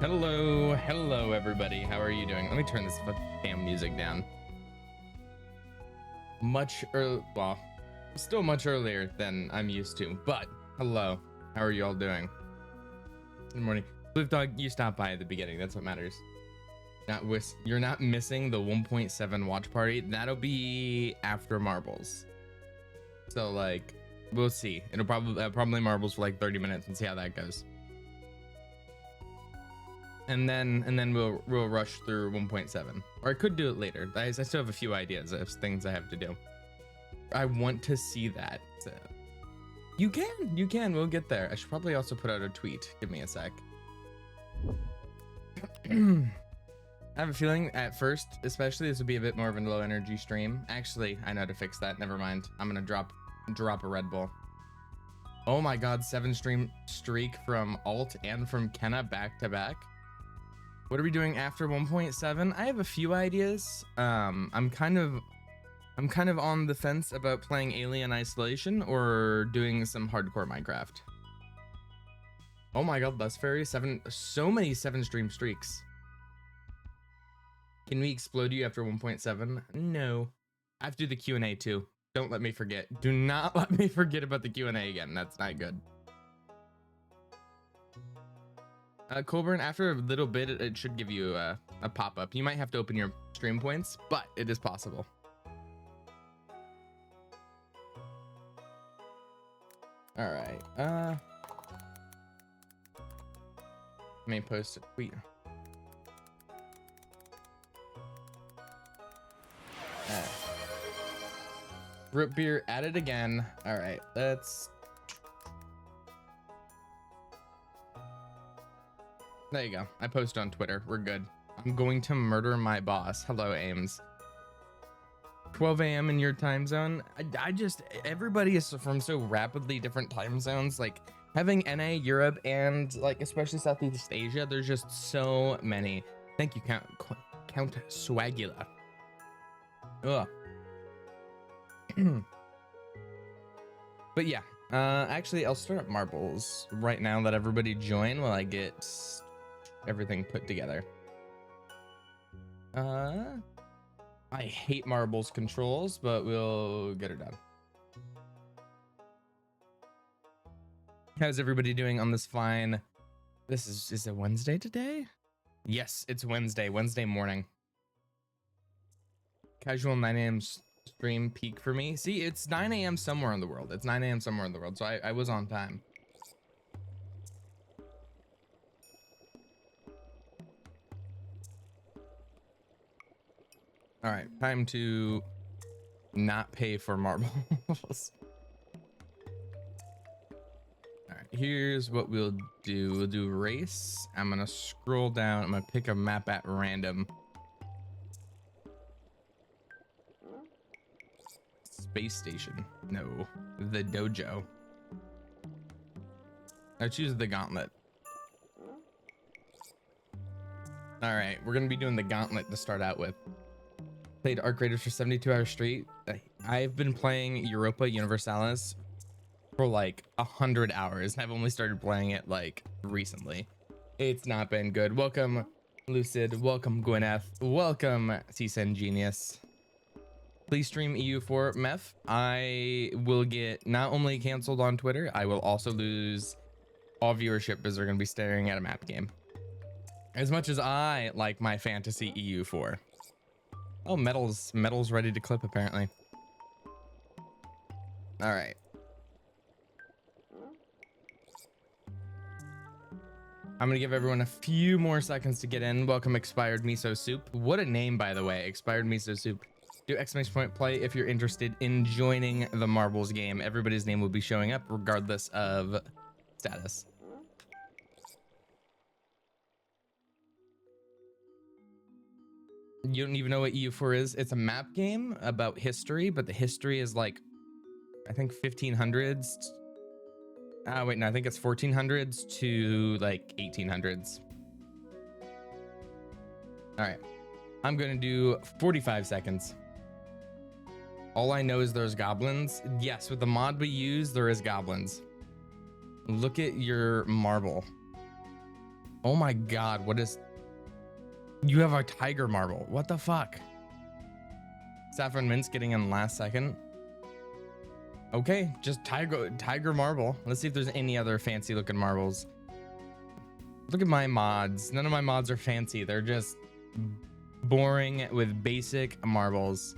Hello everybody. How are you doing? Let me turn this damn music down. Well, still much earlier than I'm used to, but hello. How are you all doing? Good morning. Flip Dog, you stopped by at the beginning. That's what matters. You're not missing the 1.7 watch party. That'll be after marbles. So like, we'll see. It'll probably marbles for like 30 minutes and see how that goes. And then we'll rush through 1.7, or I could do it later. I still have a few ideas of things I have to do. I want to see that. So you can. We'll get there. I should probably also put out a tweet. Give me a sec. I have a feeling at first, especially, this would be a bit more of a low energy stream. Actually, I know how to fix that. Never mind. I'm gonna drop a Red Bull. Oh my God, 7-stream streak from Alt and from Kenna back to back. What are we doing after 1.7? I have a few ideas. I'm kind of on the fence about playing Alien Isolation or doing some hardcore Minecraft. Oh my God, Less Fairy, so many 7-stream streaks. Can we explode you after 1.7? No. I have to do the Q&A too. Don't let me forget. Do not let me forget about the Q&A again. That's not good. Colburn, after a little bit, it should give you a pop-up. You might have to open your stream points, but it is possible. All right. Let me post a tweet. Root beer at it again. All right, let's. There you go. I post on Twitter. We're good. I'm going to murder my boss. Hello, Ames. 12 a.m. in your time zone. Everybody is from so rapidly different time zones. Like having NA, Europe, and like especially Southeast Asia. There's just so many. Thank you, Count Swagula. Ugh. But yeah, actually, I'll start up marbles right now. Let everybody join while I get everything put together. I hate marbles controls, but we'll get it done. How's everybody doing on this fine? Is it Wednesday today? Yes, it's Wednesday morning. Casual 9 a.m. stream peak for me. See, it's 9 a.m. somewhere in the world. It's 9 a.m. somewhere in the world, so I was on time. All right, time to not pay for marbles. All right, here's what we'll do. We'll do race. I'm gonna scroll down. I'm gonna pick a map at random. Space station. No, the dojo. I choose the gauntlet. All right, we're gonna be doing the gauntlet to start out with. Played Arc Raiders for 72 hours straight. I've been playing Europa Universalis for like 100 hours. I've only started playing it like recently. It's not been good. Welcome Lucid, welcome Gwyneth, welcome CSN Genius. Please stream EU4 Meth. I will get not only canceled on Twitter, I will also lose all viewership because they're going to be staring at a map game. As much as I like my fantasy EU4. Oh, metal's ready to clip apparently. All right. I'm gonna give everyone a few more seconds to get in. Welcome Expired Miso Soup. What a name, by the way, Expired Miso Soup. Do exclamation point play if you're interested in joining the marbles game. Everybody's name will be showing up regardless of status. You don't even know what EU4 is? It's a map game about history, but the history is like, I think 1500s. Wait, no, I think it's 1400s to like 1800s. All right, I'm gonna do 45 seconds. All I know is there's goblins. Yes, with the mod we use, there is goblins. Look at your marble. Oh my god, what is... You have a tiger marble. What the fuck? Saffron Mint's getting in last second. Okay, just tiger marble. Let's see if there's any other fancy looking marbles. Look at my mods. None of my mods are fancy. They're just boring with basic marbles.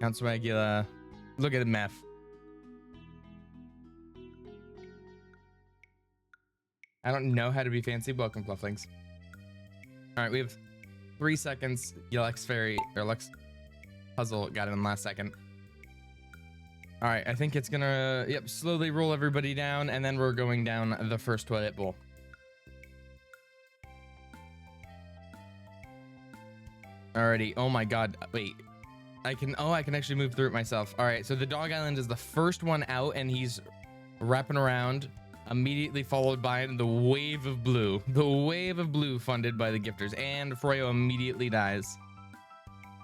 Count Swagula. Look at the meth. I don't know how to be fancy. Welcome, Flufflings. All right, we have 3 seconds. Lex Fairy or Lex Puzzle got it in last second. All right, I think it's gonna, yep, slowly roll everybody down, and then we're going down the first toilet bowl. Alrighty, oh my god, wait. I can actually move through it myself. All right, so the Dog Island is the first one out, and he's wrapping around, immediately followed by the Wave of Blue. The Wave of Blue funded by the gifters, and Froyo immediately dies.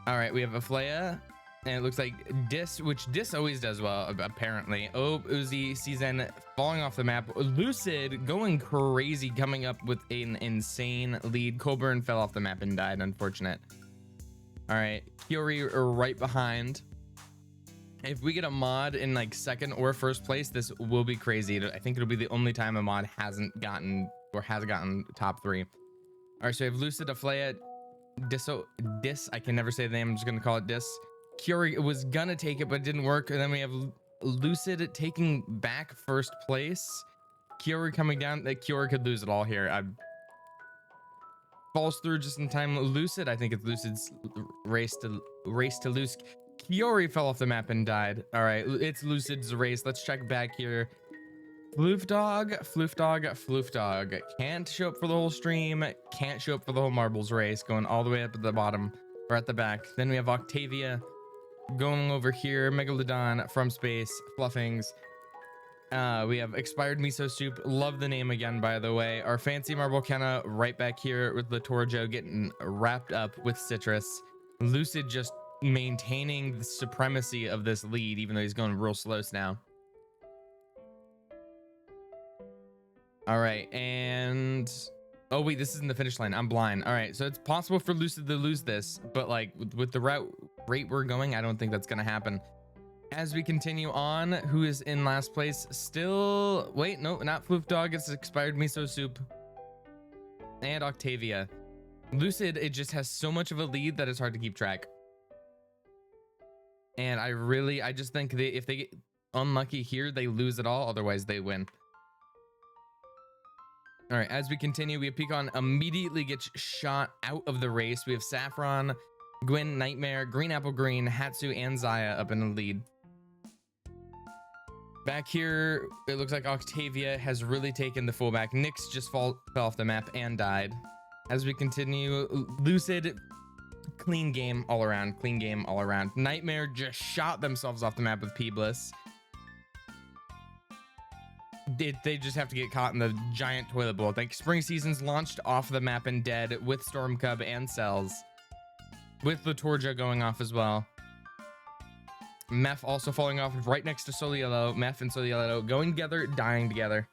All right, we have Aflea. And it looks like Dis, which Dis always does well, apparently. Oh, Uzi, Season falling off the map. Lucid going crazy, coming up with an insane lead. Coburn fell off the map and died, unfortunate. All right, Kiori right behind. If we get a mod in like second or first place, this will be crazy. I think it'll be the only time a mod hasn't gotten or has gotten top 3. All right, so we have Lucid, Aflea, Dis, I can never say the name, I'm just gonna call it Dis. Kiori was gonna take it, but it didn't work. And then we have Lucid taking back first place. Kiori coming down. That Kiori could lose it all here. Falls through just in time. Lucid, I think it's Lucid's race to lose. Kiori fell off the map and died. All right, it's Lucid's race. Let's check back here. Floof Dog can't show up for the whole stream. Can't show up for the whole marbles race. Going all the way up at the bottom or at the back. Then we have Octavia. Going over here, Megalodon, From Space, Fluffings. We have Expired Miso Soup. Love the name again, by the way. Our fancy marble Kenna right back here with Latorjo getting wrapped up with Citrus. Lucid just maintaining the supremacy of this lead, even though he's going real slow now. All right, and... Oh, wait, this isn't the finish line. I'm blind. All right, so it's possible for Lucid to lose this, but like with the rate we're going, I don't think that's going to happen. As we continue on, who is in last place? Still, wait, no, not Floof Dog. It's Expired Miso Soup and Octavia. Lucid, it just has so much of a lead that it's hard to keep track. And I just think if they get unlucky here, they lose it all. Otherwise, they win. All right, as we continue, we have Pecan immediately gets shot out of the race. We have Saffron, Gwen, Nightmare, Green Apple Green, Hatsu, and Zaya up in the lead. Back here, it looks like Octavia has really taken the fullback. Nyx just fell off the map and died. As we continue, Lucid, clean game all around, clean game all around. Nightmare just shot themselves off the map with P-Bliss. They just have to get caught in the giant toilet bowl. Like Spring Season's launched off the map and dead with Storm Cub and Cells. With Latorja going off as well. Meph also falling off right next to Soliello. Meph and Soliello going together, dying together.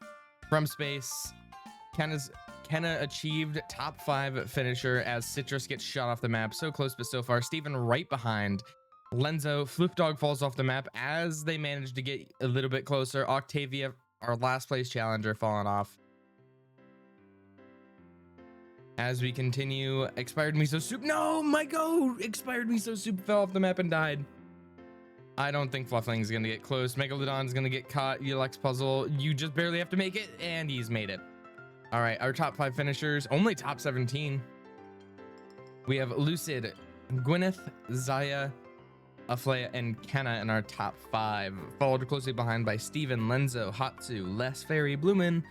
From Space, Kenna achieved top 5 finisher as Citrus gets shot off the map. So close, but so far. Steven right behind. Lenzo, Floof Dog falls off the map as they manage to get a little bit closer. Octavia, our last place challenger, falling off. As we continue, Expired Miso Soup. No, my God! Expired Miso Soup fell off the map and died. I don't think Fluffling's gonna get close. Megalodon's gonna get caught. Ulex Puzzle, you just barely have to make it, and he's made it. All right, our top 5 finishers, only top 17. We have Lucid, Gwyneth, Zaya, Aflea, and Kenna in our top 5, followed closely behind by Steven, Lenzo, Hatsu, Les Fairy, Bloomin,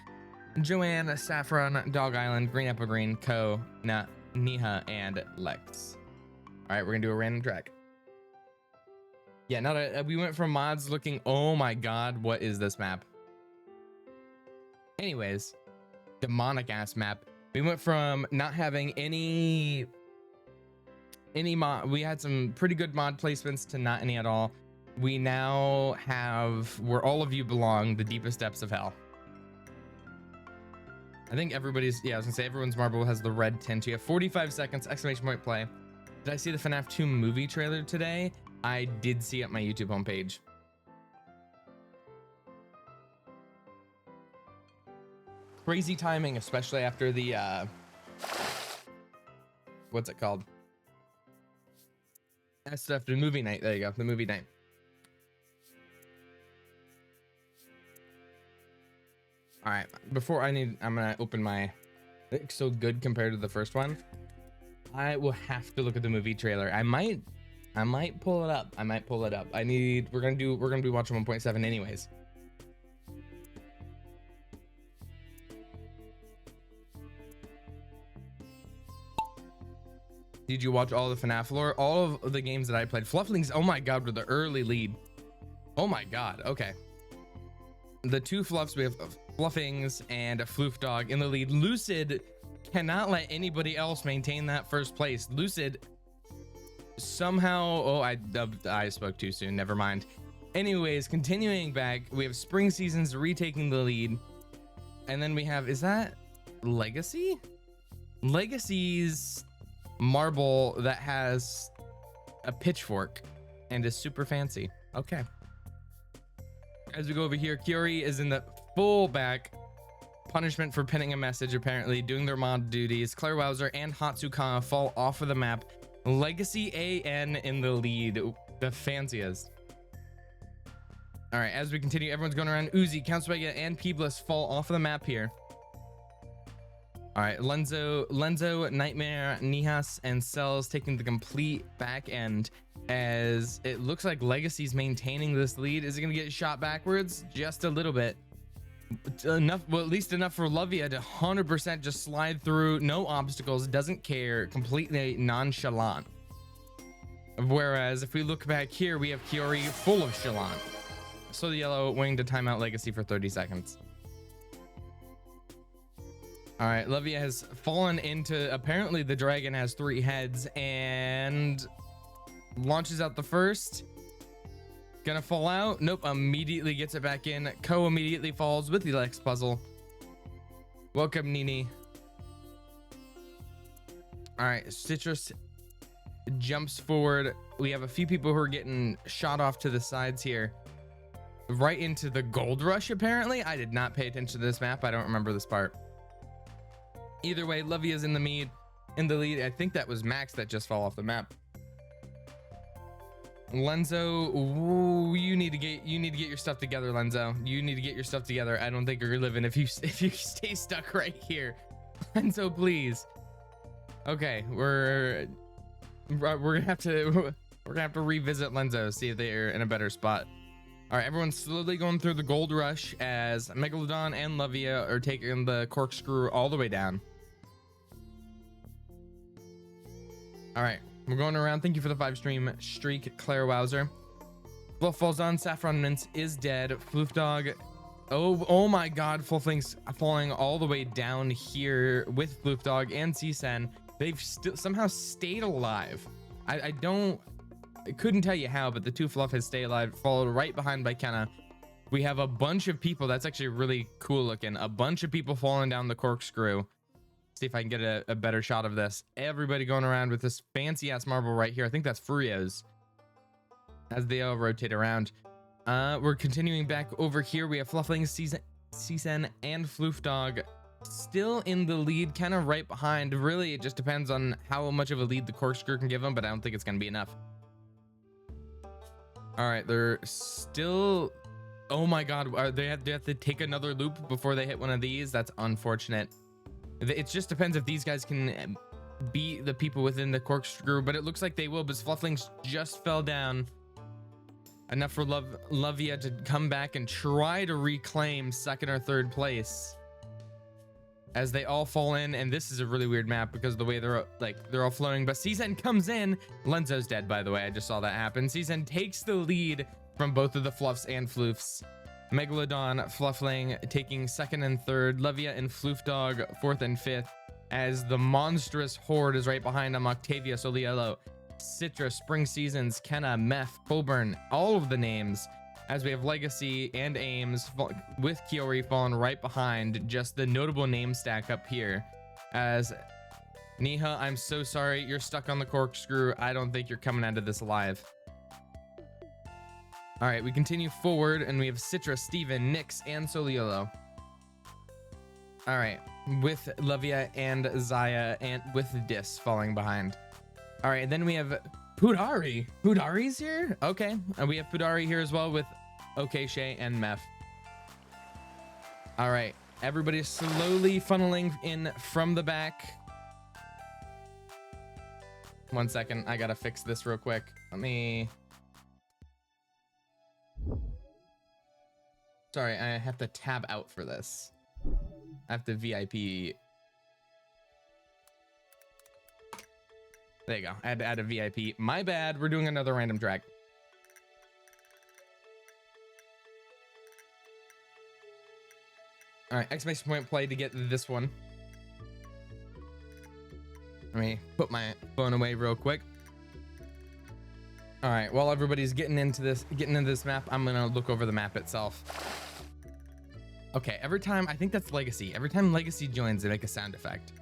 Joanne, Saffron, Dog Island, Green Apple Green, Ko, Niha, and Lex. All right, we're gonna do a random track. Yeah, now we went from mods looking, oh my God, what is this map? Anyways, demonic ass map. We went from not having any mod, we had some pretty good mod placements to not any at all. We now have Where All of You Belong, the deepest depths of hell. I think everybody's, yeah, I was gonna say everyone's marble has the red tint. You have 45 seconds, exclamation point play. Did I see the FNAF 2 movie trailer today? I did see it on my YouTube homepage. Crazy timing, especially after the, what's it called? That's after the movie night. There you go, the movie night. All right, before I'm gonna open my, it's so good compared to the first one. I will have to look at the movie trailer. I might pull it up. We're gonna be watching 1.7 anyways. Did you watch all the FNAF lore? All of the games that I played. Flufflings, oh my god, with the early lead. Oh my god, okay. The two fluffs, we have Fluffings and a Floof Dog in the lead. Lucid cannot let anybody else maintain that first place. Lucid somehow, oh, I spoke too soon, never mind. Anyways, continuing back, we have Spring Seasons retaking the lead. And then we have, is that Legacy? Legacy's marble that has a pitchfork and is super fancy. Okay. As we go over here, Kyori is in the full back. Punishment for pinning a message, apparently, doing their mod duties. Claire Wowzer and Hatsuka fall off of the map. Legacy AN in the lead, the fanciest. All right, as we continue, everyone's going around. Uzi, Count Spaghetti, and Peebless fall off of the map here. All right, Lenzo, Nightmare, Nihas, and Cells taking the complete back end, as it looks like Legacy's maintaining this lead. Is it gonna get shot backwards? Just a little bit. Enough, well, at least enough for Lovia to 100% just slide through, no obstacles, doesn't care, completely nonchalant. Whereas if we look back here, we have Kyori full of chalant. So the yellow waiting to time out Legacy for 30 seconds. All right, Lovia has fallen into, apparently the dragon has 3 heads and launches out the first. Gonna fall out. Nope, immediately gets it back in. Ko immediately falls with the Lex puzzle. Welcome, Nini. All right, Citrus jumps forward. We have a few people who are getting shot off to the sides here. Right into the gold rush, apparently. I did not pay attention to this map. I don't remember this part. Either way, Lovia's in the lead. I think that was Max that just fell off the map. Lenzo, ooh, you need to get your stuff together, Lenzo. You need to get your stuff together. I don't think you're living if you stay stuck right here. Lenzo, please. Okay, we're gonna have to revisit Lenzo, see if they're in a better spot. All right, everyone's slowly going through the gold rush as Megalodon and Lovia are taking the corkscrew all the way down. All right, we're going around. Thank you for the 5-stream streak, Claire Wowzer. Fluff falls on. Saffron Mince is dead. Floof Dog. Oh my God, Fluffling's falling all the way down here with Floof Dog and C-Sen. They've still somehow stayed alive. I couldn't tell you how, but the two Fluff has stayed alive, followed right behind by Kenna. We have a bunch of people. That's actually really cool looking. A bunch of people falling down the corkscrew. See if I can get a better shot of this. Everybody going around with this fancy ass marble right here. I think that's Furio's as they all rotate around. We're continuing back over here. We have Fluffling, C-Sen, and Floof Dog still in the lead, kind of right behind. Really, it just depends on how much of a lead the corkscrew can give them, but I don't think it's going to be enough. All right, they're still, oh my God, they have to take another loop before they hit one of these. That's unfortunate. It just depends if these guys can beat the people within the corkscrew, but it looks like they will, because Flufflings just fell down. Enough for Lovia to come back and try to reclaim second or third place as they all fall in. And this is a really weird map because of the way they're all flowing, but C-Sen comes in. Lenzo's dead, by the way. I just saw that happen. C-Sen takes the lead from both of the Fluffs and Floofs. Megalodon, Fluffling taking second and third. Lovia and Floof Dog fourth and fifth, as the monstrous horde is right behind them. Octavia, Soliello, Citrus, Spring Seasons, Kenna, Meth, Colburn, all of the names as we have Legacy and Ames with Kiori falling right behind. Just the notable name stack up here. As Niha, I'm so sorry. You're stuck on the corkscrew. I don't think you're coming out of this alive. All right, we continue forward, and we have Citra, Steven, Nyx, and Soliolo. All right, with Lavia and Zaya, and with Dis falling behind. All right, then we have Pudari. Pudari's here? Okay, and we have Pudari here as well with Shay and Meph. All right, everybody's slowly funneling in from the back. 1 second, I gotta fix this real quick. Let me... Sorry, I have to tab out for this. I have to VIP. There you go. I had to add a VIP. My bad. We're doing another random track. All right, exclamation point play to get this one. Let me put my phone away real quick. All right, while everybody's getting into this map, I'm gonna look over the map itself. Okay, every time, I think that's Legacy. Every time Legacy joins, they make a sound effect.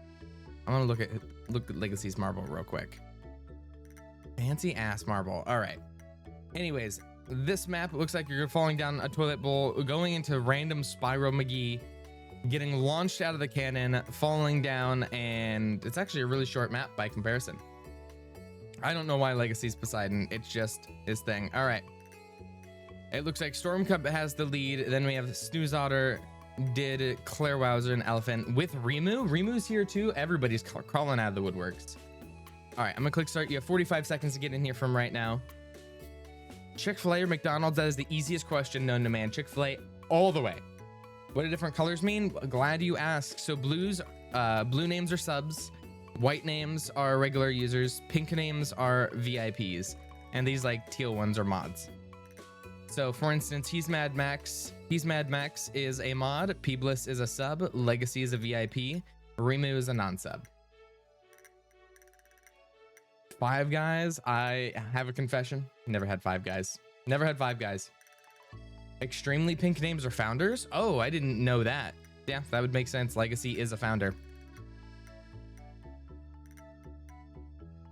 I'm gonna look at Legacy's marble real quick. Fancy ass marble. All right. Anyways, this map looks like you're falling down a toilet bowl, going into random Spyro McGee, getting launched out of the cannon, falling down, and it's actually a really short map by comparison. I don't know why Legacy's Poseidon. It's just his thing. All right. It looks like Stormcup has the lead. Then we have Snooze Otter, Did, Claire Wowzer, and Elephant with Rimu. Rimu's here too. Everybody's crawling out of the woodworks. All right, I'm gonna click start. You have 45 seconds to get in here from right now. Chick-fil-A or McDonald's? That is the easiest question known to man. Chick-fil-A all the way. What do different colors mean? Glad you asked. So blue names are subs. White names are regular users. Pink names are VIPs. And these like teal ones are mods. So for instance, He's Mad Max. He's Mad Max is a mod. Peebliss is a sub. Legacy is a VIP. Rimu is a non-sub. Five Guys. I have a confession. Never had Five Guys. Never had Five Guys. Extremely pink names are founders. Oh, I didn't know that. Yeah, that would make sense. Legacy is a founder.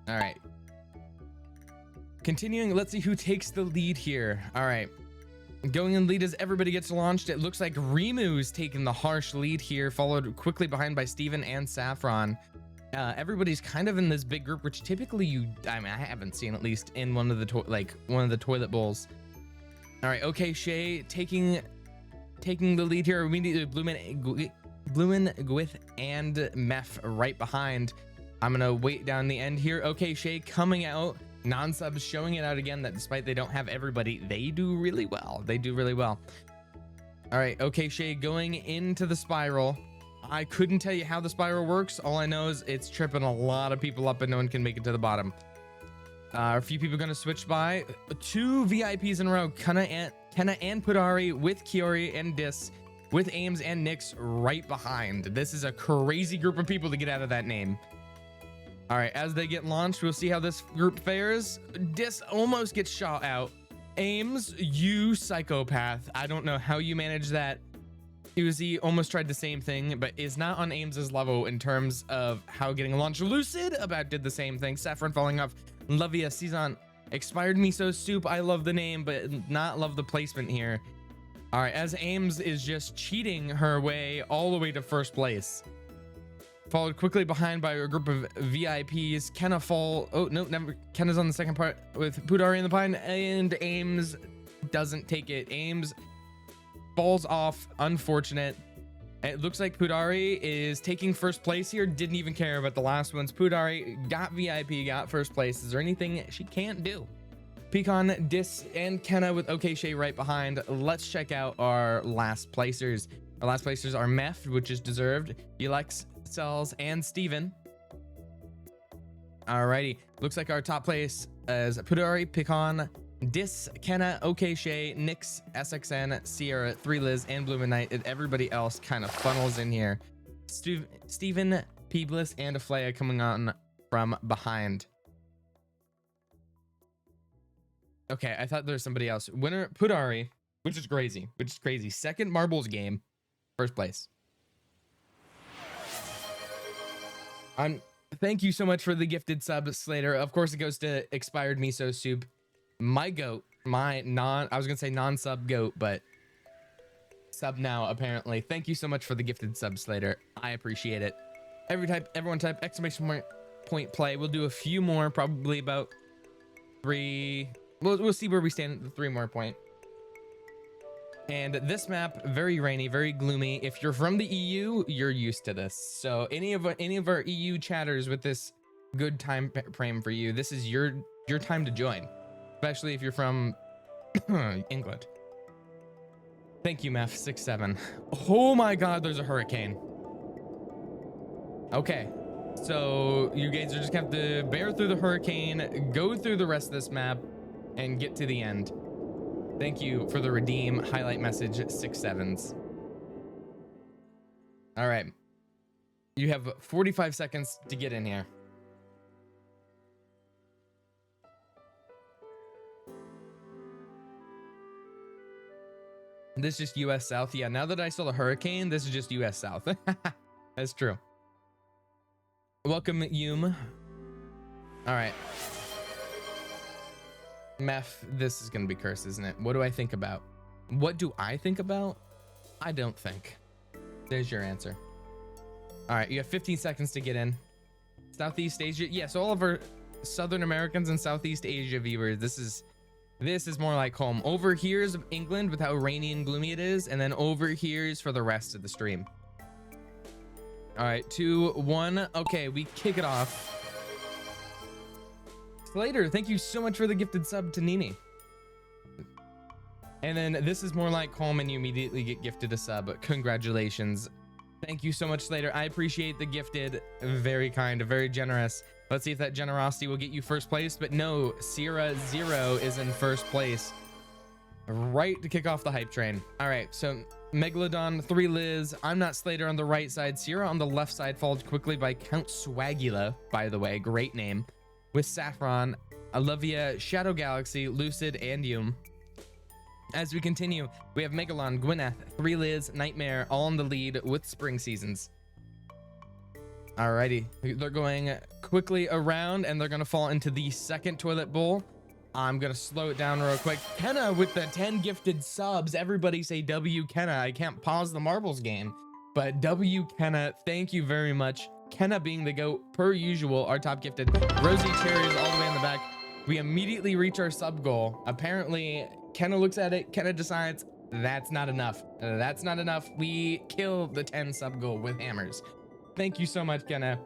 All right. Continuing, let's see who takes the lead here. All right. Going in lead as everybody gets launched. It looks like Rimu's taking the harsh lead here, followed quickly behind by Steven and Saffron. Everybody's kind of in this big group, which typically I haven't seen, at least in one of the toilet bowls. All right, Shay taking the lead here. We need Bloomin', Gwith, and Meph right behind. I'm gonna wait down the end here. Shay coming out. Non-subs showing it out again that despite they don't have everybody, they do really well. They do really well. All right, Shay going into the spiral. I couldn't tell you how the spiral works. All I know is it's tripping a lot of people up and no one can make it to the bottom. A few people gonna switch by. Two VIPs in a row. Kenna and Pudari with Kiori and Dis with Ames and Nyx right behind. This is a crazy group of people to get out of that name. All right, as they get launched, we'll see how this group fares. Dis almost gets shot out. Ames, you psychopath. I don't know how you manage that. Uzi almost tried the same thing, but is not on Ames's level in terms of how getting launched. Lucid did the same thing. Saffron falling off. Lavia season expired miso soup. I love the name, but not love the placement here. All right, as Ames is just cheating her way all the way to first place. Followed quickly behind by a group of VIPs. Kenna fall. Oh, no, never. Kenna's on the second part with Pudari in the pine, and Ames doesn't take it. Ames falls off. Unfortunate. It looks like Pudari is taking first place here. Didn't even care about the last ones. Pudari got VIP, got first place. Is there anything she can't do? Pecan, Dis, and Kenna with Shay right behind. Let's check out our last placers. Our last placers are Meph, which is deserved. Elex, Cells, and Steven. Alrighty, looks like our top place is Pudari, Pecan, Dis, Kenna, Shay, Nyx, SXN, Sierra, 3 Liz, and Bloomin' Knight, and everybody else kind of funnels in here. Steven, Peebliss, and Aflea coming on from behind. Okay, I thought there was somebody else. Winner, Pudari. which is crazy. Second marbles game, first place. Thank you so much for the gifted sub, Slater. Of course, it goes to expired miso soup. My goat, I was gonna say non-sub goat, but sub now apparently. Thank you so much for the gifted sub, Slater. I appreciate it. Everyone type exclamation point play. We'll do a few more, probably about 3. We'll see where we stand at the 3 more point. And this map, very rainy, very gloomy. If you're from the EU, you're used to this. So any of our EU chatters with this good time frame for you, this is your time to join, especially if you're from England. Thank you, Mef67. Oh my God, there's a hurricane. Okay, so you guys are just gonna have to bear through the hurricane, go through the rest of this map, and get to the end. Thank you for the redeem highlight message 6/7s. All right, you have 45 seconds to get in here. This is just US South. Yeah, now that I saw the hurricane, this is just US South. That's true. Welcome, Yum. All right. Meth, this is gonna be cursed, isn't it? What do I think about? What do I think about? I don't think. There's your answer. All right, you have 15 seconds to get in. Southeast Asia. Yeah, so all of our Southern Americans and Southeast Asia viewers, this is more like home. Over here's England with how rainy and gloomy it is, and then over here's for the rest of the stream. All right, 2, 1. Okay, we kick it off. Slater, thank you so much for the gifted sub to Nini. And then this is more like home and you immediately get gifted a sub. Congratulations. Thank you so much, Slater. I appreciate the gifted. Very kind, very generous. Let's see if that generosity will get you first place. But no, Sierra 0 is in first place. Right to kick off the hype train. All right, so Megalodon, 3 Liz. I'm not Slater on the right side. Sierra on the left side, followed quickly by Count Swagula, by the way. Great name. With Saffron, Olivia, Shadow Galaxy, Lucid, and Yum. As we continue, we have Megalon, Gwyneth, 3 Liz, Nightmare, all in the lead with Spring Seasons. Alrighty, they're going quickly around and they're gonna fall into the second toilet bowl. I'm gonna slow it down real quick. Kenna with the 10 gifted subs. Everybody say W Kenna. I can't pause the marbles game, but W Kenna, thank you very much. Kenna being the GOAT per usual, our top gifted. Rosie Cherry is all the way in the back. We immediately reach our sub goal. Apparently, Kenna looks at it. Kenna decides that's not enough. That's not enough. We kill the 10 sub goal with hammers. Thank you so much, Kenna.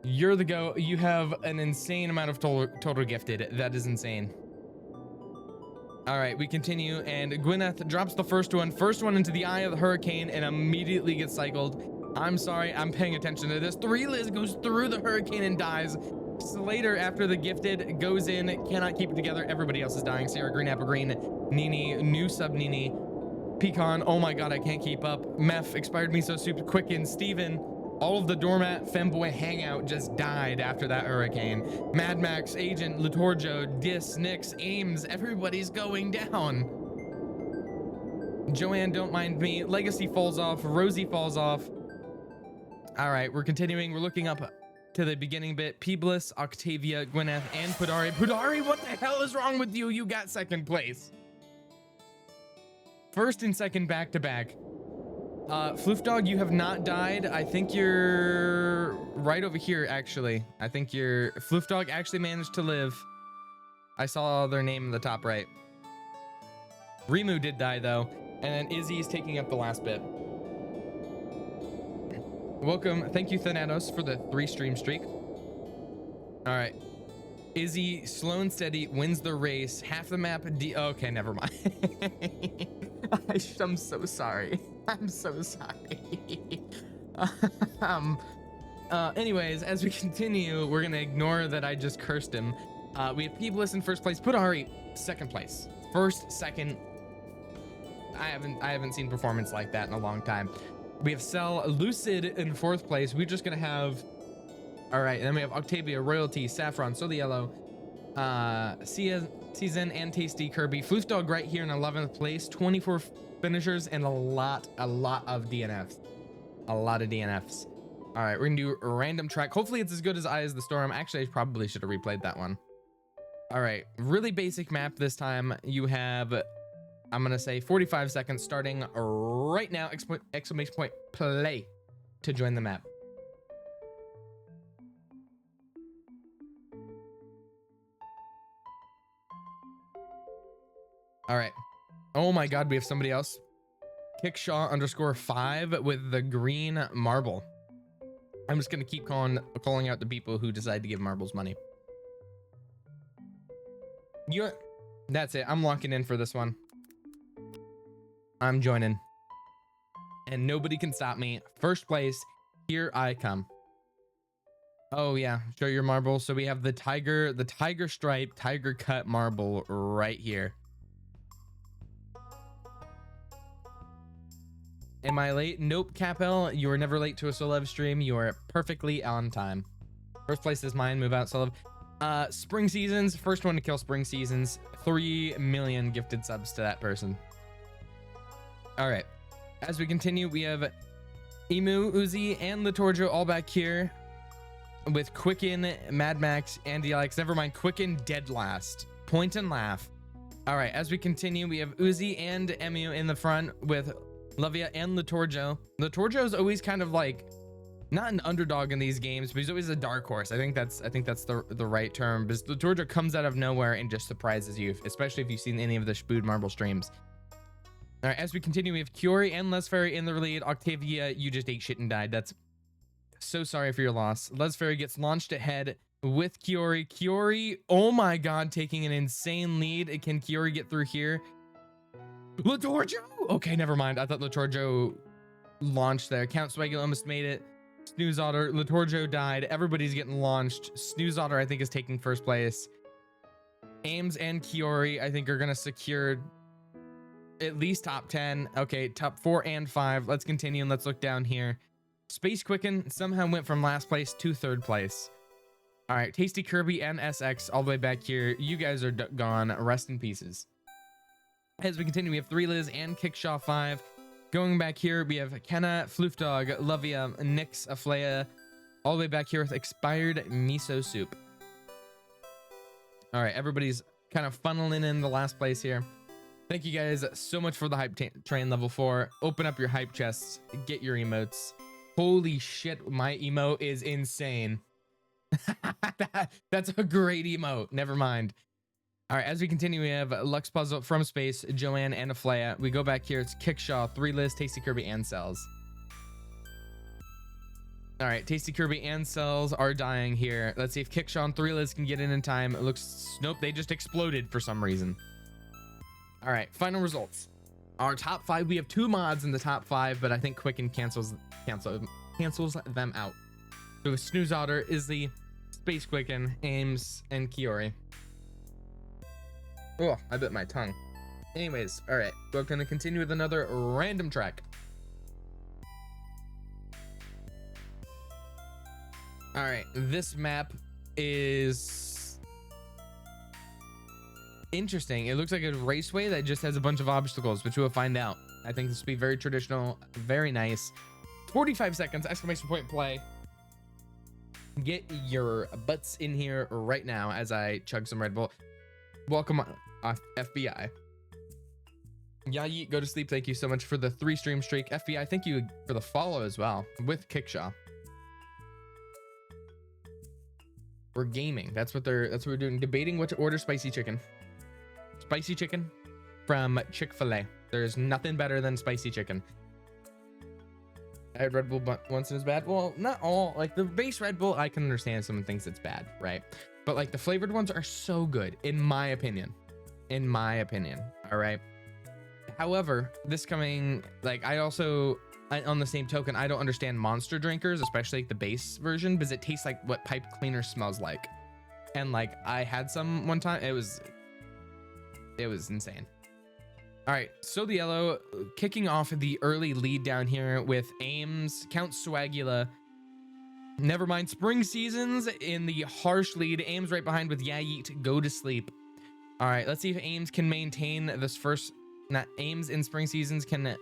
You're the GOAT. You have an insane amount of total gifted. That is insane. All right, we continue, and Gwyneth drops the first one into the eye of the hurricane and immediately gets cycled. I'm sorry, I'm paying attention to this. 3 Liz goes through the hurricane and dies. Slater, after the gifted, goes in, cannot keep it together. Everybody else is dying. Sarah, Green Apple Green, Nini, new sub Nini, Pecan, oh my God, I can't keep up. Meth, expired miso soup, Quicken, Steven, all of the doormat femboy hangout just died after that hurricane. Mad Max, Agent, Litorjo, Dis, Nix, Ames, everybody's going down. Joanne, don't mind me. Legacy falls off. Rosie falls off. All right, we're continuing. We're looking up to the beginning bit. Peebless, Octavia, Gwyneth, and Pudari. Pudari, what the hell is wrong with you? You got second place. First and second back to back. Floof Dog, you have not died. I think you're right over here, actually. I think you're... Floof Dog actually managed to live. I saw their name in the top right. Rimu did die, though. And then Izzy's taking up the last bit. Welcome. Thank you, Thanatos, for the 3 stream streak. All right. Izzy, slow and steady, wins the race. Half the map... okay, never mind. I'm so sorry. I'm so sorry. Anyways, as we continue, we're going to ignore that I just cursed him. We have Peebless in first place. Pudari, second place. First, second. I haven't seen performance like that in a long time. We have Cell, Lucid in fourth place. We're just gonna have, all right, and then we have Octavia, Royalty, Saffron, So the Yellow, Sia, Season and Tasty Kirby. Floof Dog right here in 11th place. 24 finishers and a lot of DNFs. A lot of DNFs. All right, we're gonna do a random track. Hopefully it's as good as Eye of the Storm. Actually, I probably should have replayed that one. All right, really basic map this time. You have, I'm gonna say 45 seconds starting right now. Exclamation point play to join the map. All right. Oh my God, we have somebody else. Kickshaw _5 with the green marble. I'm just gonna keep calling out the people who decide to give marbles money. That's it. I'm locking in for this one. I'm joining. And nobody can stop me. First place, here I come. Oh yeah, show your marble. So we have the tiger stripe, tiger cut marble right here. Am I late? Nope, Capel. You are never late to a Solev stream. You are perfectly on time. First place is mine. Move out, Solev. Spring Seasons. First one to kill Spring Seasons. 3 million gifted subs to that person. All right. As we continue, we have Emu, Uzi, and Litorjo all back here with Quicken, Mad Max, and Alex. Never mind, Quicken dead last. Point and laugh. All right. As we continue, we have Uzi and Emu in the front with Lavia and Litorjo. Litorjo is always kind of like not an underdog in these games, but he's always a dark horse. I think that's the right term, because Litorjo comes out of nowhere and just surprises you, especially if you've seen any of the Spood Marble streams. All right, as we continue, we have Kiori and Lesfairy in the lead. Octavia, you just ate shit and died. That's so sorry for your loss. Lesfairy gets launched ahead with Kiori. Kiori, oh my God, taking an insane lead. Can Kiori get through here? Litorjo! Okay, never mind. I thought Litorjo launched there. Count Swaggle almost made it. Snooze Otter, Litorjo died. Everybody's getting launched. Snooze Otter, I think, is taking first place. Ames and Kiori, I think, are going to secure at least top 10. Okay, top 4 and 5. Let's continue and let's look down here. Space Quicken somehow went from last place to third place. All right, Tasty Kirby and SX all the way back here. You guys are gone. Rest in pieces. As we continue, we have 3 Liz and Kickshaw 5. Going back here, we have Kenna, Floof Dog, Lovia, Nyx, Aflea, all the way back here with Expired Miso Soup. All right, everybody's kind of funneling in the last place here. Thank you guys so much for the hype train level 4. Open up your hype chests, get your emotes. Holy shit, my emote is insane. That's a great emote. Never mind. All right, as we continue, we have Lux Puzzle, From Space, Joanne, and Aflea. We go back here. It's Kickshaw, 3 Liz, Tasty Kirby, and Cells. All right, Tasty Kirby and Cells are dying here. Let's see if Kickshaw and 3 Liz can get in time. It looks, nope, they just exploded for some reason. All right, final results. Our top 5, we have 2 mods in the top 5, but I think Quicken cancels them out. So Snooze Otter is the Space Quicken, Ames, and Kiori. Oh, I bit my tongue. Anyways, all right, we're going to continue with another random track. All right, this map is interesting. It looks like a raceway that just has a bunch of obstacles, which we'll find out. I think this will be very traditional, very nice. 45 seconds, exclamation point play. Get your butts in here right now as I chug some Red Bull. Welcome on FBI. Yayi, go to sleep. Thank you so much for the 3 stream streak. FBI, thank you for the follow as well with Kickshaw. We're gaming. That's what we're doing. Debating what to order. Spicy chicken. Spicy chicken from Chick-fil-A. There's nothing better than spicy chicken. I had Red Bull once and it's bad. Well, not all. Like the base Red Bull, I can understand someone thinks it's bad, right? But like the flavored ones are so good, in my opinion. In my opinion. All right. However, this coming, like on the same token, I don't understand Monster drinkers, especially like the base version, because it tastes like what pipe cleaner smells like. And like I had some one time, it was insane. All right, so the yellow kicking off the early lead down here with Ames, Count Swagula. Never mind, Spring Seasons in the harsh lead. Ames right behind with Yeah Yeet, Go to Sleep. All right, let's see if Ames can maintain this first. Not Ames in spring seasons can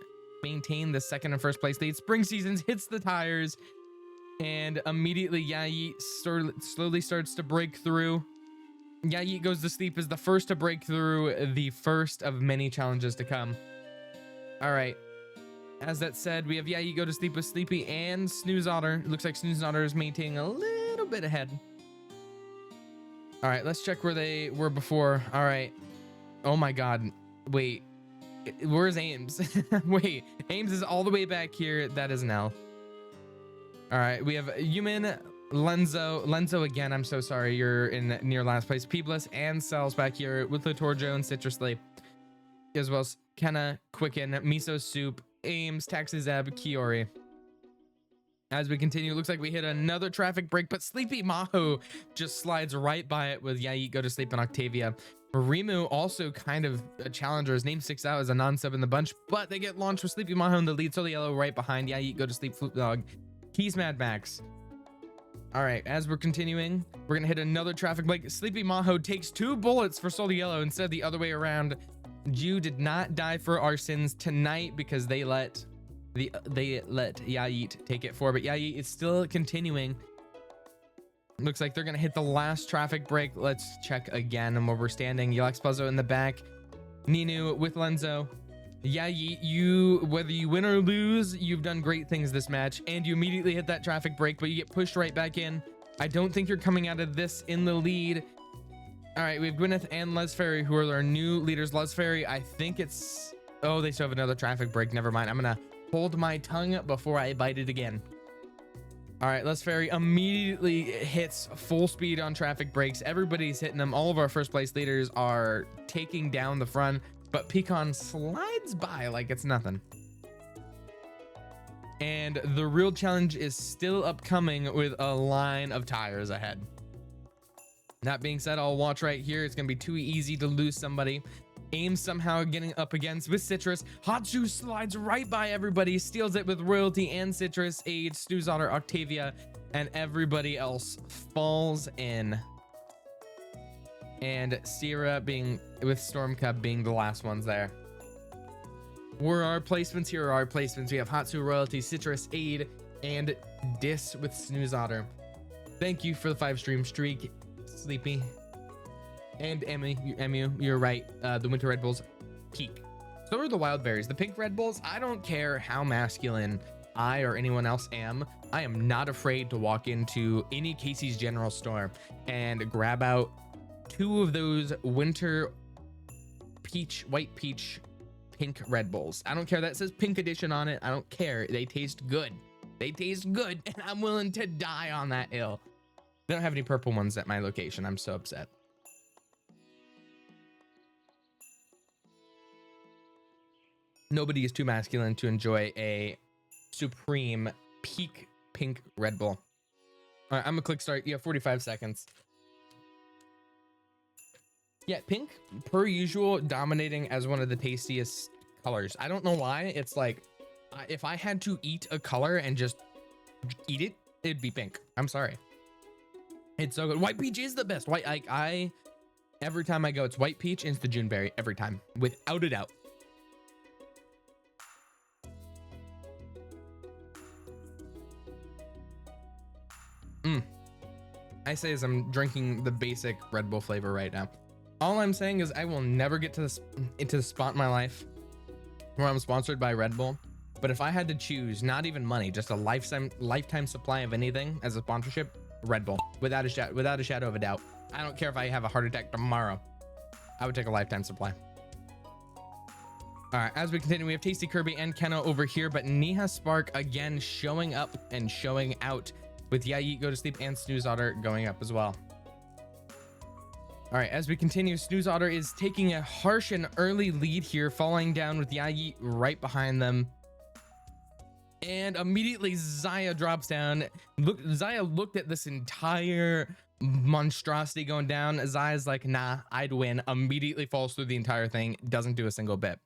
maintain the second and first place lead. Spring seasons hits the tires, and immediately Yayi slowly starts to break through. Yayi goes to sleep is the first to break through the first of many challenges to come. All right. As that said, we have Yayi go to sleep with Sleepy and Snooze Otter. It looks like Snooze Otter is maintaining a little bit ahead. All right, let's check where they were before. All right. Oh my God. Wait. Where's Ames? Wait. Ames is all the way back here. That is an L. All right. We have Yumin, Lenzo again. I'm so sorry. You're in near last place. Peebless and Cells back here with Litorjo and Citrus Sleep, as well as Kenna, Quicken, Miso Soup, Ames, Taxizeb, Kiori. As we continue, it looks like we hit another traffic break, but Sleepy Maho just slides right by it with Yayi Go to Sleep and Octavia. Rimu also kind of a challenger. His name sticks out as a non-sub in the bunch, but they get launched with Sleepy Maho in the lead. Soli Yellow right behind Yayi Go to Sleep, Floop Dog, Keys Mad Max. All right, as we're continuing, we're gonna hit another traffic break. Sleepy Maho takes 2 bullets for Soli Yellow instead of the other way around. Ju did not die for our sins tonight because they let Yayit take it for, but Yayit is still continuing. Looks like they're gonna hit the last traffic break. Let's check again and where we're standing. Yelex Puzzle in the back, Ninu with Lenzo. Yayit, whether you win or lose, you've done great things this match, and you immediately hit that traffic break, but you get pushed right back in. I don't think you're coming out of this in the lead. All right, we have Gwyneth and Les Ferry, who are our new leaders. Les Ferry, I think it's... Oh, they still have another traffic break. Never mind. I'm going to hold my tongue before I bite it again. All right, Les Ferry immediately hits full speed on traffic breaks. Everybody's hitting them. All of our first place leaders are taking down the front, but Pecan slides by like it's nothing. And the real challenge is still upcoming with a line of tires ahead. That being said, I'll watch right here. It's going to be too easy to lose somebody. Ames somehow getting up against with Citrus. Hatsu slides right by everybody, steals it with Royalty and Citrus, Aid, Snooze Otter, Octavia, and everybody else falls in. And Sierra being with Storm Cub being the last ones there. Where are our placements? Here are our placements. We have Hatsu, Royalty, Citrus, Aid, and Dis with Snooze Otter. Thank you for the 5-stream streak, Sleepy. And Emu, you're right. The Winter Red Bulls peak. So are the Wild Berries. The Pink Red Bulls, I don't care how masculine I or anyone else am. I am not afraid to walk into any Casey's General Store and grab out 2 of those Winter Peach, White Peach, Pink Red Bulls. I don't care that says Pink Edition on it. I don't care. They taste good. They taste good, and I'm willing to die on that hill. They don't have any purple ones at my location. I'm so upset. Nobody is too masculine to enjoy a supreme peak pink Red Bull. All right, I'm gonna click start. You have 45 seconds. Yeah, pink, per usual, dominating as one of the tastiest colors. I don't know why. It's like, if I had to eat a color and just eat it, it'd be pink. I'm sorry. It's so good. White peach is the best. I every time I go, it's white peach, it's the Juneberry every time, without a doubt. I say as I'm drinking the basic Red Bull flavor right now. All I'm saying is I will never get to this into the spot in my life where I'm sponsored by Red Bull. But if I had to choose, not even money, just a lifetime supply of anything as a sponsorship, Red Bull, without a shadow of a doubt. I don't care if I have a heart attack tomorrow. I would take a lifetime supply. All right, as we continue, we have Tasty Kirby and Kenna over here, but Neha Spark again showing up and showing out with Yayi Go to Sleep and Snooze Otter going up as well. All right, as we continue, Snooze Otter is taking a harsh and early lead here, falling down with Yayi right behind them. And immediately Zaya drops down. Zaya looked at this entire monstrosity going down. Zaya's like, nah, I'd win. Immediately falls through the entire thing. Doesn't do a single bit.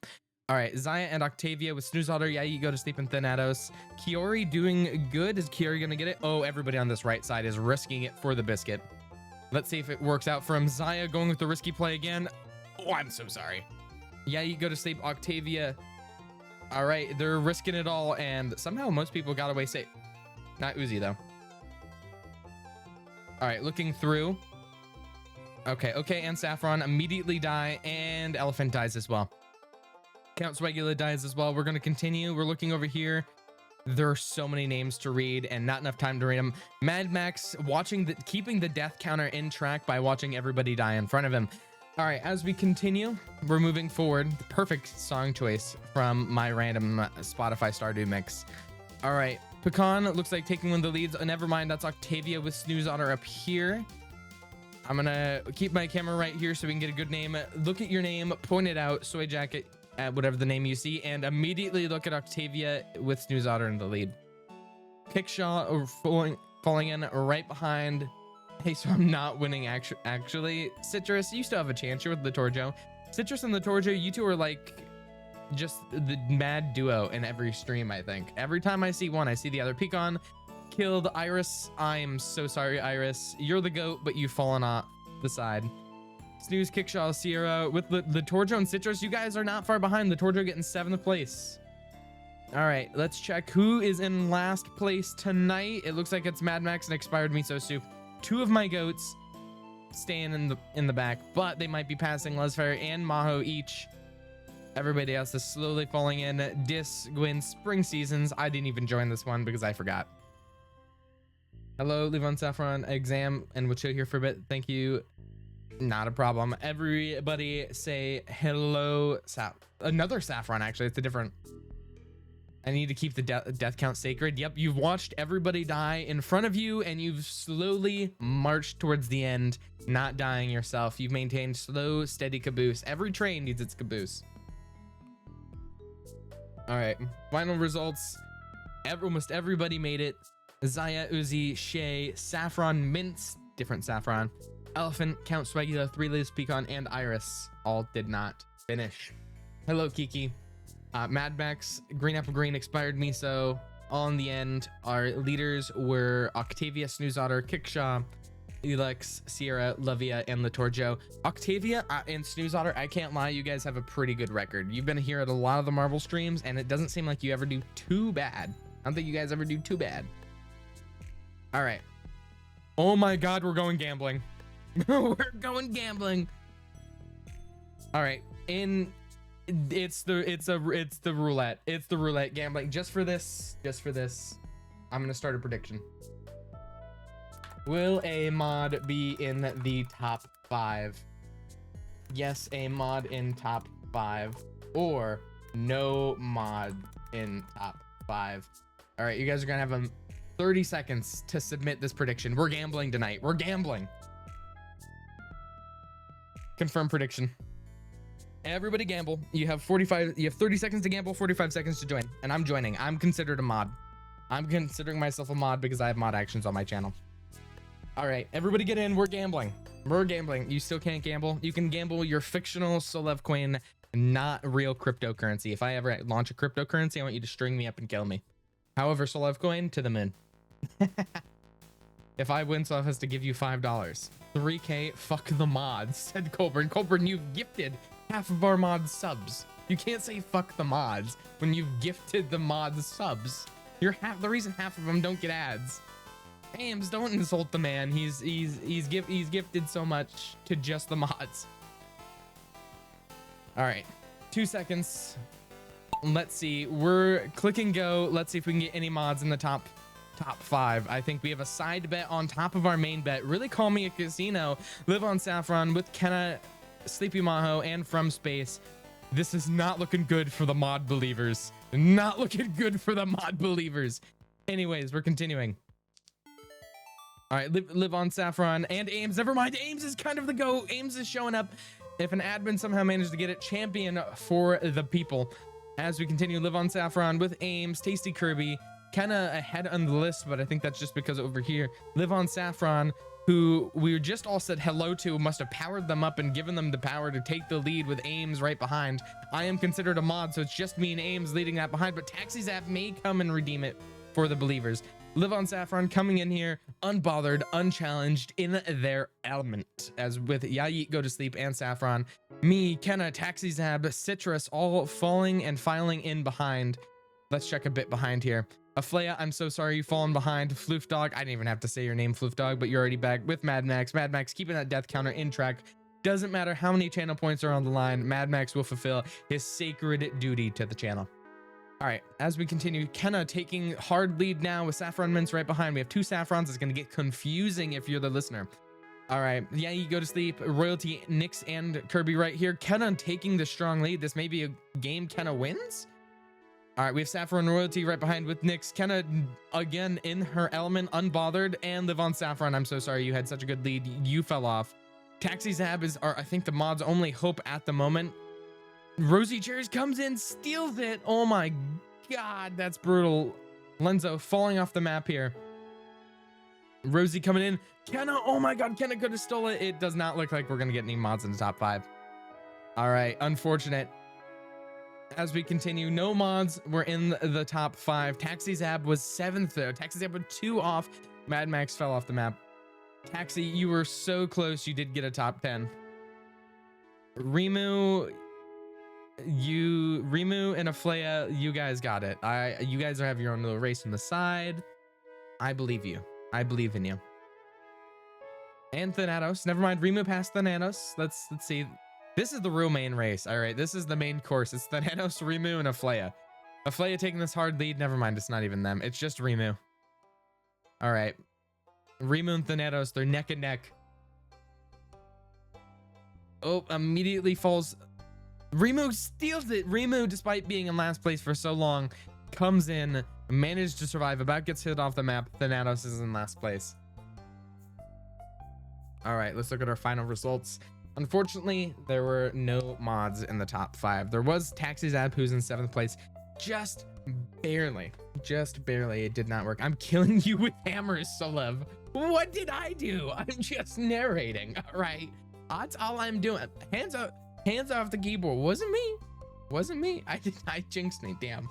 All right, Zaya and Octavia with Snooze Otter, Yayi Go to Sleep, and Thanatos. Kiori doing good. Is Kiori gonna get it? Oh, everybody on this right side is risking it for the biscuit. Let's see if it works out for him. Zaya going with the risky play again. Oh, I'm so sorry. Yeah, you go to sleep, Octavia. All right, they're risking it all, and somehow most people got away safe. Not Uzi, though. All right, looking through. Okay, and Saffron immediately die, and Elephant dies as well. Count Swagula dies as well. We're going to continue. We're looking over here. There are so many names to read and not enough time to read them. Mad Max keeping the death counter in track by watching everybody die in front of him. All right, as we continue, we're moving forward. The perfect song choice from my random Spotify Stardew mix. All right, Pecan looks like taking one of the leads. Oh, never mind, that's Octavia with Snooze Otter up here. I'm gonna keep my camera right here so we can get a good name. Look at your name, point it out, Soy Jacket, at whatever the name you see, and immediately look at Octavia with Snooze Otter in the lead. Kickshaw falling in right behind. Hey, so I'm not winning actually. Citrus, you still have a chance. You're with Litorjo. Citrus and Litorjo, you two are like just the mad duo in every stream, I think. Every time I see one, I see the other. Pecan killed Iris. I'm so sorry, Iris. You're the GOAT, but you've fallen off the side. Snooze, Kickshaw, Sierra with Litorjo and Citrus. You guys are not far behind. Litorjo getting 7th place. All right, let's check who is in last place tonight. It looks like it's Mad Max and Expired Miso Soup. 2 of my goats staying in the back, but they might be passing Lesfire and Maho each. Everybody else is slowly falling in. Dis, Gwyn, Spring Seasons. I didn't even join this one because I forgot. Hello, Levon Saffron, Exam, and we'll chill here for a bit. Thank you. Not a problem. Everybody say hello. Another Saffron, actually. It's a different... I need to keep the death count sacred. Yep, you've watched everybody die in front of you, and you've slowly marched towards the end, not dying yourself. You've maintained slow, steady caboose. Every train needs its caboose. All right, final results. Almost everybody made it. Zaya, Uzi, Shay, Saffron, Mince, different Saffron, Elephant, Count Swagula, 3 Lives, Pecan, and Iris all did not finish. Hello, Kiki. Mad Max, Green Apple Green, Expired Miso. All in the end, our leaders were Octavia, Snooze Otter, Kickshaw, Elex, Sierra, Lavia, and Litorjo. Octavia and Snooze Otter, I can't lie, you guys have a pretty good record. You've been here at a lot of the Marvel streams, and it doesn't seem like you ever do too bad. I don't think you guys ever do too bad. All right. Oh my God, we're going gambling. We're going gambling. All right, it's the roulette. It's the roulette gambling. Just for this, I'm gonna start a prediction. Will a mod be in the top 5? Yes, a mod in top 5, or no mod in top 5. All right, you guys are gonna have 30 seconds to submit this prediction. We're gambling tonight. We're gambling. Confirm prediction. Everybody gamble. You have 30 seconds to gamble, 45 seconds to join, and I'm joining. I'm considered a mod. I'm considering myself a mod because I have mod actions on my channel. All right, everybody get in. We're gambling. We're gambling. You still can't gamble. You can gamble your fictional Solev coin, not real cryptocurrency. If I ever launch a cryptocurrency, I want you to string me up and kill me. However, Solev coin to the moon. If I win, Solev has to give you $5. 3K, fuck the mods, said Colburn. Colburn, you've gifted half of our mods subs. You can't say fuck the mods when you've gifted the mods subs. You're the reason half of them don't get ads. Ames, don't insult the man. He's gifted so much to just the mods. All right, 2 seconds. Let's see. We're clicking go. Let's see if we can get any mods in the top 5. I think we have a side bet on top of our main bet. Really call me a casino. Live on Saffron with Kenna, Sleepy Maho, and From Space. This is not looking good for the mod believers. Not looking good for the mod believers. Anyways, we're continuing. All right, live on Saffron and Ames. Never mind, Ames is kind of the go. Ames is showing up. If an admin somehow managed to get it, champion for the people. As we continue, live on Saffron with Ames, Tasty Kirby, kind of ahead on the list, but I think that's just because over here, live on Saffron, who we just all said hello to, must have powered them up and given them the power to take the lead with Ames right behind. I am considered a mod, so it's just me and Ames leading that behind, but Taxi Zap may come and redeem it for the believers. Live on Saffron coming in here, unbothered, unchallenged, in their element. As with Yayit, Go to Sleep, and Saffron, me, Kenna, Taxi Zab, Citrus, all falling and filing in behind. Let's check a bit behind here. Aflea, I'm so sorry you've fallen behind. Floof Dog, I didn't even have to say your name, Floof Dog, but you're already back with Mad Max. Mad Max keeping that death counter in track. Doesn't matter how many channel points are on the line, Mad Max will fulfill his sacred duty to the channel. All right, as we continue, Kenna taking hard lead now with Saffron Mints right behind. We have two Saffrons. It's going to get confusing if you're the listener. All right, yeah, you Go to Sleep, Royalty, Nyx, and Kirby right here. Kenna taking the strong lead. This may be a game Kenna wins. All right, we have Saffron Royalty right behind with Nyx. Kenna, again, in her element, unbothered, and Live on Saffron. I'm so sorry you had such a good lead. You fell off. Taxi Zab is, I think, the mod's only hope at the moment. Rosie Cherries comes in, steals it. Oh my God, that's brutal. Lenzo falling off the map here. Rosie coming in. Kenna, oh my God, Kenna could have stolen it. It does not look like we're going to get any mods in the top 5. All right, unfortunate. As we continue, no mods were in the top 5. Taxi Zab was 7th though. Taxi Zab with 2 off. Mad Max fell off the map. Taxi, you were so close. You did get a top 10. Rimu and Aflea, you guys got it. You guys have your own little race on the side. I believe you. I believe in you. And Thanatos. Never mind. Rimu passed Thanatos. Let's see. This is the real main race. All right, this is the main course. It's Thanatos, Rimu, and Aflea. Aflea taking this hard lead. Never mind. It's not even them. It's just Rimu. All right. Rimu and Thanatos, they're neck and neck. Oh, immediately falls. Rimu steals it. Rimu, despite being in last place for so long, comes in, managed to survive, about gets hit off the map. Thanatos is in last place. All right, let's look at our final results. Unfortunately, there were no mods in the top 5. There was Taxi Zab, who's in 7th place. Just barely. It did not work. I'm killing you with hammers, Solev. What did I do? I'm just narrating. All right. That's all I'm doing. Hands off the keyboard. Wasn't me. I jinxed me. Damn.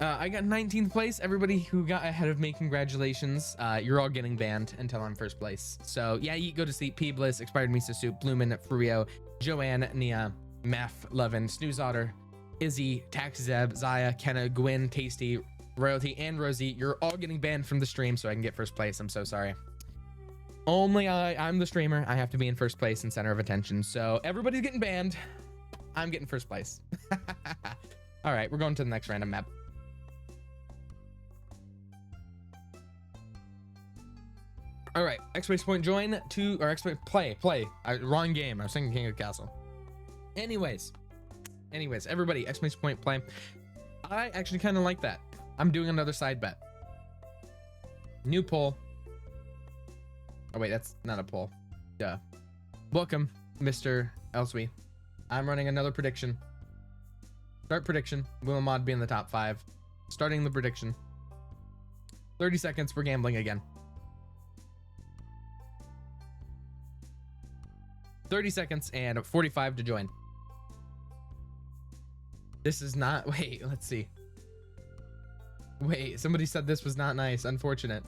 I got 19th place. Everybody who got ahead of me, congratulations. You're all getting banned until I'm 1st place. So yeah, you Go to Sleep, P Bliss, Expired Miso Soup, Bloomin', Furio, Joanne, Nia, Meth, Levin, Snooze Otter, Izzy, Taxi Zeb, Zaya, Kenna, Gwyn, Tasty, Royalty, and Rosie. You're all getting banned from the stream so I can get 1st place. I'm so sorry. Only I'm the streamer. I have to be in 1st place and center of attention. So everybody's getting banned. I'm getting 1st place. All right, we're going to the next random map. All right, X-Space Point join to, or X-Space play. Wrong game. I was thinking King of the Castle. Anyways, everybody, X-Space Point play. I actually kind of like that. I'm doing another side bet. New poll. Oh wait, that's not a poll. Duh. Welcome, Mr. Elswie. I'm running another prediction. Start prediction. Will a mod be in the top 5? Starting the prediction. 30 seconds. We're gambling again. 30 seconds and 45 to join. This is not, wait, let's see. Wait, somebody said this was not nice. Unfortunate.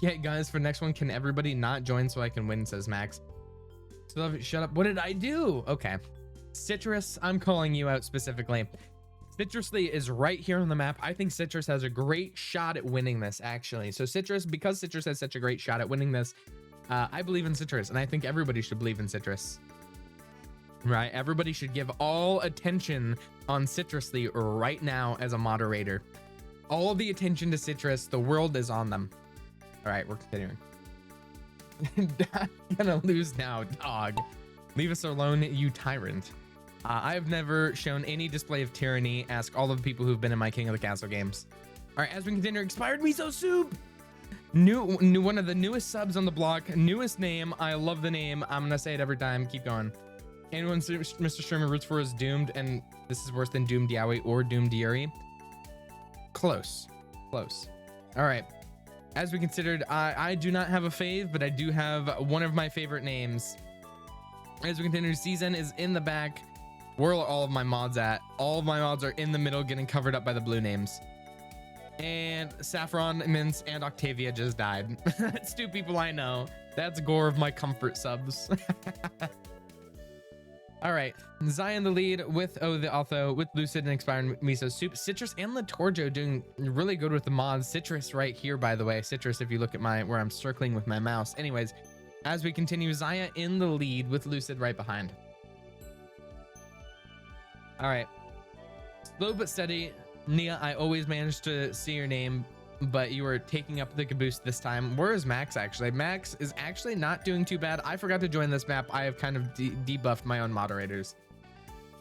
Yeah, guys, for next one, can everybody not join so I can win, says Max. So shut up. What did I do? Okay. Citrus, I'm calling you out specifically. Citrusly is right here on the map. I think Citrus has a great shot at winning this, actually. So Citrus, because Citrus has such a great shot at winning this, I believe in Citrus, and I think everybody should believe in Citrus. Right? Everybody should give all attention on Citrusly right now as a moderator. All of the attention to Citrus. The world is on them. All right, we're continuing. Gonna lose now, dog. Leave us alone, you tyrant. I have never shown any display of tyranny. Ask all of the people who've been in my King of the Castle games. All right, as we continue, Expired Miso Soup. New one of the newest subs on the block. Newest name. I love the name. I'm gonna say it every time. Keep going. Anyone Mr. Sherman roots for is Doomed, and this is worse than Doomed Yaoi or Doomed Yuri. Close. All right. As we considered, I do not have a fave, but I do have one of my favorite names. As we continue, Season is in the back. Where are all of my mods at? All of my mods are in the middle, getting covered up by the blue names. And Saffron, Mince, and Octavia just died. That's 2 people I know. That's gore of my comfort subs. All right, Zaya in the lead with the Altho, with Lucid and Expired Miso Soup. Citrus and Latorjo doing really good with the mods. Citrus right here, by the way. Citrus, if you look at where I'm circling with my mouse. Anyways, as we continue, Zaya in the lead with Lucid right behind. All right, slow but steady. Nia, I always manage to see your name, but you are taking up the caboose this time. Where is Max actually? Max is actually not doing too bad. I forgot to join this map. I have kind of debuffed my own moderators.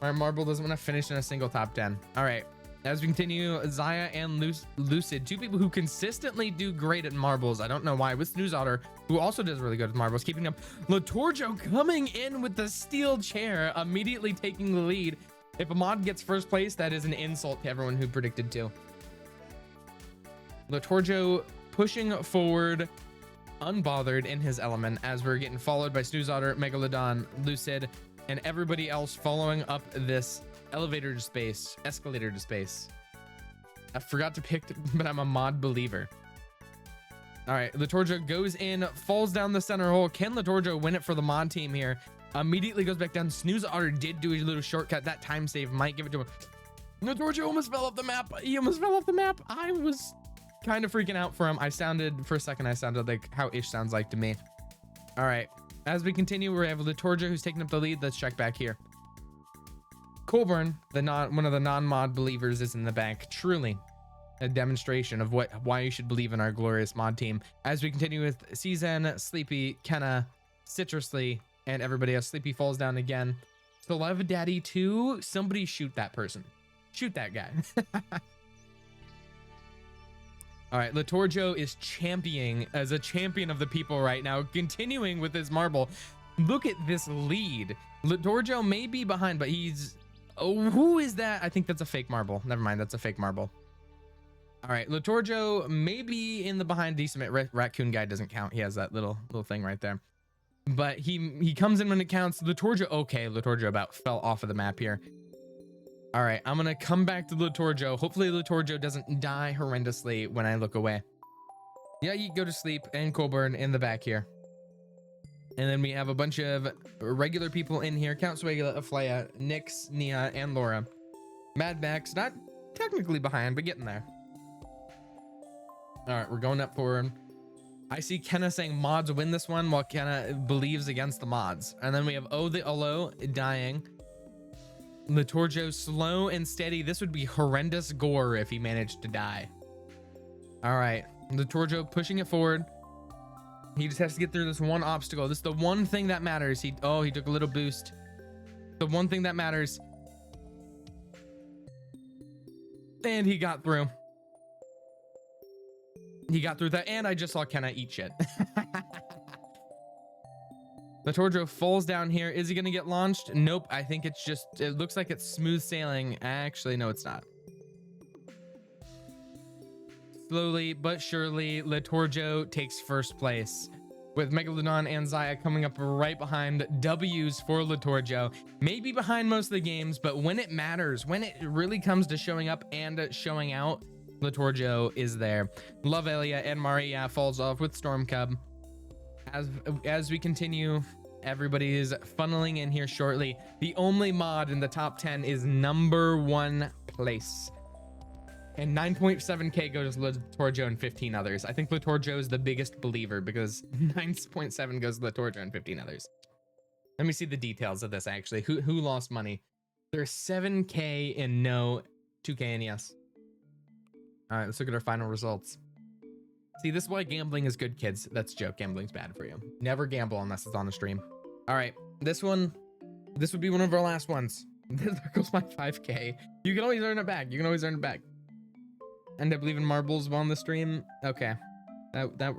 Our Marble doesn't want to finish in a single top 10. All right, as we continue, Zaya and Lucid, 2 people who consistently do great at marbles. I don't know why. With Snooze Otter, who also does really good with marbles, keeping up. Latorjo coming in with the steel chair, immediately taking the lead. If a mod gets first place, that is an insult to everyone who predicted 2. Latorjo pushing forward, unbothered in his element, as we're getting followed by Snooze Otter, Megalodon, Lucid, and everybody else following up this escalator to space. I forgot to pick, but I'm a mod believer. All right, Latorjo goes in, falls down the center hole. Can Latorjo win it for the mod team here? Immediately goes back down. Snooze Otter did do a little shortcut. That time save might give it to him. Latorjo almost fell off the map. He almost fell off the map. I was kind of freaking out for him. For a second, I sounded like how Ish sounds like to me. All right, as we continue, we have Latorjo who's taking up the lead. Let's check back here. Colburn, one of the non-mod believers, is in the back. Truly a demonstration of why you should believe in our glorious mod team. As we continue with Czen, Sleepy, Kenna, Citrusly, and everybody else. Sleepy falls down again. So Love Daddy 2, somebody shoot that person. Shoot that guy. All right, Latorjo is championing as a champion of the people right now, continuing with his marble. Look at this lead. Latorjo may be behind, but he's... Oh, who is that? I think that's a fake marble. Never mind, that's a fake marble. All right, Latorjo may be in the behind decent. Raccoon guy doesn't count. He has that little thing right there. But he comes in when it counts. Latorjo, okay, Latorjo about fell off of the map here. All right, I'm gonna come back to Latorjo. Hopefully Latorjo doesn't die horrendously when I look away. Yeah, you go to sleep, and Colburn in the back here. And then we have a bunch of regular people in here. Count Swagula, Aflaya, Nyx, Nia, and Laura. Mad Max, not technically behind, but getting there. All right, we're going up forward. I see Kenna saying mods win this one, while Kenna believes against the mods. And then we have the Olo dying. Latorjo slow and steady. This would be horrendous gore if he managed to die. All right, Latorjo pushing it forward. He just has to get through this one obstacle. This is the one thing that matters. He took a little boost. The one thing that matters. And he got through. He got through that, and I just saw Kenna eat shit. Latorjo falls down here. Is he gonna get launched? Nope. I think it looks like it's smooth sailing. Actually, no, it's not. Slowly but surely, Latorjo takes first place, with Megalodon and Zaya coming up right behind. W's for Latorjo. Maybe behind most of the games, but when it matters, when it really comes to showing up and showing out, Latorjo is there. Love Elia and Maria falls off with Storm Cub. As we continue, everybody is funneling in here shortly. The only mod in the top 10 is #1 place. And 9.7k goes to Latorjo and 15 others. I think Latorjo is the biggest believer because 9.7 goes to Latorjo and 15 others. Let me see the details of this actually. Who lost money? There's 7k and no, 2k and yes. All right, let's look at our final results. See, this is why gambling is good, kids. That's a joke. Gambling's bad for you. Never gamble unless it's on a stream. All right, this would be one of our last ones. There goes my 5k. You can always earn it back. You can always earn it back. And I believe in marbles on the stream. Okay, that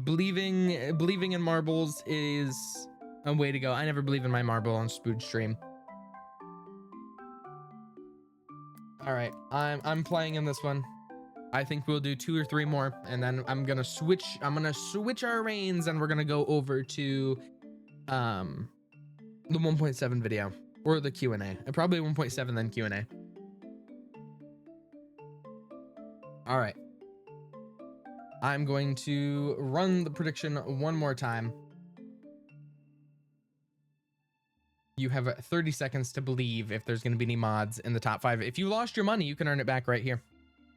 believing in marbles is a way to go. I never believe in my marble on Spood stream. All right, I'm playing in this one. I think we'll do 2 or 3 more, and then I'm gonna switch our reins, and we're gonna go over to the 1.7 video or the Q&A. Probably 1.7 then Q&A. All right. I'm going to run the prediction one more time. You have 30 seconds to believe if there's going to be any mods in the top 5. If you lost your money, you can earn it back right here.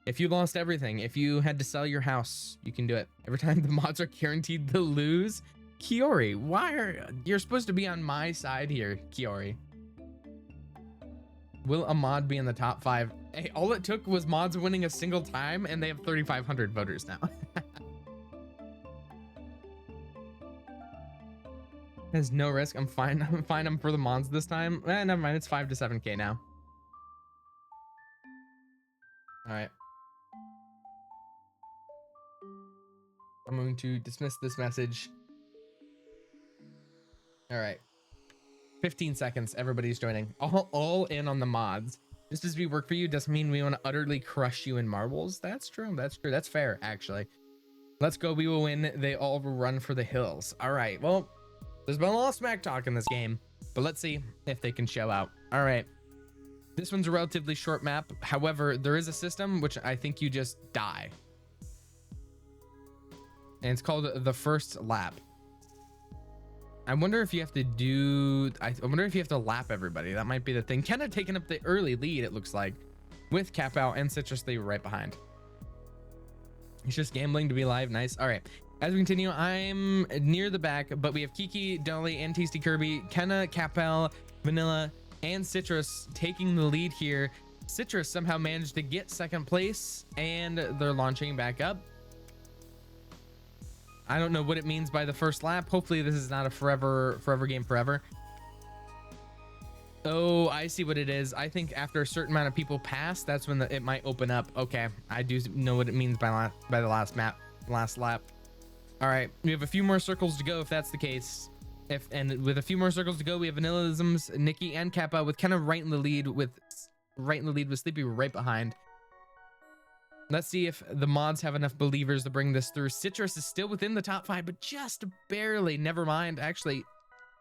If you lost everything, if you had to sell your house, you can do it. Every time the mods are guaranteed to lose. Kiori, you're supposed to be on my side here, Kiori. Will a mod be in the top 5? Hey, all it took was mods winning a single time, and they have 3,500 voters now. There's no risk. I'm fine. I'm fine. I'm for the mods this time. Never mind. It's 5 to 7K now. All right. I'm going to dismiss this message. All right. 15 seconds. Everybody's joining. All in on the mods. Just as we work for you doesn't mean we want to utterly crush you in marbles. That's true. That's true. That's fair, actually. Let's go. We will win. They all will run for the hills. All right. Well, there's been a lot of smack talk in this game, but let's see if they can show out. All right. This one's a relatively short map. However, there is a system which I think you just die. And it's called the first lap. I wonder if you have to do... I wonder if you have to lap everybody. That might be the thing. Kenna taking up the early lead, it looks like. With Cap Out and Citrus, they were right behind. It's just gambling to be live. Nice. All right. As we continue, I'm near the back, but we have Kiki, Dolly, and Tasty Kirby, Kenna, Capel, Vanilla, and Citrus taking the lead here. Citrus somehow managed to get second place, and they're launching back up. I don't know what it means by the first lap. Hopefully this is not a forever game forever. Oh, I see what it is. I think after a certain amount of people pass, that's when it might open up. Okay, I do know what it means by the last lap. All right, we have a few more circles to go if that's the case. And with a few more circles to go, we have Vanillisms, Nikki, and Kappa with kind of right in the lead with Sleepy right behind. Let's see if the mods have enough believers to bring this through. Citrus is still within the top 5, but just barely. Never mind. Actually,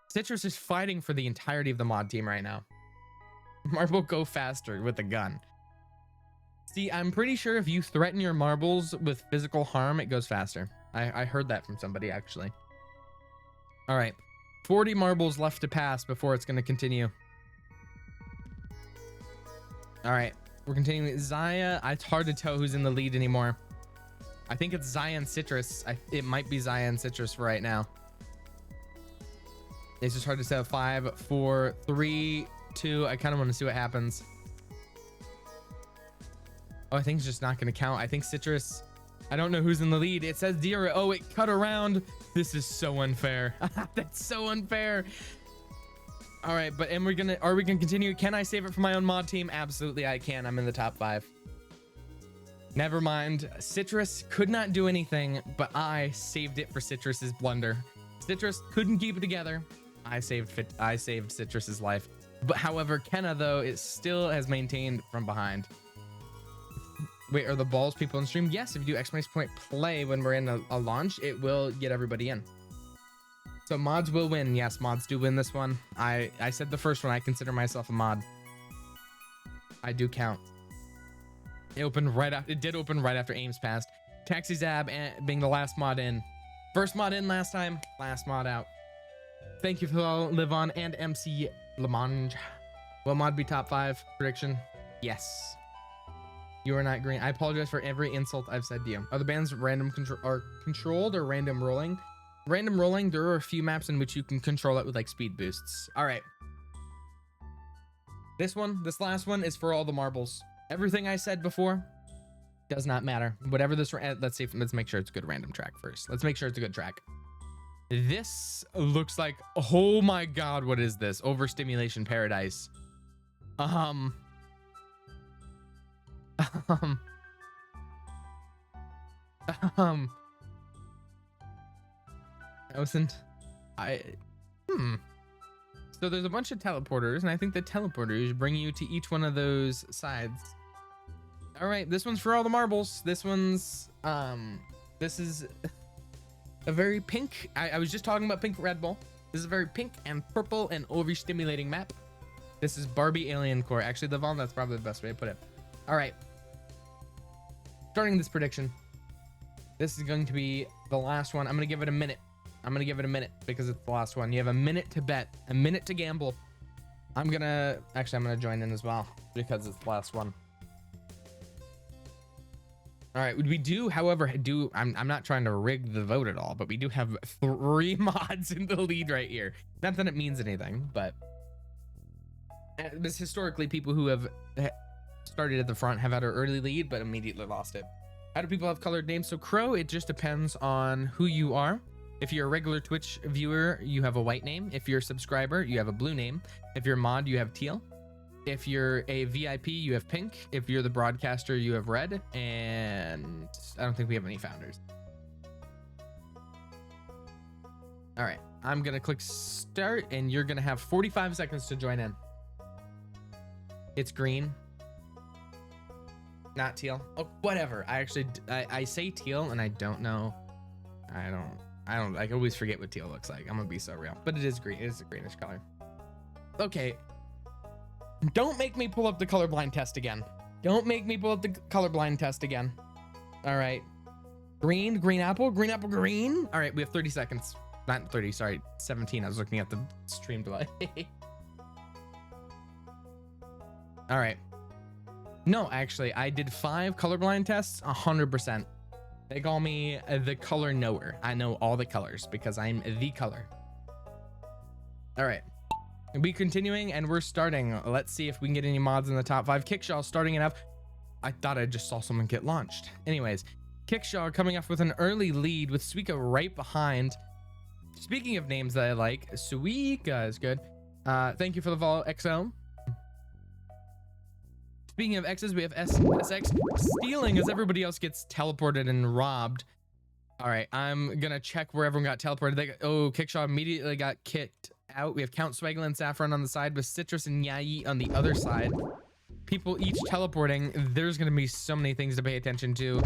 Citrus is fighting for the entirety of the mod team right now. Marble go faster with a gun. See, I'm pretty sure if you threaten your marbles with physical harm, it goes faster. I heard that from somebody, actually. All right. 40 marbles left to pass before it's going to continue. All right. We're continuing. Zaya, it's hard to tell who's in the lead anymore. I think it's Zaya and Citrus. It might be Zaya and Citrus for right now. It's just hard to tell. 5, 4, 3, 2. I kind of want to see what happens. Oh, I think it's just not going to count. I think Citrus. I don't know who's in the lead. It says Dira. Oh, it cut around. This is so unfair. That's so unfair. All right, but are we gonna continue? Can I save it for my own mod team? Absolutely, I can. I'm in the top 5. Never mind. Citrus could not do anything, but I saved it for Citrus's blunder. Citrus couldn't keep it together. I saved Citrus's life. But however, Kenna though, it still has maintained from behind. Wait, are the balls people in stream? Yes, if you do exclamation point play when we're in a launch, it will get everybody in. So mods will win. Yes, mods do win this one. I said the first one. I consider myself a mod. I do count. It opened right after. It did open right after Ames passed. Taxi Zab being the last mod in. First mod in last time. Last mod out. Thank you for all Live On and MC Lamange. Will mod be top 5 prediction? Yes. You are not green. I apologize for every insult I've said to you. Are the bands controlled or random rolling? Random rolling, there are a few maps in which you can control it with like speed boosts. All right. This last one is for all the marbles. Everything I said before does not matter. Whatever this, let's make sure it's a good random track first. Let's make sure it's a good track. This looks like, oh my God, what is this? Overstimulation paradise. So there's a bunch of teleporters, and I think the teleporters bring you to each one of those sides. All right, this one's for all the marbles. This is a very pink. I was just talking about pink Red Bull. This is a very pink and purple and overstimulating map. This is Barbie Alien Core. Actually, Levon, that's probably the best way to put it. All right. starting this prediction. This is going to be the last one. I'm going to give it a minute. I'm going to give it a minute because it's the last one. You have a minute to bet, a minute to gamble. I'm going to join in as well because it's the last one. All right, we do, however, I'm not trying to rig the vote at all, but we do have 3 mods in the lead right here. Not that it means anything, but this historically, people who have started at the front have had an early lead, but immediately lost it. How do people have colored names? So Crow, it just depends on who you are. If you're a regular Twitch viewer, you have a white name. If you're a subscriber, you have a blue name. If you're a mod, you have teal. If you're a VIP, you have pink. If you're the broadcaster, you have red. And I don't think we have any founders. All right, I'm gonna click start and you're gonna have 45 seconds to join in. It's green, not teal. Oh, whatever. I say teal and I don't know. I always forget what teal looks like. I'm gonna be so real, but it is green. It is a greenish color. Okay. Don't make me pull up the colorblind test again. Don't make me pull up the colorblind test again. All right. Green, green apple, green apple, green. All right, we have 30 seconds. Not 30, sorry, 17. I was looking at the stream delay. All right. No, actually, I did 5 colorblind tests, 100%. They call me the color knower. I know all the colors because I'm the color. All right. We'll be continuing and we're starting. Let's see if we can get any mods in the top 5. Kickshaw starting it up. I thought I just saw someone get launched. Anyways, Kickshaw coming off with an early lead with Suika right behind. Speaking of names that I like, Suika is good. Thank you for the follow, XO. Speaking of X's, we have SX stealing as everybody else gets teleported and robbed. All right, I'm gonna check where everyone got teleported. Kickshaw immediately got kicked out. We have Count Swaggle and Saffron on the side with Citrus and Yayi on the other side. People each teleporting. There's gonna be so many things to pay attention to.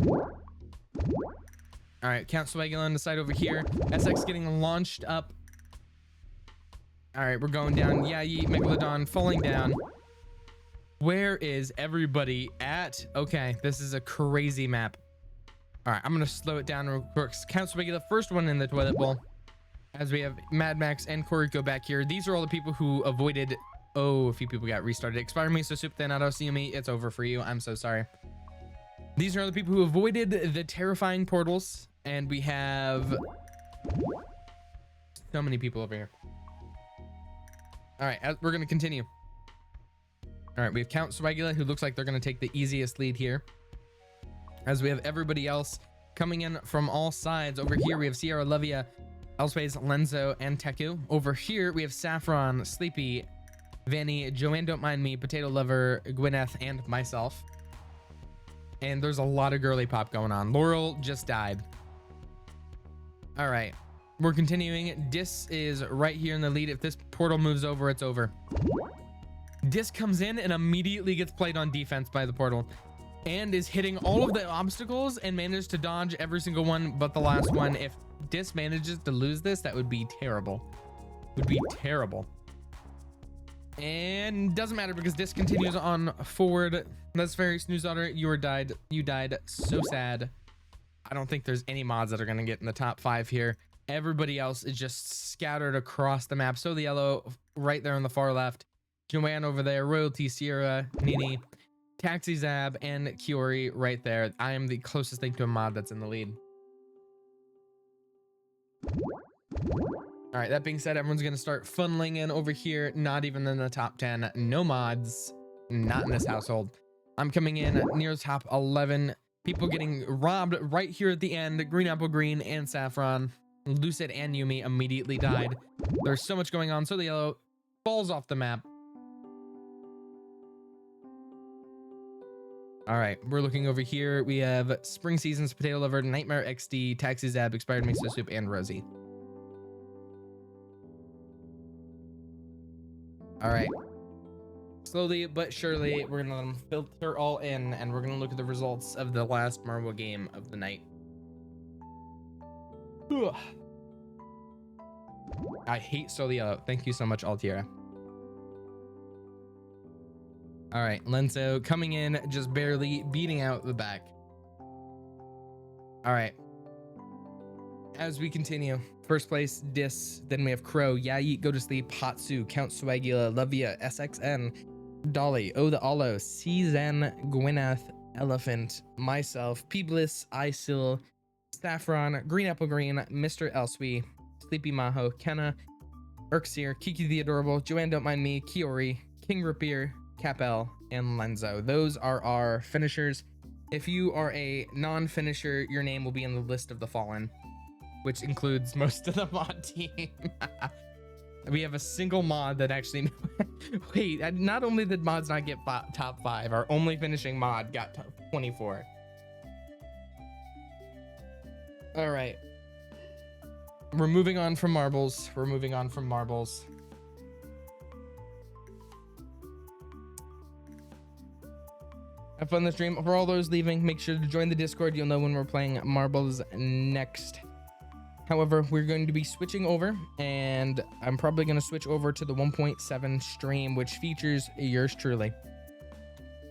All right, Count Swaggle on the side over here. SX getting launched up. All right, we're going down. Yayi, Megalodon falling down. Where is everybody at? Okay, this is a crazy map. All right, I'm gonna slow it down real quick. Count Swaggle, the first one in the toilet bowl. As we have Mad Max and Koriko back here. These are all the people who avoided. Oh, a few people got restarted. Expire me, so Soup Thanato, see me. It's over for you. I'm so sorry. These are all the people who avoided the terrifying portals. And we have so many people over here. All right, we're going to continue. All right, we have Count Swagula, who looks like they're going to take the easiest lead here. As we have everybody else coming in from all sides. Over here, we have Sierra Levia, Elspace, Lenzo, and Teku. Over here, we have Saffron, Sleepy, Vanny, Joanne Don't Mind Me, Potato Lover, Gwyneth, and myself. And there's a lot of girly pop going on. Laurel just died. All right, we're continuing. Dis is right here in the lead. If this portal moves over, it's over. Dis comes in and immediately gets played on defense by the portal and is hitting all of the obstacles and managed to dodge every single one but the last one. If Dis manages to lose this, that would be terrible. Would be terrible. And doesn't matter because Dis continues on forward. That's very Snooze Daughter. You died. You died. So sad. I don't think there's any mods that are going to get in the top 5 here. Everybody else is just scattered across the map. So the yellow right there on the far left. Joanne over there. Royalty, Sierra, Nini, Taxi Zab, and Kiori right there. I am the closest thing to a mod that's in the lead. All right, that being said, everyone's going to start funneling in over here. Not even in the top 10. No mods. Not in this household. I'm coming in near the top 11. People getting robbed right here at the end. Green Apple Green and Saffron. Lucid and Yumi immediately died. There's so much going on. So the yellow falls off the map. All right, we're looking over here. We have Spring Seasons, Potato Lover, Nightmare XD, Taxi Zab, Expired Miso Soup, and Rosie. All right. Slowly but surely, we're gonna let them filter all in, and we're gonna look at the results of the last marble game of the night. Ugh. I hate Solio. Thank you so much, Altiera. All right, Lenzo coming in, just barely beating out the back. All right. As we continue, first place, Dis. Then we have Crow, Yayi, Go to Sleep, Hatsu, Count Swagula, Lovia, SXN, Dolly, O the Olo, Czen, Gwyneth, Elephant, myself, Peebliss, Isil, Saffron, Green Apple Green, Mr. Elswie, Sleepy Maho, Kenna, Erxir, Kiki the Adorable, Joanne Don't Mind Me, Kiori, King Rapier, Capel, and Lenzo. Those are our finishers. If you are a non-finisher, your name will be in the list of the fallen, which includes most of the mod team. We have a single mod that actually wait, not only did mods not get top 5, our only finishing mod got top 24. All right, we're moving on from marbles. Have fun this stream. For all those leaving, make sure to join the Discord. You'll know when we're playing marbles next. However, we're going to be switching over, and I'm probably going to switch over to the 1.7 stream, which features yours truly.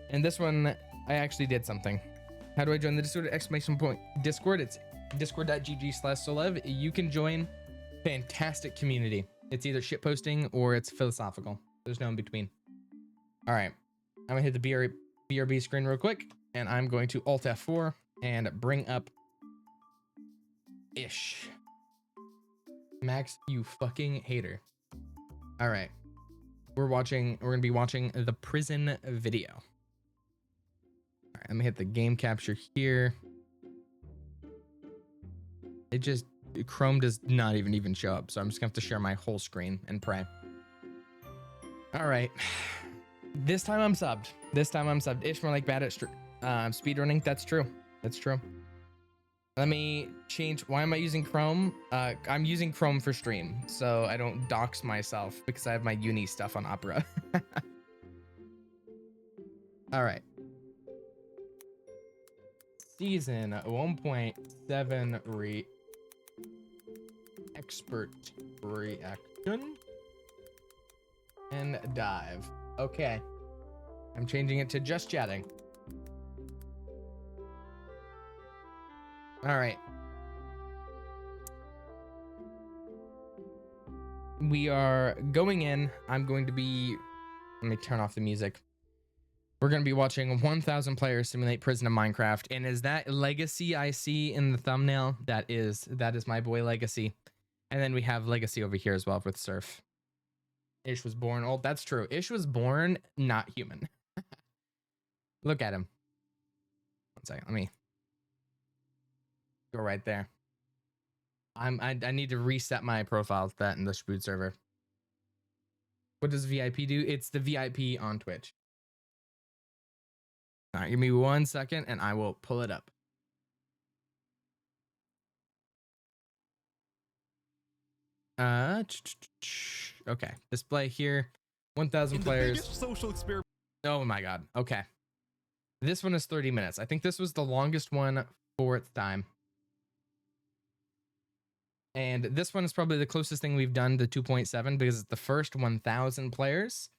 And this one, I actually did something. How do I join the Discord? Exclamation point Discord. It's discord.gg/Solev. You can join. Fantastic community. It's either shitposting or it's philosophical. There's no in between. All right. I'm going to hit the BRB screen real quick, and I'm going to Alt F4 and bring up Ish. Max, you fucking hater. All right. We're going to be watching the prison video. All right, let me hit the game capture here. Chrome does not even show up, so I'm just gonna have to share my whole screen and pray. All right. This time I'm subbed. Ish, more like bad at speedrunning. That's true. Let me change. Why am I using Chrome? I'm using Chrome for stream, so I don't dox myself because I have my uni stuff on Opera. All right. Season 1.7 expert reaction and dive. Okay. I'm changing it to just chatting. All right. We are going in. I'm going to be, let me turn off the music. We're going to be watching 1,000 players simulate prison in Minecraft. And is that Legacy I see in the thumbnail? That is my boy Legacy. And then we have Legacy over here as well with Surf. Ish was born old. That's true. Ish was born not human. Look at him. One second. Let me go right there. I need to reset my profile to that in the Spood server. What does VIP do? It's the VIP on Twitch. All right, give me 1 second and I will pull it up. Okay, display here. 1,000 players. Social experiment. Oh my god. Okay. This one is 30 minutes. I think this was the longest one for its time. And this one is probably the closest thing we've done to 2.7 because it's the first 1,000 players.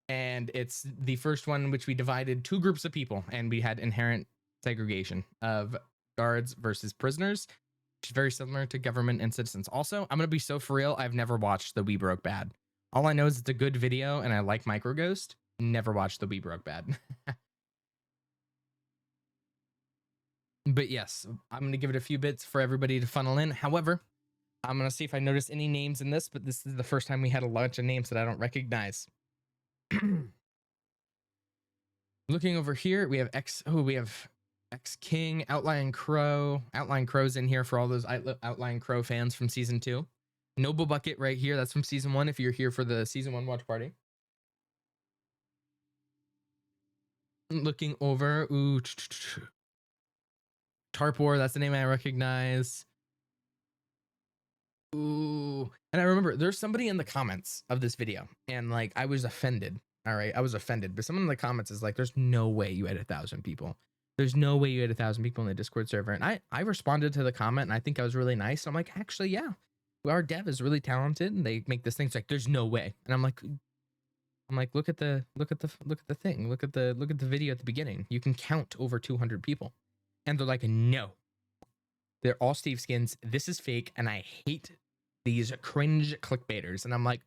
And it's the first one in which we divided 2 groups of people and we had inherent segregation of guards versus prisoners, which is very similar to government and citizens. Also, I'm going to be so for real. I've never watched the We Broke Bad. All I know is it's a good video and I like Micro Ghost. Never watched the We Broke Bad. But yes, I'm going to give it a few bits for everybody to funnel in. However, I'm going to see if I notice any names in this, but this is the first time we had a bunch of names that I don't recognize. Looking over here, we have X King, Outlying Crow. Outlying Crow's in here for all those Outlying Crow fans from season 2. Noble Bucket right here. That's from season 1 if you're here for the season 1 watch party. Looking over, ooh, Tarpor, that's the name I recognize. Ooh, and I remember there's somebody in the comments of this video and like I was offended. All right, I was offended, but someone in the comments is like, there's no way you had 1,000 people. There's no way you had 1,000 people in the Discord server. And I responded to the comment and I think I was really nice. I'm like, actually, yeah, our dev is really talented and they make this thing. It's like, there's no way. And I'm like, look at the thing. Look at the video at the beginning. You can count over 200 people. And they're like, no. They're all Steve skins. This is fake, and I hate these cringe clickbaiters. And I'm like,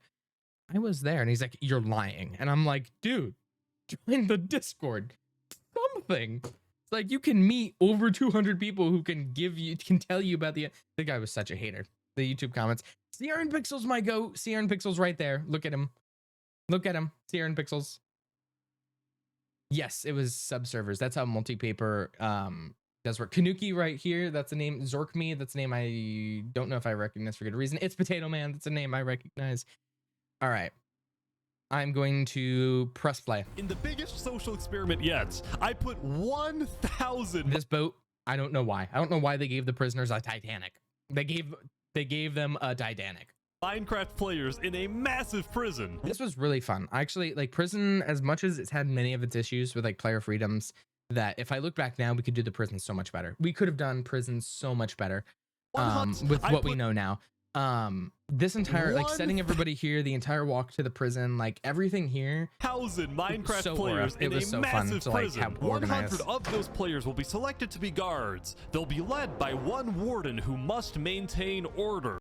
I was there. And he's like, you're lying. And I'm like, dude, join the Discord. Something. It's like you can meet over 200 people who can tell you about the guy was such a hater. The YouTube comments. CRN Pixels my goat. CRN Pixels right there. Look at him. Look at him. CRN Pixels. Yes, it was subservers. That's how multi-paper does work. Kanuki right here. That's a name. Zorkme. That's a name I don't know if I recognize for good reason. It's Potato Man. That's a name I recognize. All right. I'm going to press play. In the biggest social experiment yet, I put 1,000. This boat, I don't know why. I don't know why they gave the prisoners a Titanic. They gave them a Titanic. Minecraft players in a massive prison. This was really fun. I actually like prison, as much as it's had many of its issues with like player freedoms, that if I look back now, we could do the prison so much better. We could have done prison so much better with what we know now. This entire like setting everybody here, the entire walk to the prison, like everything here. 1,000 Minecraft players it was so fun to like have organized. 100 of those players will be selected to be guards. They'll be led by one warden who must maintain order.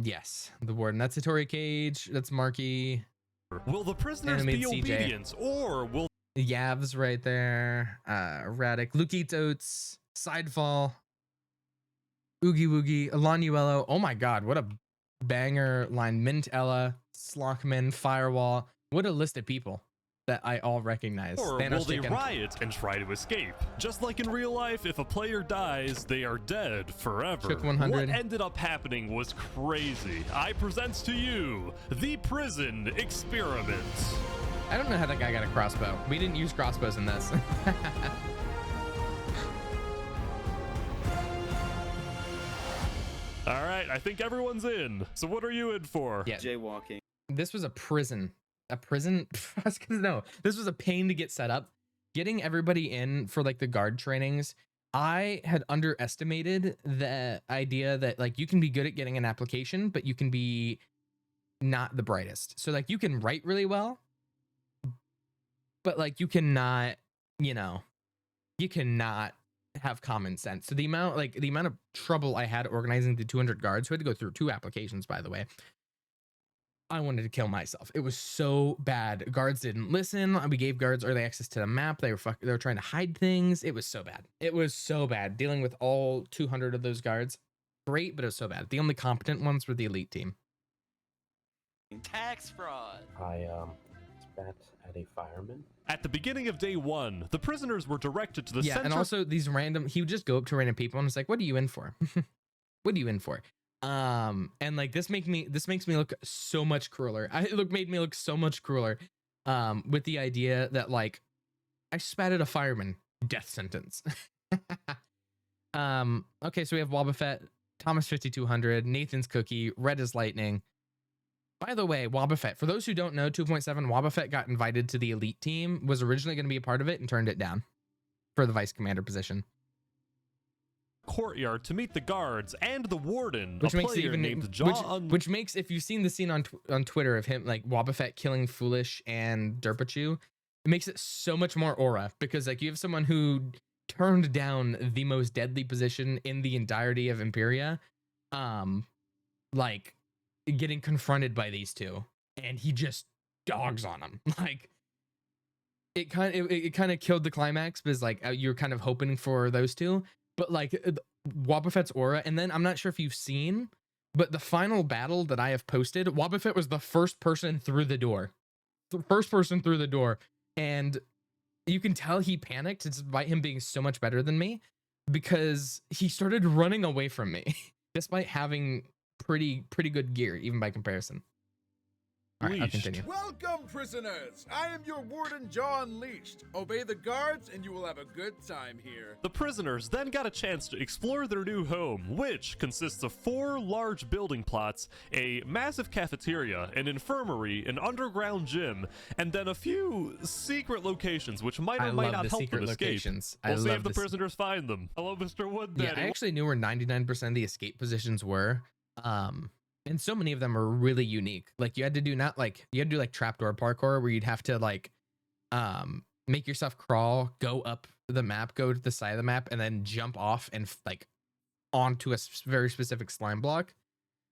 Yes, the warden. That's Satori Cage. That's Marky. Will the prisoners be obedient, or will Yavs right there? Radic, Luke Oats, Sidefall, Oogie Woogie, Elanuelo. Oh my God, what a banger line! Mint Ella, Slockman, Firewall. What a list of people that I all recognize. Or will they riot and try to escape? Just like in real life, if a player dies, they are dead forever. Shook 100. What ended up happening was crazy. I present to you the prison experiment. I don't know how that guy got a crossbow. We didn't use crossbows in this. All right, I think everyone's in. So what are you in for? Yeah. Jaywalking. This was a prison. A prison? I was gonna know. This was a pain to get set up. Getting everybody in for like the guard trainings, I had underestimated the idea that like you can be good at getting an application, but you can be not the brightest. So like you can write really well, but like you cannot, you cannot have common sense. So the amount of trouble I had organizing the 200 guards, who had to go through 2 applications, by the way, I wanted to kill myself. It was so bad. Guards didn't listen. We gave guards early access to the map. They were trying to hide things. It was so bad. It was so bad dealing with all 200 of those guards. Great, but it was so bad. The only competent ones were the elite team. Tax fraud. I spent at a fireman. At the beginning of day 1, the prisoners were directed to the center. And also these random, he would just go up to random people and it's like, what are you in for? What are you in for? And like this makes me look so much crueler. Made me look so much crueler with the idea that like I spat at a fireman, death sentence. Okay, so we have Wobbuffet, Thomas 5200, Nathan's Cookie, Red is Lightning. By the way, Wobbuffet, for those who don't know, 2.7 Wobbuffet got invited to the elite team, was originally going to be a part of it and turned it down for the vice commander position. Courtyard to meet the guards and the warden, which makes it even which makes, if you've seen the scene on Twitter of him like Wobbuffet killing Foolish and Derpachu, it makes it so much more aura, because like you have someone who turned down the most deadly position in the entirety of Imperia, like getting confronted by these two, and he just dogs on them. Like it kind of killed the climax, because like you're kind of hoping for those two. But like Wobbuffet's aura, and then I'm not sure if you've seen, but the final battle that I have posted, Wobbuffet was the first person through the door. The first person through the door. And you can tell he panicked despite him being so much better than me, because he started running away from me despite having pretty good gear, even by comparison. All right, I'll continue. Welcome, prisoners! I am your warden, John Leashed. Obey the guards, and you will have a good time here. The prisoners then got a chance to explore their new home, which consists of 4 large building plots, a massive cafeteria, an infirmary, an underground gym, and then a few secret locations, which might or might not help them escape. We'll see if the prisoners find them. Hello, Mr. Wood Daddy. Yeah, I actually knew where 99% of the escape positions were. And so many of them are really unique. Like you had to do like trapdoor parkour, where you'd have to like make yourself crawl, go up the map, go to the side of the map, and then jump off and like onto a very specific slime block.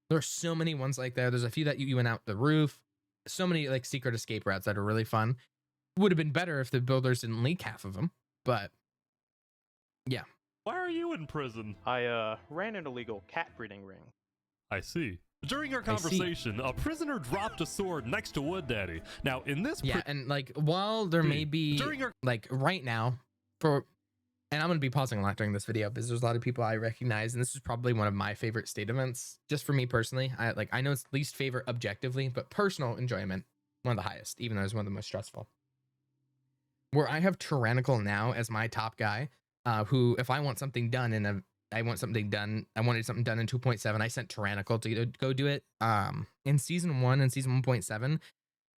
There's so many ones like that. There's a few that you went out the roof. So many like secret escape routes that are really fun. Would have been better if the builders didn't leak half of them, but yeah. Why are you in prison? I ran an illegal cat breeding ring. I see. During our conversation, a prisoner dropped a sword next to Wood Daddy. Now, in this and like while there may be like right now and I'm going to be pausing a lot during this video because there's a lot of people I recognize, and this is probably one of my favorite state events just for me personally. I know it's least favorite objectively, but personal enjoyment, one of the highest, even though it's one of the most stressful. Where I have Tyrannical now as my top guy, who if I want something done I wanted something done in 2.7. I sent Tyrannical to go do it. In season 1 and season 1.7,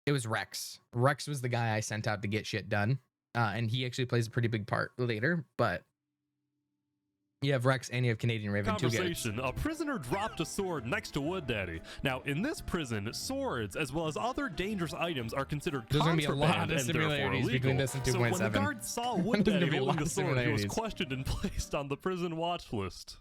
it was Rex. Rex was the guy I sent out to get shit done. And he actually plays a pretty big part later, but you have Rex and you have Canadian Raven. Conversation, a prisoner dropped a sword next to Wood Daddy. Now, in this prison, swords as well as other dangerous items are considered contraband and therefore illegal. Between this and 2.7. So when the guard saw Wood Daddy holding the sword, he was questioned and placed on the prison watch list.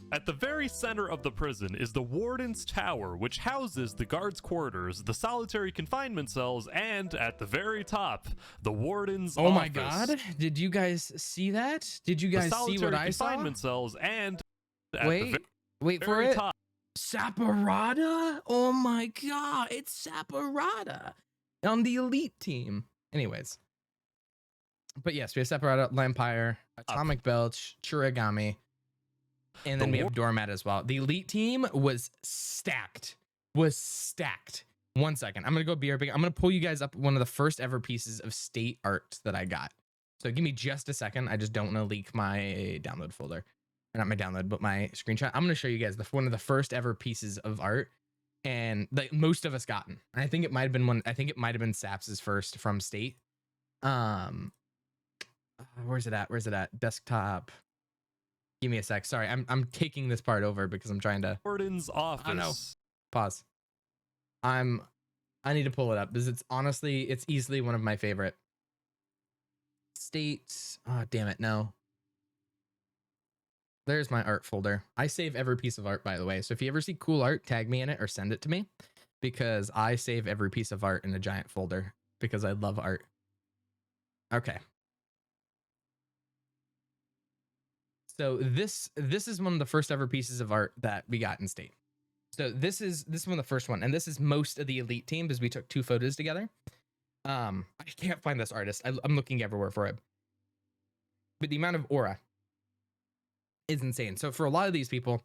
At the very center of the prison is the Warden's Tower, which houses the guards' quarters, the solitary confinement cells, and at the very top, the Warden's office. Oh my god, did you guys see that? Did you guys see what I saw? Confinement cells and at wait the for it. Top. Saparada? Oh my god, it's Saparada on the elite team. Anyways. But yes, we have Saparada, Lampire, Atomic Belch, Chirigami. And then we have Doormat as well. The elite team was stacked. One second. I'm going to go BRB. I'm going to pull you guys up one of the first ever pieces of state art that I got. So give me just a second. I just don't want to leak my download folder. Not my download, but my screenshot. I'm going to show you guys one of the first ever pieces of art. And like most of us gotten. I think it might have been one. I think it might have been Saps's first from state. Where's it at? Desktop. Give me a sec. Sorry, I'm taking this part over because I'm trying to. Warden's office. Oh no. Pause. I need to pull it up because it's easily one of my favorite states. Oh damn it, no. There's my art folder. I save every piece of art, by the way. So if you ever see cool art, tag me in it or send it to me because I save every piece of art in a giant folder because I love art. Okay. So this is one of the first ever pieces of art that we got in state. So this is one of the first one, and this is most of the elite team because we took 2 photos together. I can't find this artist. I'm looking everywhere for it. But the amount of aura is insane. So for a lot of these people,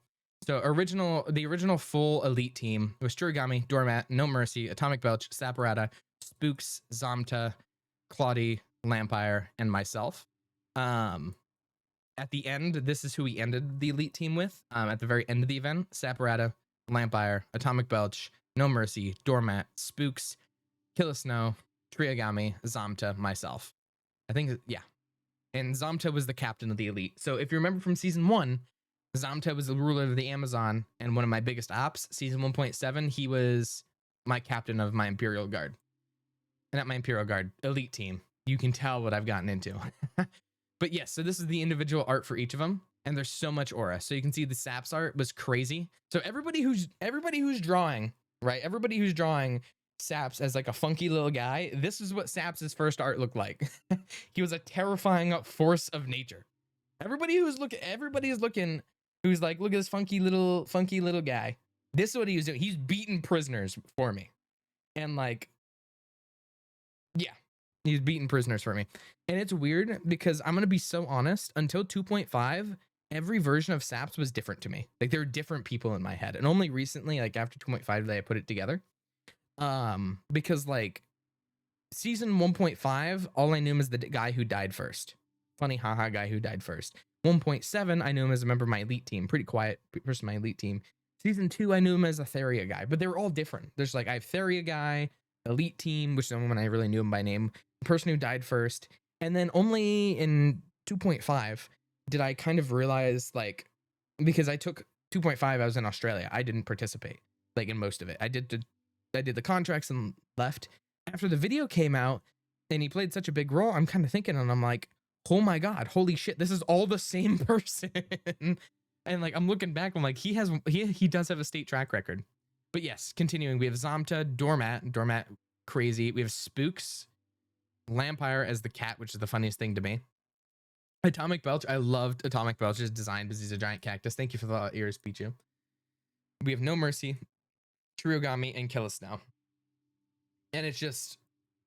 the original full elite team was Chirigami, Doormat, No Mercy, Atomic Belch, Saparada, Spooks, Zamta, Claudie, Lampire, and myself. At the end, this is who we ended the elite team with. At the very end of the event, Saparada, Lampire, Atomic Belch, No Mercy, Doormat, Spooks, Killisnow, Triagami, Zamta, myself. I think, yeah. And Zamta was the captain of the elite. So if you remember from season 1, Zamta was the ruler of the Amazon and one of my biggest ops. Season 1.7, he was my captain of my Imperial Guard. And at my Imperial Guard elite team, you can tell what I've gotten into. But yes, so this is the individual art for each of them, and there's so much aura. So you can see the Saps art was crazy. So everybody who's drawing, right? Everybody who's drawing Saps as like a funky little guy, this is what Saps's first art looked like. He was a terrifying force of nature. Everybody is looking, who's like, look at this funky little guy. This is what he was doing. He's beating prisoners for me, and like, yeah. He's beating prisoners for me. And it's weird because I'm going to be so honest, until 2.5, every version of Saps was different to me. Like there were different people in my head. And only recently, like after 2.5, did I put it together. Because like season 1.5, all I knew him as the guy who died first. Funny haha guy who died first. 1.7, I knew him as a member of my elite team. Pretty quiet person in my elite team. Season 2, I knew him as a Theria guy. But they were all different. There's like, I have Theria guy, elite team, which is the one when I really knew him by name. Person who died first, and then only in 2.5 did I kind of realize, like, because I took 2.5, I was in Australia, I didn't participate like in most of it. I did the contracts and left. After the video came out and he played such a big role, I'm kind of thinking, and I'm like, oh my god, holy shit, this is all the same person. And like I'm looking back, I'm like, he does have a state track record. But yes, continuing, we have Zamta, Doormat, crazy. We have Spooks, Lampire as the cat, which is the funniest thing to me. Atomic Belch, I loved Atomic Belch's design because he's a giant cactus. Thank you for the ears, Pichu. We have No Mercy, Shirogami, and Kill Us Now. And it's just,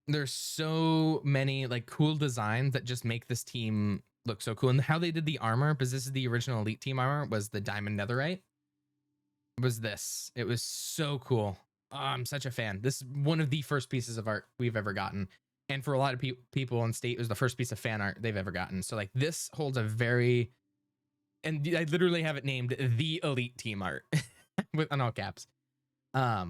there's so many like cool designs that just make this team look so cool. And how they did the armor, because this is the original Elite Team armor, was the Diamond Netherite. Was this. It was so cool. Oh, I'm such a fan. This is one of the first pieces of art we've ever gotten. And for a lot of people in state, it was the first piece of fan art they've ever gotten. So like this holds a very, and I literally have it named the Elite Team art with on all caps. So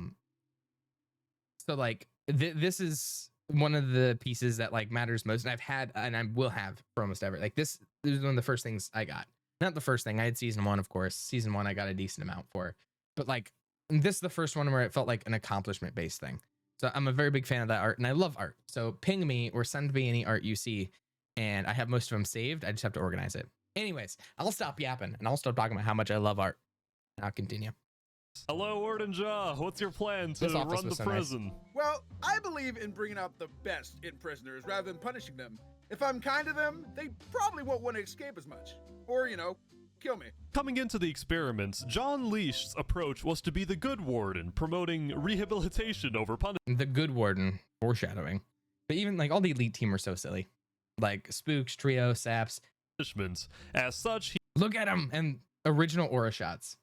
like this is one of the pieces that like matters most. And I've had, and I will have for almost ever. Like this is one of the first things I got. Not the first thing. I had season 1, of course. Season 1 I got a decent amount for. But like this is the first one where it felt like an accomplishment based thing. So I'm a very big fan of that art, and I love art. So ping me or send me any art you see, and I have most of them saved. I just have to organize it. Anyways, I'll stop yapping, and I'll stop talking about how much I love art. I'll continue. Hello, Warden Jaw. What's your plan to run the prison? Well, I believe in bringing out the best in prisoners rather than punishing them. If I'm kind to them, they probably won't want to escape as much. Or, you know, kill me. Coming into the experiments, John Leash's approach was to be the good warden, promoting rehabilitation over punishment. The good warden, foreshadowing. But even like all the Elite Team are so silly. Like Spooks, Trio, Saps. As such, look at him and original aura shots.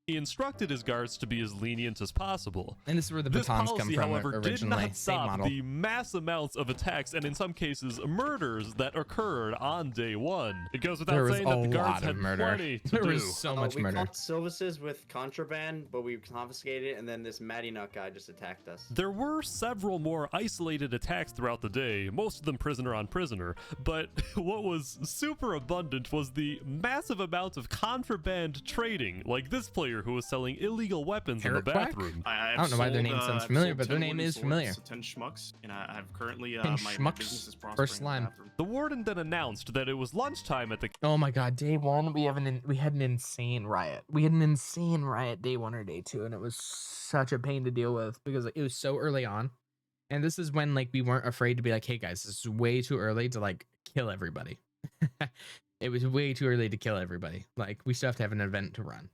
He instructed his guards to be as lenient as possible. And this is where the This batons policy, come from however, originally. did not Same stop model. the mass amounts of attacks and in some cases murders that occurred on day 1. It goes without saying that the guards had plenty to there do. was so much we murder. caught Silvises with contraband, but we confiscated it, and then this Matty Nut guy just attacked us. There were several more isolated attacks throughout the day, most of them prisoner on prisoner, but what was super abundant was the massive amounts of contraband trading, like this player who was selling illegal weapons in the bathroom. I don't know why their name sounds familiar, but their name is familiar. 10 schmucks, and I've currently 10 my business is schmucks prospering for in the slime. bathroom. The warden then announced that it was lunchtime at the Oh my god, day 1 we had an insane riot. We had an insane riot day 1 or day 2, and it was such a pain to deal with because it was so early on. And this is when like we weren't afraid to be like, hey guys, this is way too early to like kill everybody. It was way too early to kill everybody. Like we still have to have an event to run.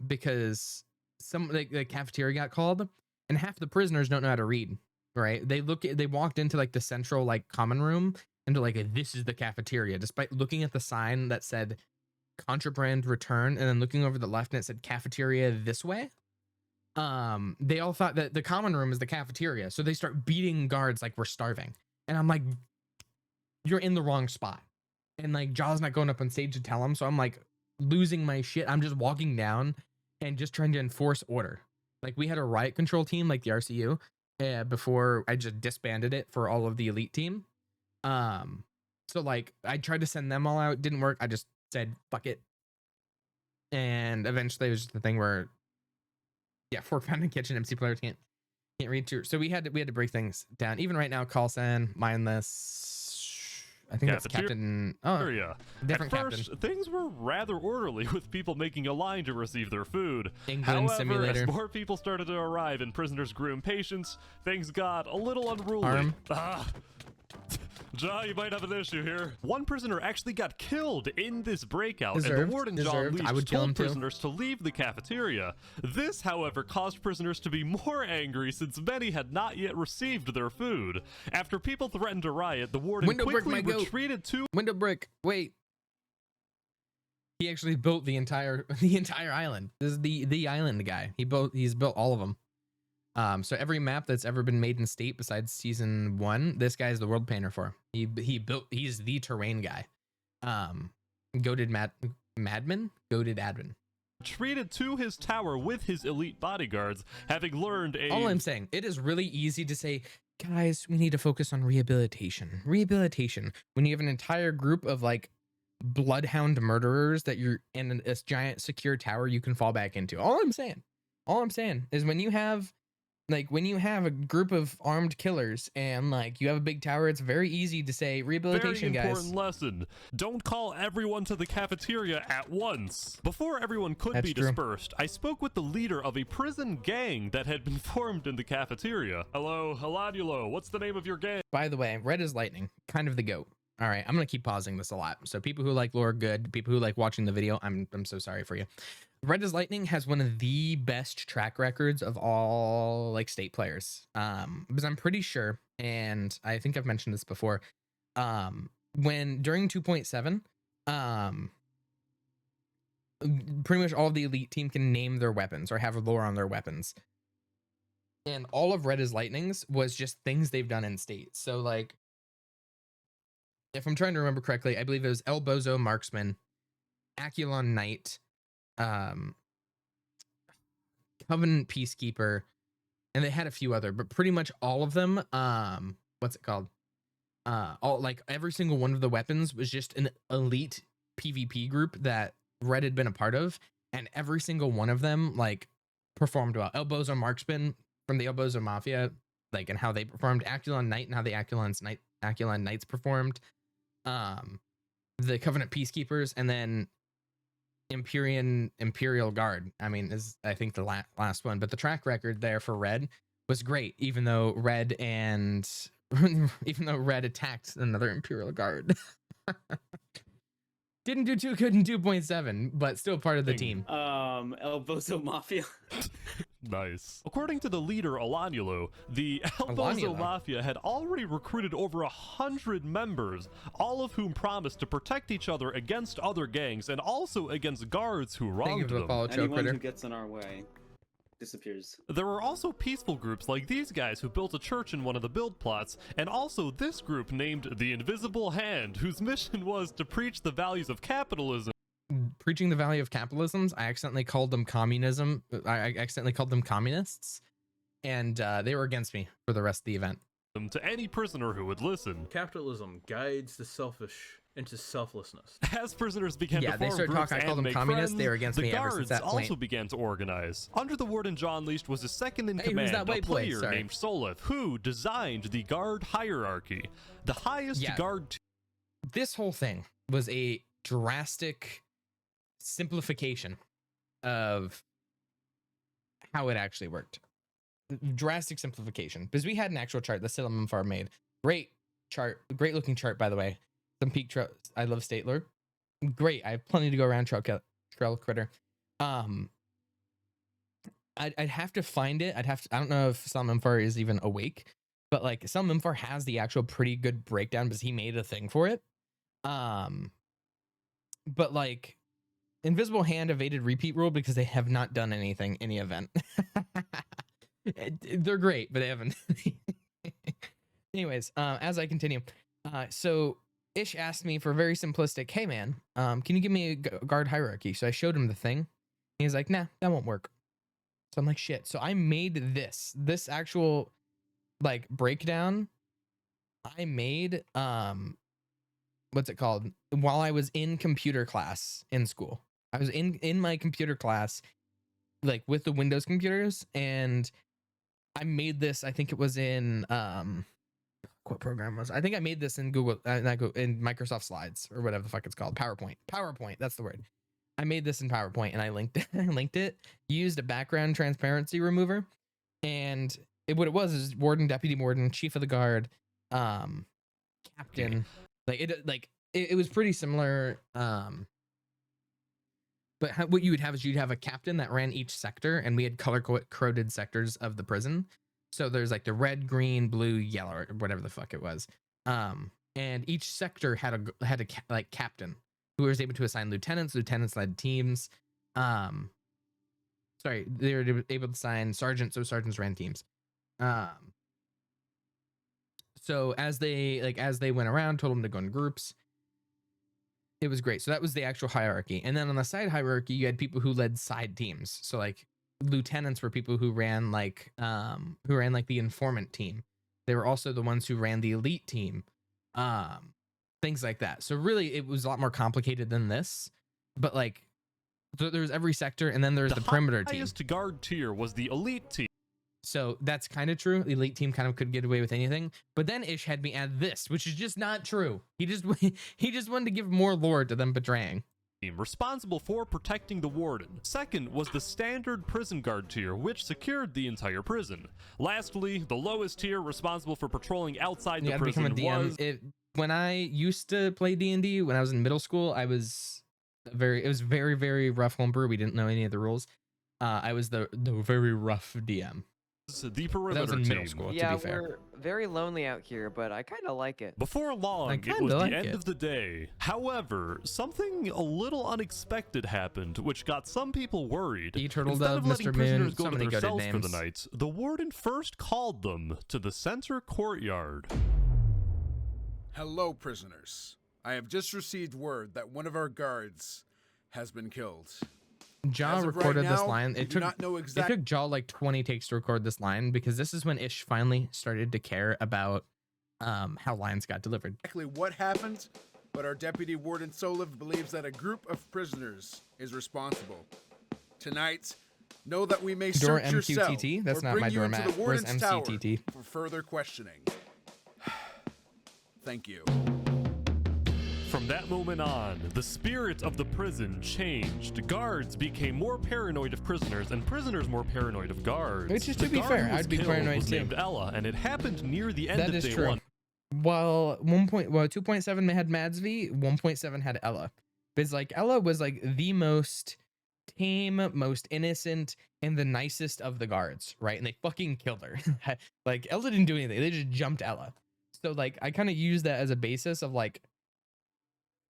Because some like the cafeteria got called, and half the prisoners don't know how to read. Right? They walked into like the central like common room and they're like, this is the cafeteria, despite looking at the sign that said contraband return, and then looking over the left and it said cafeteria this way. They all thought that the common room is the cafeteria, so they start beating guards like we're starving. And I'm like, you're in the wrong spot. And like Jaw's not going up on stage to tell him, so I'm like losing my shit. I'm just walking down and just trying to enforce order. Like we had a riot control team like the RCU before I just disbanded it for all of the Elite Team. So like I tried to send them all out, didn't work. I just said fuck it, and eventually it was just the thing where fork found in kitchen, MC players can't read too. So we had to break things down. Even right now, Carlson, mindless. I think that's Captain. Oh, yeah. Different At first, captain. things were rather orderly with people making a line to receive their food. England However, simulator. as more people started to arrive and prisoners grew impatient, things got a little unruly. Arm. Ja, you might have an issue here. One prisoner actually got killed in this breakout, and Deserved. the warden John Deserved. I Leach would kill him told too. prisoners to leave the cafeteria. This, however, caused prisoners to be more angry since many had not yet received their food. After people threatened to riot, the warden Window brick, quickly my goat. retreated to Window brick. Wait. He actually built the entire island. This is the island guy. He's built all of them. So every map that's ever been made in state besides season 1, this guy is the world painter for. He's the terrain guy. Goated madman, goated admin. Retreated to his tower with his elite bodyguards, having learned All I'm saying, it is really easy to say, guys, we need to focus on rehabilitation. Rehabilitation. When you have an entire group of like bloodhound murderers that you're in this giant secure tower you can fall back into. All I'm saying is when you have Like when you have a group of armed killers and like you have a big tower, it's very easy to say rehabilitation, Very important guys. lesson. Don't call everyone to the cafeteria at once. Before everyone could That's be true. dispersed, I spoke with the leader of a prison gang that had been formed in the cafeteria. Hello, Heladulo, what's the name of your gang? By the way, Red is Lightning, kind of the goat. All right, I'm gonna keep pausing this a lot. So people who like lore, good. People who like watching the video, I'm so sorry for you. Red is Lightning has one of the best track records of all like state players. Because I'm pretty sure, and I think I've mentioned this before. When during 2.7, pretty much all of the elite team can name their weapons or have lore on their weapons. And all of Red is Lightning's was just things they've done in state. So like, if I'm trying to remember correctly, I believe it was El Bozo Marksman, Aculon Knight, Covenant Peacekeeper, and they had a few other, but pretty much all of them, what's it called? All like every single one of the weapons was just an elite PvP group that Red had been a part of, and every single one of them like performed well. El Bozo Marksman from the El Bozo Mafia, like, and how they performed. Aculon Knight and how the Aculon Knights performed. The Covenant Peacekeepers, and then Imperial Guard, I mean, is I think the last one, but the track record there for Red was great, even though Red attacked another Imperial Guard. Didn't do too good in 2.7, but still part of the team. El Bozo Mafia. Nice. According to the leader, Alanulo, the El Bozo Mafia had already recruited over 100 members, all of whom promised to protect each other against other gangs and also against guards who wronged them. Anyone who gets in our way disappears. There were also peaceful groups like these guys who built a church in one of the build plots, and also this group named the Invisible Hand, whose mission was to preach the values of capitalism. Preaching the value of capitalism, I accidentally called them communism. I accidentally called them communists, and they were against me for the rest of the event. To any prisoner who would listen. Capitalism guides the selfish into selflessness. As prisoners began to they form started groups talking. I called and them make communists. friends, They were against the me ever guards since that point. also began to organize. Under the warden, John Leashed was a second in Hey, who's command, that a white boy? player Sorry. named Soleth, who designed the guard hierarchy. The highest guard. This whole thing was a drastic simplification of how it actually worked. Drastic simplification, because we had an actual chart that Salem Far made. Great chart, great looking chart, by the way. Some peak trail. I love state lore. Great. I have plenty to go around. Trail critter. I'd have to find it. I don't know if Salem Far is even awake, but like Salem Far has the actual pretty good breakdown because he made a thing for it. But like Invisible Hand evaded repeat rule because they have not done anything in the event. They're great, but they haven't. Anyways, as I continue, so Ish asked me for a very simplistic, hey man, can you give me a guard hierarchy? So I showed him the thing. He's like, nah, that won't work. So I'm like, shit. So I made this actual like breakdown. I made, what's it called? While I was in computer class in school, I was in my computer class, like with the Windows computers, and I made this. I think it was in, what program was? I think I made this in Google, in Microsoft Slides or whatever the fuck it's called. PowerPoint. That's the word. I made this in PowerPoint and I linked it, used a background transparency remover, and what it was is warden, deputy warden, chief of the guard, captain. It was pretty similar. But what you would have is you'd have a captain that ran each sector, and we had color coded sectors of the prison. So there's like the red, green, blue, yellow, or whatever the fuck it was. And each sector had a captain who was able to assign lieutenants. Lieutenants led teams. Sorry, they were able to assign sergeants, so sergeants ran teams. So as they went around, told them to go in groups. It was great. So that was the actual hierarchy. And then on the side hierarchy, you had people who led side teams. So like lieutenants were people who ran like the informant team. They were also the ones who ran the elite team. Things like that. So really it was a lot more complicated than this. But like there's every sector, and then there's the perimeter team. The highest guard tier was the elite team. So that's kind of true. Elite team kind of could get away with anything. But then Ish had me add this, which is just not true. He just wanted to give more lore to them betraying. Responsible for protecting the warden. Second was the standard prison guard tier, which secured the entire prison. Lastly, the lowest tier, responsible for patrolling outside the prison, was... When I used to play D&D, when I was in middle school, it was very, very rough homebrew. We didn't know any of the rules. I was the very rough DM. The perimeter that was in middle team. school, Yeah, to be fair. we're very lonely out here, but I kind of like it. Before long, it was the end of the day. However, something a little unexpected happened, which got some people worried. Instead of letting Mr. prisoners Moon, go so to many their goated cells for the names. night, the warden first called them to the center courtyard. Hello, prisoners. I have just received word that one of our guards has been killed. Jaw As of recorded right this now, line. we It do not know took Jaw like 20 takes to record this line, because this is when Ish finally started to care about how lines got delivered. Exactly what happened, but our deputy warden Soliv believes that a group of prisoners is responsible. Tonight, know that we may Door search your cell MQTT? That's or not bring my you into doormat. the Where's warden's tower MCTT? for further questioning. Thank you. From that moment on, the spirit of the prison changed. Guards became more paranoid of prisoners, and prisoners more paranoid of guards. Which is, The to be guard fair, who was I'd be killed paranoid was too. named Ella, and it happened near the end That of is day true. one. While 2.7 had Madsv, 1.7 had Ella. Because like Ella was like the most tame, most innocent, and the nicest of the guards, right? And they fucking killed her. Like Ella didn't do anything. They just jumped Ella. So like I kind of use that as a basis of like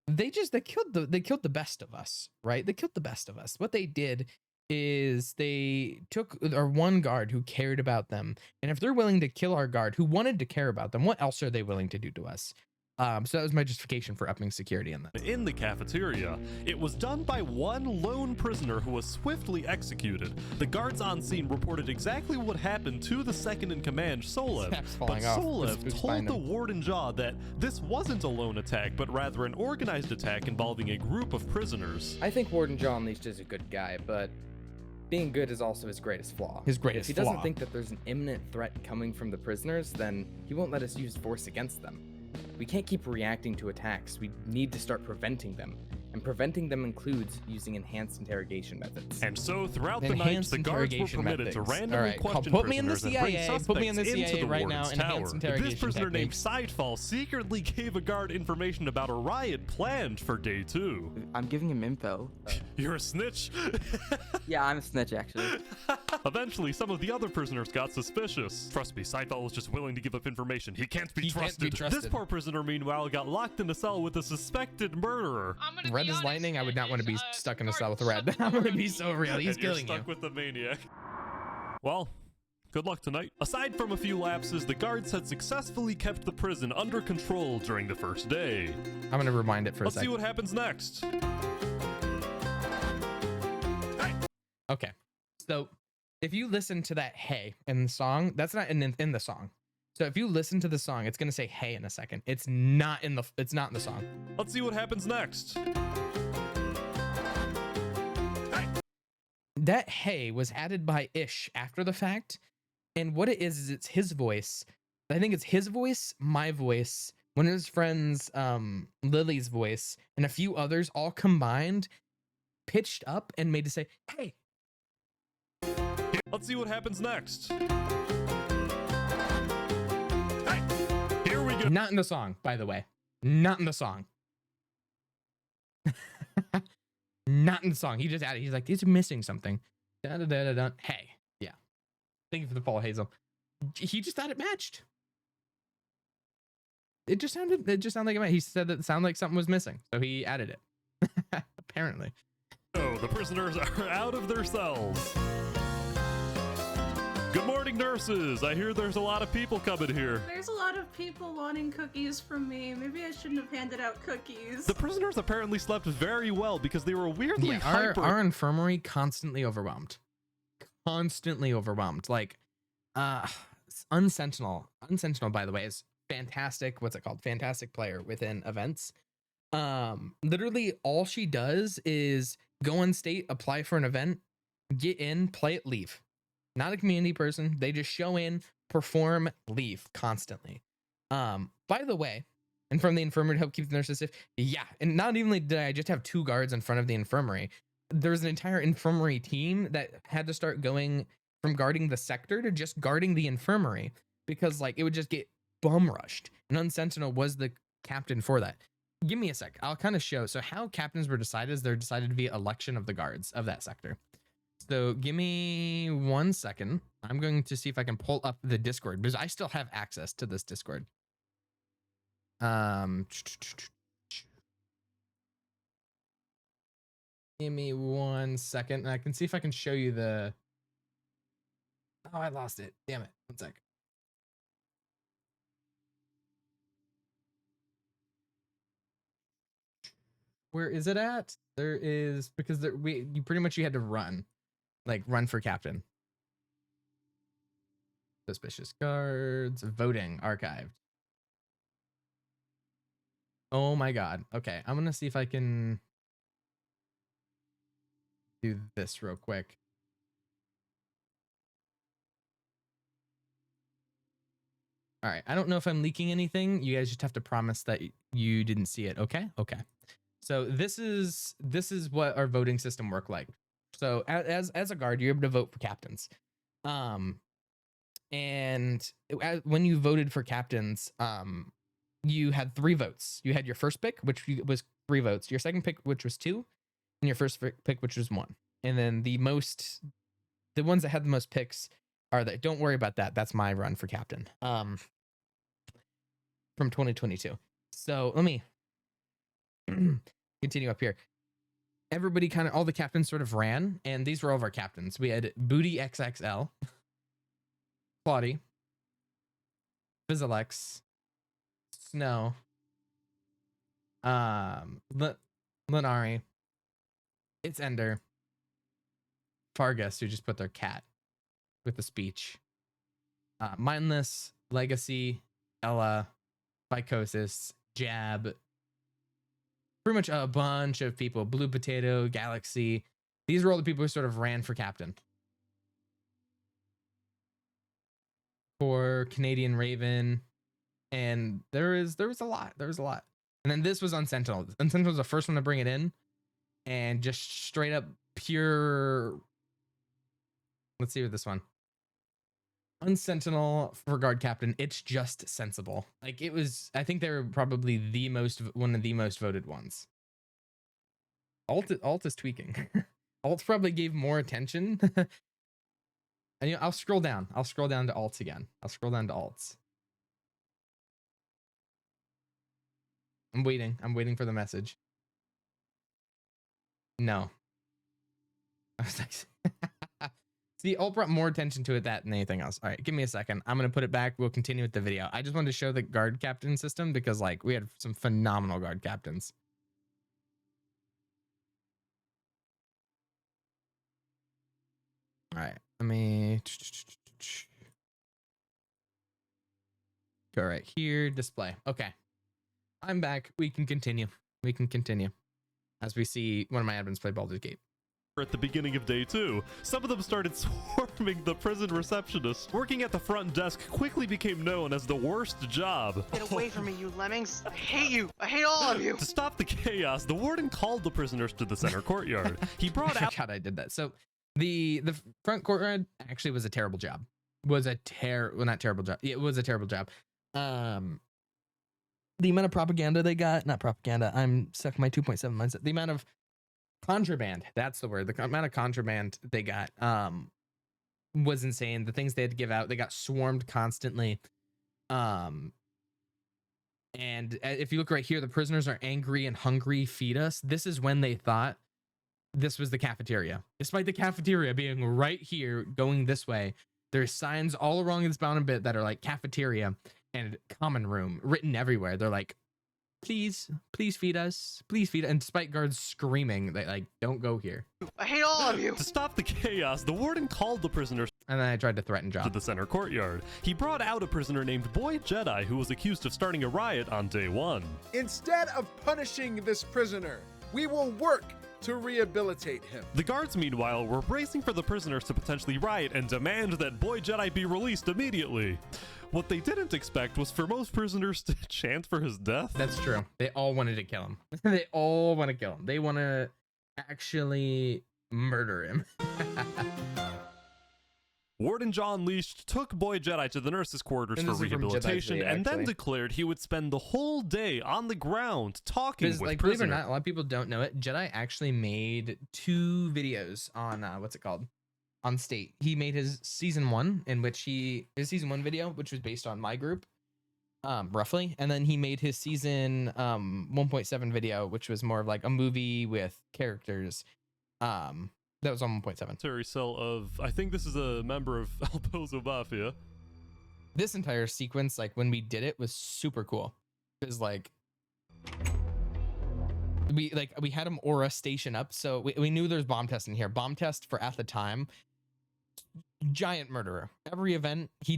they killed the best of us, right? They killed the best of us. What they did is they took our one guard who cared about them, and if they're willing to kill our guard who wanted to care about them, what else are they willing to do to us? So that was my justification for upping security in that. In the cafeteria, it was done by one lone prisoner who was swiftly executed. The guards on scene reported exactly what happened to the second in command, Solev. But Solev told the warden Jaw that this wasn't a lone attack, but rather an organized attack involving a group of prisoners. I think Warden Jaw Unleashed is a good guy, but being good is also his greatest flaw. His greatest If he doesn't think that there's an imminent threat coming from the prisoners, then he won't let us use force against them. We can't keep reacting to attacks. We need to start preventing them. And preventing them includes using enhanced interrogation methods. And so throughout the night, the guards were permitted to randomly question put me in the prisoners and bring CIA. suspects Put me in the into CIA the right now. warden's Enhanced tower. interrogation This prisoner named techniques. Sidefall secretly gave a guard information about a riot planned for day 2. I'm giving him info. You're a snitch? Yeah, I'm a snitch, actually. Eventually, some of the other prisoners got suspicious. Trust me, Sidefall was just willing to give up information. He can't be trusted. This poor prisoner, meanwhile, got locked in a cell with a suspected murderer. Red as lightning. I would not want to be stuck in a cell with Red. That would be so real. He's And you're killing you. stuck with the maniac. Well, good luck tonight. Aside from a few lapses, the guards had successfully kept the prison under control during the first day. I'm gonna rewind it for a Let's see second. what happens next. Okay, so if you listen to that "hey" in the song, that's not in the song. So if you listen to the song, it's gonna say "hey" in a second. It's not in the song. Let's see what happens next. That "hey" was added by Ish after the fact, and what it is it's his voice. I think it's his voice, my voice, one of his friends, Lily's voice, and a few others all combined, pitched up and made to say "hey." Let's see what happens next. Here we go. Not in the song, by the way. Not in the song. Not in the song. He just added. He's like, these are missing something. Da, da, da, da, da. Hey, yeah. Thank you for the follow, Hazel. He just thought it matched. It just sounded like it matched. He said that it sounded like something was missing, so he added it. Apparently. So the prisoners are out of their cells. Good morning, nurses. I hear there's a lot of people coming here. There's a lot of people wanting cookies from me. Maybe I shouldn't have handed out cookies. The prisoners apparently slept very well because they were weirdly Yeah, hyper. our infirmary constantly overwhelmed. Like, Unsentinel, by the way, is fantastic. What's it called? Fantastic player within events. Literally all she does is go on state, apply for an event, get in, play it, leave. Not a community person. They just show in, perform, leave constantly. By the way, and from the infirmary to help keep the nurses safe. Yeah, and not even did I just have 2 guards in front of the infirmary. There's an entire infirmary team that had to start going from guarding the sector to just guarding the infirmary because like it would just get bum rushed. And Unsentinel was the captain for that. Give me a sec. I'll kind of show. So how captains were decided is they're decided via election of the guards of that sector. So give me 1 second. I'm going to see if I can pull up the Discord because I still have access to this Discord. Give me 1 second and I can see if I can show you the... Oh, I lost it. Damn it. 1 sec. Where is it at? There is, because there, you pretty much you had to run, like run for captain. Suspicious guards, voting archived. Oh my God. Okay, I'm gonna see if I can do this real quick. All right, I don't know if I'm leaking anything. You guys just have to promise that you didn't see it. Okay. Okay. So this is what our voting system worked like. So as a guard, you're able to vote for captains. And when you voted for captains, you had 3 votes. You had your first pick, which was 3 votes. Your second pick, which was 2, and your first pick, which was 1. And then the ones that had the most picks are that. Don't worry about that. That's my run for captain. From 2022. So let me continue up here. Everybody all the captains sort of ran, and these were all of our captains. We had Booty XXL, Claudie, Fizzlex, Snow, Lenari, It's Ender, Fargus, who just put their cat with the speech, Mindless, Legacy, Ella, Psychosis, Jab, pretty much a bunch of people. Blue Potato, Galaxy. These were all the people who sort of ran for captain. For Canadian Raven. And there was a lot. There was a lot. And then this was Unsentinel. Unsentinel was the first one to bring it in. And just straight up pure... Let's see with this one. Unsentinel for guard captain. It's just sensible. Like it was, I think they were probably one of the most voted ones. Alt is tweaking. Alt probably gave more attention. And I'll scroll down. I'll scroll down to alts again. I'll scroll down to alts. I'm waiting. I'm waiting for the message. No. I was like, see, alt brought more attention to it than anything else. All right, give me a second. I'm going to put it back. We'll continue with the video. I just wanted to show the guard captain system because like we had some phenomenal guard captains. All right, let me go right here, display. Okay, I'm back. We can continue. We can continue as we see one of my admins play Baldur's Gate. At the beginning of day 2, some of them started swarming the prison receptionist. Working at the front desk quickly became known as the worst job. Get away from me, you lemmings. I hate you. I hate all of you. To stop the chaos, the warden called the prisoners to the center courtyard. He brought out... God, I did that. So the front courtyard actually was a terrible job. Well, not terrible job. It was a terrible job. The amount of propaganda they got, not propaganda, I'm stuck in my 2.7 mindset. The amount of contraband, that's the word. The amount of contraband they got was insane. The things they had to give out, they got swarmed constantly. And if you look right here, the prisoners are angry and hungry, feed us. This is when they thought this was the cafeteria. Despite the cafeteria being right here, going this way, there's signs all along this boundary bit that are like cafeteria and common room written everywhere. They're like, please feed us, please feed us. And despite guards screaming, they like, don't go here. I hate all of you. To stop the chaos, the warden called the prisoners and then I tried to threaten John to the center courtyard. He brought out a prisoner named Boy Jedi who was accused of starting a riot on day 1. Instead of punishing this prisoner, we will work to rehabilitate him. The guards, meanwhile, were bracing for the prisoners to potentially riot and demand that Boy Jedi be released immediately. What they didn't expect was for most prisoners to chant for his death. That's true. They all wanted to kill him. They all want to kill him. They want to actually murder him. Warden John Leash took Boy Jedi to the nurses' quarters And for this is from rehabilitation, Jedi's Day, and then actually. declared he would spend the whole day on the ground talking Because, with like, believe it or prisoners. not, a lot of people don't know it. Jedi actually made 2 videos on what's it called? On State. He made his season 1, in which his season 1 video, which was based on my group, roughly, and then he made his season 1.7 video, which was more of like a movie with characters. That was on 1.7. Terry Cell of, I think this is a member of El Pozo Mafia. This entire sequence, like when we did it, was super cool. Because like we had him aura station up, so we knew there's bomb test in here. Bomb test for at the time, giant murderer. Every event, he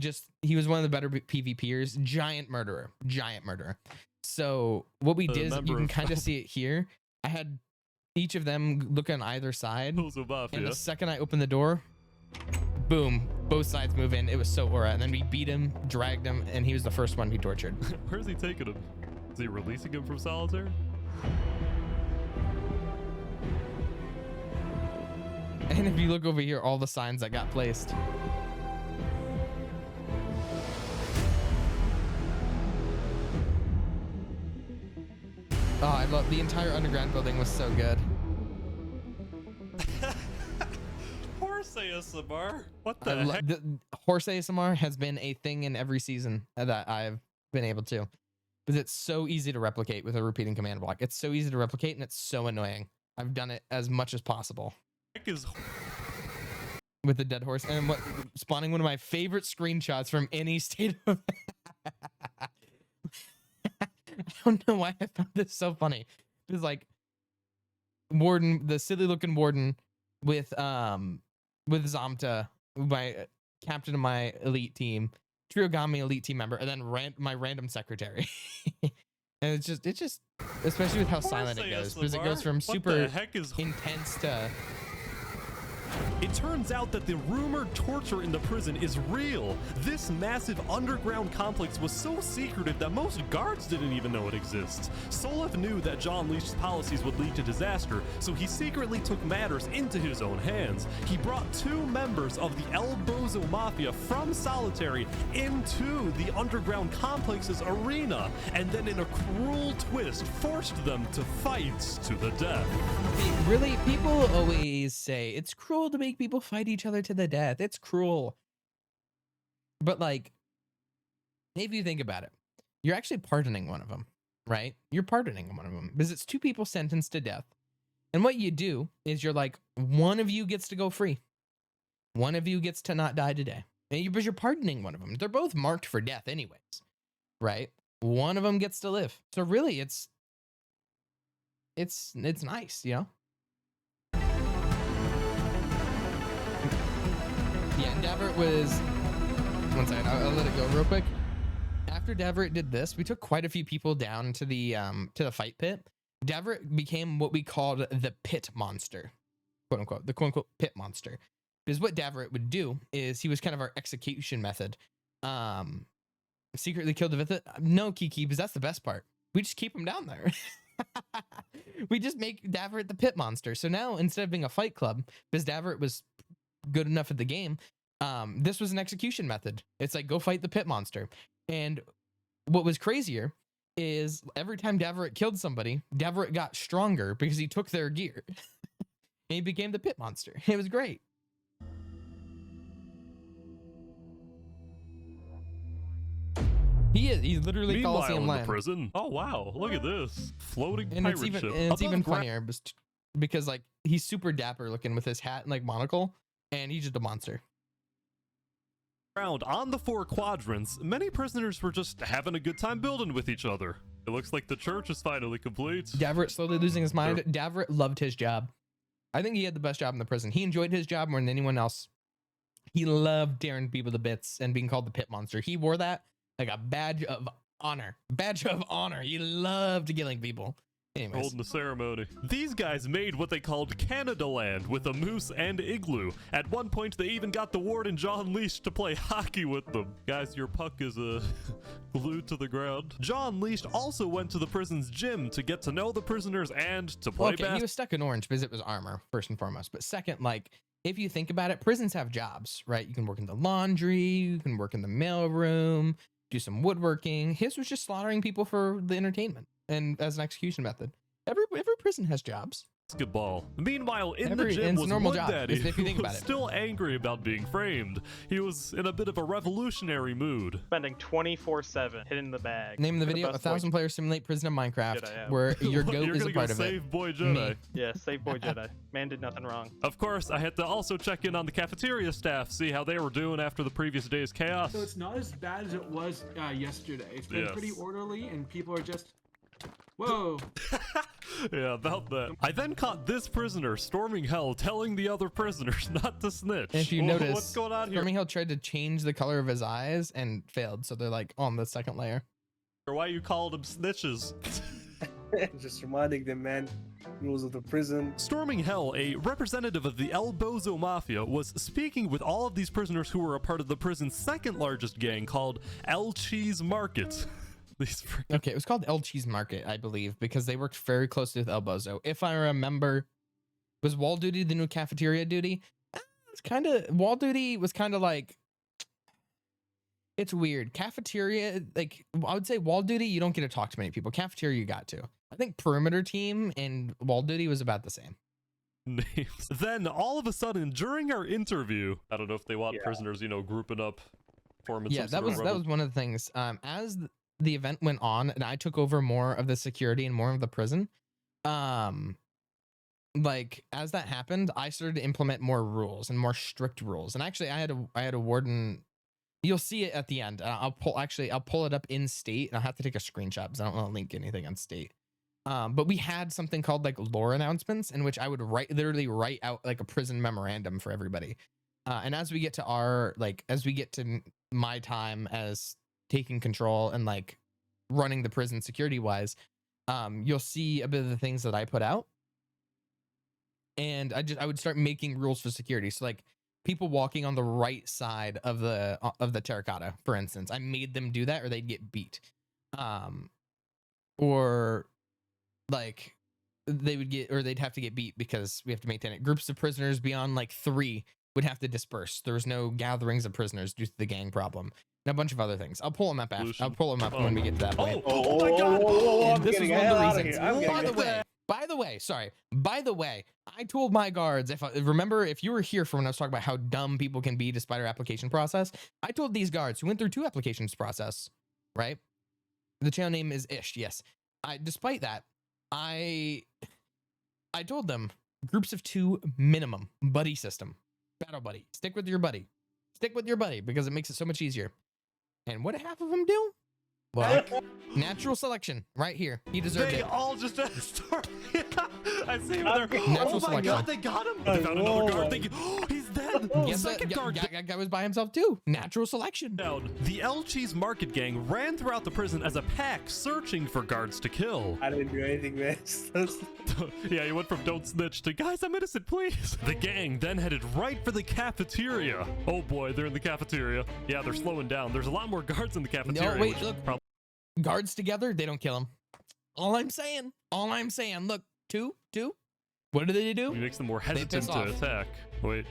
was one of the better PvPers. Giant murderer. So what we did is you can kind of see it here. I had each of them look on either side, Pozo Mafia. and the second I opened the door, boom, both sides move in. It was so aura, and then we beat him, dragged him, and he was the first one we tortured. Where's he taking him? Is he releasing him from solitary? And if you look over here, all the signs that got placed. Oh, I love the entire underground building was so good. Horse ASMR. What I the heck? the horse ASMR has been a thing in every season that I've been able to, because it's so easy to replicate with a repeating command block. It's so easy to replicate, and it's so annoying. I've done it as much as possible Heck is with the dead horse, and spawning one of my favorite screenshots from any state of. I don't know why I found this so funny. It was like Warden, the silly looking Warden with Zamta, my captain of my elite team, Triogami elite team member, and then my random secretary. And it's just especially with how silent it goes, because it goes from What super the heck is intense to. It turns out that the rumored torture in the prison is real. This massive underground complex was so secretive that most guards didn't even know it exists. Solev knew that John Leash's policies would lead to disaster, so he secretly took matters into his own hands. He brought 2 members of the El Bozo Mafia from solitary into the underground complex's arena, and then in a cruel twist, forced them to fight to the death. Really, people always say it's cruel to make people fight each other to the death. It's cruel. But like, if you think about it, you're actually pardoning one of them, right? You're pardoning one of them because it's 2 people sentenced to death. And what you do is you're like, one of you gets to go free. One of you gets to not die today. But you're pardoning one of them. They're both marked for death anyways, right? One of them gets to live. So really, it's nice, you know? Yeah, and Davert was. One second, I'll let it go real quick. After Davert did this, we took quite a few people down to the fight pit. Davert became what we called the pit monster, quote unquote, the quote unquote pit monster. Because what Davert would do is he was kind of our execution method. Secretly killed the Vithit. No, Kiki, because that's the best part. We just keep him down there. We just make Davert the pit monster. So now instead of being a fight club, because Davert was good enough at the game, this was an execution method. It's like, go fight the pit monster. And what was crazier is every time Davert killed somebody, Davert got stronger because he took their gear. And he became the pit monster. It was great. He's literally Meanwhile, Coliseum in Land. the prison. Oh wow, look at this floating And pirate it's even ship. and it's even Above ground. funnier because like he's super dapper looking with his hat and like monocle, and he's just a monster. On the 4 quadrants, many prisoners were just having a good time building with each other. It looks like the church is finally complete. Davert slowly losing his mind. Davert loved his job. I think he had the best job in the prison. He enjoyed his job more than anyone else. He loved tearing people to bits and being called the pit monster. He wore that like a badge of honor. Badge of honor. He loved killing people. Anyways. Holding the ceremony. These guys made what they called Canada Land with a moose and igloo. At one point, they even got the warden John Leash to play hockey with them. Guys, your puck is glued to the ground. John Leash also went to the prison's gym to get to know the prisoners and to play basketball. He was stuck in orange because it was armor, first and foremost. But second, like, if you think about it, prisons have jobs, right? You can work in the laundry, you can work in the mailroom, do some woodworking. His was just slaughtering people for the entertainment and as an execution method. Every prison has jobs. Basketball. Meanwhile, in the gym was normal Wood job, Daddy, if you who think about was it. still angry about being framed. He was in a bit of a revolutionary mood. Spending 24/7 hitting the bag. Name of the for video: best 1,000 players simulate prison of Jedi Minecraft, ever. where your What, goat you're is a gonna part go of it. save Boy Jedi. Me. Yeah, save Boy Jedi. Man did nothing wrong. Of course, I had to also check in on the cafeteria staff, see how they were doing after the previous day's chaos. So it's not as bad as it was yesterday. It's been Yes. pretty orderly, and people are just... Whoa. Yeah, about that. I then caught this prisoner storming hell, telling the other prisoners not to snitch. And if you Whoa, notice, what's going on here? Stormy Hill tried to change the color of his eyes and failed, so they're like on the second layer. Or why you called them snitches? Just reminding them, man, rules of the prison. Storming Hell, a representative of the El Bozo Mafia, was speaking with all of these prisoners who were a part of the prison's second largest gang called El Cheese Market. Okay, it was called El Cheese Market, I believe, because they worked very closely with El Bozo. If I remember, was Wall Duty the new cafeteria duty? It's kind of, Wall Duty was kind of like, it's weird. Cafeteria, like, I would say Wall Duty, you don't get to talk to many people. Cafeteria, you got to. I think Perimeter Team and Wall Duty was about the same. Names. Then, all of a sudden, during our interview, I don't know if they want prisoners, you know, grouping up, forming Yeah, some that sort of was one of the things. As the event went on and I took over more of the security and more of the prison, like as that happened, I started to implement more rules and more strict rules. And actually, I had a warden. You'll see it at the end. I'll pull it up in state, and I'll have to take a screenshot because I don't want to link anything on state. But we had something called like lore announcements, in which I would literally write out like a prison memorandum for everybody. And as we get to my time as taking control and like running the prison security wise, you'll see a bit of the things that I put out. And I would start making rules for security. So like people walking on the right side of the terracotta, for instance, I made them do that or they'd get beat. Or like they'd have to get beat because we have to maintain it. Groups of prisoners beyond like 3 would have to disperse. There was no gatherings of prisoners due to the gang problem. And a bunch of other things. I'll pull them up after. I'll pull them up when we get to that point. Oh my god! And this was one of the reasons. By the way, I told my guards, remember if you were here for when I was talking about how dumb people can be despite our application process, I told these guards who went through 2 applications process, right? The channel name is Ish, yes. Despite that, I told them groups of 2 minimum, buddy system, battle buddy. Stick with your buddy because it makes it so much easier. And what did half of them do? Well, natural selection right here. He deserved it. They all just had a story. I see him there. Natural Oh my selection. god, they got him. They found another guard. He's dead. Guess Second guard. that guy was by himself too. Natural selection. The El Cheese Market gang ran throughout the prison as a pack, searching for guards to kill. I didn't do anything, man. Yeah, you went from don't snitch to guys, I'm innocent, please. The gang then headed right for the cafeteria. Oh boy, they're in the cafeteria. Yeah, they're slowing down. There's a lot more guards in the cafeteria. No, wait, look. Guards together, they don't kill him. All I'm saying, look, two. What do they do? It makes them more hesitant to attack. Wait.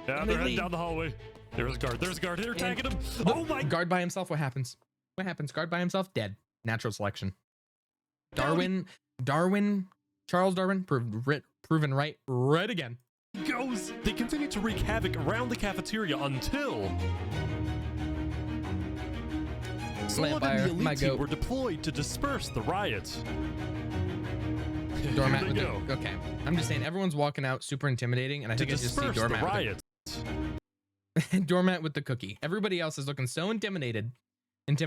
Yeah, they're heading down the hallway. There's a guard. They're attacking him. Oh my. Guard by himself, what happens? Guard by himself, dead. Natural selection. Charles Darwin, proven right again. Goes. They continue to wreak havoc around the cafeteria until Sullivan and the elite team were deployed to disperse the riot. Doormat with okay. I'm just saying, everyone's walking out super intimidating, and I think I just see Doormat. Doormat with the cookie. Everybody else is looking so intimidating, and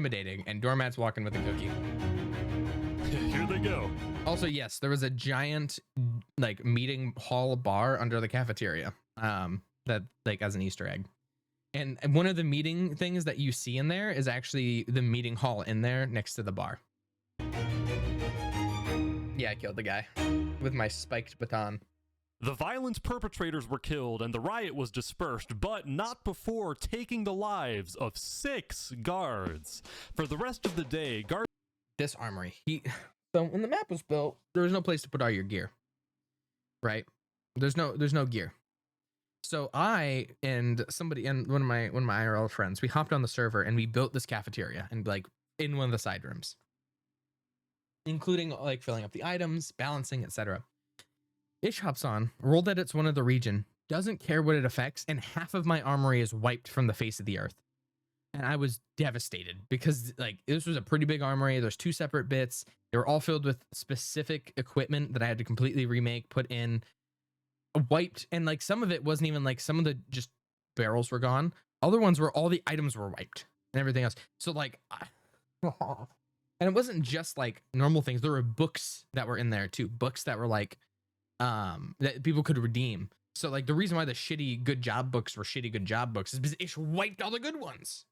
Doormat's walking with the cookie. Here they go. Also, yes, there was a giant like meeting hall bar under the cafeteria. That like as an Easter egg. And one of the meeting things that you see in there is actually the meeting hall in there next to the bar. Yeah, I killed the guy with my spiked baton. The violent perpetrators were killed and the riot was dispersed, but not before taking the lives of 6 guards. For the rest of the day, this armory. So when the map was built, there was no place to put all your gear. Right? There's no gear. So I and somebody and one of my IRL friends, we hopped on the server and we built this cafeteria and like in one of the side rooms, including like filling up the items, balancing, etc. Ish hops on, rolled that it's one of the region, doesn't care what it affects, and half of my armory is wiped from the face of the earth. And I was devastated because like this was a pretty big armory. There's 2 separate bits. They were all filled with specific equipment that I had to completely remake, put in, wiped, and like some of it wasn't even like some of the just barrels were gone. Other ones were all the items were wiped and everything else. So like, and it wasn't just like normal things. There were books that were in there too. Books that were like, that people could redeem. So like the reason why the shitty good job books were shitty good job books is because Ish wiped all the good ones.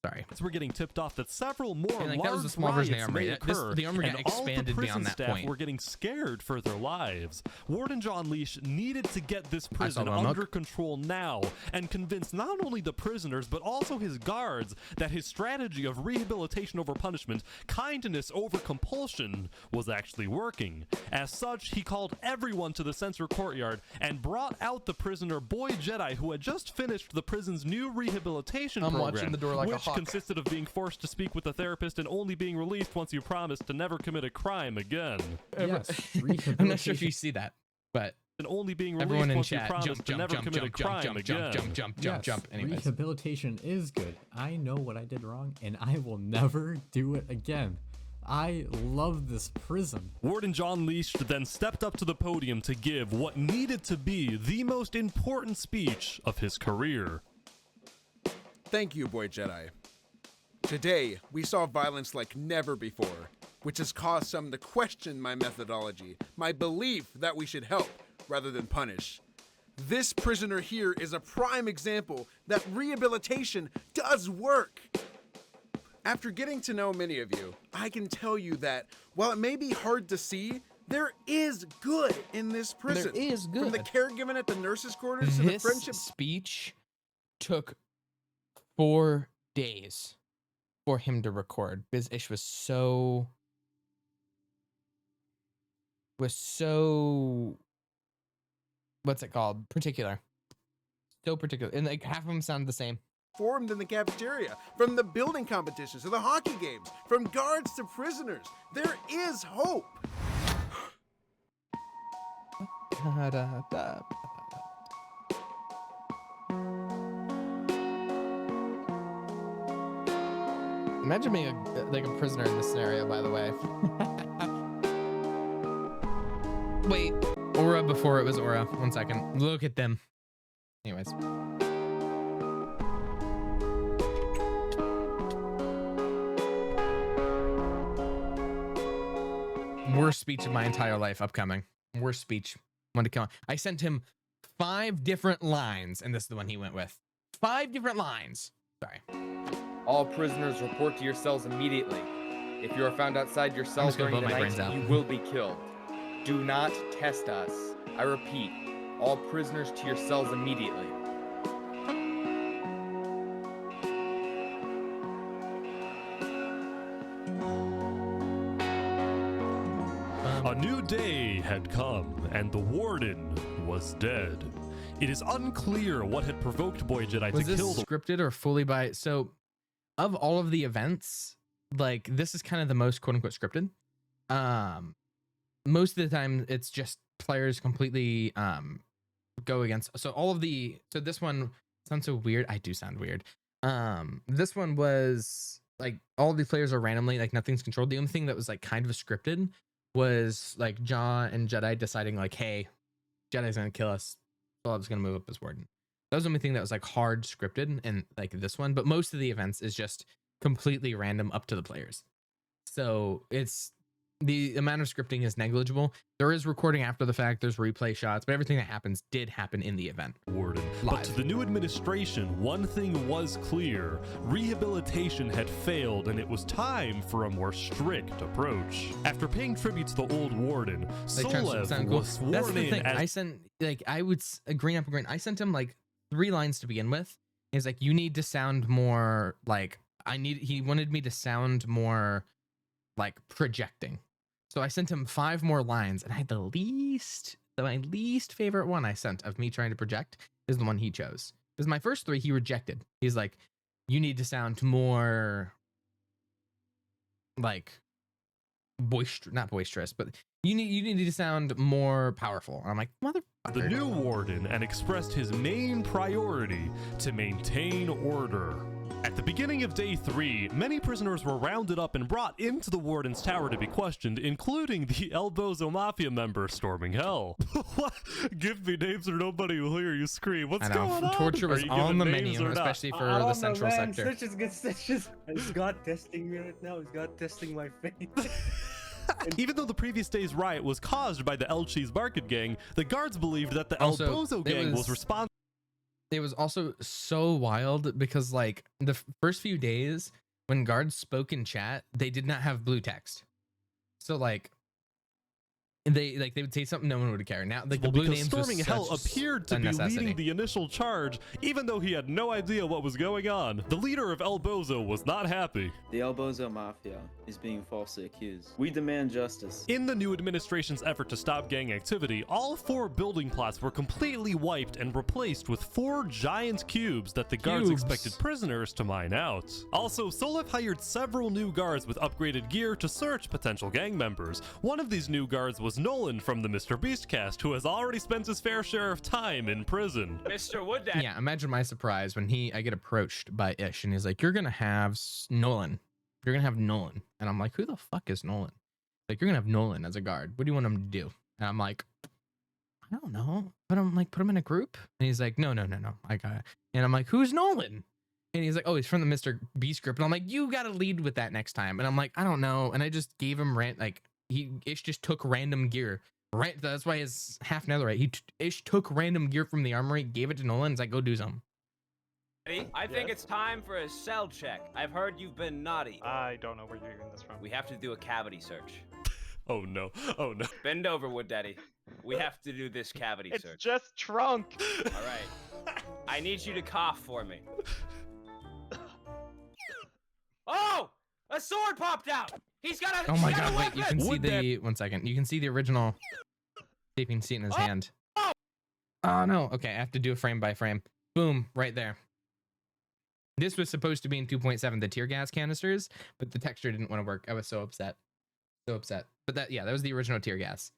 Sorry. We're getting tipped off that several more and, like, large that was a small version of the riots armory. may occur, The armory got and all the expanded prison beyond that staff point. were getting scared for their lives. Warden John Leash needed to get this prison the under milk. control now and convince not only the prisoners but also his guards that his strategy of rehabilitation over punishment, kindness over compulsion was actually working. As such, he called everyone to the censor courtyard and brought out the prisoner Boy Jedi, who had just finished the prison's new rehabilitation program, watching the door like a which hawk. consisted of being forced to speak with a therapist and only being released once you promise to never commit a crime again. Yes, I'm not sure if you see that, but And only being released everyone in once you chat, promise jump, to jump, never jump, commit a jump, crime jump, again. jump, jump, jump, jump. Anyways, rehabilitation is good. I know what I did wrong, and I will never do it again. I love this prison. Warden John Leash then stepped up to the podium to give what needed to be the most important speech of his career. Thank you, Boy Jedi. Today, we saw violence like never before, which has caused some to question my methodology, my belief that we should help rather than punish. This prisoner here is a prime example that rehabilitation does work. After getting to know many of you, I can tell you that while it may be hard to see, there is good in this prison. There is good. From the caregiving at the nurses' quarters to the this friendship. speech took 4 days for him to record because Ish was so what's it called? Particular. So particular. And like half of them sound the same. Formed in the cafeteria, from the building competitions to the hockey games, from guards to prisoners. There is hope. Imagine being a prisoner in this scenario, by the way. Wait, Aura before it was Aura. 1 second. Look at them. Anyways. Worst speech of my entire life upcoming. Worst speech. When to come. I sent him 5 different lines, and this is the one he went with. 5 different lines. Sorry. All prisoners report to your cells immediately. If you are found outside your cell just gonna during the blow my brains night, out. you will be killed. Do not test us. I repeat, all prisoners to your cells immediately. A new day had come, and the warden was dead. It is unclear what had provoked Boy Jedi Was to this kill the scripted or fully by? So, of all of the events, like this is kind of the most quote unquote scripted. Most of the time it's just players completely go against. So all of the this one sounds so weird. I do sound weird. This one was like all of the players are randomly, like nothing's controlled. The only thing that was like kind of scripted was like John and Jedi deciding like, hey, Jedi's gonna kill us. Philip's gonna move up as warden. That was the only thing that was like hard scripted and like this one, but most of the events is just completely random up to the players. So it's the amount of scripting is negligible. There is recording after the fact, there's replay shots, but everything that happens did happen in the event. Warden. Live. But to the new administration, one thing was clear. Rehabilitation had failed, and it was time for a more strict approach. After paying tribute to the old warden, Solev was sworn That's the in thing. as... I sent, like, Green Apple Green, I sent him like 3 lines to begin with. He's like, you need to sound more like, he wanted me to sound more like projecting. So I sent him 5 more lines, and I had my least favorite one I sent of me trying to project is the one he chose. Because my first 3 he rejected. He's like, you need to sound more like not boisterous, but you need to sound more powerful. And I'm like, motherfucker. The new warden and expressed his main priority to maintain order. At the beginning of day 3, many prisoners were rounded up and brought into the warden's tower to be questioned, including the El Bozo Mafia member storming hell. Give me names or nobody will hear you scream. What's going on? Torture was on the menu, especially for the central sector. Such is good, such is... Is God testing me right now? Is God testing my faith? Even though the previous day's riot was caused by the El Cheese Market gang, the guards believed that the El Bozo gang was responsible. It was also so wild because, like, the first few days when guards spoke in chat, they did not have blue text. So, like, they would say something no one would care. Now, like, the blue names Storming Hell appeared to be leading the initial charge, even though he had no idea what was going on. The leader of El Bozo was not happy. The El Bozo Mafia is being falsely accused. We demand justice. In the new administration's effort to stop gang activity, all 4 building plots were completely wiped and replaced with 4 giant cubes that the guards expected prisoners to mine out. Also, Solev hired several new guards with upgraded gear to search potential gang members. One of these new guards was Nolan from the Mr. Beast cast, who has already spent his fair share of time in prison. Mr. Wooddaddy. Yeah, imagine my surprise when I get approached by Ish, and he's like, you're gonna have Nolan. You're gonna have Nolan. And I'm like, who the fuck is Nolan? Like, you're gonna have Nolan as a guard. What do you want him to do? And I'm like, I don't know. But I'm like, put him in a group? And he's like, no. I got it. And I'm like, who's Nolan? And he's like, oh, he's from the Mr. Beast group. And I'm like, you gotta lead with that next time. And I'm like, I don't know. And I just gave him Ish just took random gear. Right, that's why his half netherite. Ish took random gear from the armory, gave it to Nolan. He's like, go do something. I think it's time for a cell check. I've heard you've been naughty. I don't know where you're hearing this from. We have to do a cavity search. Oh no. Oh no. Bend over, Wooddaddy. We have to do this cavity search. It's just trunk. All right. I need you to cough for me. Oh! A sword popped out! He's got a Oh my god, wait, weapon! you can see the 1 second. You can see the original taping seat in his hand. Oh no. Okay, I have to do a frame by frame. Boom, right there. This was supposed to be in 2.7, the tear gas canisters, but the texture didn't want to work. I was so upset. So upset. But that was the original tear gas.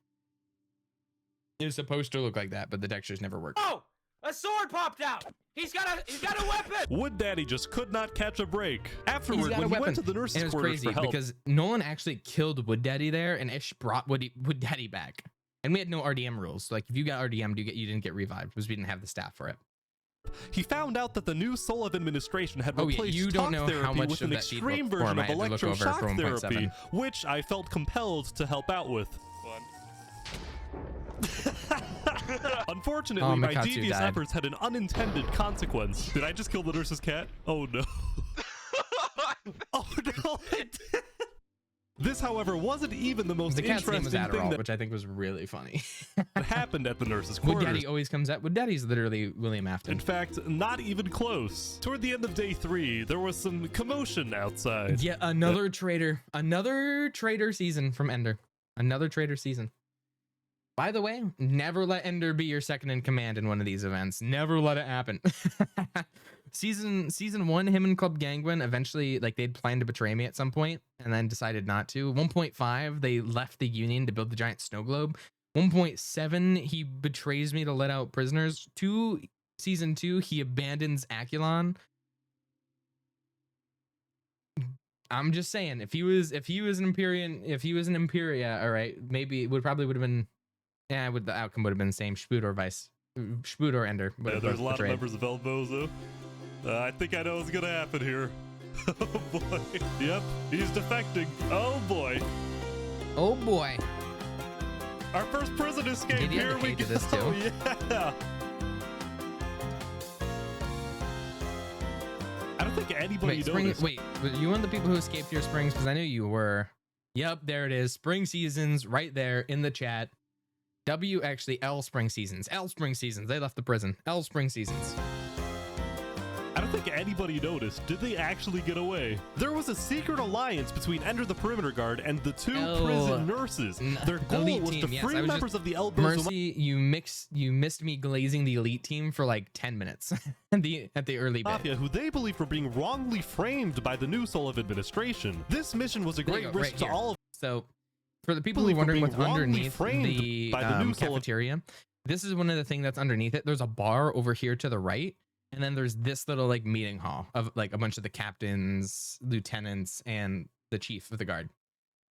It was supposed to look like that, but the textures never worked. Oh! A sword popped out! He's got a weapon! Wooddaddy just could not catch a break. Afterward, when he went to the nurse's quarters for help, because Nolan actually killed Wooddaddy there, and Ish brought Wooddaddy back. And we had no RDM rules. So, like, if you got RDM'd, you didn't get revived because we didn't have the staff for it. He found out that the new Solev administration had replaced talk therapy with an extreme version of electroshock therapy, which I felt compelled to help out with. Unfortunately, my devious efforts had an unintended consequence. Did I just kill the nurse's cat? Oh no. Oh no, I did. This, however, wasn't even the most interesting thing which I think was really funny. that happened at the nurse's quarters. Wooddaddy always comes out. Wooddaddy's literally William Afton. In fact, not even close. Toward the end of day 3, there was some commotion outside. Yeah, another traitor. Another traitor season from Ender. Another traitor season. By the way, never let Ender be your second in command in one of these events. Never let it happen. Season 1, him and Club Gangwin eventually, like, they'd planned to betray me at some point and then decided not to. 1.5, they left the Union to build the giant snow globe. 1.7, he betrays me to let out prisoners. Season 2, he abandons Aculon. I'm just saying, if he was an Imperia, all right, maybe it would have been. Yeah, the outcome would have been the same. Spud or Ender. Yeah, there's a lot of members of El Bozo. I think I know what's gonna happen here. Oh boy. Yep, he's defecting. Oh boy. Oh boy. Our first prison escape. Did you Here ever we hate go. this too? Yeah. I don't think anybody noticed. Wait, were you one of the people who escaped your springs? Because I knew you were. Yep, there it is. Spring seasons right there in the chat. L spring seasons. L spring seasons. They left the prison. L spring seasons. I don't think anybody noticed. Did they actually get away? There was a secret alliance between Ender the Perimeter Guard and the two prison nurses. Their goal elite was team, to yes, free I was members just- of the El Mercy, you missed me glazing the elite team for like 10 minutes at the early bit. Mafia, who they believed were being wrongly framed by the new Soul of Administration. This mission was a There you great go, risk right to here. all of So, for the people who are Believe we're wondering being what's wrongly underneath framed the, by the new Soul of- cafeteria, this is one of the things that's underneath it. There's a bar over here to the right, and then there's this little like meeting hall of like a bunch of the captains, lieutenants, and the chief of the guard.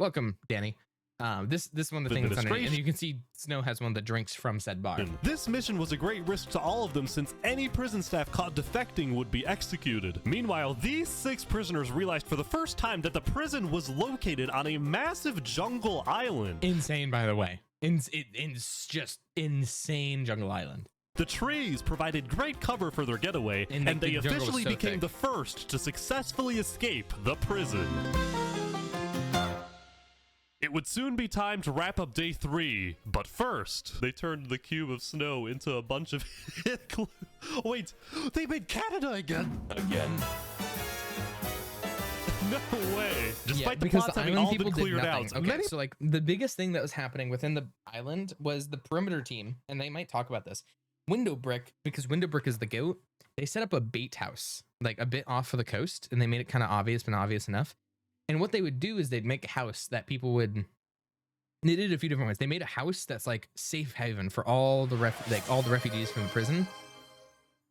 Welcome, Danny. This one of the things that's underneath, and you can see Snow has one of the drinks from said bar. This mission was a great risk to all of them since any prison staff caught defecting would be executed. Meanwhile, these 6 prisoners realized for the first time that the prison was located on a massive jungle island. Insane, by the way. It's just insane jungle island. The trees provided great cover for their getaway, And, like, they the jungle was officially so became thick. the first to successfully escape the prison. It would soon be time to wrap up day 3, but first, they turned the cube of snow into a bunch of Wait, they made Canada again! No way! Despite the because plots the having island all been people did cleared nothing. out, Okay, many so like the biggest thing that was happening within the island was the perimeter team, and they might talk about this. Window Brick, because Window Brick is the goat, they set up a bait house like a bit off of the coast, and they made it kind of obvious, but not obvious enough. And what they would do is they'd make a house that people would. They did it a few different ways. They made a house that's like safe haven for all the all the refugees from the prison.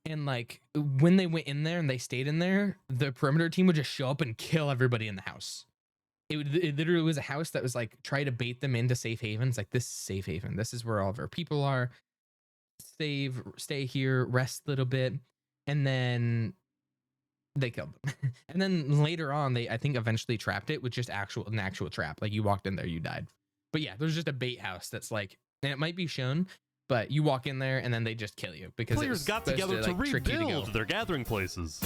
And like when they went in there and they stayed in there, the perimeter team would just show up and kill everybody in the house. It literally was a house that was like try to bait them into safe havens. Like, this is safe haven. This is where all of our people are. Stay here, rest a little bit, and then they killed them. And then later on, they I think eventually trapped it with just an actual trap. Like, you walked in there, you died. But yeah, there's just a bait house that's like, and it might be shown, but you walk in there and then they just kill you because players got together to like, trick you to go. rebuild their gathering places.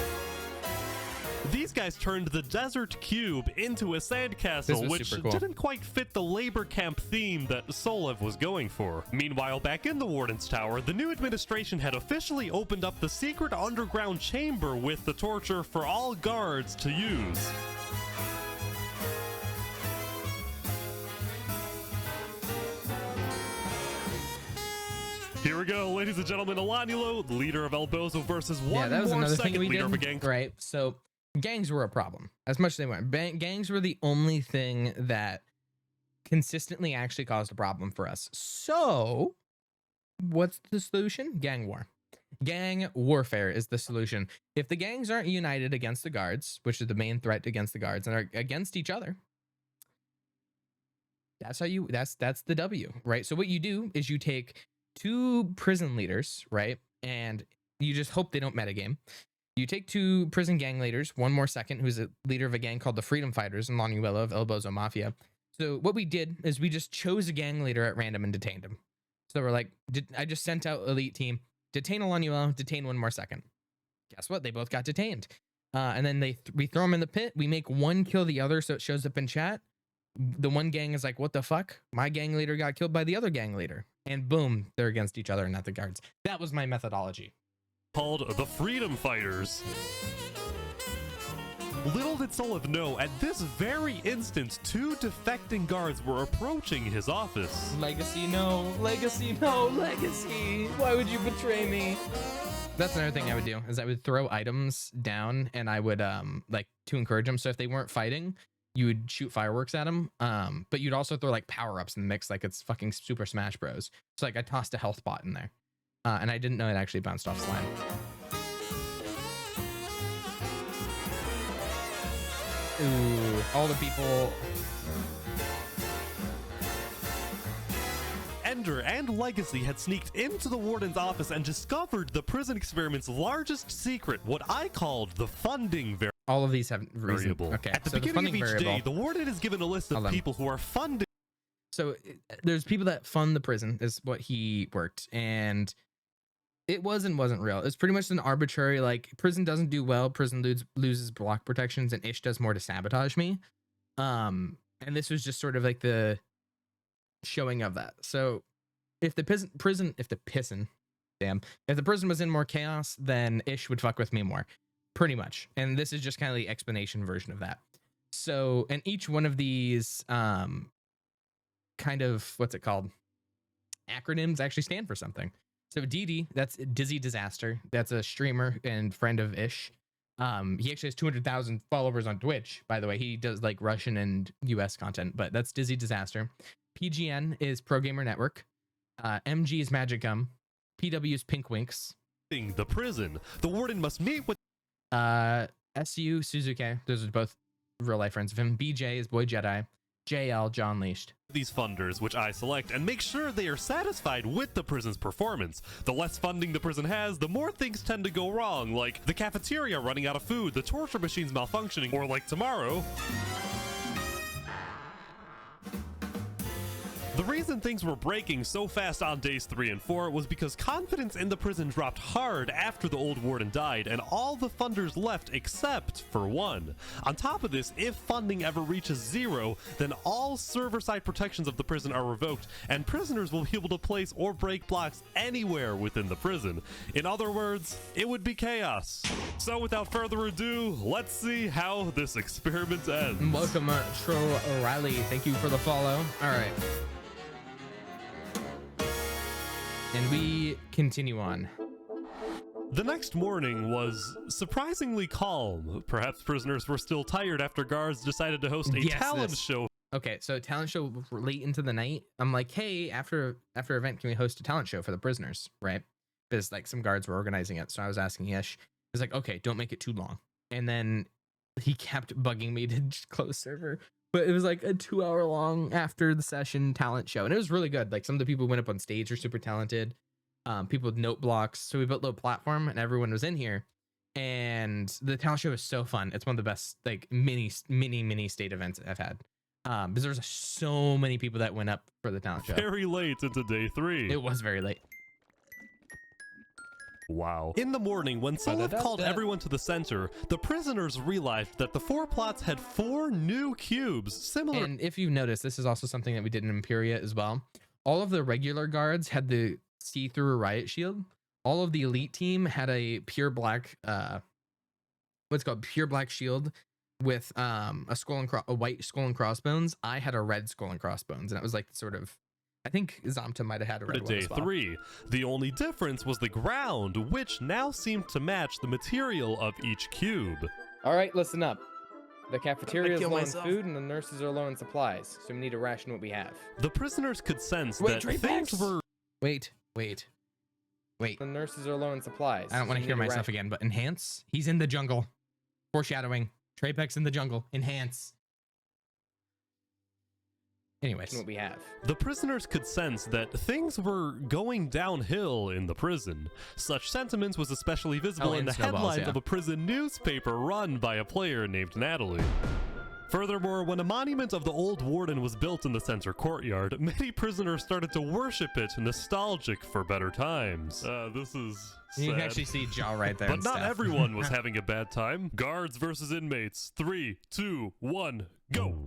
These guys turned the desert cube into a sandcastle, which super cool. didn't quite fit the labor camp theme that Solev was going for. Meanwhile, back in the Warden's Tower, the new administration had officially opened up the secret underground chamber with the torture for all guards to use. Here we go, ladies and gentlemen. Alanilo, the leader of El Bozo, versus one that was more another second thing we leader did. of a gang. Right. So gangs were a problem as much as they weren't. Gangs were the only thing that consistently actually caused a problem for us. So what's the solution? Gang war. Gang warfare is the solution. If the gangs aren't united against the guards, which is the main threat against the guards, and are against each other, that's how you that's the W, right? So what you do is you take 2 prison leaders, right? And you just hope they don't metagame. You take 2 prison gang leaders, one more second, who's a leader of a gang called the Freedom Fighters in Lanuelo of El Bozo Mafia. So what we did is we just chose a gang leader at random and detained him. So we're like, I just sent out elite team, detain Lanuelo, detain one more second. Guess what? They both got detained. And then we throw them in the pit. We make one kill the other so it shows up in chat. The one gang is like, what the fuck? My gang leader got killed by the other gang leader. And boom, they're against each other, not the guards. That was my methodology. Called the Freedom Fighters. Little did Solev know, at this very instant, 2 defecting guards were approaching his office. Legacy, no. Legacy, no. Legacy. Why would you betray me? That's another thing I would do, is I would throw items down and I would, like, to encourage them. So if they weren't fighting, you would shoot fireworks at them. But you'd also throw, like, power-ups in the mix, like it's fucking Super Smash Bros. So, like, I tossed a health bot in there. And I didn't know it actually bounced off slime. Ooh, all the people. Ender and Legacy had sneaked into the Warden's office and discovered the prison experiment's largest secret, what I called the funding All of these have reason. variable. Okay, At the so beginning of funding each variable. day, the Warden is given a list of Hold on. people who are funding. So there's people that fund the prison is what he worked, and it wasn't real. It's pretty much an arbitrary, like, prison doesn't do well, prison loses block protections, and Ish does more to sabotage me. And this was just sort of like the showing of that. So if the prison was in more chaos, then Ish would fuck with me more, pretty much. And this is just kind of the explanation version of that. So, and each one of these kind of, what's it called, acronyms actually stand for something. So DD, that's Dizzy Disaster. That's a streamer and friend of Ish. He actually has 200,000 followers on Twitch, by the way. He does like Russian and US content, but that's Dizzy Disaster. PGN is Pro Gamer Network. MG is Magic Gum. PW is Pink Winks. The prison. The warden must meet with SU Suzuki. Those are both real life friends of him. BJ is Boy Jedi. JL John Leashed. These funders, which I select, and make sure they are satisfied with the prison's performance. The less funding the prison has, the more things tend to go wrong, like the cafeteria running out of food, the torture machines malfunctioning, or like tomorrow. The reason things were breaking so fast on days 3 and 4 was because confidence in the prison dropped hard after the old warden died, and all the funders left except for one. On top of this, if funding ever reaches 0, then all server-side protections of the prison are revoked, and prisoners will be able to place or break blocks anywhere within the prison. In other words, it would be chaos. So without further ado, let's see how this experiment ends. Welcome, Troll O'Reilly. Thank you for the follow. All right. And we continue on. The next morning was surprisingly calm. Perhaps prisoners were still tired after guards decided to host a talent show. Okay, so talent show late into the night. I'm like, hey, after event, can we host a talent show for the prisoners, right? Because like some guards were organizing it. So I was asking Ish. He's like, okay, don't make it too long. And then he kept bugging me to just close server. But it was like a 2-hour long after the session talent show. And it was really good. Like some of the people who went up on stage are super talented. People with note blocks. So we built a little platform and everyone was in here. And the talent show was so fun. It's one of the best like mini state events I've had. Because there's so many people that went up for the talent show. Very late into day 3. It was very late. Wow. In the morning, when Solif called everyone to the center, the prisoners realized that the 4 plots had 4 new cubes, similar. And if you notice, this is also something that we did in Imperia as well. All of the regular guards had the see-through riot shield. All of the elite team had a pure black, what's called pure black shield with a white skull and crossbones. I had a red skull and crossbones, and it was like sort of. I think Zamta might have had a red one day as well. 3. The only difference was the ground, which now seemed to match the material of each cube. All right, listen up. The cafeteria is low on food and the nurses are low on supplies, so we need to ration what we have. The prisoners could sense that things were... Wait. The nurses are low on supplies. I don't want to hear myself again, but enhance. He's in the jungle. Foreshadowing. Trapex in the jungle. Enhance. Anyways, what we have. The prisoners could sense that things were going downhill in the prison. Such sentiments was especially visible in the headlines of a prison newspaper run by a player named Natalie. Furthermore, when a monument of the old warden was built in the center courtyard, many prisoners started to worship it, nostalgic for better times. This is sad. You can actually see Jaw right there. But not everyone was having a bad time. Guards versus inmates. 3, 2, 1, go!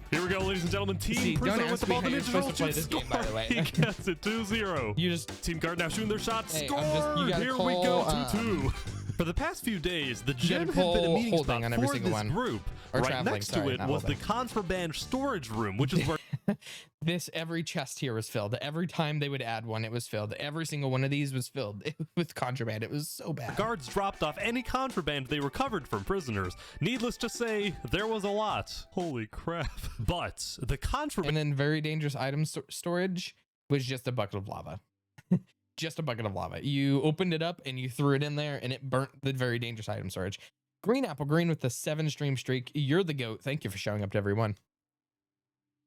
Here we go, ladies and gentlemen. Team Prisoner with the ball. The Ninja Roll shoot score. He gets it 2-0. You just Team Guard now shooting their shots. Hey, Score! Here call, we go, 2-2. For the past few days, the gym had been a meeting spot for this group. Right next to it was the contraband storage room, which is where every chest here was filled. Every time they would add one, it was filled. Every single one of these was filled with contraband. It was so bad. Guards dropped off any contraband they recovered from prisoners. Needless to say, there was a lot. Holy crap. But the contraband... And then very dangerous item storage was just a bucket of lava. Just a bucket of lava. You opened it up and you threw it in there and it burnt the very dangerous item storage. Green Apple Green with the 7-stream streak. You're the GOAT. Thank you for showing up to everyone.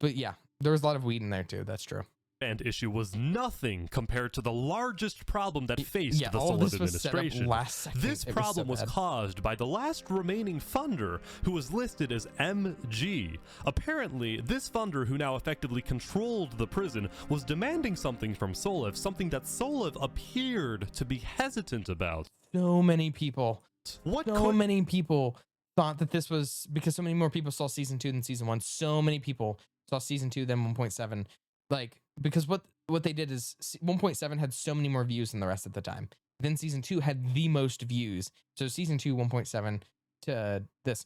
But yeah, there was a lot of weed in there too. That's true. band issue was nothing compared to the largest problem that faced the all Solid this was set up administration. last second. This It was problem so was bad. caused by the last remaining funder, who was listed as MG. Apparently, this funder, who now effectively controlled the prison, was demanding something from Solev, something that Solev appeared to be hesitant about. So many people. What so many people thought that this was because so many more people saw season 2 than season 1. So many people saw season 2 than 1.7. Like, because what they did is 1.7 had so many more views than the rest at the time. Then season 2 had the most views. So season 2, 1.7 to this.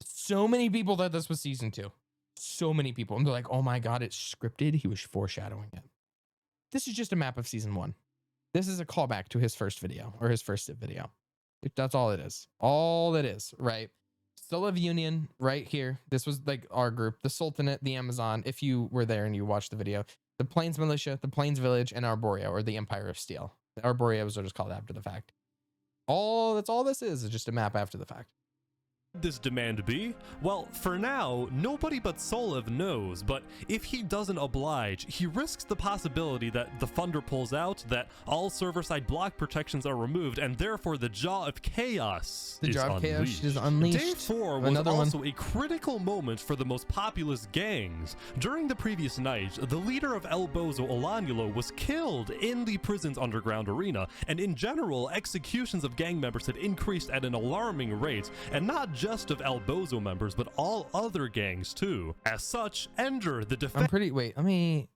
So many people thought this was season 2. So many people. And they're like, oh my God, it's scripted. He was foreshadowing it. This is just a map of season 1. This is a callback to his first video or his first video. That's all it is. All it is, right? Solev Union right here. This was like our group, the Sultanate, the Amazon. If you were there and you watched the video, the Plains Militia, the Plains Village, and Arborea, or the Empire of Steel. The Arborea was just called after the fact. That's all this is just a map after the fact. This demand be? Well, for now, nobody but Solev knows, but if he doesn't oblige, he risks the possibility that the funder pulls out, that all server-side block protections are removed, and therefore the Jaw of Chaos is unleashed. Day 4 was also a critical moment for the most populous gangs. During the previous night, the leader of El Bozo, Olanulo, was killed in the prison's underground arena, and in general, executions of gang members had increased at an alarming rate, and not just of El Bozo members, but all other gangs too. As such, Ender, the wait, let me...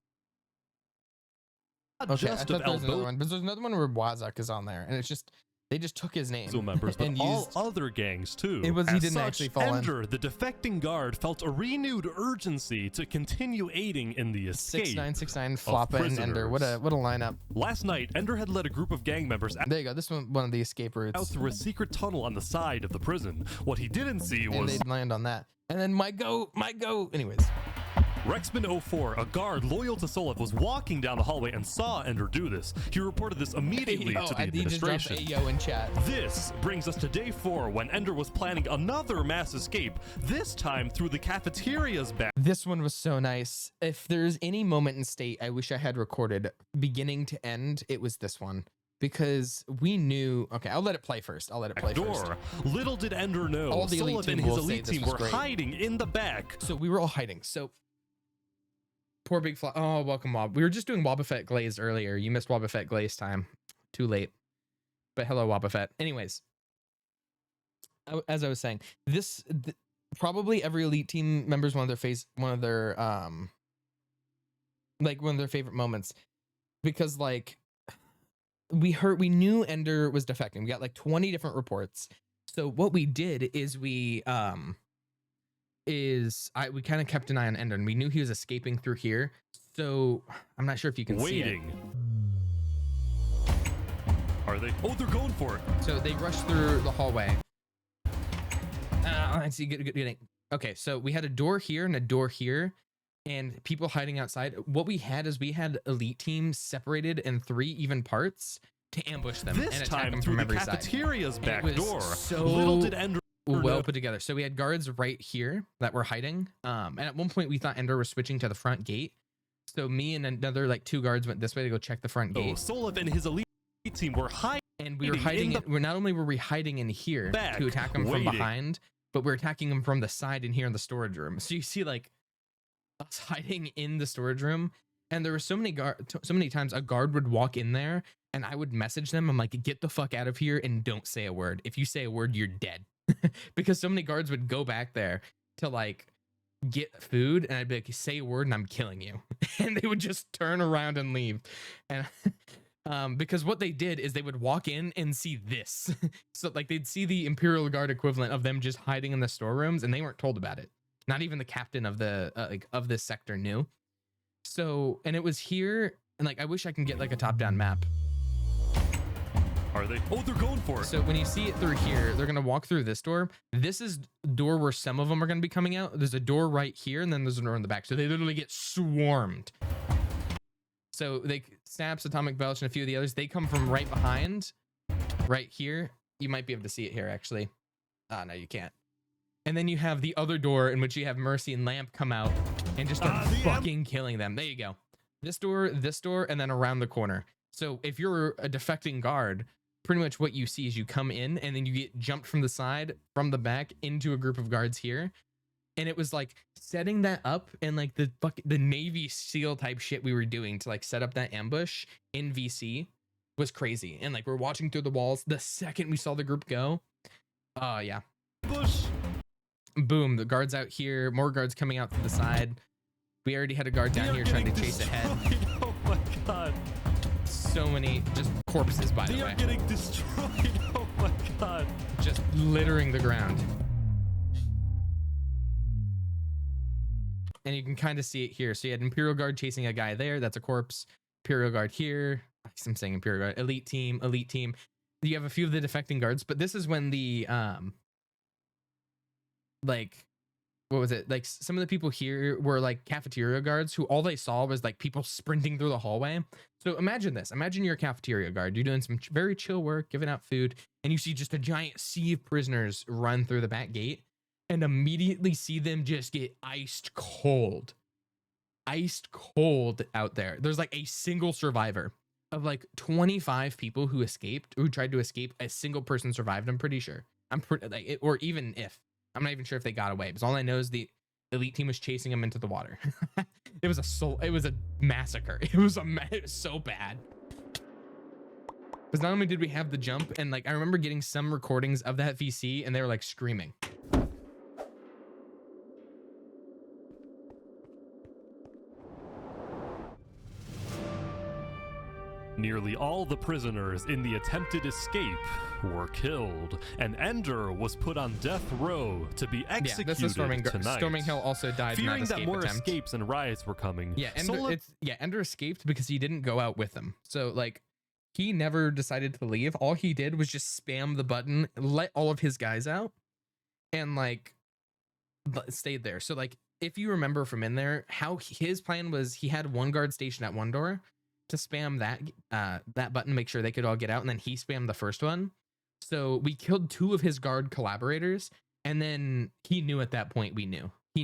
Not Okay, just I of thought there was El another Bozo one, but there's another one where Wazak is on there, and it's just... They just took his name members, but and all used... other gangs too. It was he As didn't such, actually fall in. Ender, the defecting guard, felt a renewed urgency to continue aiding in the escape 6969 of Floppa and Ender. What a lineup. Last night, Ender had led a group of gang members There you go. This one of the escape routes. out through a secret tunnel on the side of the prison. What he didn't see And was they'd land on that. And then my go. Anyways. Rexman04, a guard loyal to Solev, was walking down the hallway and saw Ender do this. He reported this immediately to the administration. He just dropped Ayo in chat. This brings us to day 4, when Ender was planning another mass escape, this time through the cafeteria's back. This one was so nice. If there's any moment in State I wish I had recorded beginning to end, it was this one. Because we knew... Okay, I'll let it play first. Little did Ender know, all the elite Solev and team his will say elite this team was were great. hiding in the back. So we were all hiding. So poor Big Fly. Oh, welcome, Wob. We were just doing Wobbuffet Glaze earlier. You missed Wobbuffet Glaze time. Too late. But hello, Wobbuffet. Anyways, as I was saying, probably every elite team member's one of their favorite moments, because like we knew Ender was defecting. We got like 20 different reports. So what we did is we kind of kept an eye on Ender, and we knew he was escaping through here. So I'm not sure if you can see it. Are they? Oh, they're going for it. So they rushed through the hallway. I see. Good. Okay, so we had a door here and a door here, and people hiding outside. What we had is we had elite teams separated in 3 even parts to ambush them. This and attack time them through from the every side. cafeteria's And back it was door. So Little did Ender well put together. So we had guards right here that were hiding. And at one point we thought Ender was switching to the front gate. So me and another like 2 guards went this way to go check the front gate. Solev and his elite team were hiding. And we were hiding. Not only were we hiding in here to attack them from behind, but we're attacking them from the side and here in the storage room. So you see like us hiding in the storage room. And there were so many times a guard would walk in there and I would message them. I'm like, get the fuck out of here and don't say a word. If you say a word, you're dead. Because so many guards would go back there to like get food, and I'd be like, say a word and I'm killing you. And they would just turn around and leave. And because what they did is they would walk in and see this. So like they'd see the Imperial Guard equivalent of them just hiding in the storerooms, and they weren't told about it. Not even the captain of the of this sector knew. So, and it was here, and like I wish I can get like a top-down map. Are they? Oh, they're going for it. So when you see it through here, they're gonna walk through this door. This is the door where some of them are gonna be coming out. There's a door right here, and then there's a door in the back. So they literally get swarmed. So they Snaps, Atomic Belch, and a few of the others, they come from right behind, right here. You might be able to see it here, actually. No, you can't. And then you have the other door in which you have Mercy and Lamp come out and just start fucking killing them. There you go. this door, and then around the corner. So if you're a defecting guard, pretty much what you see is you come in and then you get jumped from the side, from the back into a group of guards here. And it was like setting that up and like the Navy SEAL type shit we were doing to like set up that ambush in VC was crazy. And like we're watching through the walls. The second we saw the group go, yeah. Bush. Boom, the guards out here, more guards coming out to the side. We already had a guard down here trying to chase ahead. Oh my god. So many just corpses, by the way. They are getting destroyed. Oh my god. Just littering the ground. And you can kind of see it here. So you had Imperial Guard chasing a guy there. That's a corpse. Imperial Guard here. I'm saying Imperial Guard. Elite team. You have a few of the defecting guards, but this is when the like, what was it? Like some of the people here were like cafeteria guards who all they saw was like people sprinting through the hallway. So imagine this. Imagine you're a cafeteria guard. You're doing some very chill work, giving out food, and you see just a giant sea of prisoners run through the back gate and immediately see them just get iced cold out there. There's like a single survivor of like 25 people who tried to escape. A single person survived. I'm pretty sure. Or even if. I'm not even sure if they got away, because all I know is the elite team was chasing them into the water. It was a massacre. It was so bad. Because not only did we have the jump, and like I remember getting some recordings of that VC, and they were like screaming. Nearly all the prisoners in the attempted escape were killed, and Ender was put on death row to be executed tonight. Storming Hill also died in that escape Fearing that more attempt. escapes and riots were coming. Yeah, Ender escaped because he didn't go out with them. So like, he never decided to leave. All he did was just spam the button, let all of his guys out, and like stayed there. So like, if you remember from in there, how his plan was, he had one guard stationed at one door to spam that button, make sure they could all get out, and then he spammed the first one. So we killed 2 of his guard collaborators, and then he knew at that point. He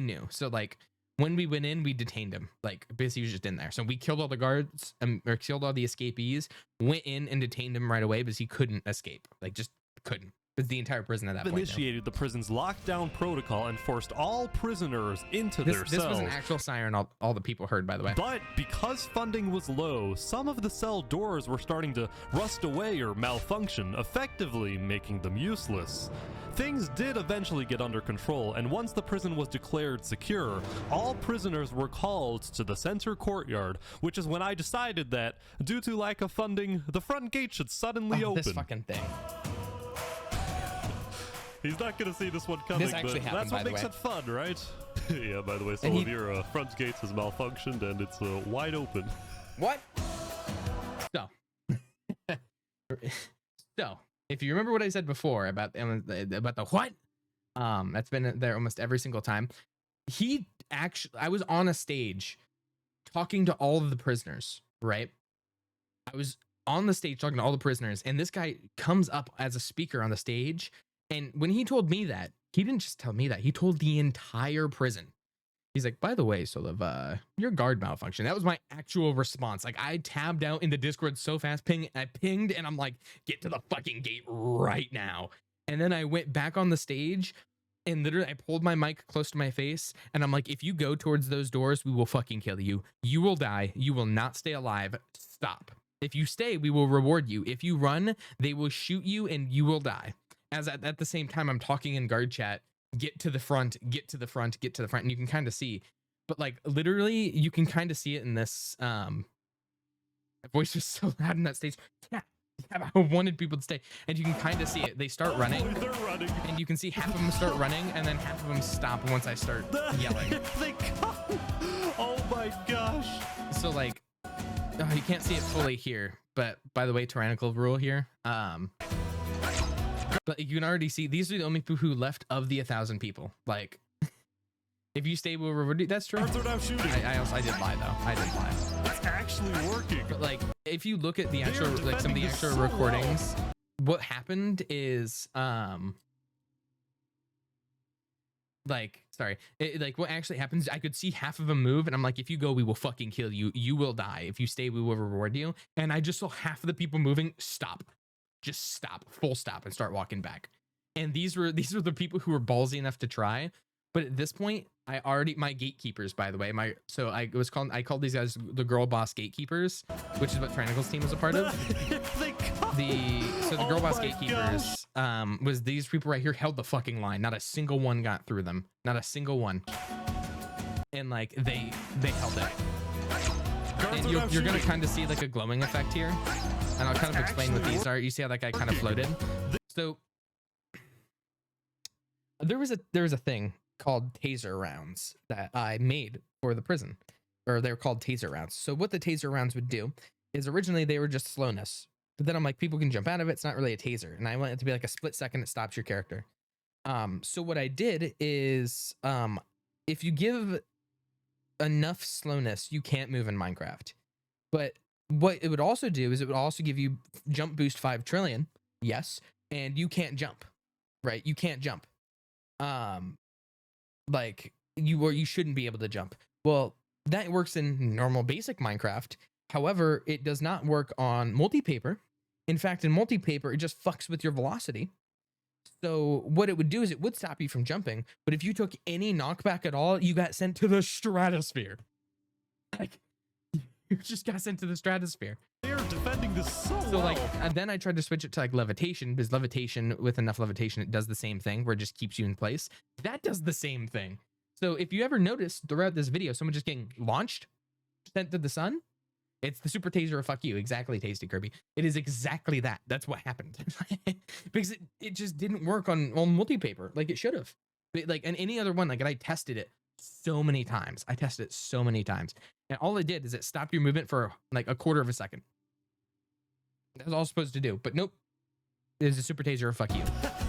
knew. So like, when we went in, we detained him, like because he was just in there. So we killed all the guards, or killed all the escapees, went in and detained him right away because he couldn't escape, like just couldn't. Because the entire prison at that point initiated the prison's lockdown protocol and forced all prisoners into their cells. This was an actual siren all the people heard, by the way. But because funding was low, some of the cell doors were starting to rust away or malfunction, effectively making them useless. Things did eventually get under control, and once the prison was declared secure, all prisoners were called to the center courtyard, which is when I decided that, due to lack of funding, the front gate should suddenly open. This fucking thing. He's not gonna see this one coming, This actually but happened, that's what by the makes way. it fun, right? Yeah, by the way, some of your front gates has malfunctioned and it's wide open. What? So, if you remember what I said before about the what, that's been there almost every single time. I was on a stage talking to all of the prisoners, right? I was on the stage talking to all the prisoners, and this guy comes up as a speaker on the stage. And when he told me that, he didn't just tell me that, he told the entire prison. He's like, by the way, Soliv, your guard malfunction. That was my actual response. Like, I tabbed out in the Discord so fast, I pinged, and I'm like, get to the fucking gate right now. And then I went back on the stage, and literally I pulled my mic close to my face, and I'm like, if you go towards those doors, we will fucking kill you. You will die. You will not stay alive. Stop. If you stay, we will reward you. If you run, they will shoot you, and you will die. As at the same time, I'm talking in guard chat, get to the front, get to the front, get to the front. And you can kind of see, but like literally you can kind of see it in this, my voice was so loud in that stage. Yeah, I wanted people to stay, and you can kind of see it. They start running, They're running, and you can see half of them start running, and then half of them stop once I start yelling. They come. Oh my gosh. So like, you can't see it fully here, but by the way, tyrannical rule here. But you can already see these are the only people who left of the 1,000 people. Like, if you stay, we'll reward you. That's true. Guards are now shooting. I did lie though. I did lie. It's actually working. But like, if you look at the actual, like some of the actual recordings, what happened is, like, sorry, like what actually happens, I could see half of them move and I'm like, if you go, we will fucking kill you. You will die. If you stay, we will reward you. And I just saw half of the people moving stop, just stop, full stop, and start walking back. And these were the people who were ballsy enough to try. But at this point, my gatekeepers, by the way, I called these guys the girl boss gatekeepers, which is what Triangle's team was a part of. The girl boss gatekeepers was these people right here held the fucking line. Not a single one got through them. Not a single one. And like they held it. And you're gonna kind of see like a glowing effect here, and I'll kind of explain what these are. You see how that guy kind of floated? So there was a thing called taser rounds that I made for the prison, or they were called taser rounds. So what the taser rounds would do is originally they were just slowness, but then I'm like, people can jump out of it. It's not really a taser, and I want it to be like a split second. It stops your character. So what I did is, if you give enough slowness, you can't move in Minecraft. But what it would also do is it would also give you jump boost 5 trillion. Yes, and you can't jump, right? You can't jump. Like you shouldn't be able to jump. Well, that works in normal basic Minecraft. However, it does not work on multi-paper. In fact, in multi-paper, it just fucks with your velocity. So what it would do is it would stop you from jumping, but if you took any knockback at all, you got sent to the stratosphere. Like, you just got sent to the stratosphere. They're defending this so well. Like, and then I tried to switch it to like levitation, because levitation, with enough levitation, it does the same thing where it just keeps you in place. That does the same thing. So if you ever notice throughout this video, someone just getting launched, sent to the sun, it's the super taser of fuck you. Exactly, Tasty Kirby. It is exactly that. That's what happened. Because it just didn't work on multi-paper like it should have. Like, and any other one, like, and I tested it so many times. And all it did is it stopped your movement for like a quarter of a second. That was all it's supposed to do. But nope. It is a super taser of fuck you.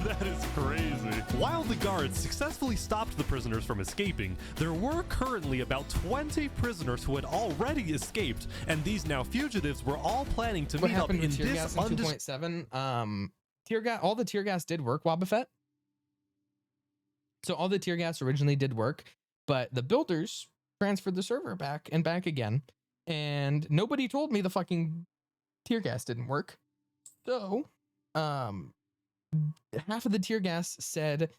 That is crazy. While the guards successfully stopped the prisoners from escaping, there were currently about 20 prisoners who had already escaped, and these now fugitives were all planning to meet up in this 2.7. Tear gas, all the tear gas did work, Wobbuffet. So all the tear gas originally did work, but the builders transferred the server back and back again, and nobody told me the fucking tear gas didn't work. So half of the tear gas said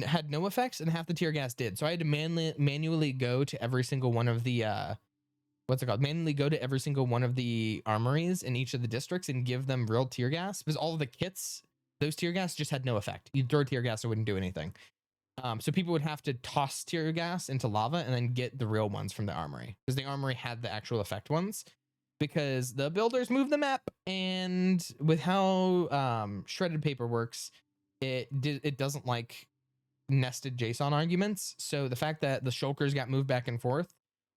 had no effects, and half the tear gas did. So I had to manually go to every single one of the manually go to every single one of the armories in each of the districts and give them real tear gas, because all of the kits, those tear gas just had no effect. You'd throw tear gas, it wouldn't do anything. So people would have to toss tear gas into lava and then get the real ones from the armory, because the armory had the actual effect ones, because the builders moved the map. And with how shredded paper works, it doesn't like nested JSON arguments. So the fact that the shulkers got moved back and forth,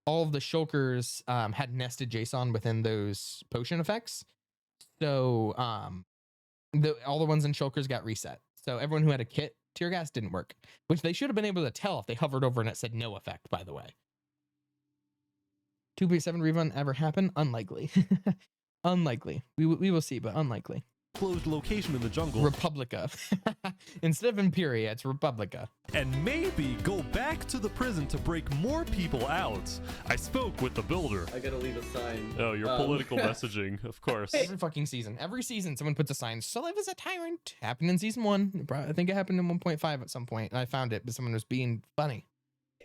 all of the shulkers had nested JSON within those potion effects. So all the ones in shulkers got reset. So everyone who had a kit, tear gas didn't work, which they should have been able to tell if they hovered over and it said no effect, by the way. 2.7 rerun ever happen? Unlikely. Unlikely. We will see, but unlikely. Closed location in the jungle. Republica. Instead of Imperia, it's Republica. And maybe go back to the prison to break more people out. I spoke with the builder. I gotta leave a sign. Oh, your political messaging, of course. Every fucking season. Every season, someone puts a sign. Sulliv is a tyrant. Happened in season 1. I think it happened in 1.5 at some point. And I found it, but someone was being funny.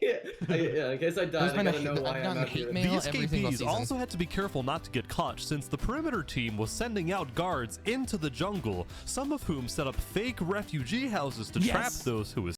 Yeah, in case I die, I gotta know why I'm not here. The escapees also had to be careful not to get caught, since the perimeter team was sending out guards into the jungle, some of whom set up fake refugee houses to trap those who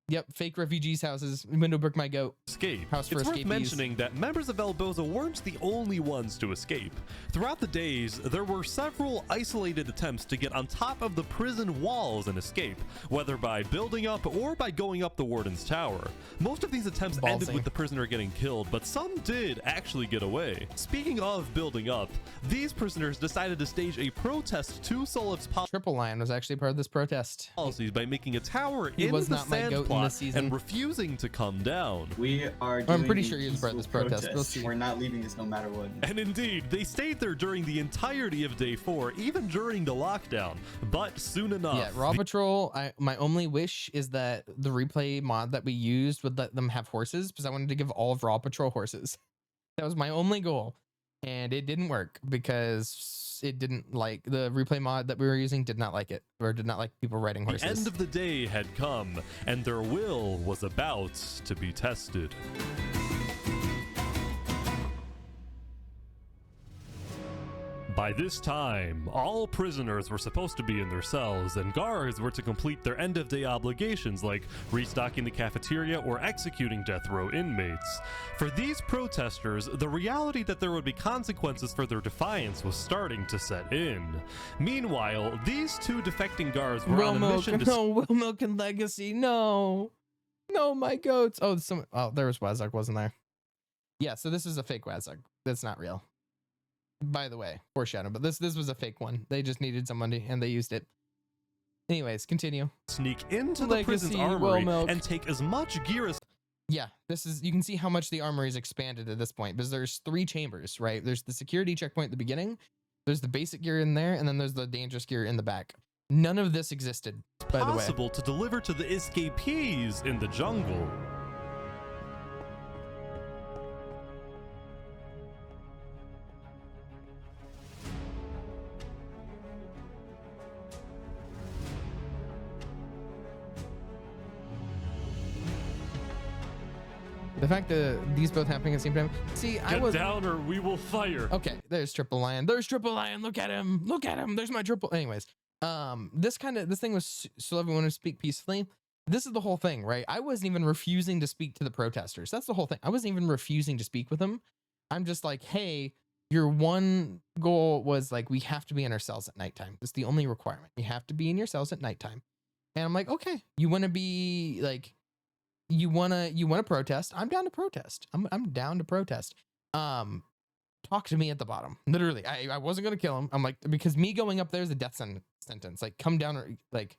Yep, fake refugees' houses. Windowbrick my goat. Escape. House for it's worth escapees. mentioning that members of Elboza weren't the only ones to escape. Throughout the days, there were several isolated attempts to get on top of the prison walls and escape, whether by building up or by going up the warden's tower. Most of these attempts ended with the prisoner getting killed, but some did actually get away. Speaking of building up, these prisoners decided to stage a protest to Suliv's Triple Lion was actually part of this protest. Policies by making a tower He in was the not my sand goat in in plot this season. and refusing to come down. We are I'm pretty doing sure a he was part of this peaceful protest. We'll see. We're not leaving this no matter what. And indeed, they stayed there during the entirety of day 4, even during the lockdown. But soon enough, Yeah, Raw Patrol, my only wish is that the replay mod that we used would let them have horses, because I wanted to give all of Raw Patrol horses. That was my only goal. And it didn't work because it didn't like the replay mod that we were using did not like it, or did not like people riding horses. The end of the day had come, and their will was about to be tested. By this time, all prisoners were supposed to be in their cells, and guards were to complete their end-of-day obligations like restocking the cafeteria or executing death row inmates. For these protesters, the reality that there would be consequences for their defiance was starting to set in. Meanwhile, these two defecting guards were on a mission to... No, Will Milk and Legacy, no. No, my goats. Oh, there was Wazak, wasn't there? Yeah, so this is a fake Wazak. That's not real. By the way, foreshadow, but this was a fake one. They just needed some money and they used it. Anyways, continue. Sneak into the Legacy, prison's armory and take as much gear as... Yeah, you can see how much the armory is expanded at this point, because there's 3 chambers, right? There's the security checkpoint at the beginning, there's the basic gear in there, and then there's the dangerous gear in the back. None of this existed, by the way. Possible to deliver to the escapees in the jungle. The fact that these both happening at the same time. See, I was down or we will fire. Okay, there's Triple Lion. There's Triple Lion. Look at him. Look at him. There's my triple. Anyways, this thing was so everyone to speak peacefully. This is the whole thing, right? I wasn't even refusing to speak to the protesters. That's the whole thing. I wasn't even refusing to speak with them. I'm just like, hey, your one goal was like, we have to be in our cells at nighttime. That's the only requirement. You have to be in your cells at nighttime. And I'm like, okay, you want to be like, you wanna protest? I'm down to protest. I'm down to protest. Talk to me at the bottom. Literally, I wasn't gonna kill him. I'm like, because me going up there is a death sentence. Like, come down, or like,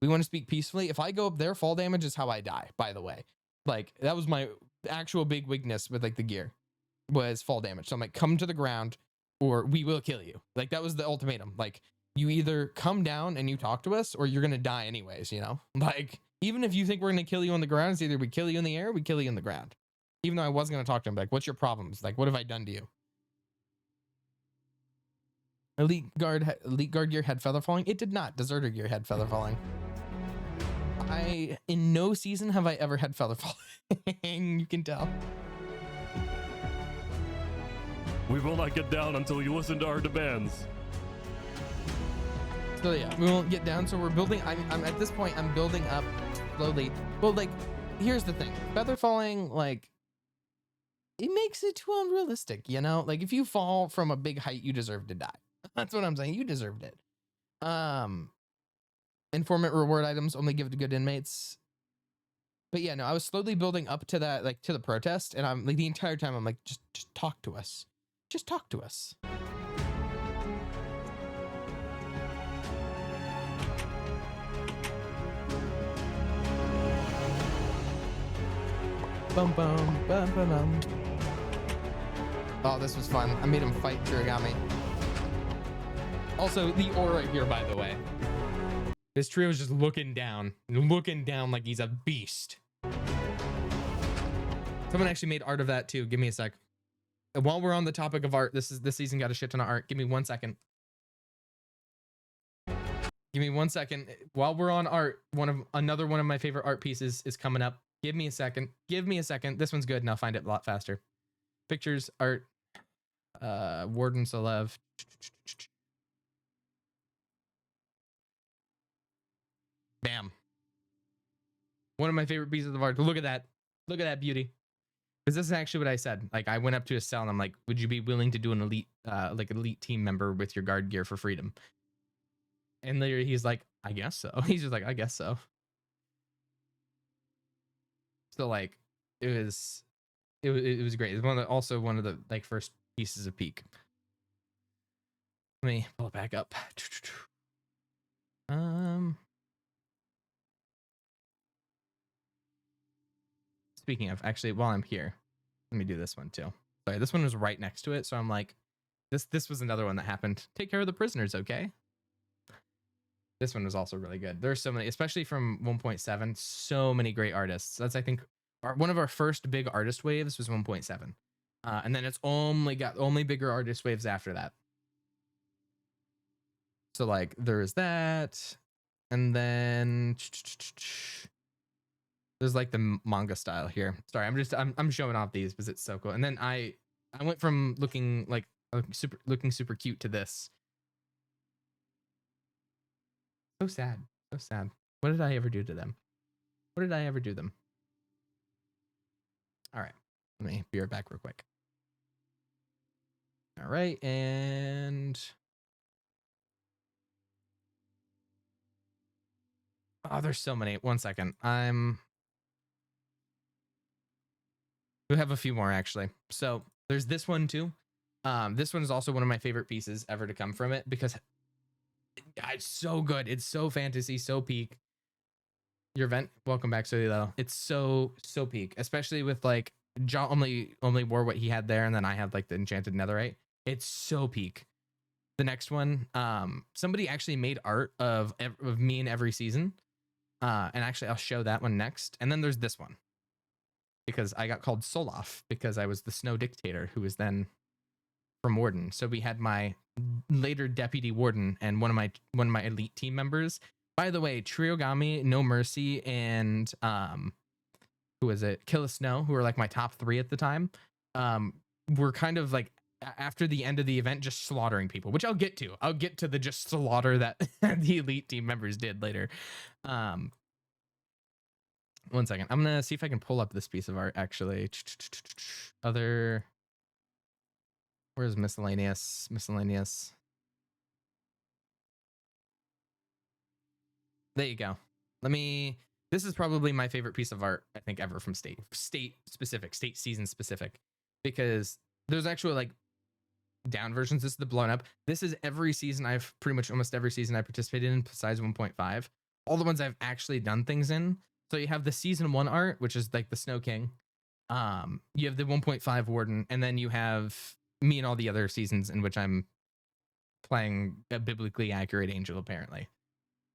we want to speak peacefully. If I go up there, fall damage is how I die. By the way, like that was my actual big weakness with like the gear, was fall damage. So I'm like, come to the ground, or we will kill you. Like that was the ultimatum. Like you either come down and you talk to us, or you're gonna die anyways. You know, like. Even if you think we're going to kill you on the ground, it's either we kill you in the air or we kill you in the ground. Even though I was going to talk to him, like, what's your problems? Like, what have I done to you? Elite guard gear had feather falling. It did not. Deserter gear had feather falling. In no season have I ever had feather falling. You can tell. We will not get down until you listen to our demands. So yeah, we won't get down. So we're building. I'm at this point. I'm building up slowly. Well, like, here's the thing. Feather falling, like, it makes it too unrealistic. You know, like if you fall from a big height, you deserve to die. That's what I'm saying. You deserved it. Informant reward items only give to good inmates. But yeah, no, I was slowly building up to that, like to the protest, and I'm like the entire time I'm like, just talk to us. Just talk to us. Bum, bum, bum, bum, bum. Oh, this was fun. I made him fight Kirigami. Also, the aura here, by the way. This trio is just looking down like he's a beast. Someone actually made art of that too. Give me a sec. And while we're on the topic of art, this season got a shit ton of art. Give me 1 second. Give me 1 second. While we're on art, another one of my favorite art pieces is coming up. Give me a second. Give me a second. This one's good, and I'll find it a lot faster. Pictures, art, Warden Solev. Bam. One of my favorite pieces of art. Look at that. Look at that beauty. Because this is actually what I said. Like, I went up to his cell and I'm like, would you be willing to do an elite, elite team member with your guard gear for freedom? And later he's like, I guess so. He's just like, I guess so. So like, it was great. It was also one of the like first pieces of Peak. Let me pull it back up. speaking of, actually, while I'm here, let me do this one too. Sorry, this one was right next to it, so I'm like, this was another one that happened. Take care of the prisoners, okay? This one was also really good. There's so many, especially from 1.7, so many great artists. That's, I think, one of our first big artist waves was 1.7. And then it's only bigger artist waves after that. So like there's that, and then there's like the manga style here. Sorry, I'm showing off these because it's so cool. And then I went from looking super cute to this. So sad. So sad. What did I ever do to them? What did I ever do them? All right. Let me be right back real quick. All right. And oh, there's so many. One second. We have a few more actually. So there's this one too. This one is also one of my favorite pieces ever to come from it because it's so good. It's so fantasy, so peak. Your event, welcome back, Solilo. It's so peak, especially with like John only wore what he had there, and then I had like the enchanted netherite. It's so peak. The next one, somebody actually made art of me in every season, and actually I'll show that one next. And then there's this one because I got called Soloff because I was the snow dictator who was then from Warden. So we had my later deputy warden and one of my elite team members. By the way, Triogami, No Mercy, and who is it? Kill a Snow, who were like my top 3 at the time. Were kind of like after the end of the event just slaughtering people, which I'll get to. I'll get to the just slaughter that the elite team members did later. One second. I'm gonna see if I can pull up this piece of art actually. Where's miscellaneous? There you go. This is probably my favorite piece of art, I think, ever from state season specific, because there's actually like down versions. This is the blown up. This is every season almost every season I participated in besides 1.5. All the ones I've actually done things in. So you have the season 1 art, which is like the Snow King. You have the 1.5 Warden, and then you have me and all the other seasons in which I'm playing a biblically accurate angel, apparently,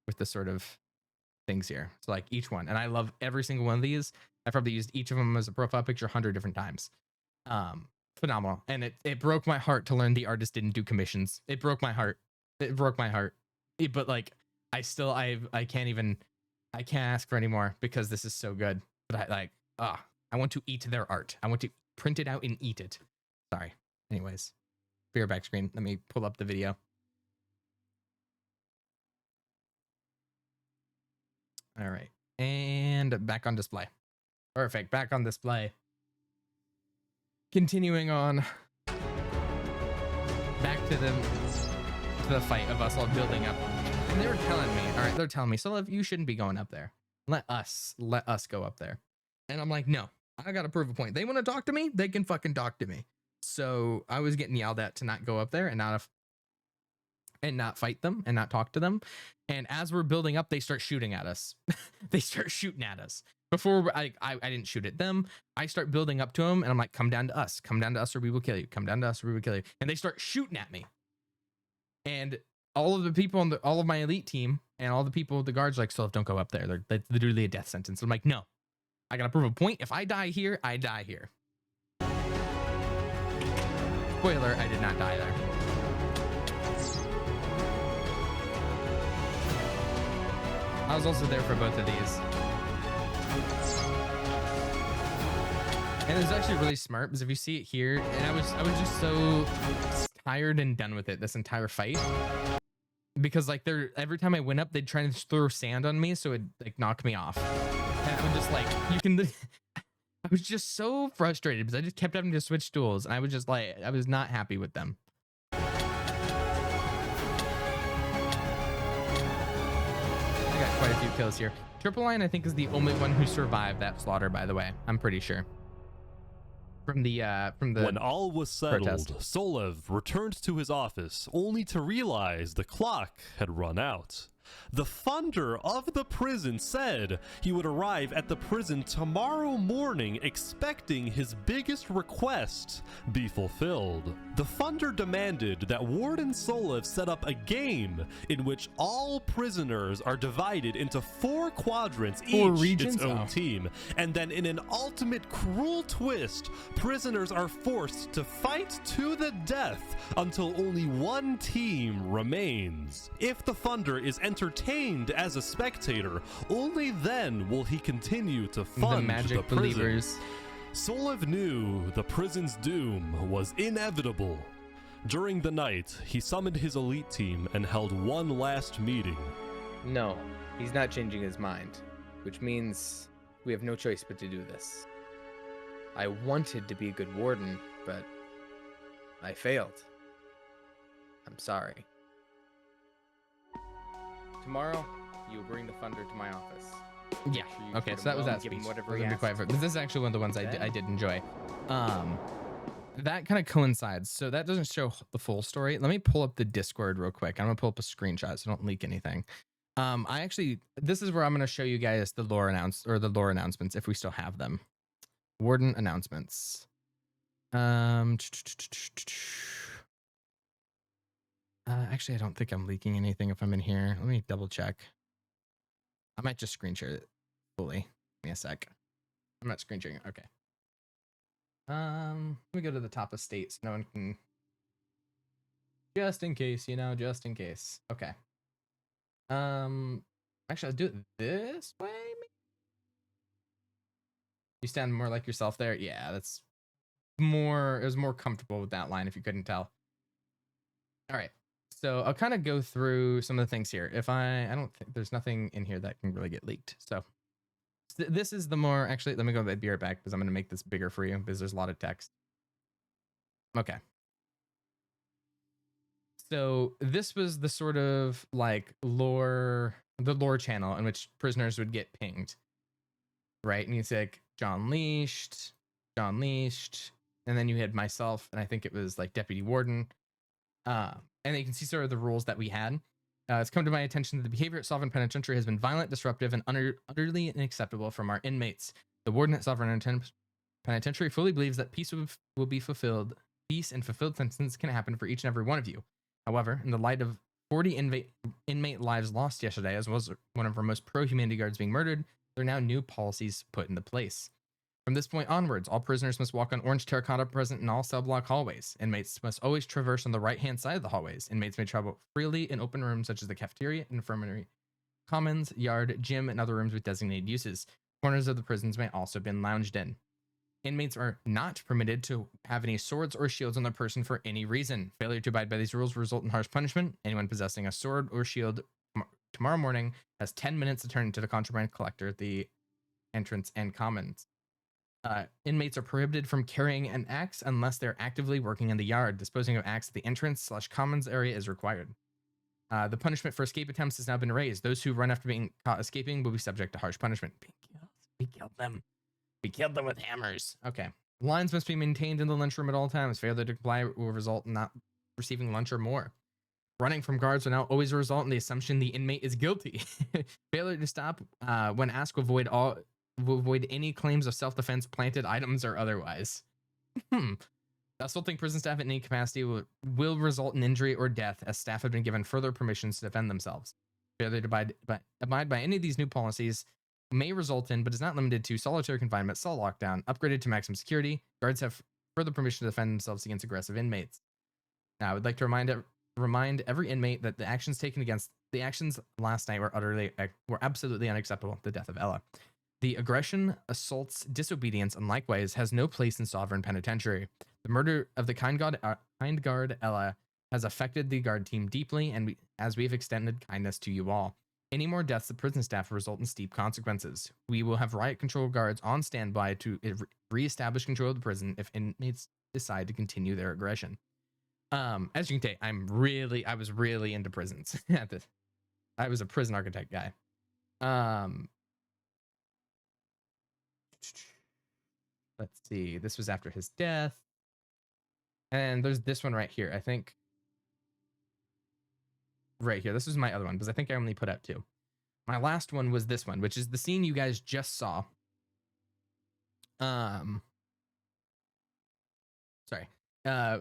with the sort of things here. So like each one, and I love every single one of these. I probably used each of them as a profile picture 100 different times. Phenomenal. And it broke my heart to learn the artist didn't do commissions. It broke my heart. But like I can't ask for any more because this is so good. But I want to eat their art. I want to print it out and eat it. Sorry. Anyways, beer back screen. Let me pull up the video. All right. And back on display. Perfect. Back on display. Continuing on. Back to the fight of us all building up. And they were telling me, all right, they're telling me, so you shouldn't be going up there. Let us go up there. And I'm like, no, I got to prove a point. They want to talk to me? They can fucking talk to me. So I was getting yelled at to not go up there and not fight them and not talk to them. And as we're building up, they start shooting at us. Before I didn't shoot at them. I start building up to them and I'm like, come down to us or we will kill you. Come down to us or we will kill you. And they start shooting at me. And all of the people all of my elite team and all the people, the guards, like, so don't go up there. They're literally a death sentence. I'm like, no, I gotta prove a point. If I die here, I die here. Spoiler, I did not die there. I was also there for both of these. And it was actually really smart because if you see it here, and I was just so tired and done with it this entire fight. Because like every time I went up, they'd try to throw sand on me, so it'd like knock me off. And I was just like, I was just so frustrated because I just kept having to switch duels. And I was just like, I was not happy with them. I got quite a few kills here. Triple Line, I think, is the only one who survived that slaughter, by the way. I'm pretty sure. From the when all was settled, protest. Solev returned to his office only to realize the clock had run out. The funder of the prison said he would arrive at the prison tomorrow morning expecting his biggest request be fulfilled. The funder demanded that Warden Solev set up a game in which all prisoners are divided into 4 quadrants, each its own team, and then in an ultimate cruel twist, prisoners are forced to fight to the death until only one team remains. If the funder is entertained as a spectator, only then will he continue to fund the magic prison. believers. Solev knew the prison's doom was inevitable. During the night, he summoned his elite team and held one last meeting. No, he's not changing his mind, which means we have no choice but to do this. I wanted to be a good warden, but I failed. I'm sorry. Tomorrow, you will bring the funder to my office. Yeah. Sure you Okay, put so him that was well, that give speech. him whatever We're he gonna be quiet asks. for, but this is actually one of the ones I did enjoy. That kind of coincides. So that doesn't show the full story. Let me pull up the Discord real quick. I'm gonna pull up a screenshot so don't leak anything. This is where I'm gonna show you guys the lore announcements if we still have them. Warden announcements. Actually, I don't think I'm leaking anything if I'm in here. Let me double check. I might just screen share it fully. Give me a sec. I'm not screen sharing it. Okay. Let me go to the top of state so no one can. Just in case, just in case. Okay. Actually, I'll do it this way. Maybe? You stand more like yourself there. Yeah, that's more. It was more comfortable with that line if you couldn't tell. All right. So I'll kind of go through some of the things here. I don't think there's nothing in here that can really get leaked. So this is the more, actually, let me go be right back because I'm going to make this bigger for you because there's a lot of text. Okay. So this was the sort of like the lore channel in which prisoners would get pinged. Right. And you say like John Leashed. And then you had myself, and I think it was like Deputy Warden. And you can see sort of the rules that we had. It's come to my attention that the behavior at Sovereign Penitentiary has been violent, disruptive, and utterly unacceptable from our inmates. The warden at Sovereign Penitentiary fully believes that peace will be fulfilled. Peace and fulfilled sentence can happen for each and every one of you. However, in the light of 40 inmate lives lost yesterday, as well as one of our most pro-humanity guards being murdered, there are now new policies put into place. From this point onwards, all prisoners must walk on orange terracotta present in all cell block hallways. Inmates must always traverse on the right-hand side of the hallways. Inmates may travel freely in open rooms such as the cafeteria, infirmary, commons, yard, gym, and other rooms with designated uses. Corners of the prisons may also be lounged in. Inmates are not permitted to have any swords or shields on their person for any reason. Failure to abide by these rules will result in harsh punishment. Anyone possessing a sword or shield tomorrow morning has 10 minutes to turn into the contraband collector at the entrance and commons. Inmates are prohibited from carrying an axe unless they're actively working in the yard. Disposing of axe at the entrance/commons area is required. The punishment for escape attempts has now been raised. Those who run after being caught escaping will be subject to harsh punishment. We killed them. We killed them with hammers. Okay. Lines must be maintained in the lunchroom at all times. Failure to comply will result in not receiving lunch or more. Running from guards will now always result in the assumption the inmate is guilty. Failure to stop when asked will avoid any claims of self-defense, planted items, or otherwise. Assaulting prison staff at any capacity will result in injury or death, as staff have been given further permissions to defend themselves. Failure to abide by any of these new policies may result in, but is not limited to, solitary confinement, cell lockdown, upgraded to maximum security. Guards have further permission to defend themselves against aggressive inmates. Now, I would like to remind every inmate that the actions last night were absolutely unacceptable. The death of Ella. The aggression, assaults, disobedience, and likewise has no place in Sovereign Penitentiary. The murder of the kind guard Ella has affected the guard team deeply, and as we have extended kindness to you all. Any more deaths of prison staff will result in steep consequences. We will have riot control guards on standby to reestablish control of the prison if inmates decide to continue their aggression. As you can tell, I was really into prisons. I was a prison architect guy. Let's see. This was after his death. And there's this one right here. I think right here. This was my other one because I think I only put out 2. My last one was this one, which is the scene you guys just saw. Sorry.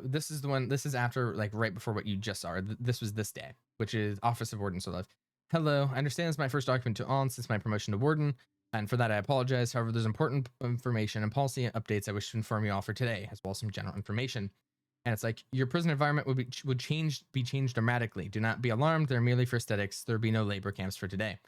This is the one. This is after, like, right before what you just saw. This was this day, which is Office of Warden Solov. Hello. I understand it's my first document to on since my promotion to Warden, and for that I apologize. However, there's important information and policy updates I wish to inform you all for today, as well as some general information. And it's like, your prison environment would be changed dramatically. Do not be alarmed. They're merely for aesthetics. There will be no labor camps for today.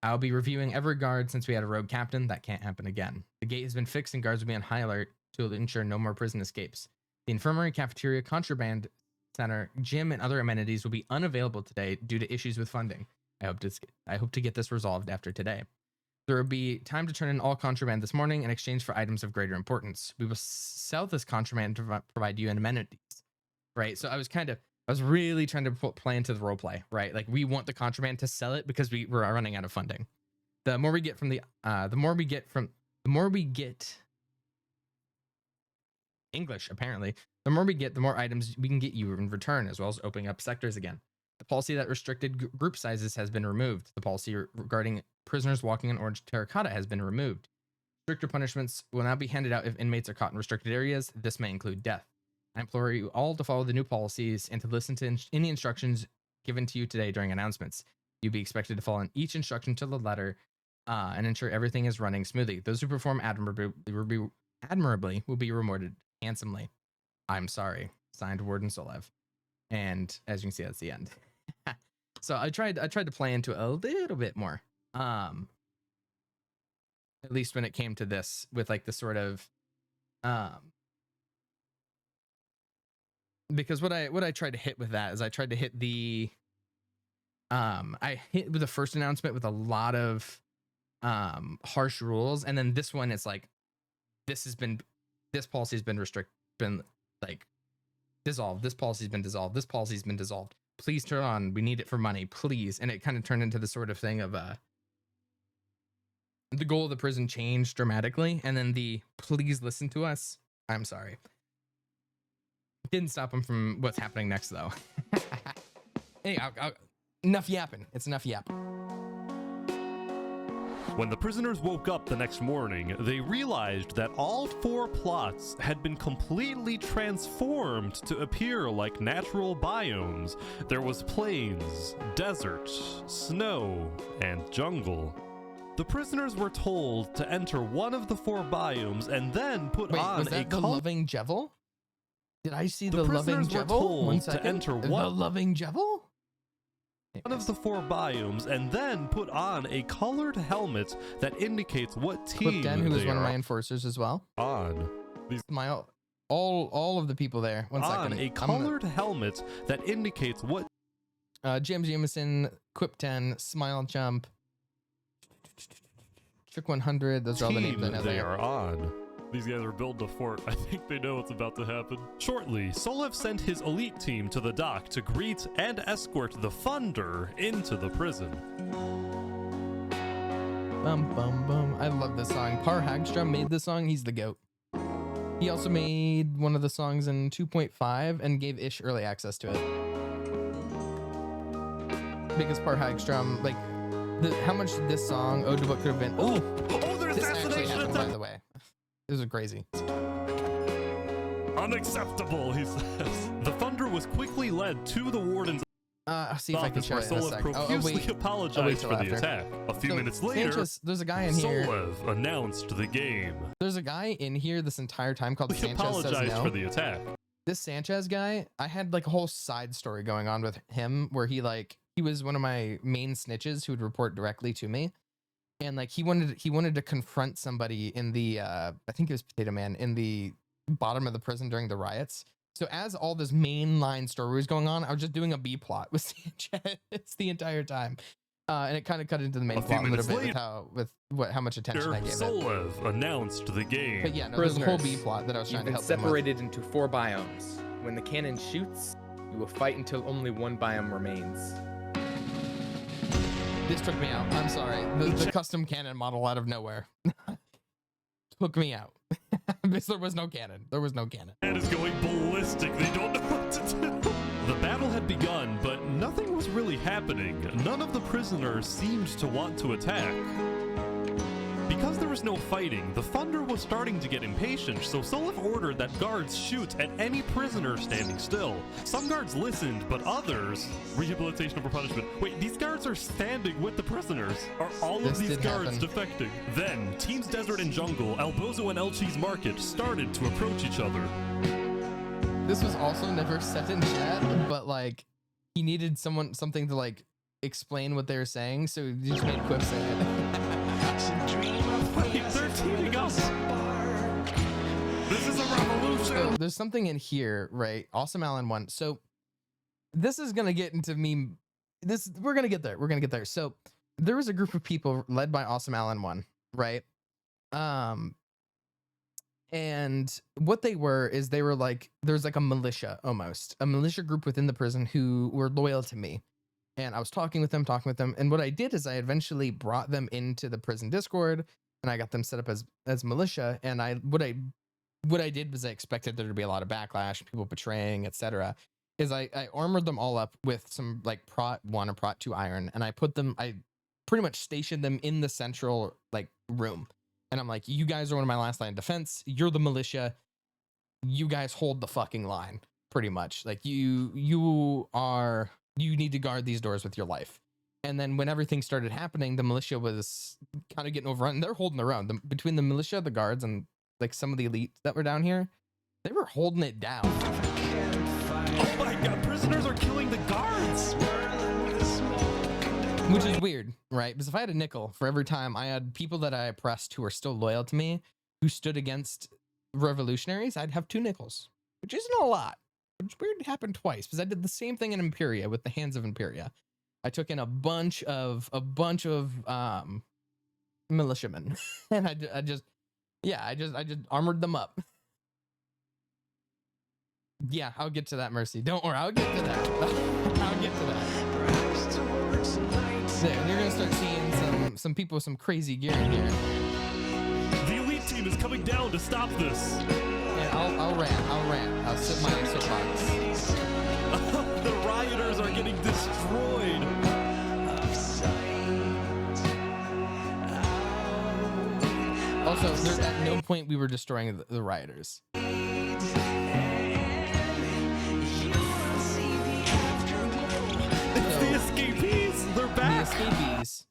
I'll be reviewing every guard since we had a rogue captain. That can't happen again. The gate has been fixed and guards will be on high alert to ensure no more prison escapes. The infirmary, cafeteria, contraband center, gym, and other amenities will be unavailable today due to issues with funding. I hope to get this resolved after today. There will be time to turn in all contraband this morning in exchange for items of greater importance. We will sell this contraband to provide you amenities, right? So I was really trying to play into the role play, right? Like, we want the contraband to sell it because we're running out of funding. The more we get English, apparently, the more we get, the more items we can get you in return, as well as opening up sectors again. The policy that restricted group sizes has been removed. The policy regarding prisoners walking in orange terracotta has been removed. Stricter punishments will now be handed out if inmates are caught in restricted areas. This may include death. I implore you all to follow the new policies and to listen to any instructions given to you today during announcements. You'll be expected to follow each instruction to the letter and ensure everything is running smoothly. Those who perform admirably will be rewarded handsomely. I'm sorry. Signed, Warden Solev. And as you can see, that's the end. So I tried to play into it a little bit more. At least when it came to this, with like the sort of because what I tried to hit with that is I tried to hit the I hit with the first announcement with a lot of harsh rules, and then this one, it's like this policy has been dissolved. This policy's been dissolved. This policy's been dissolved. Please turn on. We need it for money, please. And it kind of turned into the sort of thing of the goal of the prison changed dramatically, and then the please listen to us. I'm sorry. Didn't stop him from what's happening next, though. Hey, enough yapping. It's enough yapping. When the prisoners woke up the next morning, they realized that all 4 plots had been completely transformed to appear like natural biomes. There was plains, desert, snow, and jungle. The prisoners were told to enter one of the 4 biomes and then put on was that the loving Jevil? Did I see the loving prisoners were Jevil? told 1 to second. enter The one loving Jevil? one of the 4 biomes and then put on a colored helmet that indicates what team Clipden, who was they one of are my enforcers as well. on. All of the people there. 1 second. On a colored helmet that indicates what James Jameson, Quip10, Smile Jump, Trick 100. Those are all the names I know they there. are on. These guys are building a fort. I think they know what's about to happen. Shortly, Solev sent his elite team to the dock to greet and escort the funder into the prison. Bum bum bum. I love this song. Par Hagstrom made this song. He's the GOAT. He also made one of the songs in 2.5 and gave Ish early access to it. Because Par Hagstrom, like, how much this song, Ode to What Could Have Been. Oh, there's this actually happened, by the way. This is crazy. Unacceptable, he says. The funder was quickly led to the warden's I'll see if I can show it in a Solev sec. profusely apologized for the attack. A few minutes later, Sanchez, there's a guy in here. Solev announced the game. There's a guy in here this entire time called He Sanchez Says apologized No. for the attack. This Sanchez guy, I had like a whole side story going on with him where he was one of my main snitches who would report directly to me. And like he wanted to confront somebody in the I think it was Potato Man in the bottom of the prison during the riots. So as all this mainline story was going on, I was just doing a B plot with Sanchez the entire time. And it kind of cut into the main plot a little bit with how much attention I gave it. Solev announced the game. But yeah, no, there's a whole B plot that I was trying to help them with. Separated into 4 biomes. When the cannon shoots, you will fight until only 1 biome remains. This took me out. I'm sorry. The custom cannon model out of nowhere took me out. Because there was no cannon. There was no cannon. Man is going ballistic. They don't know what to do. The battle had begun, but nothing was really happening, none of the prisoners seemed to want to attack. Because there was no fighting, the Thunder was starting to get impatient, so Solif ordered that guards shoot at any prisoner standing still. Some guards listened, but others... Rehabilitation over punishment. Wait, these guards are standing with the prisoners. Are all of these guards defecting? Then, Teams Desert and Jungle, Albozo and Elchi's Market started to approach each other. This was also never said in chat, but like, he needed something to like explain what they were saying, so he just made quips in it. Wait, they're teaming up. This is a revolution. So there's something in here, right? Awesome Allen 1. So this is gonna get into me. We're gonna get there. We're gonna get there. So there was a group of people led by Awesome Allen 1, right? And what they were is they were like, there's like a militia, almost a militia group within the prison who were loyal to me. And I was talking with them. And what I did is I eventually brought them into the prison Discord and I got them set up as militia. And what I did was I expected there to be a lot of backlash, people betraying, etc. Is I armored them all up with some like Prot 1 or Prot 2 iron. And I pretty much stationed them in the central like room. And I'm like, you guys are one of my last line of defense. You're the militia. You guys hold the fucking line, pretty much. Like you need to guard these doors with your life. And then when everything started happening, the militia was kind of getting overrun. They're holding their own. Between the militia, the guards, and like some of the elites that were down here, they were holding it down. Oh my god, prisoners are killing the guards! Which is weird, right? Because if I had a nickel for every time I had people that I oppressed who are still loyal to me, who stood against revolutionaries, I'd have 2 nickels, which isn't a lot. It's weird it happened twice because I did the same thing in Imperia with the Hands of Imperia. I took in a bunch of militiamen, and I just armored them up. Yeah, I'll get to that, Mercy. Don't worry, I'll get to that. I'll get to that. So you're gonna start seeing some people with some crazy gear in here. The elite team is coming down to stop this. Yeah, I'll rant. I'll sit my soapbox. The rioters are getting destroyed. Also, at no point we were destroying the rioters. The escapees, they're back. The escapees.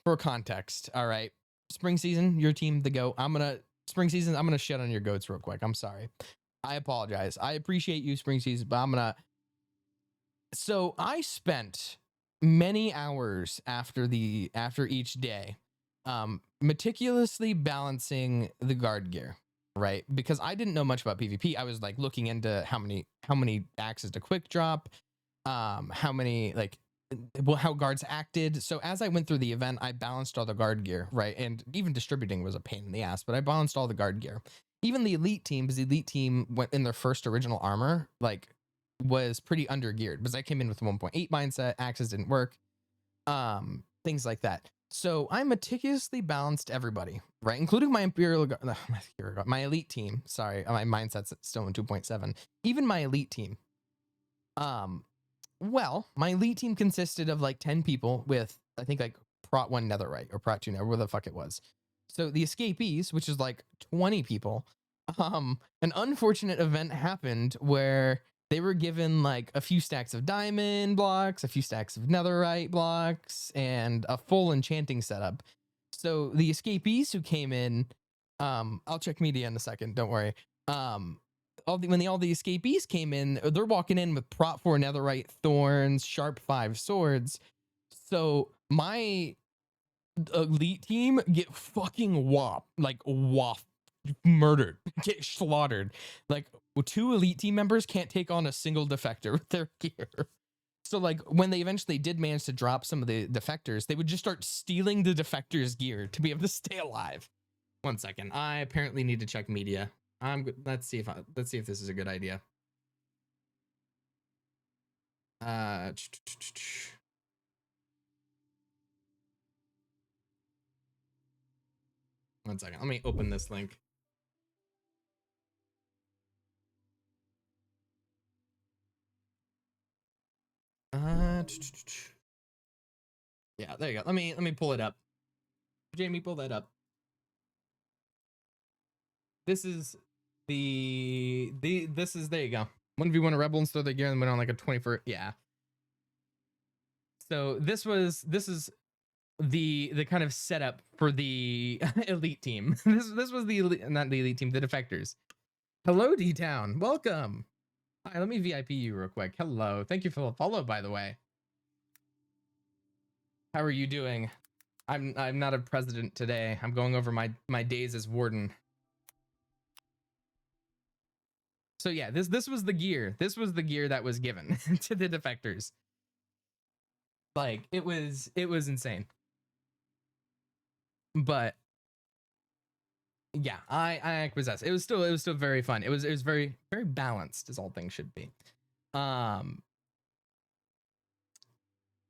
For context, all right. Spring season, your team, the goat. I'm gonna shit on your goats real quick. I'm sorry. I apologize. I appreciate you, spring season, but so I spent many hours after each day, meticulously balancing the guard gear, right? Because I didn't know much about PvP. I was like looking into how many axes to quick drop, how many how guards acted. So as I went through the event, I balanced all the guard gear, right? And even distributing was a pain in the ass, but I balanced all the guard gear. Even the elite team, because the elite team went in their first original armor, was pretty under geared because I came in with 1.8 mindset, axes didn't work, things like that. So I meticulously balanced everybody, right? Including my my elite team. Sorry, my mindset's still in 2.7. Even my elite team. Well, my elite team consisted of 10 people with, I think, Prot 1 Netherite or Prot 2 Netherite, where the fuck it was. So the escapees, which is 20 people, an unfortunate event happened where they were given a few stacks of diamond blocks, a few stacks of netherite blocks, and a full enchanting setup. So the escapees who came in, I'll check media in a second, don't worry. When all the escapees came in, they're walking in with Prot 4 netherite thorns, sharp 5 swords. So my elite team get fucking murdered, get slaughtered. 2 elite team members can't take on a single defector with their gear. So when they eventually did manage to drop some of the defectors, they would just start stealing the defectors' gear to be able to stay alive. 1 second, I apparently need to check media. I'm good. Let's see if this is a good idea. 1 second. Let me open this link. Yeah, there you go. Let me pull it up. Jamie, pull that up. This is this is, there you go. 1v1 a rebel and throw the gear and went on like a 24. Yeah. So this is the kind of setup for the elite team. This was the elite, not the elite team, the defectors. Hello, D-Town. Welcome. Hi, let me VIP you real quick. Hello. Thank you for the follow, by the way. How are you doing? I'm not a president today. I'm going over my days as warden. So yeah, this was the gear. This was the gear that was given to the defectors. Like it was insane. But yeah, I acquiesce. It was still very fun. It was very balanced, as all things should be.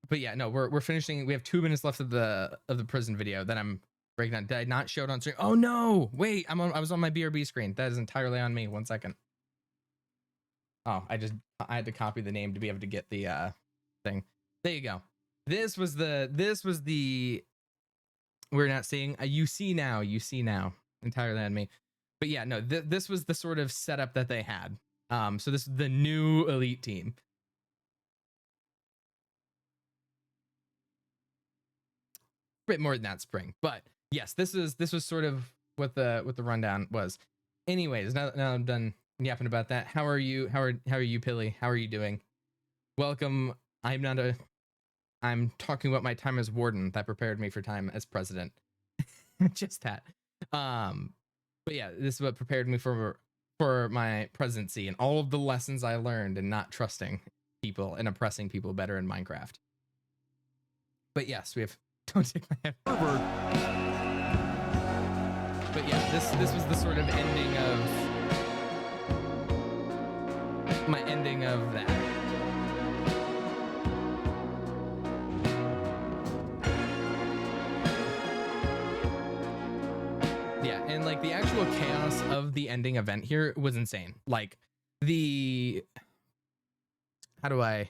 But yeah, no, we're finishing. We have 2 minutes left of the prison video that I'm breaking down. Did I not show it on screen? Oh no! Wait, I was on my BRB screen. That is entirely on me. 1 second. Oh, I had to copy the name to be able to get the thing. There you go. This was the we're not seeing. You see now. Entirely on me. But yeah, no, this was the sort of setup that they had. So this is the new elite team. Bit more than that, Spring, but yes, this was sort of what the rundown was. Anyways, now I'm done yapping about that. How are you? How are you, Pilly? How are you doing? Welcome. I'm talking about my time as warden that prepared me for time as president. Just that. But yeah, this is what prepared me for my presidency and all of the lessons I learned in not trusting people and oppressing people better in Minecraft. But yes, we have. Don't take my head. But yeah, this was the sort of ending of my ending of that. Yeah, and like the actual chaos of the ending event here was insane. Like how do I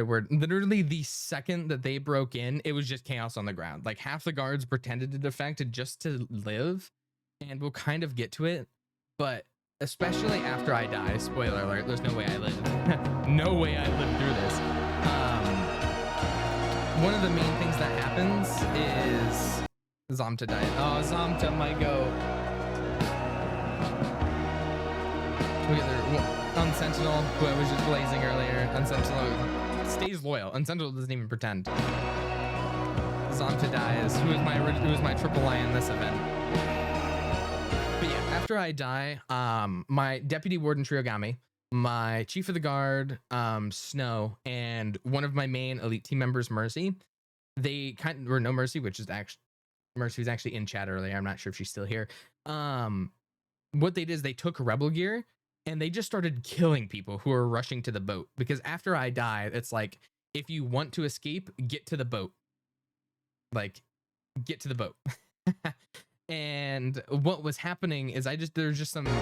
word? Literally the second that they broke in, it was just chaos on the ground. Like half the guards pretended to defect just to live, and we'll kind of get to it. But especially after I die, spoiler alert, there's no way I live. No way I live through this. One of the main things that happens is Zomta died. Oh, Zomta, my goat. Unsentinel, who I was just blazing earlier. Unsentinel stays loyal. Unsentinel doesn't even pretend. Zomta dies. Who was my triple I in this event? But yeah, after I die, my deputy warden Triogami, my chief of the guard Snow, and one of my main elite team members Mercy, they kind of were no Mercy, which is actually Mercy was actually in chat earlier. I'm not sure if she's still here. What they did is they took rebel gear and they just started killing people who are rushing to the boat, because after I die, it's like, if you want to escape, get to the boat. Like, get to the boat. And what was happening is there's just some there's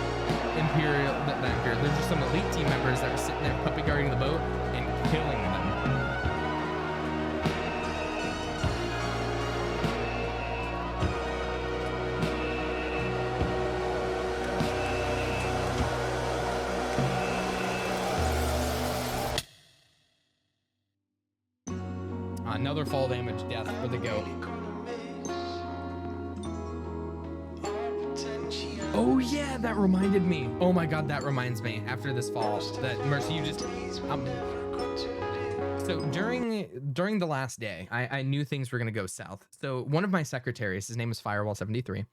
just some elite team members that were sitting there puppy guarding the boat and killing them. Another fall damage death for the goat. Oh yeah, that reminded me. Oh my god, that reminds me. After this fall, that Mercy, you just so during the last day, I knew things were gonna go south. So one of my secretaries, his name is Firewall73.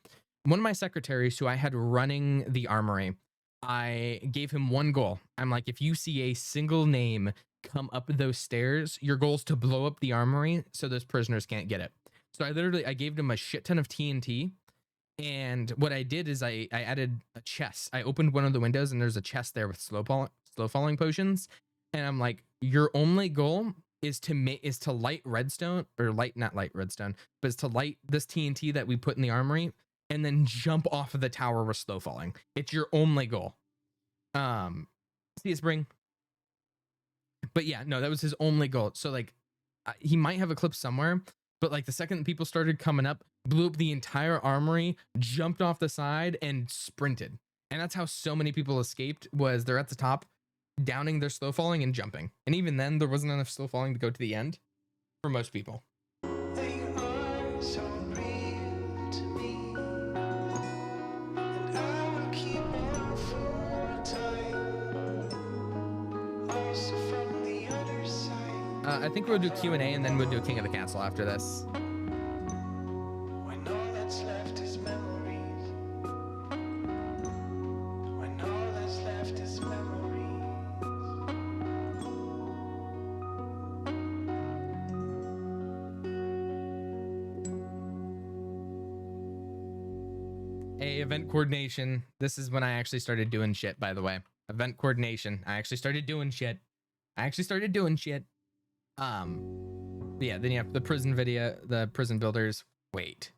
One of my secretaries who I had running the armory, I gave him one goal. I'm like, if you see a single name come up those stairs, your goal is to blow up the armory so those prisoners can't get it. So I gave him a shit ton of TNT, and what I did is I added a chest. I opened one of the windows and there's a chest there with slow falling potions, and I'm like, your only goal is to light redstone, or not light redstone, but is to light this TNT that we put in the armory and then jump off of the tower with slow falling. It's your only goal. See you, Spring. But yeah, no, that was his only goal. So like, he might have a clip somewhere, but like the second people started coming up, blew up the entire armory, jumped off the side, and sprinted. And that's how so many people escaped. Was they're at the top, downing their slow falling and jumping. And even then, there wasn't enough slow falling to go to the end for most people. I think we'll do Q&A and then we'll do King of the Castle after this. When all that's left is memories. When all that's left is memories. Hey, event coordination. This is when I actually started doing shit, by the way. Event coordination. I actually started doing shit. Yeah, then you have the prison video, the prison builders. Wait.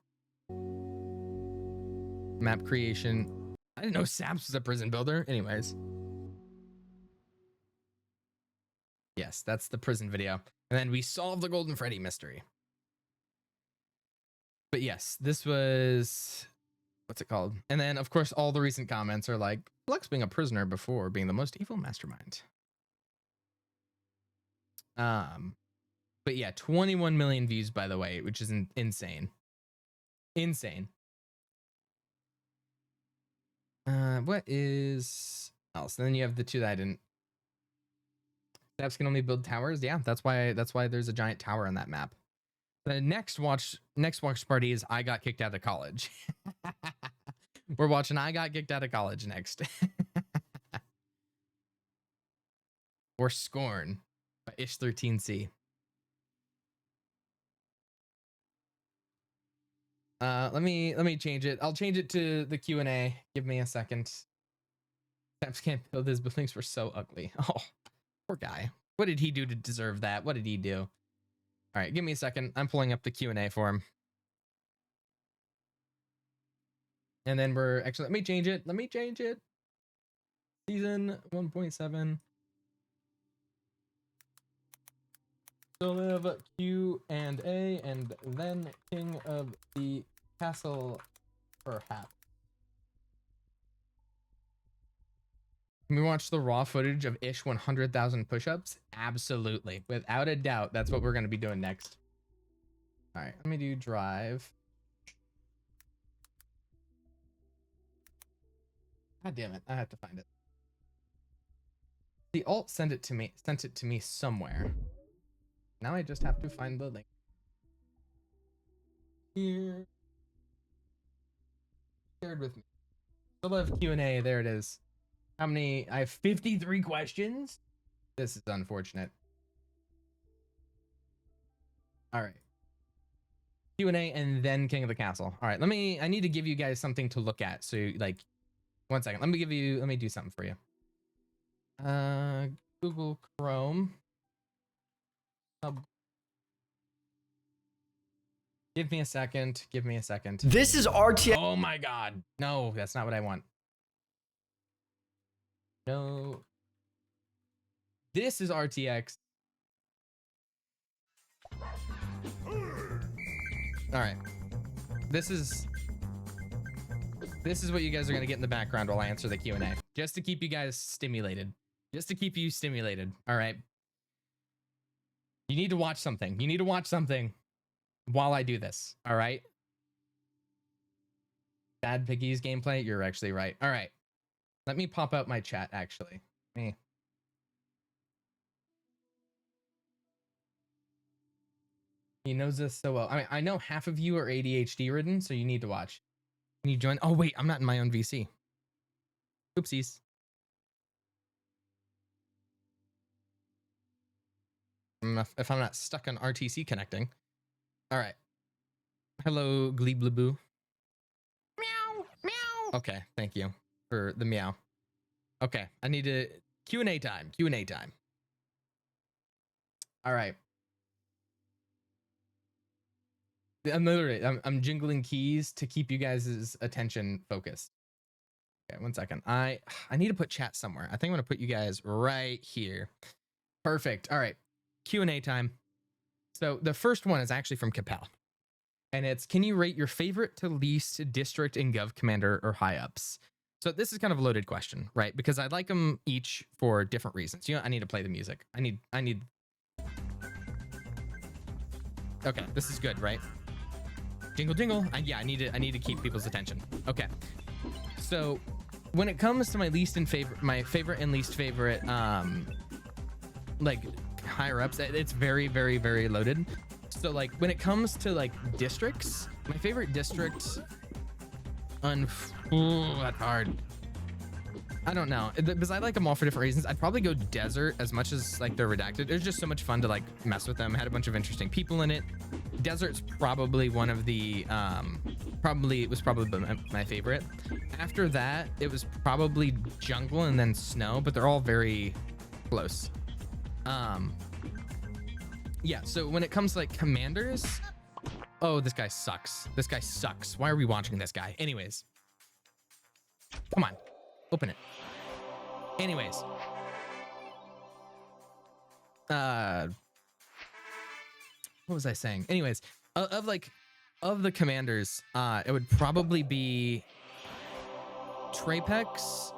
Map creation. I didn't know Saps was a prison builder. Anyways. Yes, that's the prison video. And then we solved the Golden Freddy mystery. But yes, this was... What's it called? And then, of course, all the recent comments are like, Flex being a prisoner before being the most evil mastermind. But yeah, 21 million views, by the way, which is insane. Insane. What is else? And then you have the two that I didn't. Saps can only build towers. Yeah, that's why there's a giant tower on that map. The next watch party is I got kicked out of college. We're watching I got kicked out of college next. Or Scorn by Ish13C. Let me change it. I'll change it to the Q&A. Give me a second. Saps can't build his buildings were so ugly. Oh, poor guy. What did he do to deserve that? What did he do? All right, give me a second. I'm pulling up the Q&A for him. And then we're actually, let me change it. Season 1.7. So live Q&A and then King of the Castle, perhaps. Can we watch the raw footage of Ish 100,000 push-ups? Absolutely. Without a doubt, that's what we're going to be doing next. All right, let me do drive. God damn it, I have to find it. The alt sent it to me somewhere. Now I just have to find the link. Here. Shared with me. Still have Q&A, there it is. How many? I have 53 questions. This is unfortunate. All right. Q&A and then King of the Castle. All right, I need to give you guys something to look at. So like, 1 second. Let me do something for you. Google Chrome. Give me a second. This is RTX. Oh my God. No, that's not what I want. No. This is RTX. All right. This is what you guys are going to get in the background while I answer the Q&A. Just to keep you guys stimulated. All right. You need to watch something. While I do this. All right. Bad Piggy's gameplay. You're actually right. All right. Let me pop out my chat, actually. He knows this so well. I mean, I know half of you are ADHD ridden, so you need to watch. Can you join? Oh, wait, I'm not in my own VC. Oopsies. If I'm not stuck on RTC connecting. All right. Hello, Gleeblaboo. Meow, meow. Okay, thank you for the meow. Okay, I need to Q&A time. All right. I'm jingling keys to keep you guys' attention focused. Okay, 1 second. I need to put chat somewhere. I think I'm gonna put you guys right here. Perfect. All right. Q&A time. So the first one is actually from Capel. And it's, can you rate your favorite to least district and gov commander or high ups? So this is kind of a loaded question, right? Because I like them each for different reasons. You know, I need to play the music. I need. Okay, this is good, right? Jingle, jingle. Yeah, I need to keep people's attention. Okay. So when it comes to my favorite and least favorite, like higher ups, it's very, very, very loaded. So like when it comes to like districts, my favorite district, that's hard. I don't know, because I like them all for different reasons. I'd probably go desert as much as like they're redacted. It was just so much fun to like mess with them. Had a bunch of interesting people in it. Desert's probably one of the it was probably my favorite. After that, it was probably jungle and then snow, but they're all very close. Yeah, so when it comes to like commanders, oh, this guy sucks. This guy sucks. Why are we watching this guy? Anyways, come on, open it. Anyways, what was I saying? Anyways, of the commanders, it would probably be Trapex.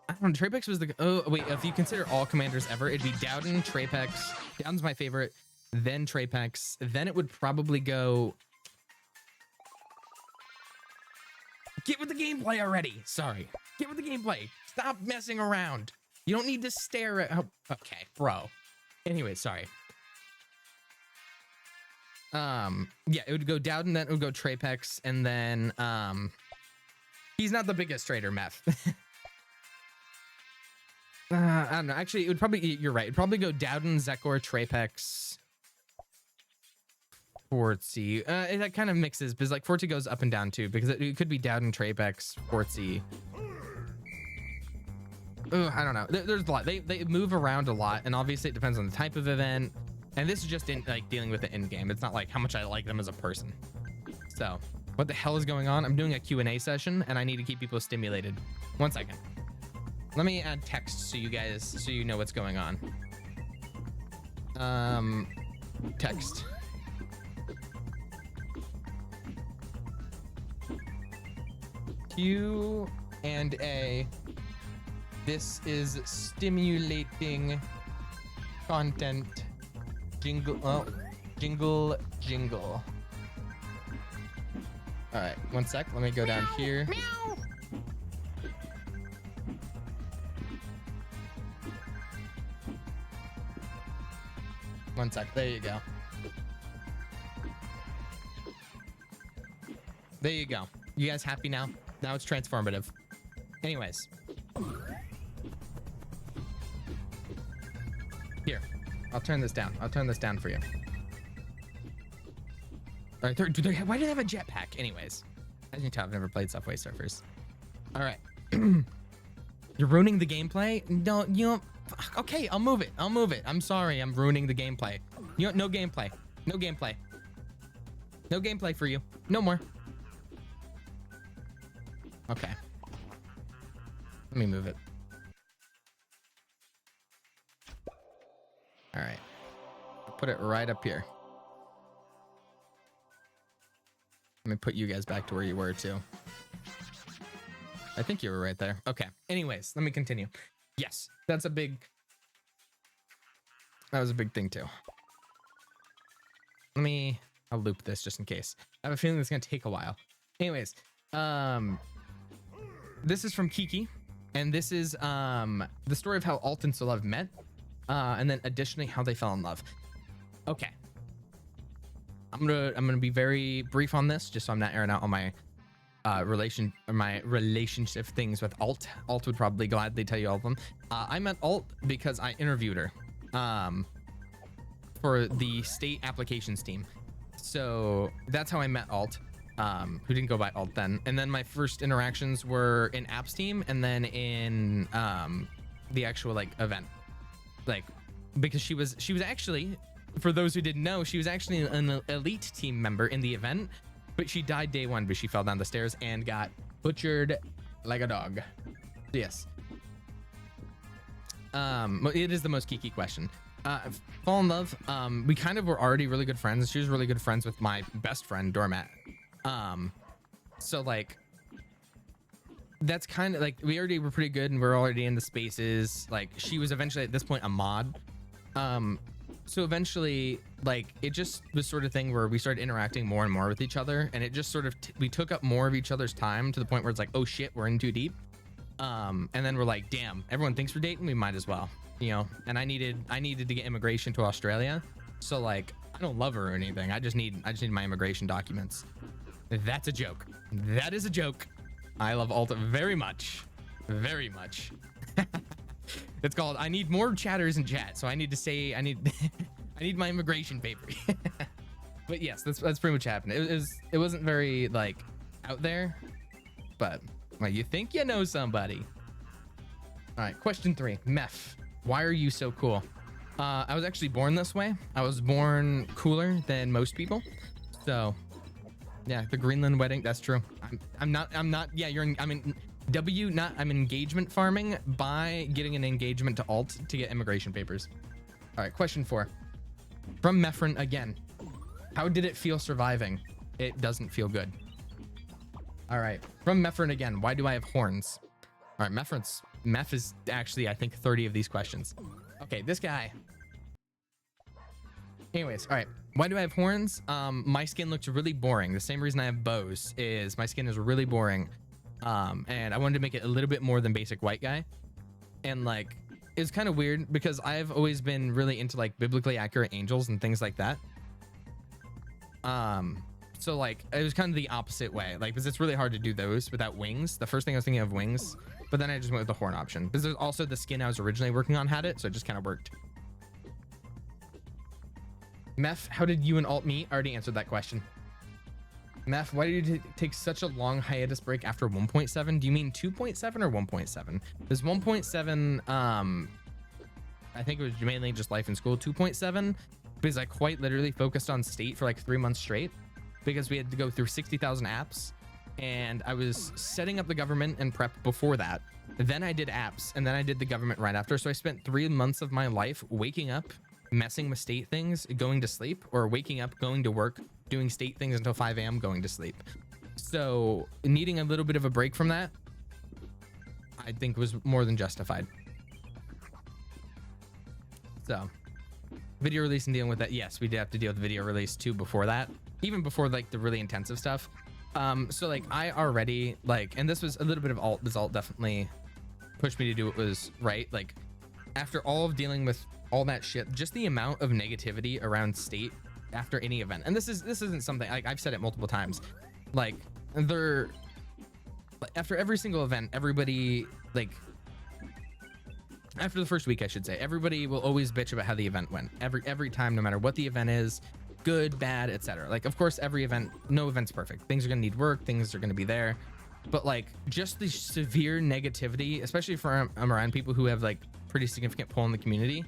I don't know, Trapex was the, oh wait, if you consider all commanders ever, it'd be Dowden, Trapex. Dowden's my favorite, then Trapex, then it would probably go, get with the gameplay already. Sorry, get with the gameplay. Stop messing around. You don't need to stare at, oh, okay, bro. Anyway, sorry. Yeah, it would go Dowden, then it would go Trapex, and then, he's not the biggest trader, Meth. I don't know. Actually, it would probably, you're right. It'd probably go Dowden, Zekor, Trapex, Fortsy. That kind of mixes because like Fortsy goes up and down too, because it could be Dowden, Trapex, Fortsy. I don't know. There's a lot. They move around a lot, and obviously it depends on the type of event. And this is just in like dealing with the end game. It's not like how much I like them as a person. So, what the hell is going on? I'm doing a Q&A session, and I need to keep people stimulated. 1 second. Let me add text so you know what's going on. Text. Q&A. This is stimulating content. Jingle, oh, jingle, jingle. All right, 1 sec. Let me go down here. Meow. 1 sec. There you go. There you go. You guys happy now? Now it's transformative. Anyways. Here. I'll turn this down. I'll turn this down for you. All right. Why do they have a jetpack? Anyways. As you can tell, I've never played Subway Surfers. All right. You're ruining the gameplay? No, you don't. Okay, I'll move it. I'll move it. I'm sorry. I'm ruining the gameplay. You know, no gameplay. No gameplay. No gameplay for you. No more. Okay. Let me move it. All right. I'll put it right up here. Let me put you guys back to where you were too. I think you were right there. Okay. Anyways, let me continue. Yes, that was a big thing too. I'll loop this just in case. I have a feeling it's gonna take a while. Anyways, this is from Kiki, and this is the story of how Alt and Solev met, and then additionally how they fell in love. Okay. I'm gonna be very brief on this, just so I'm not airing out all my relationship things with Alt. Alt would probably gladly tell you all of them. I met Alt because I interviewed her for the state applications team. So that's how I met Alt, who didn't go by Alt then. And then my first interactions were in apps team, and then in the actual like event, like because she was actually, for those who didn't know, she was actually an elite team member in the event. But she died day one because she fell down the stairs and got butchered like a dog. Yes. It is the most geeky question. Fall in love. We kind of were already really good friends. She was really good friends with my best friend, Doormat. So like, that's kind of like, we already were pretty good and we're already in the spaces. Like, she was eventually at this point a mod. So eventually, like, it just was sort of thing where we started interacting more and more with each other, and it just sort of we took up more of each other's time to the point where it's like, oh shit, we're in too deep. And then we're like, damn, everyone thinks we're dating, we might as well, you know. And I needed to get immigration to Australia, so like, I don't love her or anything. I just need my immigration documents. That's a joke. That is a joke. I love Alta very much, very much. It's called I need more chatters in chat, so I need to say I need I need my immigration paper. But yes, that's pretty much happened. It wasn't very like out there, but well, you think you know somebody. All right, question 3. Meph, why are you so cool? I was actually born this way. I was born cooler than most people. So yeah, the Greenland wedding, that's true. I'm not yeah, I'm engagement farming by getting an engagement to alt to get immigration papers. All right, question 4 from Mephrin again. How did it feel surviving? It doesn't feel good. All right, from Mephrin again. Why do I have horns? All right, Meph is actually, I think, 30 of these questions. Okay, this guy. Anyways, all right. Why do I have horns? My skin looks really boring. The same reason I have bows is my skin is really boring. And I wanted to make it a little bit more than basic white guy. And like, it's kind of weird because I've always been really into like biblically accurate angels and things like that. So like, it was kind of the opposite way, like, because it's really hard to do those without wings. The first thing I was thinking of wings, but then I just went with the horn option because there's also the skin I was originally working on had it. So it just kind of worked. Meph, how did you and alt meet? I already answered that question. Meph, why did you take such a long hiatus break after 1.7? Do you mean 2.7 or 1.7? There's 1.7, I think it was mainly just life in school. 2.7, because I quite literally focused on state for like 3 months straight because we had to go through 60,000 apps, and I was setting up the government and prep before that. Then I did apps, and then I did the government right after. So I spent 3 months of my life waking up, messing with state things, going to sleep, or waking up, going to work, doing state things until 5 a.m. going to sleep. So needing a little bit of a break from that, I think was more than justified. So video release and dealing with that. Yes, we did have to deal with video release too before that, even before like the really intensive stuff. So like I already like, and this was a little bit of alt, this alt definitely pushed me to do what was right. Like after all of dealing with all that shit, just the amount of negativity around state after any event, and this isn't something like I've said it multiple times, like after every single event, everybody, like after the first week I should say, everybody will always bitch about how the event went every time, no matter what the event is, good, bad, etc. Like of course every event, no event's perfect, things are gonna need work, things are gonna be there, but like just the severe negativity, especially for I'm around people who have like pretty significant pull in the community,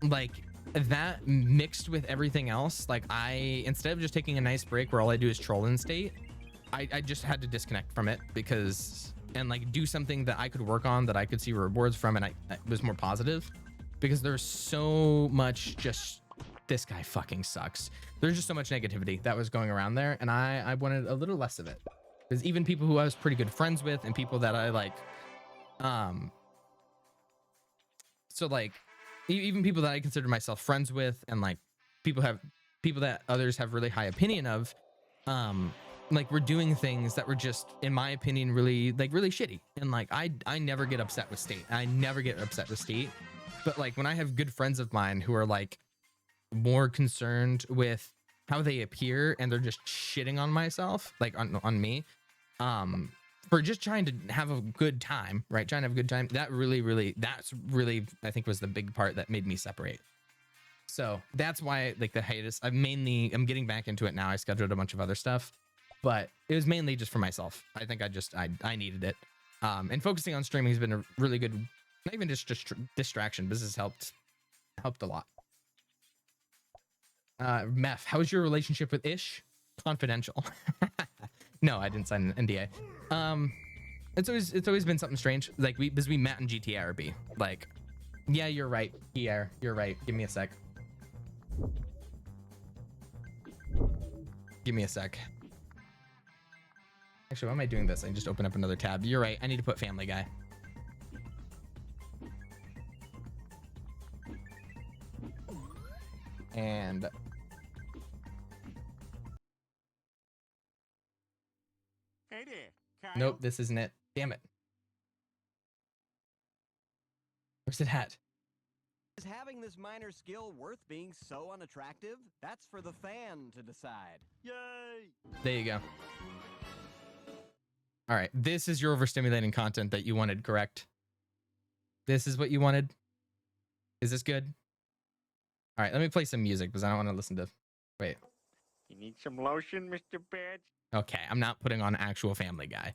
like that mixed with everything else, like I, instead of just taking a nice break where all I do is troll in state, I just had to disconnect from it because, and like do something that I could work on, that I could see rewards from, and I was more positive, because there's so much just, this guy fucking sucks. There's just so much negativity that was going around there, and I wanted a little less of it, because even people who I was pretty good friends with and people that I like, so like even people that I consider myself friends with, and like people that others have really high opinion of, like we're doing things that were just, in my opinion, really shitty. And like I never get upset with state. I never get upset with state. But like when I have good friends of mine who are like more concerned with how they appear, and they're just shitting on myself, like on me, for just trying to have a good time, right? Trying to have a good time. That's really, I think, was the big part that made me separate. So that's why, like, the hiatus, I'm getting back into it now. I scheduled a bunch of other stuff, but it was mainly just for myself. I think I needed it. And focusing on streaming has been a really good, not even just distraction. This has helped a lot. Meph, how's your relationship with Ish? Confidential. No, I didn't sign an NDA. It's always been something strange. Like because we met in GTRB. Like, yeah, you're right, Pierre. You're right. Give me a sec. Give me a sec. Actually, why am I doing this? I can just open up another tab. You're right. I need to put Family Guy. And Hey there, Kyle. nope, this isn't it. Damn it. Where's it at? Is having this minor skill worth being so unattractive? That's for the fan to decide. Yay! There you go. All right, this is your overstimulating content that you wanted, correct? This is what you wanted? Is this good? All right, let me play some music because I don't want to listen to... Wait. You need some lotion, Mr. Badge? Okay, I'm not putting on actual Family Guy.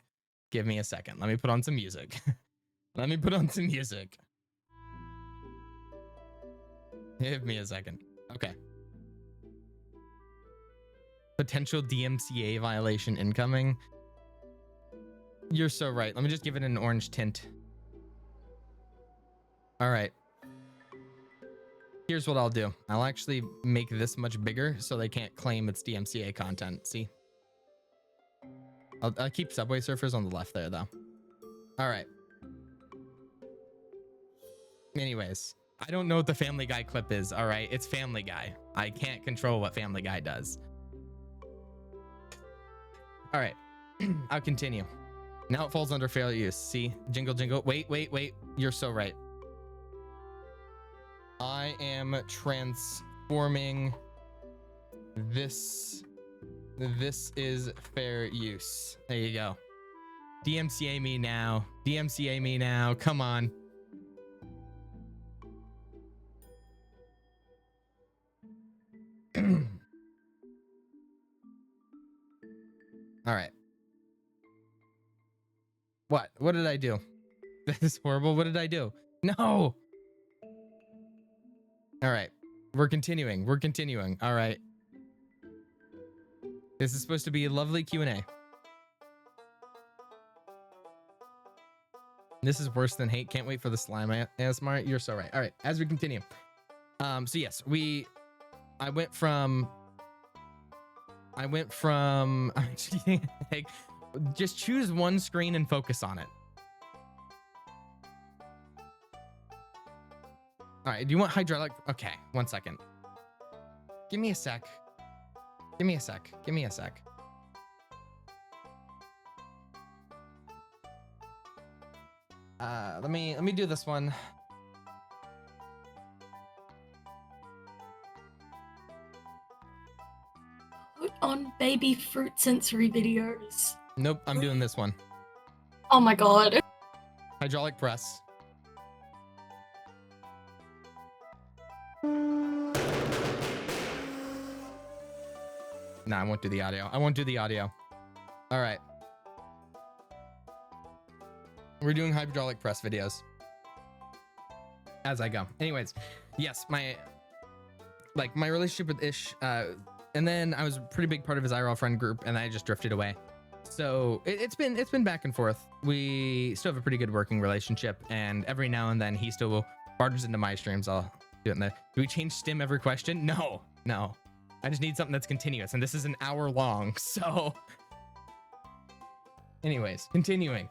Give me a second. Let me put on some music. Let me put on some music. Give me a second. Okay. Potential DMCA violation incoming. You're so right. Let me just give it an orange tint. All right. Here's what I'll do. I'll actually make this much bigger so they can't claim it's DMCA content. See? I'll keep Subway Surfers on the left there, though. All right. Anyways, I don't know what the Family Guy clip is. All right, it's Family Guy. I can't control what Family Guy does. All right, I'll continue. Now it falls under fair use. See, jingle, jingle. Wait. You're so right. I am transforming this. This is fair use. There you go. DMCA me now. DMCA me now. Come on. All right. What did I do? That is horrible. What did I do? No. All right. We're continuing. All right. This is supposed to be a lovely Q&A. This is worse than hate. Can't wait for the slime ASMR. You're so right. All right. As we continue. So yes, I went from like, just choose one screen and focus on it. All right, do you want hydraulic? Okay, 1 second. Give me a sec. Let me do this one. Put on baby fruit sensory videos. Nope, I'm doing this one. Oh my god. Hydraulic press. No, I won't do the audio. All right. We're doing hydraulic press videos as I go. Anyways, yes, my relationship with Ish, and then I was a pretty big part of his IRL friend group, and I just drifted away. So it's been back and forth. We still have a pretty good working relationship, and every now and then he still barges into my streams. I'll do it in there. Do we change stim every question? No. I just need something that's continuous, and this is an hour long. So, anyways, continuing.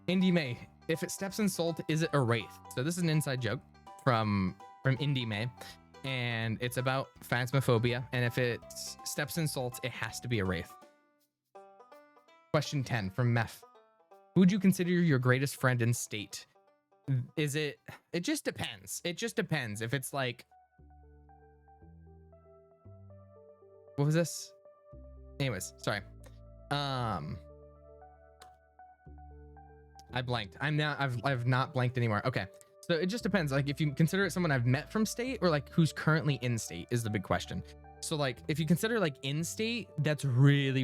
Indie May, if it steps in salt, is it a wraith? So this is an inside joke from Indie May, and it's about phasmophobia. And if it steps in salt, it has to be a wraith. Question 10 from Meth. Who would you consider your greatest friend in state? Is it? It just depends. If it's like, what was this? Anyways, sorry. I blanked. I've not blanked anymore. Okay. So it just depends. Like, if you consider it someone I've met from state, or like who's currently in state is the big question. So like, if you consider like in state, that's really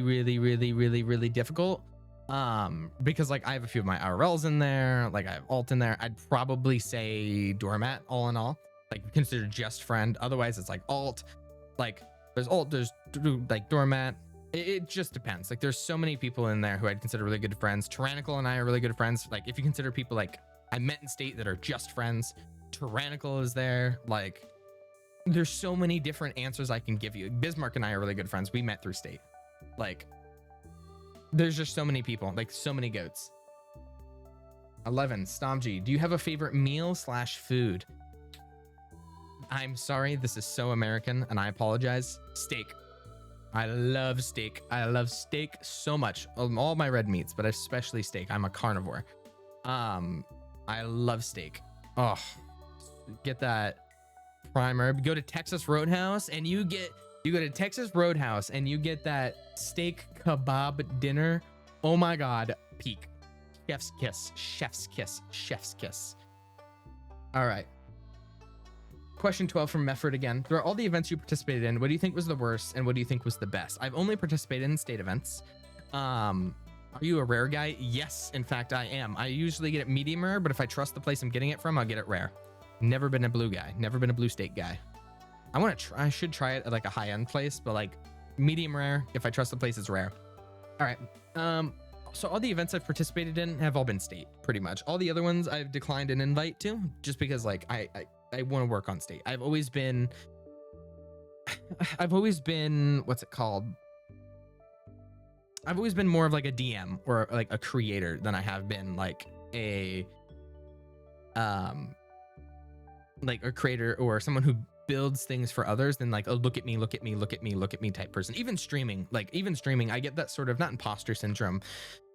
difficult. Because like I have a few of my RLs in there, like I have alt in there. I'd probably say Doormat all in all, like consider just friend. Otherwise it's like alt, like there's alt, there's like Doormat. it just depends. Like there's so many people in there who I'd consider really good friends. Tyrannical and I are really good friends. Like if you consider people like I met in state that are just friends, Tyrannical is there. Like there's so many different answers I can give you. Bismarck and I are really good friends. We met through state. Like there's just so many people, like so many goats. 11, Stomji, do you have a favorite meal / food? I'm sorry, this is so American and I apologize. Steak. I love steak. I love steak so much. All my red meats, but especially steak. I'm a carnivore. I love steak. Oh, get that prime rib. Go to Texas Roadhouse and you go to Texas Roadhouse and you get that steak kebab dinner. Oh my God, peak. Chef's kiss, chef's kiss, chef's kiss. All right. Question 12 from Mefford again. Throughout all the events you participated in, what do you think was the worst and what do you think was the best? I've only participated in state events. Are you a rare guy? Yes, in fact, I am. I usually get it medium rare, but if I trust the place I'm getting it from, I'll get it rare. Never been a blue guy. Never been a blue state guy. I should try it at like a high-end place, but like medium rare, if I trust the place, it's rare. All right. So all the events I've participated in have all been state, pretty much. All the other ones I've declined an invite to, just because like I want to work on state. I've always been, what's it called? I've always been more of like a DM or like a creator than I have been like a creator or someone who builds things for others than like, oh, look at me, look at me, look at me, look at me type person. Even streaming, I get that sort of, not imposter syndrome,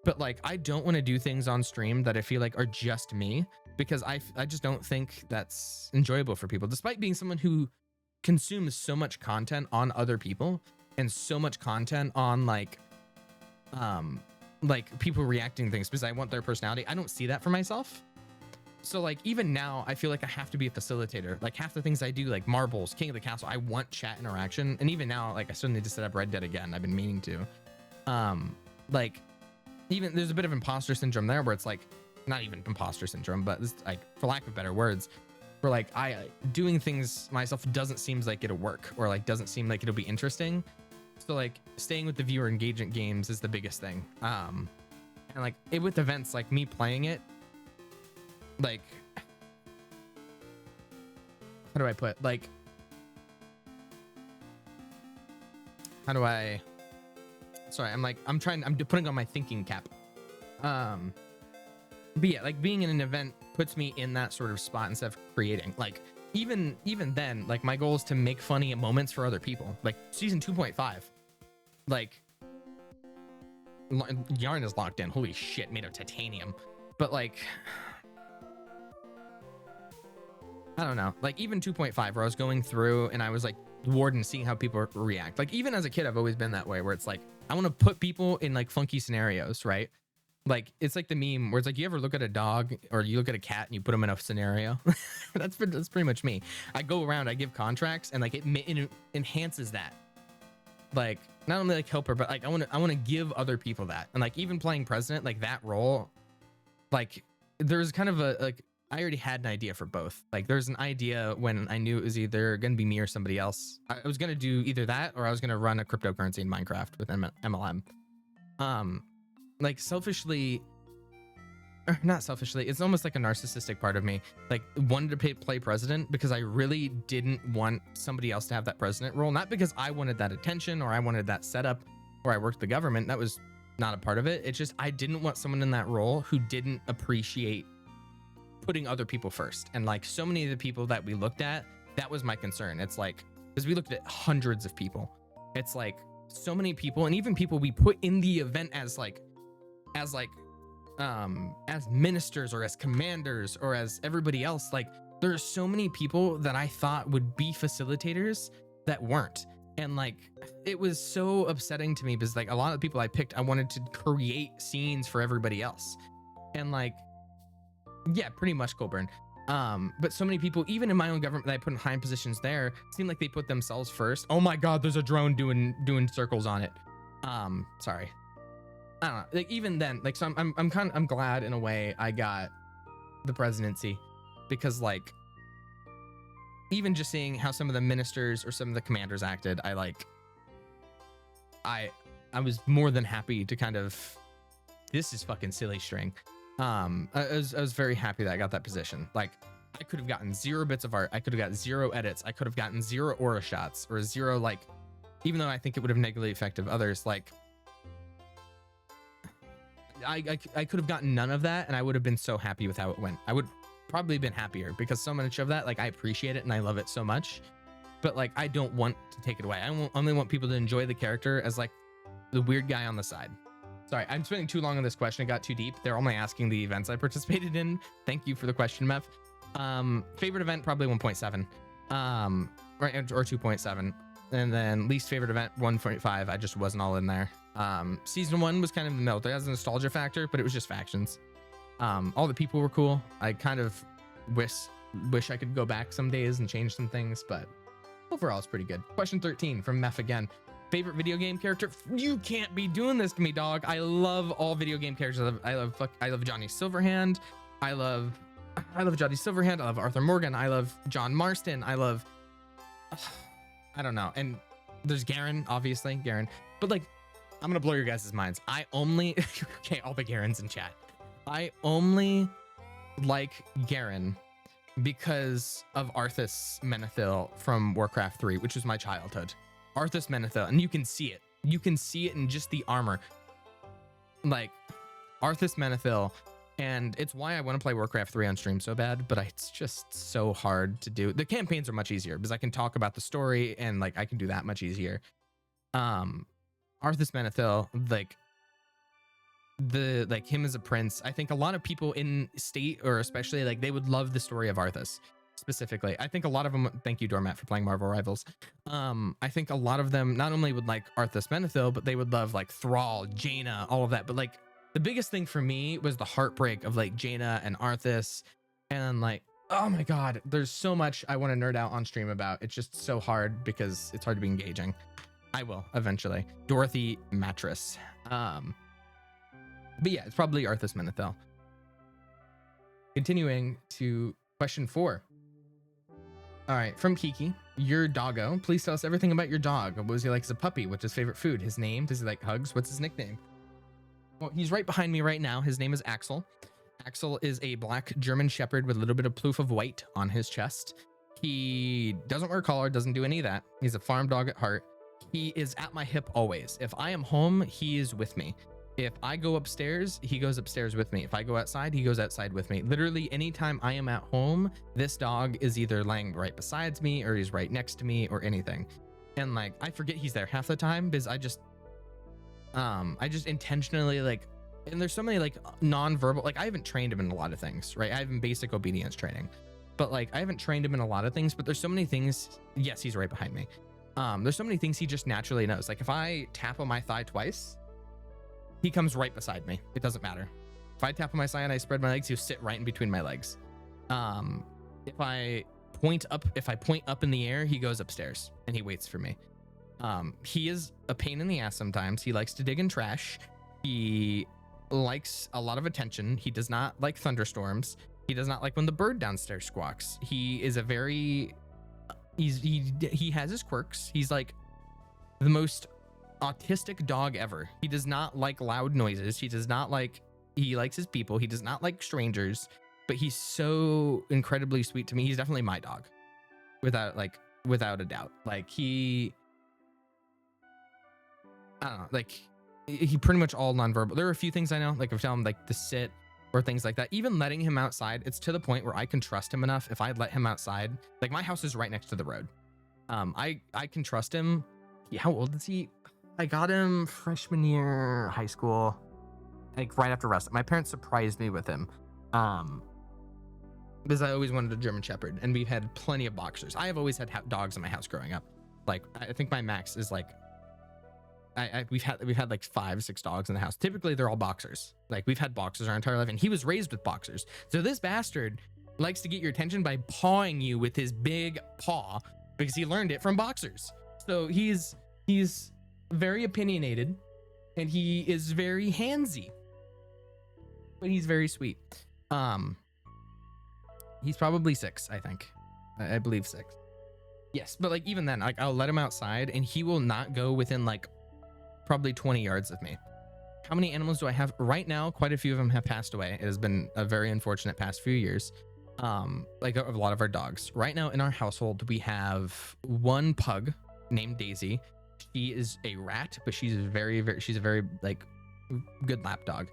but like, I don't want to do things on stream that I feel like are just me, because I just don't think that's enjoyable for people, despite being someone who consumes so much content on other people and so much content on like people reacting to things because I want their personality. I don't see that for myself. So like even now I feel like I have to be a facilitator. Like half the things I do, like marbles, King of the Castle, I want chat interaction. And even now, like I still need to set up Red Dead again. I've been meaning to. Like even there's a bit of imposter syndrome there where it's like, not even imposter syndrome, but this, like for lack of better words, where like doing things myself doesn't seem like it'll work, or like doesn't seem like it'll be interesting. So like staying with the viewer engagement games is the biggest thing. And like with events, like me playing it, like how do I put, like how do I, sorry, I'm putting on my thinking cap. But yeah, like being in an event puts me in that sort of spot instead of creating. Like even then, like my goal is to make funny moments for other people. Like season 2.5, like Yarn is locked in. Holy shit, made of titanium. But like, I don't know, like even 2.5 where I was going through and I was like Warden, seeing how people react. Like even as a kid, I've always been that way where it's like, I want to put people in like funky scenarios, right? Like it's like the meme where it's like, you ever look at a dog or you look at a cat and you put them in a scenario? that's pretty much me. I go around, I give contracts, and like it enhances that. Like not only like helper, but like I want to give other people that. And like even playing president, like that role, like there's kind of a like, I already had an idea for both. Like there's an idea when I knew it was either gonna be me or somebody else. I was gonna do either that or I was gonna run a cryptocurrency in Minecraft with MLM. Like selfishly, or not selfishly, it's almost like a narcissistic part of me, like wanted to play president because I really didn't want somebody else to have that president role. Not because I wanted that attention or I wanted that setup or I worked the government. That was not a part of it. It's just I didn't want someone in that role who didn't appreciate putting other people first. And like so many of the people that we looked at, that was my concern. It's like, because we looked at hundreds of people. It's like so many people, and even people we put in the event as ministers or as commanders or as everybody else. Like there's so many people that I thought would be facilitators that weren't. And like it was so upsetting to me because like a lot of the people I picked, I wanted to create scenes for everybody else. And like, yeah, pretty much Colburn. But so many people, even in my own government that I put in high positions there, seemed like they put themselves first. Oh my God, there's a drone doing circles on it. Sorry. I don't know. Like even then, like so I'm glad in a way I got the presidency, because like even just seeing how some of the ministers or some of the commanders acted, I I was more than happy to kind of, this is fucking silly string. I was very happy that I got that position. Like, I could have gotten 0 bits of art. I could have got 0 edits. I could have gotten 0 aura shots or 0, like, even though I think it would have negatively affected others, like, I could have gotten none of that, and I would have been so happy with how it went. I would probably been happier because so much of that, like, I appreciate it and I love it so much, but like, I don't want to take it away. I only want people to enjoy the character as like the weird guy on the side. Sorry, I'm spending too long on this question. It got too deep. They're only asking the events I participated in. Thank you for the question, Mev. Favorite event, probably 1.7, right, or 2.7. And then least favorite event, 1.5. I just wasn't all in there. Season 1 was kind of the it has a nostalgia factor, but it was just factions. All the people were cool. I kind of wish I could go back some days and change some things, but overall it's pretty good. Question 13 from Mef again. Favorite video game character? You can't be doing this to me, dog. I love all video game characters. I love Johnny Silverhand. I love Johnny Silverhand. I love Arthur Morgan. I love John Marston. I love I don't know. And there's Garen, obviously, Garen. But like, I'm gonna blow your guys' minds. I only okay, all the Garens in chat. I only like Garen because of Arthas Menethil from Warcraft 3, which was my childhood. Arthas Menethil, and you can see it. You can see it in just the armor. Like, Arthas Menethil, and it's why I want to play Warcraft 3 on stream so bad, but it's just so hard to do. The campaigns are much easier because I can talk about the story and like I can do that much easier. Arthas Menethil, like him as a prince, I think a lot of people in state, or especially like, they would love the story of Arthas specifically. I think a lot of them, thank you Doormat for playing Marvel Rivals. I think a lot of them not only would like Arthas Menethil, but they would love like Thrall, Jaina, all of that. But like, the biggest thing for me was the heartbreak of like Jaina and Arthas, and like, oh my god, there's so much I want to nerd out on stream about. It's just so hard because it's hard to be engaging. I will eventually. Dorothy Mattress. But yeah, it's probably Arthas Menethil. Continuing to question 4. All right, from Kiki, your doggo. Please tell us everything about your dog. What was he like as a puppy? What's his favorite food? His name? Does he like hugs? What's his nickname? Well, he's right behind me right now. His name is Axel. Axel is a black German Shepherd with a little bit of ploof of white on his chest. He doesn't wear a collar, doesn't do any of that. He's a farm dog at heart. He is at my hip always. If I am home, he is with me. If I go upstairs, he goes upstairs with me. If I go outside, he goes outside with me. Literally anytime I am at home, this dog is either laying right beside me or he's right next to me or anything. And like, I forget he's there half the time because I just intentionally like, and there's so many like non-verbal, like I haven't trained him in a lot of things, right? I have him basic obedience training, but like I haven't trained him in a lot of things, but there's so many things. Yes, he's right behind me. There's so many things he just naturally knows. Like if I tap on my thigh twice, he comes right beside me. It doesn't matter. If I tap on my side and I spread my legs, he'll sit right in between my legs. If I point up in the air, he goes upstairs and he waits for me. He is a pain in the ass sometimes. He likes to dig in trash. He likes a lot of attention. He does not like thunderstorms. He does not like when the bird downstairs squawks. He is a very, he has his quirks. He's like the most autistic dog ever. He does not like loud noises. He likes his people. He does not like strangers, but he's so incredibly sweet to me. He's definitely my dog without a doubt. Like I don't know, like he pretty much all nonverbal. There are a few things I know, like if I tell him like to sit or things like that, even letting him outside, it's to the point where I can trust him enough. If I let him outside, like my house is right next to the road. I can trust him. How old is he? I got him freshman year high school, like right after Rust. My parents surprised me with him, because I always wanted a German Shepherd, and we've had plenty of boxers. I have always had dogs in my house growing up. Like I think my max is like, we've had like 5-6 dogs in the house. Typically they're all boxers. Like we've had boxers our entire life, and he was raised with boxers. So this bastard likes to get your attention by pawing you with his big paw because he learned it from boxers. So he's very opinionated, and he is very handsy, but he's very sweet. He's probably 6, I think. I believe 6. Yes, but like even then, like I'll let him outside, and he will not go within like probably 20 yards of me. How many animals do I have right now? Quite a few of them have passed away. It has been a very unfortunate past few years. Like a lot of our dogs. Right now in our household, we have one pug named Daisy. She is a rat, but she's a very like good lap dog.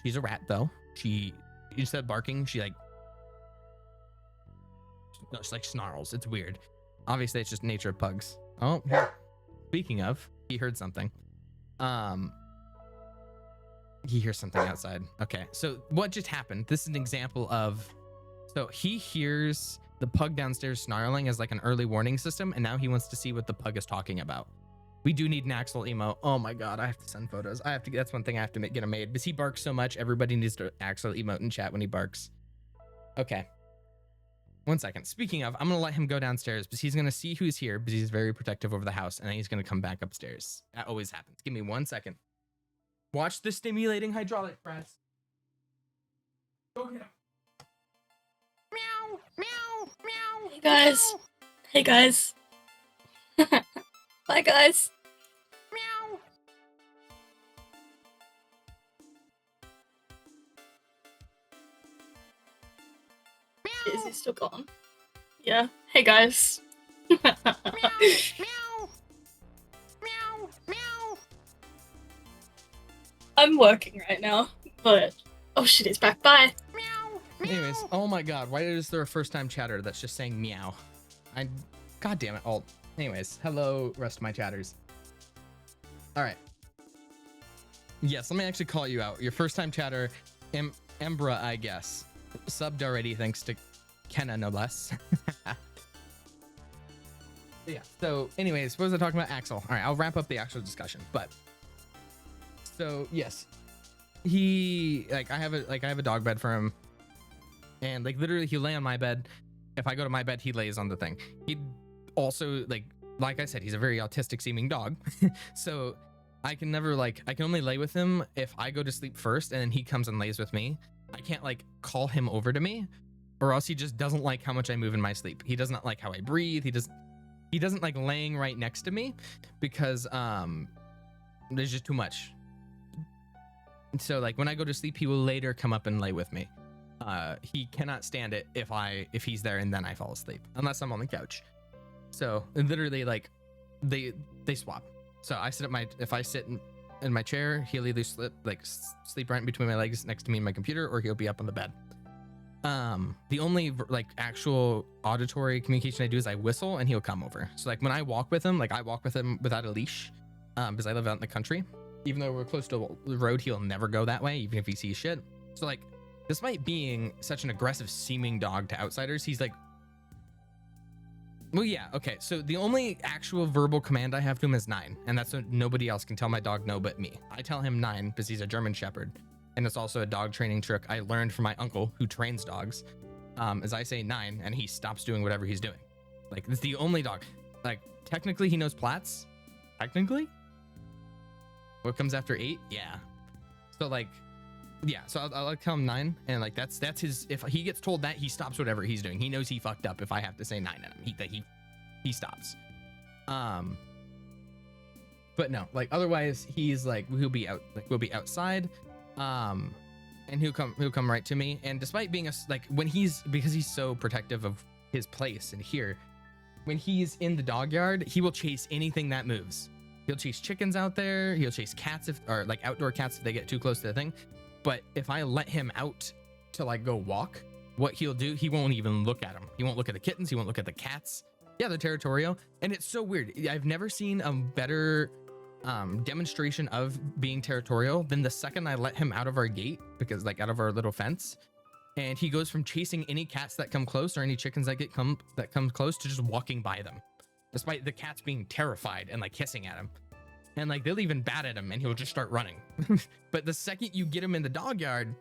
She's a rat though. She, instead of barking, she like snarls. It's weird. Obviously, it's just nature of pugs. Oh, speaking of, he heard something. He hears something outside. Okay, so what just happened? This is an example of, so he hears the pug downstairs snarling as like an early warning system, and now he wants to see what the pug is talking about. We do need an Axel emo. Oh my god, I have to send photos. I have to. That's one thing I have to get him made because he barks so much. Everybody needs to Axel emote in chat when he barks. Okay. 1 second. Speaking of, I'm gonna let him go downstairs because he's gonna see who's here because he's very protective over the house, and then he's gonna come back upstairs. That always happens. Give me 1 second. Watch the stimulating hydraulic press. Go get him. Meow, meow, meow. Hey guys. Hey guys. Bye guys. Meow. Is he still gone? Yeah. Hey guys. Meow, meow. Meow, meow. I'm working right now, but oh shit, it's back. Bye. Meow. Anyways, oh my god, why is there a first time chatter that's just saying meow? God damn it, alt. Anyways, hello, rest of my chatters. All right. Yes, let me actually call you out. Your first time chatter, Embra, I guess. Subbed already, thanks to Kenna, no less. Yeah, so anyways, what was I talking about? Axel. All right, I'll wrap up the actual discussion, but so yes, he I have a dog bed for him, and like literally he'll lay on my bed. If I go to my bed, he lays on the thing. He also like I said, he's a very autistic seeming dog. So I can never I can only lay with him if I go to sleep first and then he comes and lays with me. I can't like call him over to me, or else he just doesn't like how much I move in my sleep. He does not like how I breathe. He doesn't like laying right next to me because there's just too much. So like when I go to sleep, he will later come up and lay with me. He cannot stand it if he's there and then I fall asleep, unless I'm on the couch. So literally like they swap. So I sit if I sit in my chair, he'll either sleep right in between my legs next to me in my computer, or he'll be up on the bed. The only like actual auditory communication I do is I whistle and he'll come over. So like when I walk with him, I walk with him without a leash, because I live out in the country. Even though we're close to the road, he'll never go that way, even if he sees shit. So like, despite being such an aggressive seeming dog to outsiders, he's like, well, yeah, okay. So the only actual verbal command I have to him is 9, and that's what nobody else can tell my dog no but me. I tell him 9 because he's a German Shepherd, and it's also a dog training trick I learned from my uncle who trains dogs. As I say 9, and he stops doing whatever he's doing. Like, it's the only dog. Like, technically he knows Platts. Technically? What comes after 8? Yeah. So like, yeah, so I'll tell him 9, and like that's his. If he gets told that, he stops whatever he's doing. He knows he fucked up if I have to say 9 at him. He stops. But no, like otherwise he's like we'll be outside, and he'll come right to me. And despite being because he's so protective of his place and here, when he's in the dog yard, he will chase anything that moves. He'll chase chickens out there. He'll chase cats or like outdoor cats if they get too close to the thing. But if I let him out to like go walk, what he'll do, he won't even look at them. He won't look at the kittens. He won't look at the cats. Yeah, they're territorial. And it's so weird. I've never seen a better demonstration of being territorial than the second I let him out of our gate, because like out of our little fence, and he goes from chasing any cats that come close or any chickens that come close to just walking by them, despite the cats being terrified and like hissing at him. And like they'll even bat at him and he'll just start running. But the second you get him in the dog yard,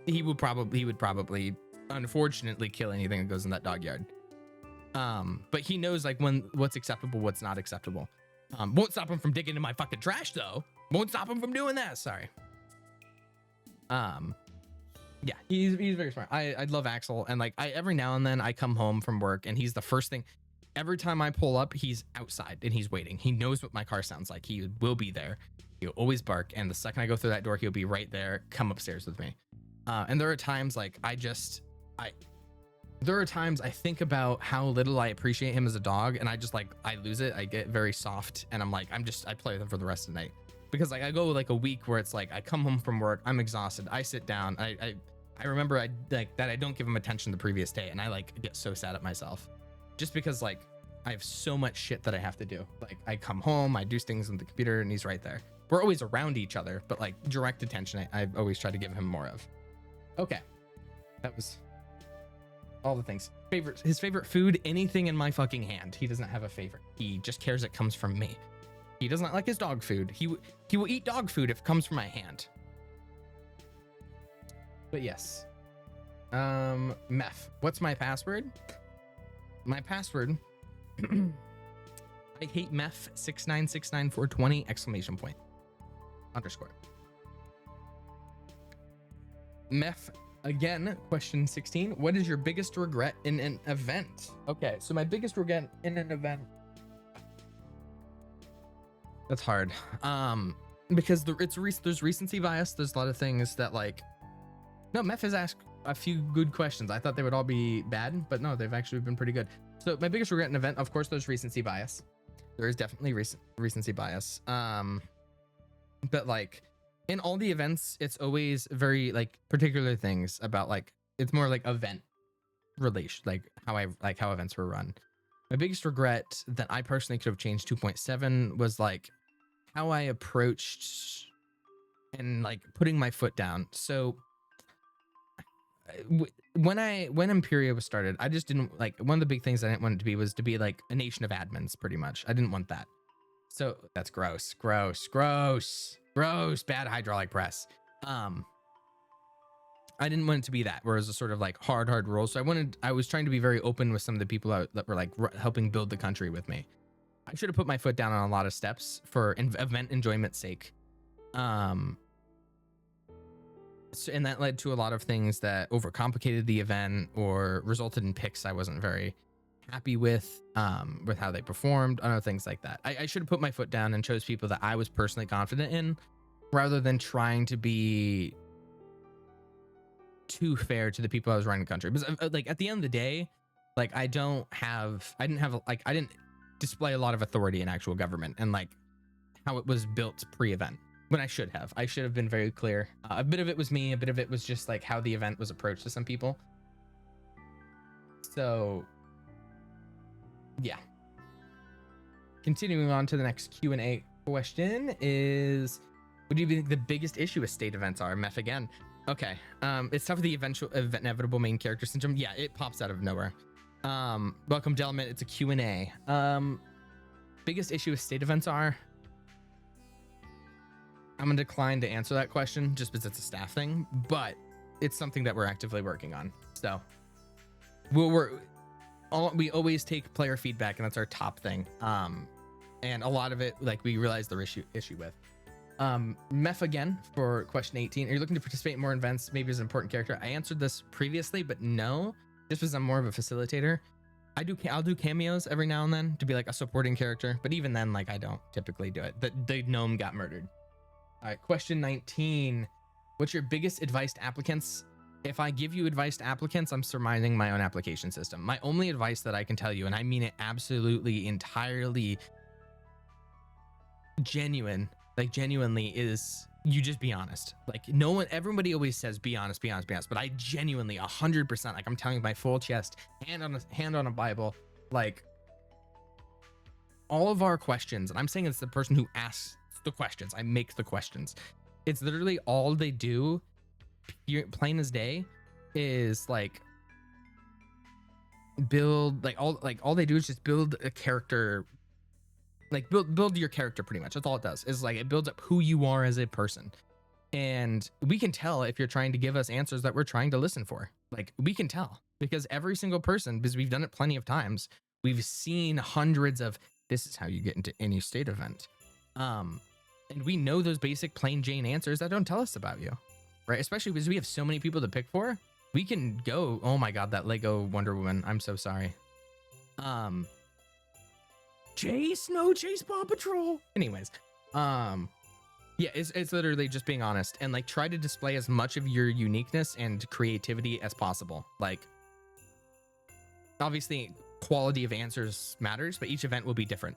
he would probably unfortunately kill anything that goes in that dog yard. But he knows like what's acceptable, what's not acceptable. Won't stop him from digging in my fucking trash though. Won't stop him from doing that. Sorry. Yeah, he's very smart. I love Axel, and like every now and then I come home from work and he's the first thing. every time I pull up, he's outside and he's waiting. He knows what my car sounds like. He will be there. He'll always bark. And the second I go through that door, he'll be right there. Come upstairs with me. And there are times like there are times I think about how little I appreciate him as a dog, and I just like, I lose it. I get very soft, and I'm like, I play with him for the rest of the night. Because like I go like a week where it's like I come home from work, I'm exhausted, I sit down, I remember I don't give him attention the previous day, and I like get so sad at myself. Just because like I have so much shit that I have to do. Like I come home, I do things on the computer, and he's right there. We're always around each other, but like direct attention, I've always tried to give him more of. Okay. That was all the things. His favorite food, anything in my fucking hand. He doesn't have a favorite. He just cares it comes from me. He does not like his dog food. He will eat dog food if it comes from my hand. But yes. Meth. What's my password? My password. I hate meth 6969420 exclamation point. Underscore. Meth again, question 16. What is your biggest regret in an event? Okay, so my biggest regret in an event. That's hard. Because there's recency bias. There's a lot of things that like. No, Meth has asked a few good questions. I thought they would all be bad, but no, they've actually been pretty good. So my biggest regret in an event, of course, there's recency bias. There is definitely recency bias. But like in all the events, it's always very like particular things about like, it's more like event relation, like how events were run. My biggest regret that I personally could have changed 2.7 was like how I approached and like putting my foot down. So when Imperia was started, I just didn't like, one of the big things I didn't want it to be was to be like a nation of admins, pretty much. I didn't want that. So that's gross, bad hydraulic press. I didn't want it to be that, where it was a sort of like hard rules. So I was trying to be very open with some of the people that were like helping build the country with me. I should have put my foot down on a lot of steps for event enjoyment's sake. So, and that led to a lot of things that overcomplicated the event or resulted in picks I wasn't very happy with how they performed, other things like that. I should have put my foot down and chose people that I was personally confident in, rather than trying to be too fair to the people I was running the country. Because like at the end of the day, like I didn't display a lot of authority in actual government and like how it was built pre-event. When I should have been very clear. A bit of it was me, a bit of it was just like how the event was approached to some people. So yeah. Continuing on to the next Q&A question is, what do you think the biggest issue with state events are? Meth again. Okay. It's tough with the inevitable main character syndrome. Yeah, it pops out of nowhere. Welcome, Delman. It's a Q&A. Biggest issue with state events are, I'm gonna decline to answer that question just because it's a staff thing, but it's something that we're actively working on. So we always take player feedback, and that's our top thing. And a lot of it, like, we realize the issue with. Meth again for question 18. Are you looking to participate in more events, maybe as an important character? I answered this previously, but no, just because I'm more of a facilitator. I'll do cameos every now and then to be like a supporting character, but even then, like, I don't typically do it. The gnome got murdered. All right, question 19. What's your biggest advice to applicants? If I give you advice to applicants, I'm surmising my own application system. My only advice that I can tell you, and I mean it absolutely, entirely genuinely, is you just be honest. Like, everybody always says be honest, but I genuinely 100%, like, I'm telling you my full chest, hand on a Bible, like, all of our questions, and I'm saying it's the person who asks the questions, I make the questions, it's literally all they do, plain as day, is like build, like all they do is just build a character, like build your character, pretty much. That's all it does, is like it builds up who you are as a person. And we can tell if you're trying to give us answers that we're trying to listen for. Like, we can tell, because every single person, because we've done it plenty of times, we've seen hundreds of, this is how you get into any state event. And we know those basic plain Jane answers that don't tell us about you, right? Especially because we have so many people to pick for. We can go, oh my God, that Lego Wonder Woman, I'm so sorry. chase, Paw Patrol. Anyways, yeah, it's literally just being honest and like try to display as much of your uniqueness and creativity as possible. Like, obviously, quality of answers matters, but each event will be different.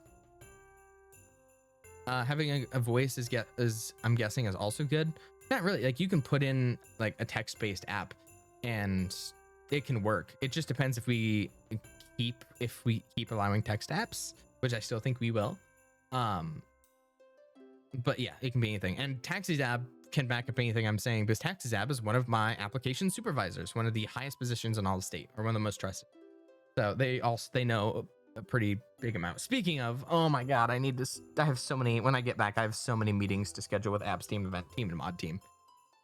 Having a voice is I'm guessing is also good. Not really. Like, you can put in like a text-based app, and it can work. It just depends if we keep allowing text apps, which I still think we will. But yeah, it can be anything. And TaxiZab can back up anything I'm saying, because TaxiZab is one of my application supervisors, one of the highest positions in all the state, or one of the most trusted. So they know a pretty big amount. Speaking of, oh my god, I have so many, when I get back, I have so many meetings to schedule with apps team, event team, and mod team.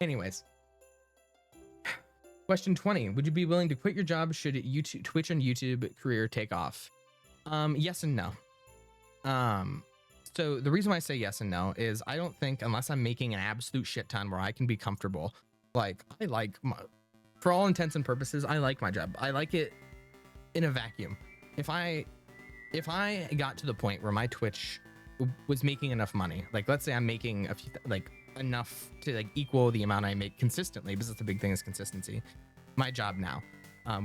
Anyways. Question 20. Would you be willing to quit your job should Twitch and YouTube career take off? Yes and no. So the reason why I say yes and no is I don't think, unless I'm making an absolute shit ton where I can be comfortable, like for all intents and purposes, I like my job. I like it in a vacuum. If I got to the point where my Twitch was making enough money, like let's say I'm making enough to like equal the amount I make consistently, because that's the big thing is consistency. My job now,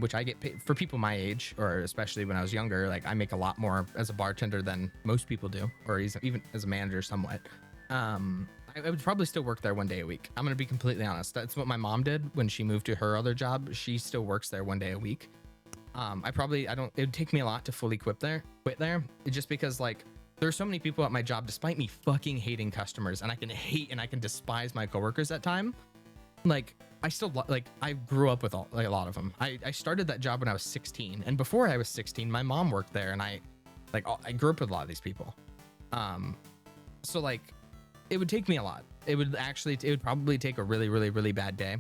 which I get paid for people my age, or especially when I was younger, like I make a lot more as a bartender than most people do, or even as a manager somewhat. I would probably still work there one day a week. I'm gonna be completely honest. That's what my mom did when she moved to her other job. She still works there one day a week. It would take me a lot to fully quit there, just because like there's so many people at my job, despite me fucking hating customers, and I can hate and I can despise my coworkers at time. Like I still I grew up with a lot of them. I started that job when I was 16, and before I was 16, my mom worked there, and I grew up with a lot of these people. So like it would take me a lot. It would probably take a really, really, really bad day.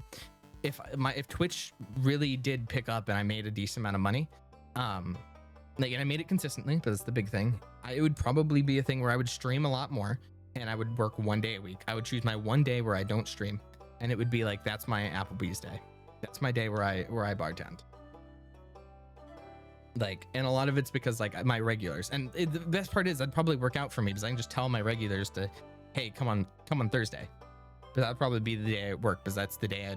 If Twitch really did pick up and I made a decent amount of money, and I made it consistently, but that's the big thing. It would probably be a thing where I would stream a lot more, and I would work one day a week. I would choose my one day where I don't stream, and it would be like, that's my Applebee's day. That's my day where I bartend. Like, and a lot of it's because like my regulars, and the best part is that'd probably work out for me, because I can just tell my regulars to, hey, come on Thursday. But that'd probably be the day I work, because that's the day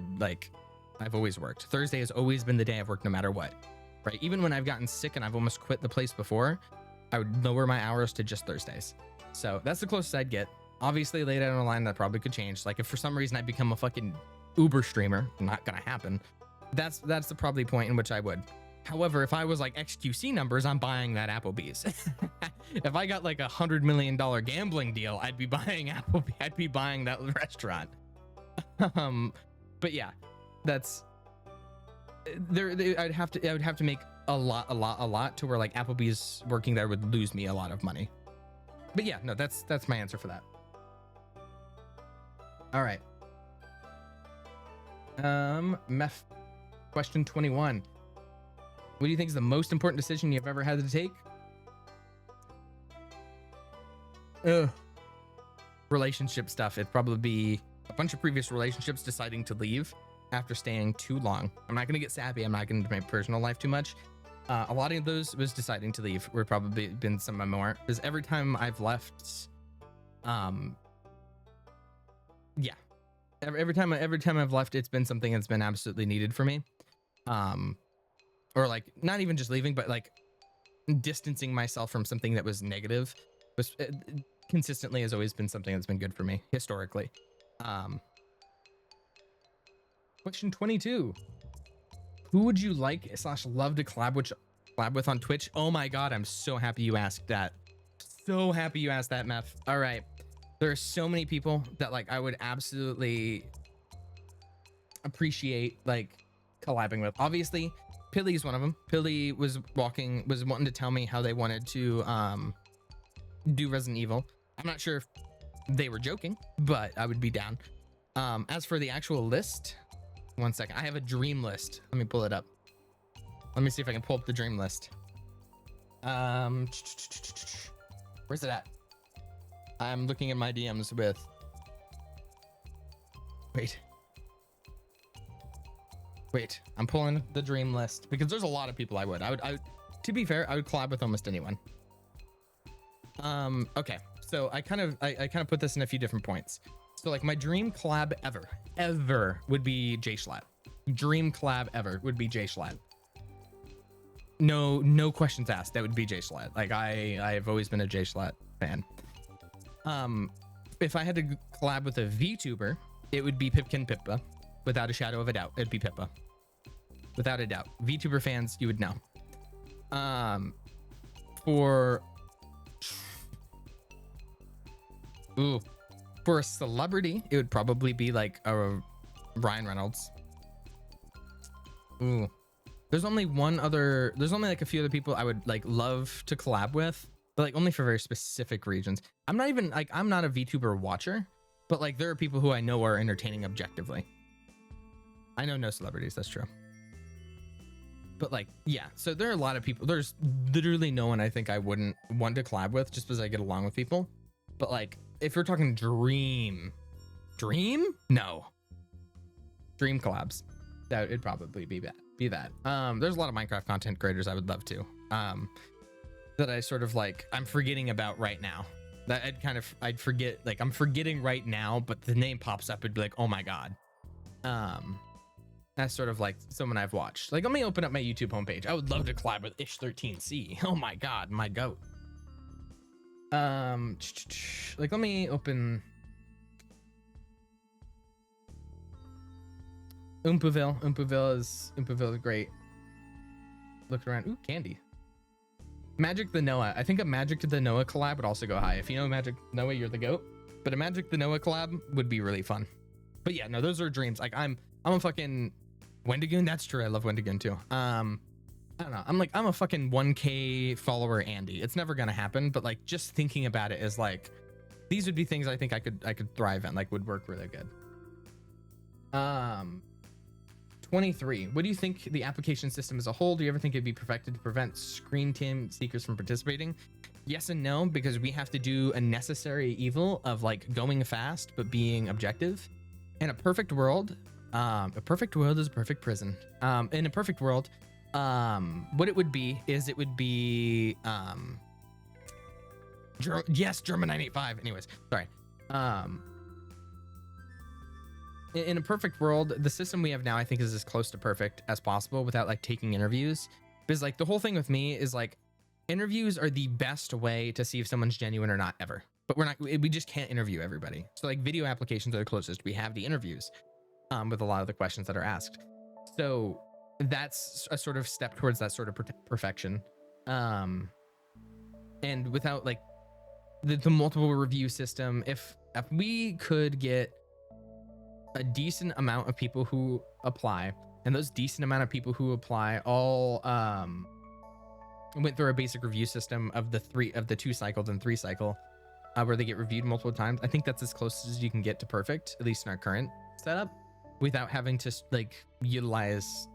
I've always worked. Thursday has always been the day I've worked no matter what. Right? Even when I've gotten sick and I've almost quit the place before, I would lower my hours to just Thursdays. So that's the closest I'd get. Obviously, later down the line, that probably could change. Like if for some reason I become a fucking Uber streamer, not gonna happen. That's the probably point in which I would. However, if I was like XQC numbers, I'm buying that Applebee's. If I got like $100 million gambling deal, I'd be buying Applebee's. I'd be buying that restaurant. But yeah, that's I would have to make a lot to where like Applebee's working there would lose me a lot of money. But yeah, no, that's my answer for that. All right. Meth question 21. What do you think is the most important decision you've ever had to take? Relationship stuff. It'd probably be a bunch of previous relationships deciding to leave after staying too long. I'm not going to get sappy. I'm not going to my personal life too much. A lot of those was deciding to leave. Would probably been some more, because every time I've left, yeah, every time I've left, it's been something that's been absolutely needed for me. Or like not even just leaving, but like distancing myself from something that was negative was consistently has always been something that's been good for me historically. Question 22. Who would you like / love to collab with on Twitch? Oh my god, I'm so happy you asked that. So happy you asked that, Meth. All right. There are so many people that like I would absolutely appreciate like collabing with. Obviously, Pilly's one of them. Pilly was wanting to tell me how they wanted to do Resident Evil. I'm not sure if they were joking, but I would be down. As for the actual list, one second. I have a dream list. Let me pull it up. Let me see if I can pull up the dream list. Where's it at? I'm looking at my DMs with... Wait, I'm pulling the dream list because there's a lot of people I would. To be fair, I would collab with almost anyone. Okay, so I kind of put this in a few different points. So like my dream collab ever would be J Schlatt. Dream collab ever would be J Schlatt. No questions asked. That would be J Schlatt. Like I've always been a J Schlatt fan. If I had to collab with a VTuber, it would be Pipkin Pippa. Without a shadow of a doubt, it'd be Pippa. Without a doubt. VTuber fans, you would know. For a celebrity, it would probably be like a Ryan Reynolds. Ooh. There's only like a few other people I would like love to collab with, but like only for very specific regions. I'm not a VTuber watcher, but like there are people who I know are entertaining objectively. I know no celebrities, that's true. But like, yeah, so there are a lot of people. There's literally no one I think I wouldn't want to collab with just because I get along with people. But like, if you're talking dream? No. Dream collabs. That it'd probably be that. There's a lot of Minecraft content creators I would love to. That I sort of like, I'm forgetting about right now. That I'd forget, like I'm forgetting right now, but the name pops up, it'd be like, oh my God. That's sort of like someone I've watched. Like, let me open up my YouTube homepage. I would love to collab with Ish13C. Oh my God, my goat. Like, let me open Oompaville. Oompaville is great. Look around. Ooh, candy. Magic the Noah. I think a Magic the Noah collab would also go high. If you know Magic Noah, you're the goat. But a Magic the Noah collab would be really fun. But yeah, no, those are dreams. Like I'm a fucking Wendigoon. That's true. I love Wendigoon too. I don't know. I'm a fucking 1K follower Andy. It's never gonna happen. But like just thinking about it is like, these would be things I think I could thrive in. Like would work really good. 23. What do you think the application system as a whole? Do you ever think it'd be perfected to prevent screen time seekers from participating? Yes and no, because we have to do a necessary evil of like going fast but being objective. In a perfect world, a perfect world is a perfect prison. In a perfect world, what it would be is it would be yes, German 985. Anyways, sorry. In a perfect world, the system we have now, I think, is as close to perfect as possible without like taking interviews. Because like the whole thing with me is like interviews are the best way to see if someone's genuine or not ever. But we just can't interview everybody. So like video applications are the closest. We have the interviews with a lot of the questions that are asked. So that's a sort of step towards that sort of perfection. And without like the multiple review system, if we could get a decent amount of people who apply, and those decent amount of people who apply all went through a basic review system of the 2 cycles and 3 cycle, where they get reviewed multiple times. I think that's as close as you can get to perfect, at least in our current setup, without having to like utilize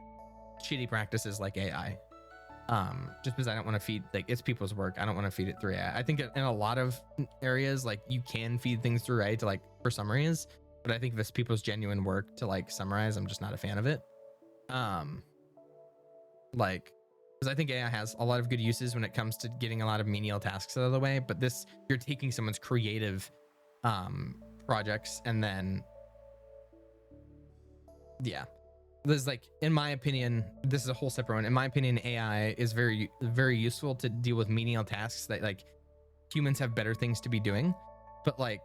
shitty practices like AI. Just because I don't want to feed, like, it's people's work. I don't want to feed it through AI. I think in a lot of areas, like you can feed things through AI to like for summaries. But I think if it's people's genuine work to like summarize, I'm just not a fan of it. Like, because I think AI has a lot of good uses when it comes to getting a lot of menial tasks out of the way. But this, you're taking someone's creative projects and then, yeah. There's like, in my opinion, this is a whole separate one. In my opinion, AI is very, very useful to deal with menial tasks that like humans have better things to be doing. But like,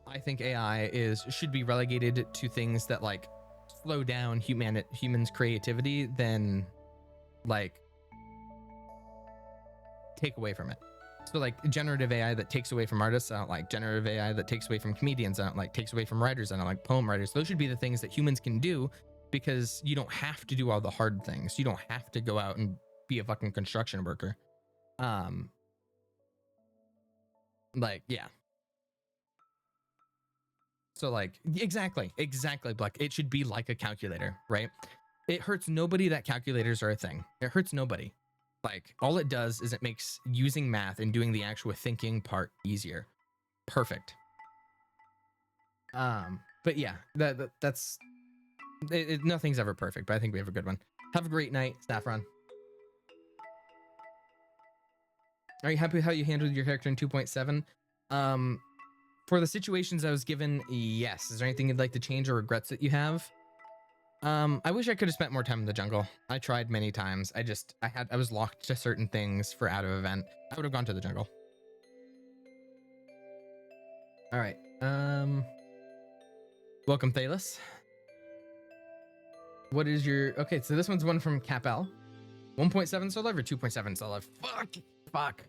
I think AI should be relegated to things that like slow down humans' creativity than like take away from it. So like generative AI that takes away from artists, I don't like. Generative AI that takes away from comedians, I don't like. Takes away from writers, I don't like. Poem writers, those should be the things that humans can do, because you don't have to do all the hard things. You don't have to go out and be a fucking construction worker. Like, yeah. So like, exactly, Black. It should be like a calculator, right? It hurts nobody that calculators are a thing. It hurts nobody. Like, all it does is it makes using math and doing the actual thinking part easier. Perfect. But yeah, that's nothing's ever perfect, but I think we have a good one. Have a great night, Saffron. Are you happy with how you handled your character in 2.7? For the situations I was given, yes. Is there anything you'd like to change or regrets that you have? I wish I could have spent more time in the jungle. I tried many times. I was locked to certain things for out of event. I would have gone to the jungle. All right. Welcome, Thalos. What is your... Okay, so this one's one from Capel. 1.7 soul life or 2.7 soul life? Fuck.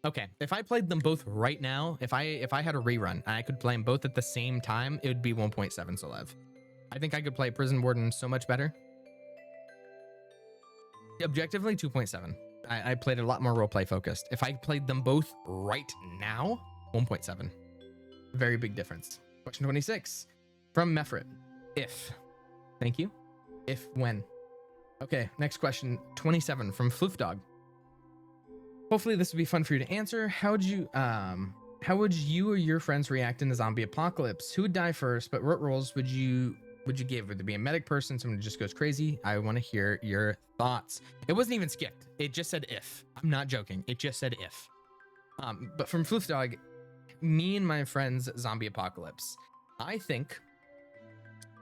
Okay, if I played them both right now, if I had a rerun and I could play them both at the same time, it would be 1.7 soul life. I think I could play Prison Warden so much better. Objectively, 2.7. I played a lot more roleplay focused. If I played them both right now, 1.7. Very big difference. Question 26 from Mefrit. If. Thank you. If when. Okay, next question. 27 from Floofdog. Hopefully this would be fun for you to answer. How would you or your friends react in the zombie apocalypse? Who would die first, but what roles would you give? Would it be a medic person, someone who just goes crazy? I want to hear your thoughts. It wasn't even skipped. It just said if. I'm not joking. It just said if. But from Floofdog, me and my friends zombie apocalypse. I think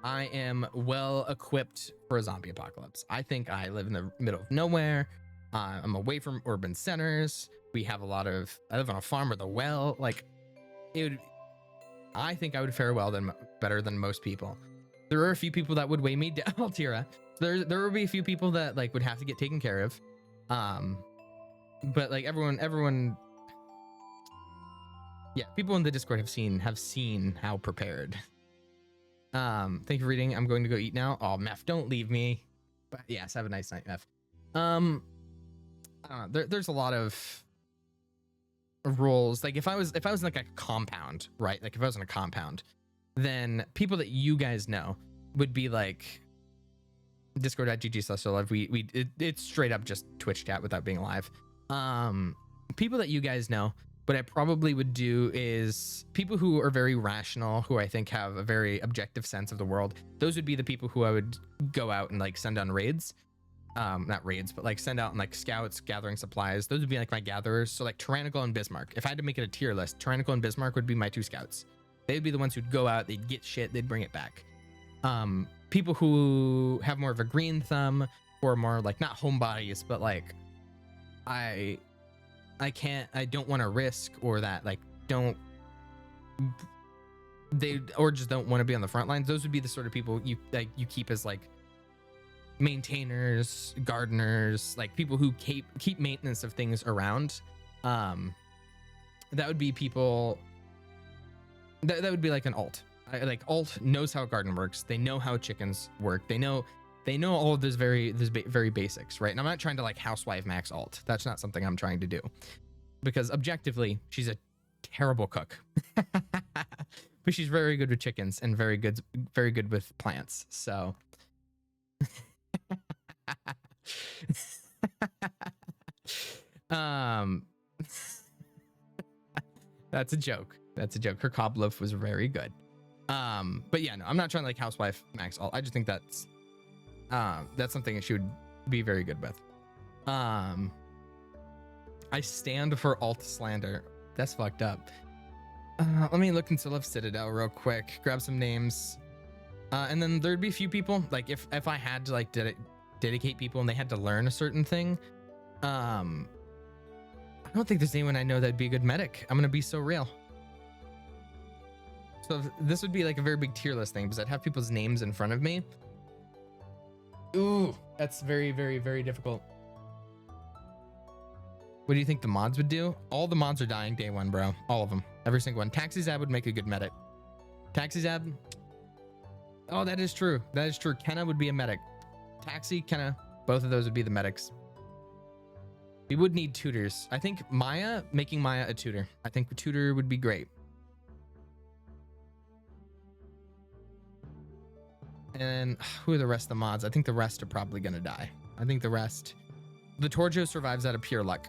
I am well equipped for a zombie apocalypse. I think I live in the middle of nowhere. I'm away from urban centers. We have I live on a farm with a well. Like, I think I would fare better than most people. There are a few people that would weigh me down. Altira. There would be a few people that like would have to get taken care of. But like everyone. Yeah, people in the Discord have seen how prepared. Thank you for reading. I'm going to go eat now. Oh, Meph, don't leave me. But yes, have a nice night, Meph. I don't know. There's a lot of roles. Like if I was in like a compound, right? Like if I was in a compound, then people that you guys know would be like discord.gg/live. It's straight up just Twitch chat without being live. People that you guys know, what I probably would do is people who are very rational, who I think have a very objective sense of the world. Those would be the people who I would go out and like send on raids. Not raids, but like send out and like scouts gathering supplies. Those would be like my gatherers. So like Tyrannical and Bismarck. If I had to make it a tier list, Tyrannical and Bismarck would be my two scouts. They'd be the ones who'd go out, they'd get shit, they'd bring it back. People who have more of a green thumb, or more like not homebodies, but like I don't want to risk, or that like or just don't want to be on the front lines. Those would be the sort of people you keep as like maintainers, gardeners, like people who keep maintenance of things around. That would be people that would be like an alt. Like alt knows how a garden works. They know how chickens work. They know all of this very basics, right? And I'm not trying to like housewife max alt. That's not something I'm trying to do, because objectively she's a terrible cook. But she's very good with chickens and very good with plants. So that's a joke. Her cob loaf was very good. But yeah, no, I'm not trying to like housewife max alt. I just think that's something that she would be very good with. I stand for alt slander. That's fucked up. Let me look into Love Citadel real quick, grab some names. And then there'd be a few people, like if I had to like dedicate people and they had to learn a certain thing, I don't think there's anyone I know that'd be a good medic. I'm gonna be so real. So this would be like a very big tier list thing, because I'd have people's names in front of me. Ooh, that's very, very, very difficult. What do you think the mods would do? All the mods are dying day one, bro. All of them. Every single one. TaxiZab would make a good medic. TaxiZab. Oh, that is true. That is true. Kenna would be a medic. Taxi, Kenna, both of those would be the medics. We would need tutors. I think making Maya a tutor. I think a tutor would be great. And who are the rest of the mods? I think the rest are probably going to die. I think the Torjo survives out of pure luck.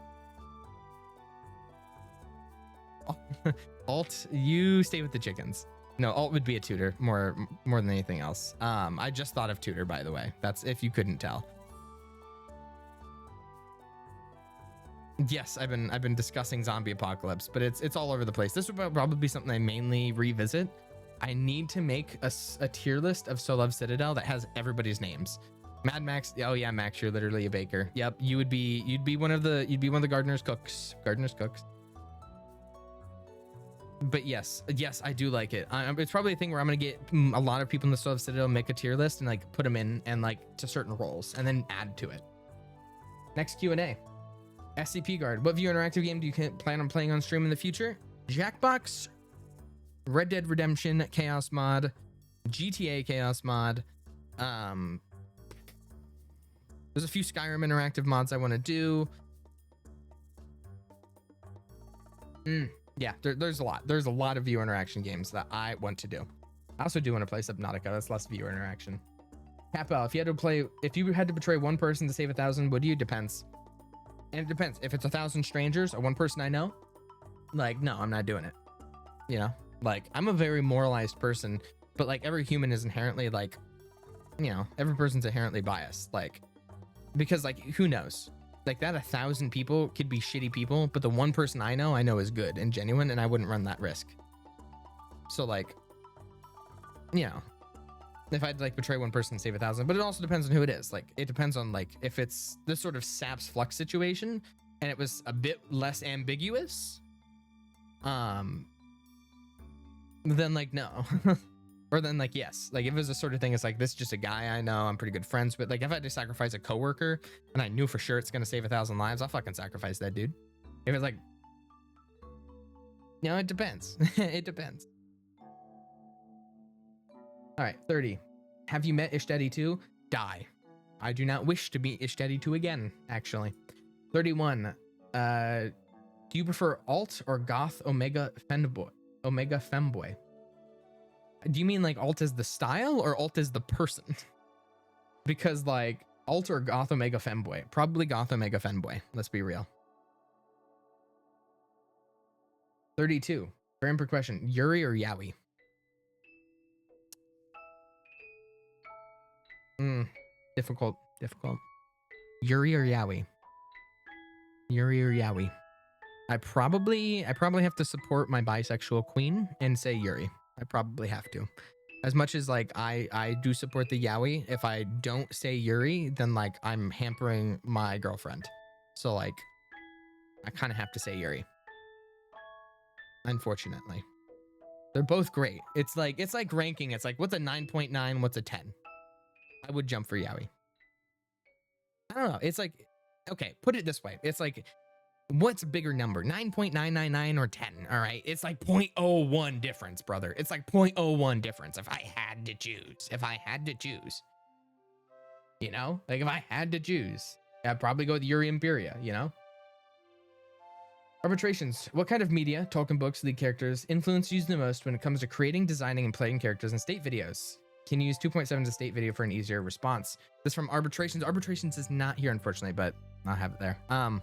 Alt, you stay with the chickens. No, alt would be a tutor more than anything else. I just thought of tutor, by the way. That's if you couldn't tell. Yes, I've been discussing zombie apocalypse, but it's all over the place. This would probably be something I mainly revisit. I need to make a tier list of So Love Citadel that has everybody's names. Mad Max. Oh yeah, Max, you're literally a baker. Yep, you'd be one of the gardener's cooks. Gardener's cooks. But yes, I do like it. It's probably a thing where I'm gonna get a lot of people in the So Love Citadel, make a tier list and like put them in and like to certain roles and then add to it. Next Q&A. SCP Guard. What view interactive game do you plan on playing on stream in the future? Jackbox, Red Dead Redemption Chaos Mod, GTA Chaos Mod. There's a few Skyrim interactive mods I want to do. Yeah, there's a lot. There's a lot of viewer interaction games that I want to do. I also do want to play Subnautica. That's less viewer interaction. Capel, if you had to betray one person to save 1,000, would you? Depends. And it depends. If it's 1,000 strangers or one person I know, like, no, I'm not doing it. You know, like, I'm a very moralized person, but like every human is inherently like, you know, every person's inherently biased. Like, because like, who knows? Like that 1,000 people could be shitty people, but the one person I know is good and genuine, and I wouldn't run that risk. So like, you know, if I'd like betray one person and save 1,000, but it also depends on who it is. Like, it depends on like if it's this sort of saps flux situation and it was a bit less ambiguous, then like no. Or then like yes. Like if it was a sort of thing, it's like, this is just a guy I know, I'm pretty good friends with. Like if I had to sacrifice a coworker and I knew for sure it's gonna save 1,000 lives, I'll fucking sacrifice that dude. If it's like, you know, it depends. It depends. All right, 30. Have you met Ishtedi 2? Die. I do not wish to meet Ishtedi 2 again, actually. 31. Do you prefer alt or goth omega femboy? Omega femboy. Do you mean like alt is the style or alt is the person? Because like alt or goth omega femboy. Probably goth omega femboy. Let's be real. 32. Grand per question. Yuri or Yaoi? Difficult. Yuri or Yaoi? Yuri or Yaoi? I probably have to support my bisexual queen and say Yuri. I probably have to. As much as like I do support the Yaoi, if I don't say Yuri, then like I'm hampering my girlfriend. So like I kind of have to say Yuri. Unfortunately. They're both great. It's like ranking. It's like, what's a 9.9? What's a 10? I would jump for Yaoi. I don't know. It's like, okay, put it this way. It's like, what's a bigger number? 9.999 or 10? All right. It's like 0.01 difference, brother. It's like 0.01 difference if I had to choose. You know? Like if I had to choose, I'd probably go with Yuri Imperia, you know? Arbitrations. What kind of media, Tolkien books, lead characters, influence you the most when it comes to creating, designing, and playing characters in state videos? Can you use 2.7 to state video for an easier response? This from Arbitrations. Arbitrations is not here, unfortunately, but I'll have it there. I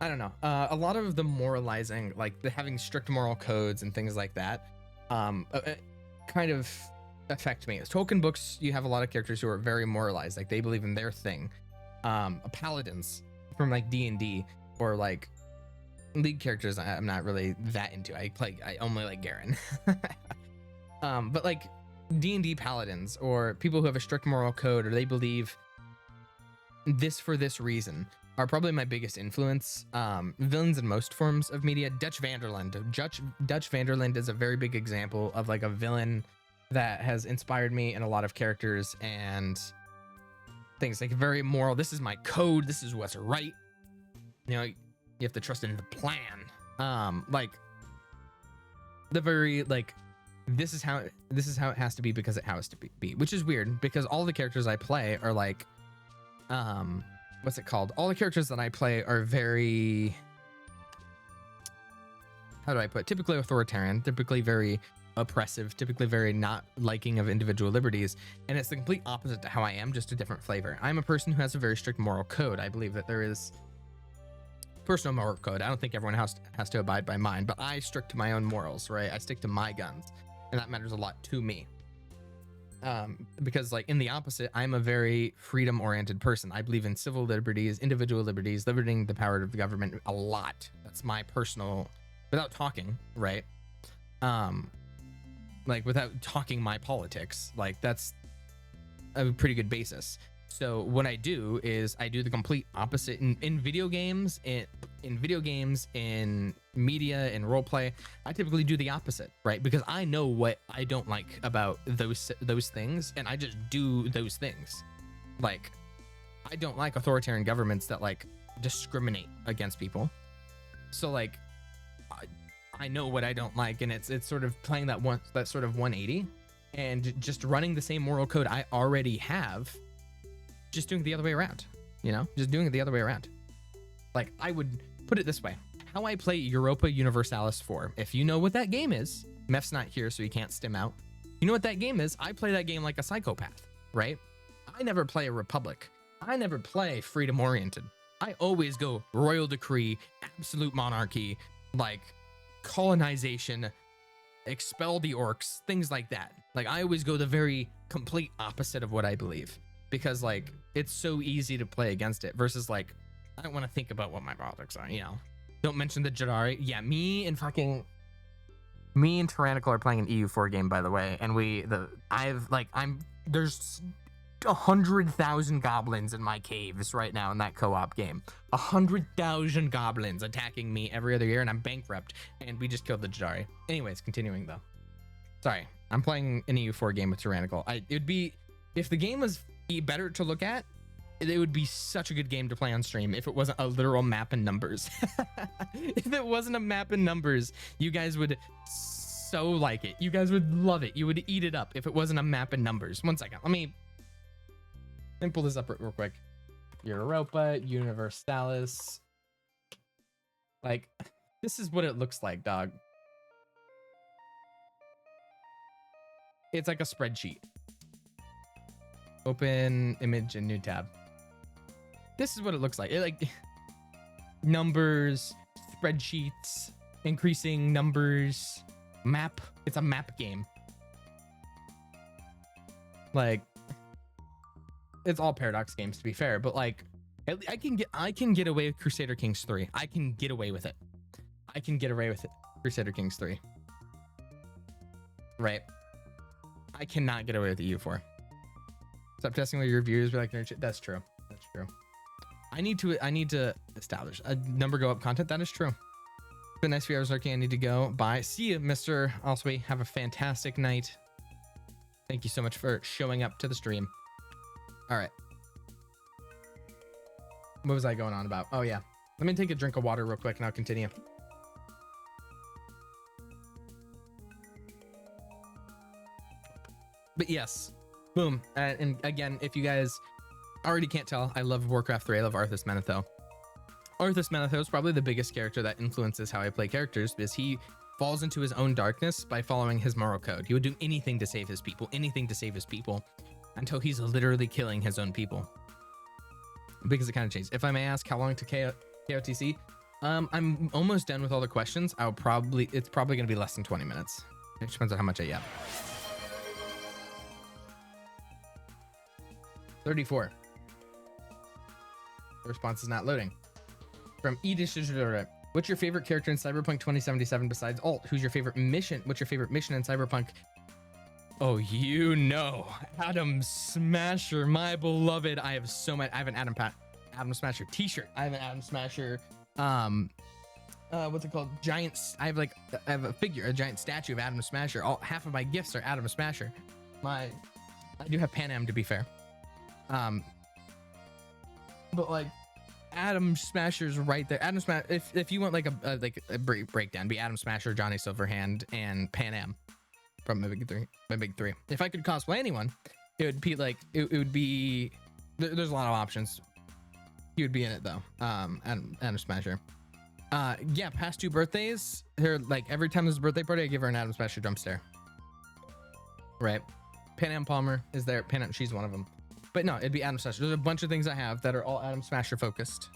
don't know. A lot of the moralizing, like the having strict moral codes and things like that, kind of affect me. As Tolkien books, you have a lot of characters who are very moralized, like they believe in their thing. Paladins from like D&D or like league characters, I'm not really that into. I only like Garen. But like D&D paladins or people who have a strict moral code or they believe this for this reason are probably my biggest influence. Villains in most forms of media. Dutch Vanderland. Dutch Vanderland is a very big example of like a villain that has inspired me in a lot of characters and things. Like very moral. This is my code. This is what's right. You know, you have to trust in the plan. Like the very like this is how it has to be because it has to be, which is weird because all the characters I play are like what's it called? All the characters that I play are very, how do I put it? Typically authoritarian, typically very oppressive, typically very not liking of individual liberties, and it's the complete opposite to how I am, just a different flavor. I'm a person who has a very strict moral code. I believe that there is personal moral code. I don't think everyone has to abide by mine, but I stick to my own morals, right? I stick to my guns, and that matters a lot to me. because like in the opposite, I'm a very freedom oriented person. I believe in civil liberties, individual liberties, limiting the power of the government a lot. That's my personal, without talking, right? Like without talking my politics, like that's a pretty good basis. So what I do is I do the complete opposite in video games, in media, in role play. I typically do the opposite, right? Because I know what I don't like about those things, and I just do those things. Like, I don't like authoritarian governments that like discriminate against people. So like, I know what I don't like, and it's sort of playing that sort of 180, and just running the same moral code I already have. Just doing it the other way around, you know, just doing it the other way around. Like, I would put it this way: how I play Europa Universalis 4. If you know what that game is, Meph's not here, so he can't stim out. You know what that game is? I play that game like a psychopath, right? I never play a republic. I never play freedom oriented. I always go royal decree, absolute monarchy, like colonization, expel the orcs, things like that. Like, I always go the very complete opposite of what I believe. Because like it's so easy to play against it versus like I don't want to think about what my politics are, you know. Don't mention the Jadari. Yeah, me and Tyrannical are playing an EU4 game, by the way, and there's 100,000 goblins in my caves right now in that co-op game. 100,000 goblins attacking me every other year, and I'm bankrupt, and we just killed the Jadari. Anyways, continuing though. Sorry, I'm playing an EU4 game with Tyrannical. It'd be, if the game was better to look at, it would be such a good game to play on stream if it wasn't a literal map and numbers. If it wasn't a map and numbers, you guys would so like it. You guys would love it. You would eat it up if it wasn't a map and numbers. One second, let me pull this up real quick. Europa Universalis. Like, this is what it looks like, dog. It's like a spreadsheet. Open image and new tab. This is what it looks like. It like numbers, spreadsheets, increasing numbers, map. It's a map game. Like, it's all Paradox games to be fair, but like I can get away with Crusader Kings 3. I can get away with it. I can get away with it. Crusader Kings 3. Right. I cannot get away with the EU4. Stop testing with your reviews. Be like, that's true. That's true. I need to establish a number go up content. That is true. It's been nice few hours lurking. I need to go. Bye. See you, Mr. Alsway. Have a fantastic night. Thank you so much for showing up to the stream. All right. What was I going on about? Oh yeah. Let me take a drink of water real quick and I'll continue. But yes. Boom. And again, if you guys already can't tell, I love Warcraft 3. I love Arthas Menethil. Arthas Menethil is probably the biggest character that influences how I play characters, because he falls into his own darkness by following his moral code. He would do anything to save his people, until he's literally killing his own people. Because it kind of changes. If I may ask, how long to KOTC? I'm almost done with all the questions. It's probably going to be less than 20 minutes. It depends on how much I get. 34. The response is not loading. From Edish, what's your favorite character in Cyberpunk 2077 besides Alt? Who's your favorite mission? What's your favorite mission in Cyberpunk? Oh, you know, Adam Smasher, my beloved. I have so much. I have an Adam Smasher t-shirt. I have an Adam Smasher. What's it called? I have a figure, a giant statue of Adam Smasher. Half of my gifts are Adam Smasher. I do have Pan Am, to be fair. But like Adam Smasher's right there. Adam Smasher, if you want like a breakdown, be Adam Smasher, Johnny Silverhand, and Pan Am from my big three. If I could cosplay anyone, it would be like it would be. There's a lot of options. He would be in it though. Adam Smasher. Yeah, past 2 birthdays. Her like every time there's a birthday party, I give her an Adam Smasher jump stare. Right. Pan Am Palmer is there. Pan Am, she's one of them. But no, it'd be Adam Smasher. There's a bunch of things I have that are all Adam Smasher focused.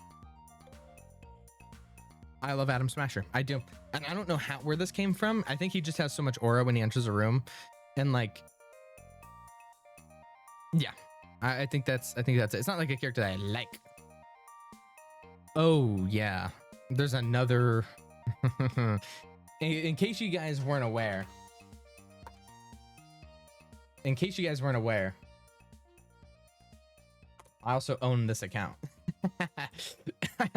I love Adam Smasher. I do. And I don't know where this came from. I think he just has so much aura when he enters a room. And like, Yeah, I think that's it. It's not like a character that I like. Oh yeah, there's another. in case you guys weren't aware. I also own this account. I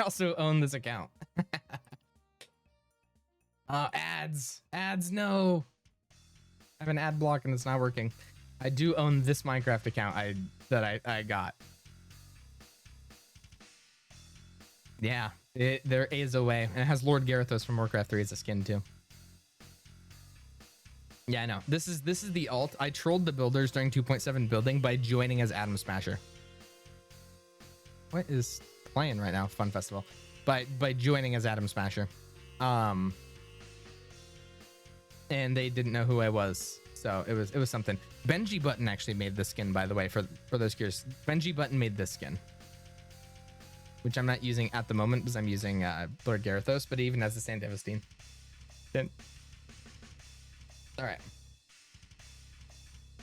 also own this account. Ads, no. I have an ad block and it's not working. I do own this Minecraft account that I got. Yeah, there is a way, and it has Lord Garethos from Warcraft 3 as a skin too. Yeah, I know. This is the alt. I trolled the builders during 2.7 building by joining as Atom Smasher. What is playing right now? Fun Festival. By joining as Atom Smasher. And they didn't know who I was. So it was something. Benji Button actually made this skin, by the way, for those curious. Benji Button made this skin, which I'm not using at the moment because I'm using Lord Garethos, but it even has the same Devasteen. Then, all right.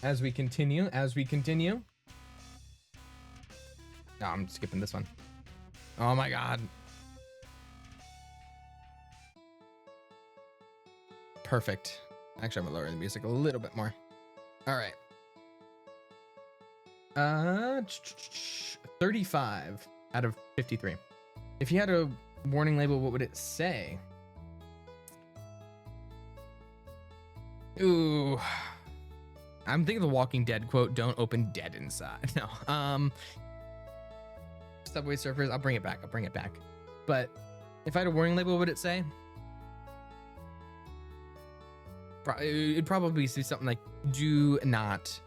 As we continue. No, I'm skipping this one. Oh my god. Perfect. Actually, I'm gonna lower the music a little bit more. All right. 35 out of 53. If you had a warning label, what would it say? Ooh. I'm thinking the Walking Dead quote, "Don't open dead inside." No. Subway Surfers, I'll bring it back. But if I had a warning label, what would it say? It'd probably say something like, "Do not."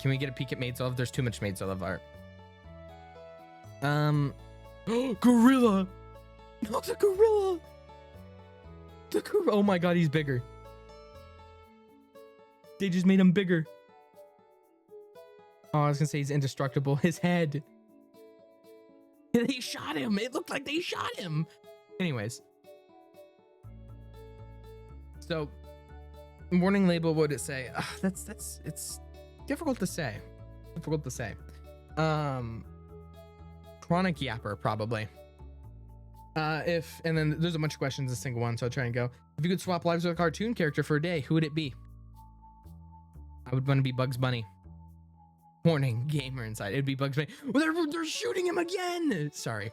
Can we get a peek at Maid's Love? There's too much Maid's Love art. Gorilla! No, the gorilla! Oh my god, he's bigger. They just made him bigger. Oh, I was gonna say he's indestructible. His head. They shot him. It looked like they shot him. Anyways. So, warning label, what would it say? It's difficult to say. Chronic Yapper, probably. And then there's a bunch of questions, a single one, so I'll try and go. If you could swap lives with a cartoon character for a day, who would it be? I would want to be Bugs Bunny. Warning, gamer inside. It'd be Bugs Bunny. They're shooting him again. Sorry.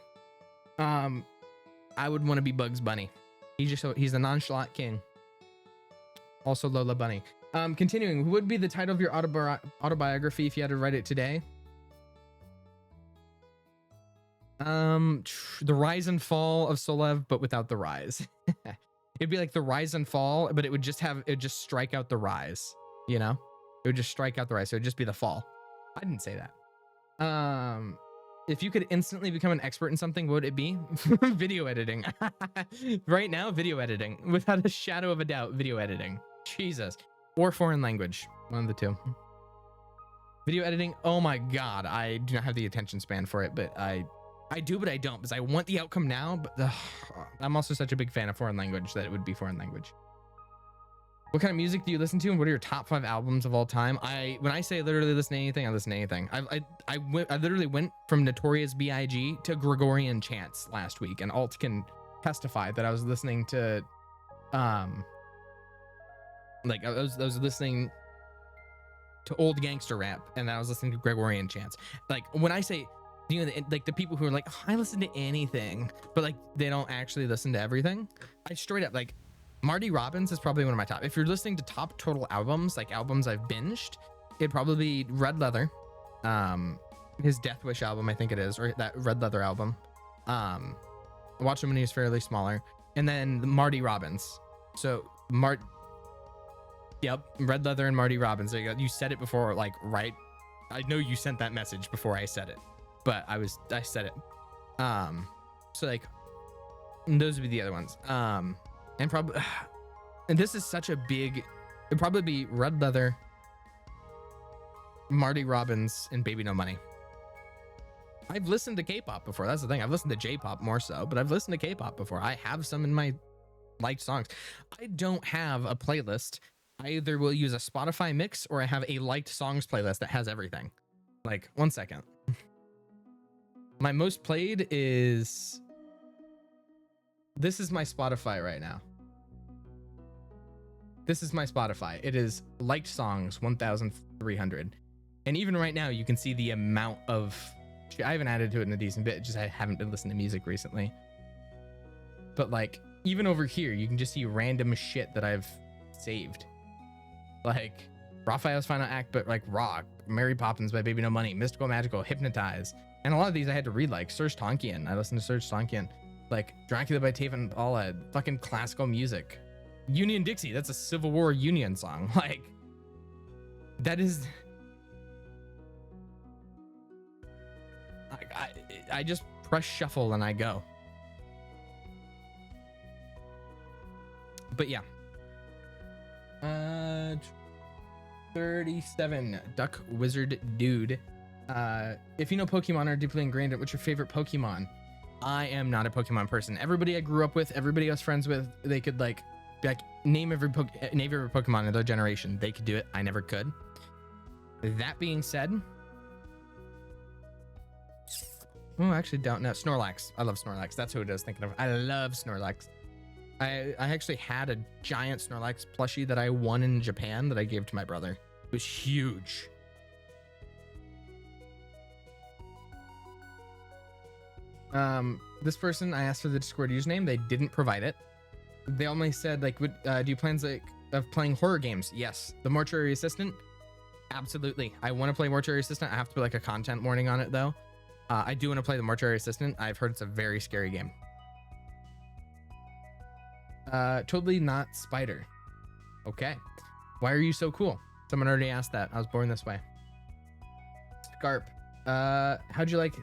I would want to be Bugs Bunny. He's the nonchalant king. Also Lola Bunny. Continuing, who would be the title of your autobiography if you had to write it today? The Rise and Fall of Solev, but without the rise. It'd be like the Rise and Fall, but it would just strike out the rise, you know? It would just strike out the rise, so it'd just be the fall. I didn't say that. If you could instantly become an expert in something, what would it be? Video editing. Right now, video editing. Without a shadow of a doubt, video editing. Jesus. Or foreign language. One of the two. Video editing, oh my god. I do not have the attention span for it, but I do, but I don't, because I want the outcome now, but I'm also such a big fan of foreign language that it would be foreign language. What kind of music do you listen to, and what are your top 5 albums of all time? When I say literally listen to anything, I listen to anything. I literally went from Notorious B.I.G. to Gregorian chants last week, and Alt can testify that I was listening to, I was listening to old gangster rap, and I was listening to Gregorian chants. Like, when I say, you know, like the people who are like, oh, I listen to anything, but like they don't actually listen to everything. I straight up, like, Marty Robbins is probably one of my top. If you're listening to top total albums, like albums I've binged, it'd probably be Red Leather, his Death Wish album, I think it is, or that Red Leather album. I watched him when he was fairly smaller, and then Marty Robbins. So yep, Red Leather and Marty Robbins. There you go. You said it before, like, right? I know you sent that message before I said it, but I said it. So like, those would be the other ones. And probably, and this is such a big, it'd probably be Red Leather, Marty Robbins, and Baby No Money. I've listened to K-pop before. That's the thing. I've listened to J-pop more so, but I've listened to K-pop before. I have some in my liked songs. I don't have a playlist. I either will use a Spotify mix or I have a liked songs playlist that has everything. Like, 1 second. My most played is... This is my Spotify right now. This is my Spotify. It is liked songs, 1,300. And even right now, you can see the amount of... I haven't added to it in a decent bit, just I haven't been listening to music recently. But like, even over here, you can just see random shit that I've saved. Like, Raphael's Final Act, but like Rock, Mary Poppins by Baby No Money, Mystical Magical, Hypnotize. And a lot of these I had to read, like Serge Tankian. I listened to Serge Tankian. Like, Dracula by Taven Paula, fucking classical music. Union Dixie, that's a Civil War Union song. Like, that is... I just press shuffle and I go. But yeah. 37 Duck Wizard Dude. If you know Pokemon or are deeply ingrained in, what's your favorite Pokemon? I am not a Pokemon person. Everybody I grew up with, everybody I was friends with, they could like name every Pokemon in their generation. They could do it. I never could. That being said, oh, I actually don't know. Snorlax. I love Snorlax. That's who it is thinking of. I love Snorlax. I actually had a giant Snorlax plushie that I won in Japan that I gave to my brother. It was huge. This person, I asked for the Discord username. They didn't provide it. They only said, like, do you plans like of playing horror games? Yes. The Mortuary Assistant? Absolutely. I want to play Mortuary Assistant. I have to put like a content warning on it though. I do want to play the Mortuary Assistant. I've heard it's a very scary game. Totally not Spider. Okay. Why are you so cool? Someone already asked that. I was born this way. Scarp. How'd you like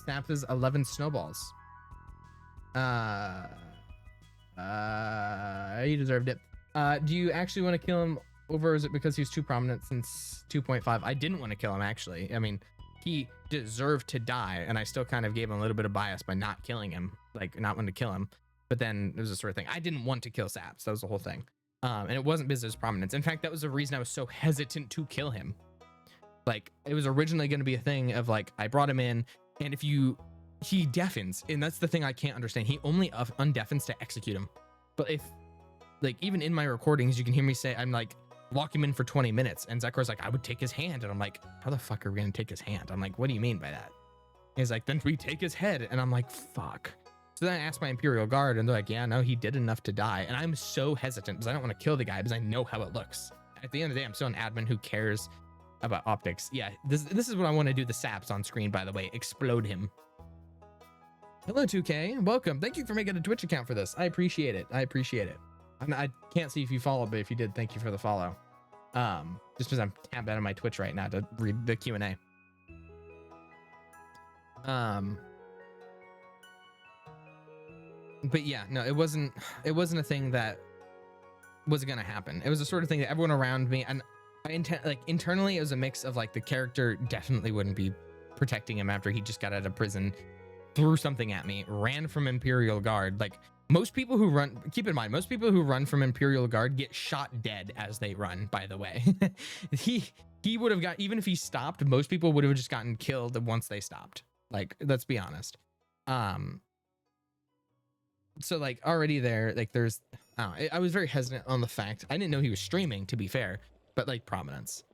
Snap's 11 snowballs? You deserved it. Do you actually want to kill him over, or is it because he's too prominent since 2.5? I didn't want to kill him, actually. I mean, he deserved to die, and I still kind of gave him a little bit of bias by not killing him, like not wanting to kill him. But then it was a sort of thing. I didn't want to kill Saps. That was the whole thing. And it wasn't business prominence. In fact, that was the reason I was so hesitant to kill him. Like, it was originally going to be a thing of like, I brought him in, and he deafens, and that's the thing I can't understand. He only undeafens to execute him. But if, like, even in my recordings, you can hear me say, I'm like, lock him in for 20 minutes. And Zekor's like, I would take his hand. And I'm like, how the fuck are we going to take his hand? I'm like, what do you mean by that? And he's like, then we take his head. And I'm like, fuck. So then I asked my Imperial Guard, and they're like, yeah, no, he did enough to die. And I'm so hesitant because I don't want to kill the guy because I know how it looks. At the end of the day, I'm still an admin who cares about optics. Yeah, this is what I want to do the Saps on screen, by the way. Explode him. Hello, 2K. Welcome. Thank you for making a Twitch account for this. I appreciate it. I appreciate it. I can't see if you followed, but if you did, thank you for the follow. Just because I'm tapped out of my Twitch right now to read the Q&A. But yeah, no, it wasn't a thing that was gonna happen. It was the sort of thing that everyone around me, and internally it was a mix of like the character definitely wouldn't be protecting him after he just got out of prison, threw something at me, ran from Imperial Guard. Like, most people who run, keep in mind, most people who run from Imperial Guard get shot dead as they run, by the way. he would have got, even if he stopped, most people would have just gotten killed once they stopped. Like, let's be honest. So like already there, like there's, I was very hesitant on the fact, I didn't know he was streaming, to be fair, but like prominence.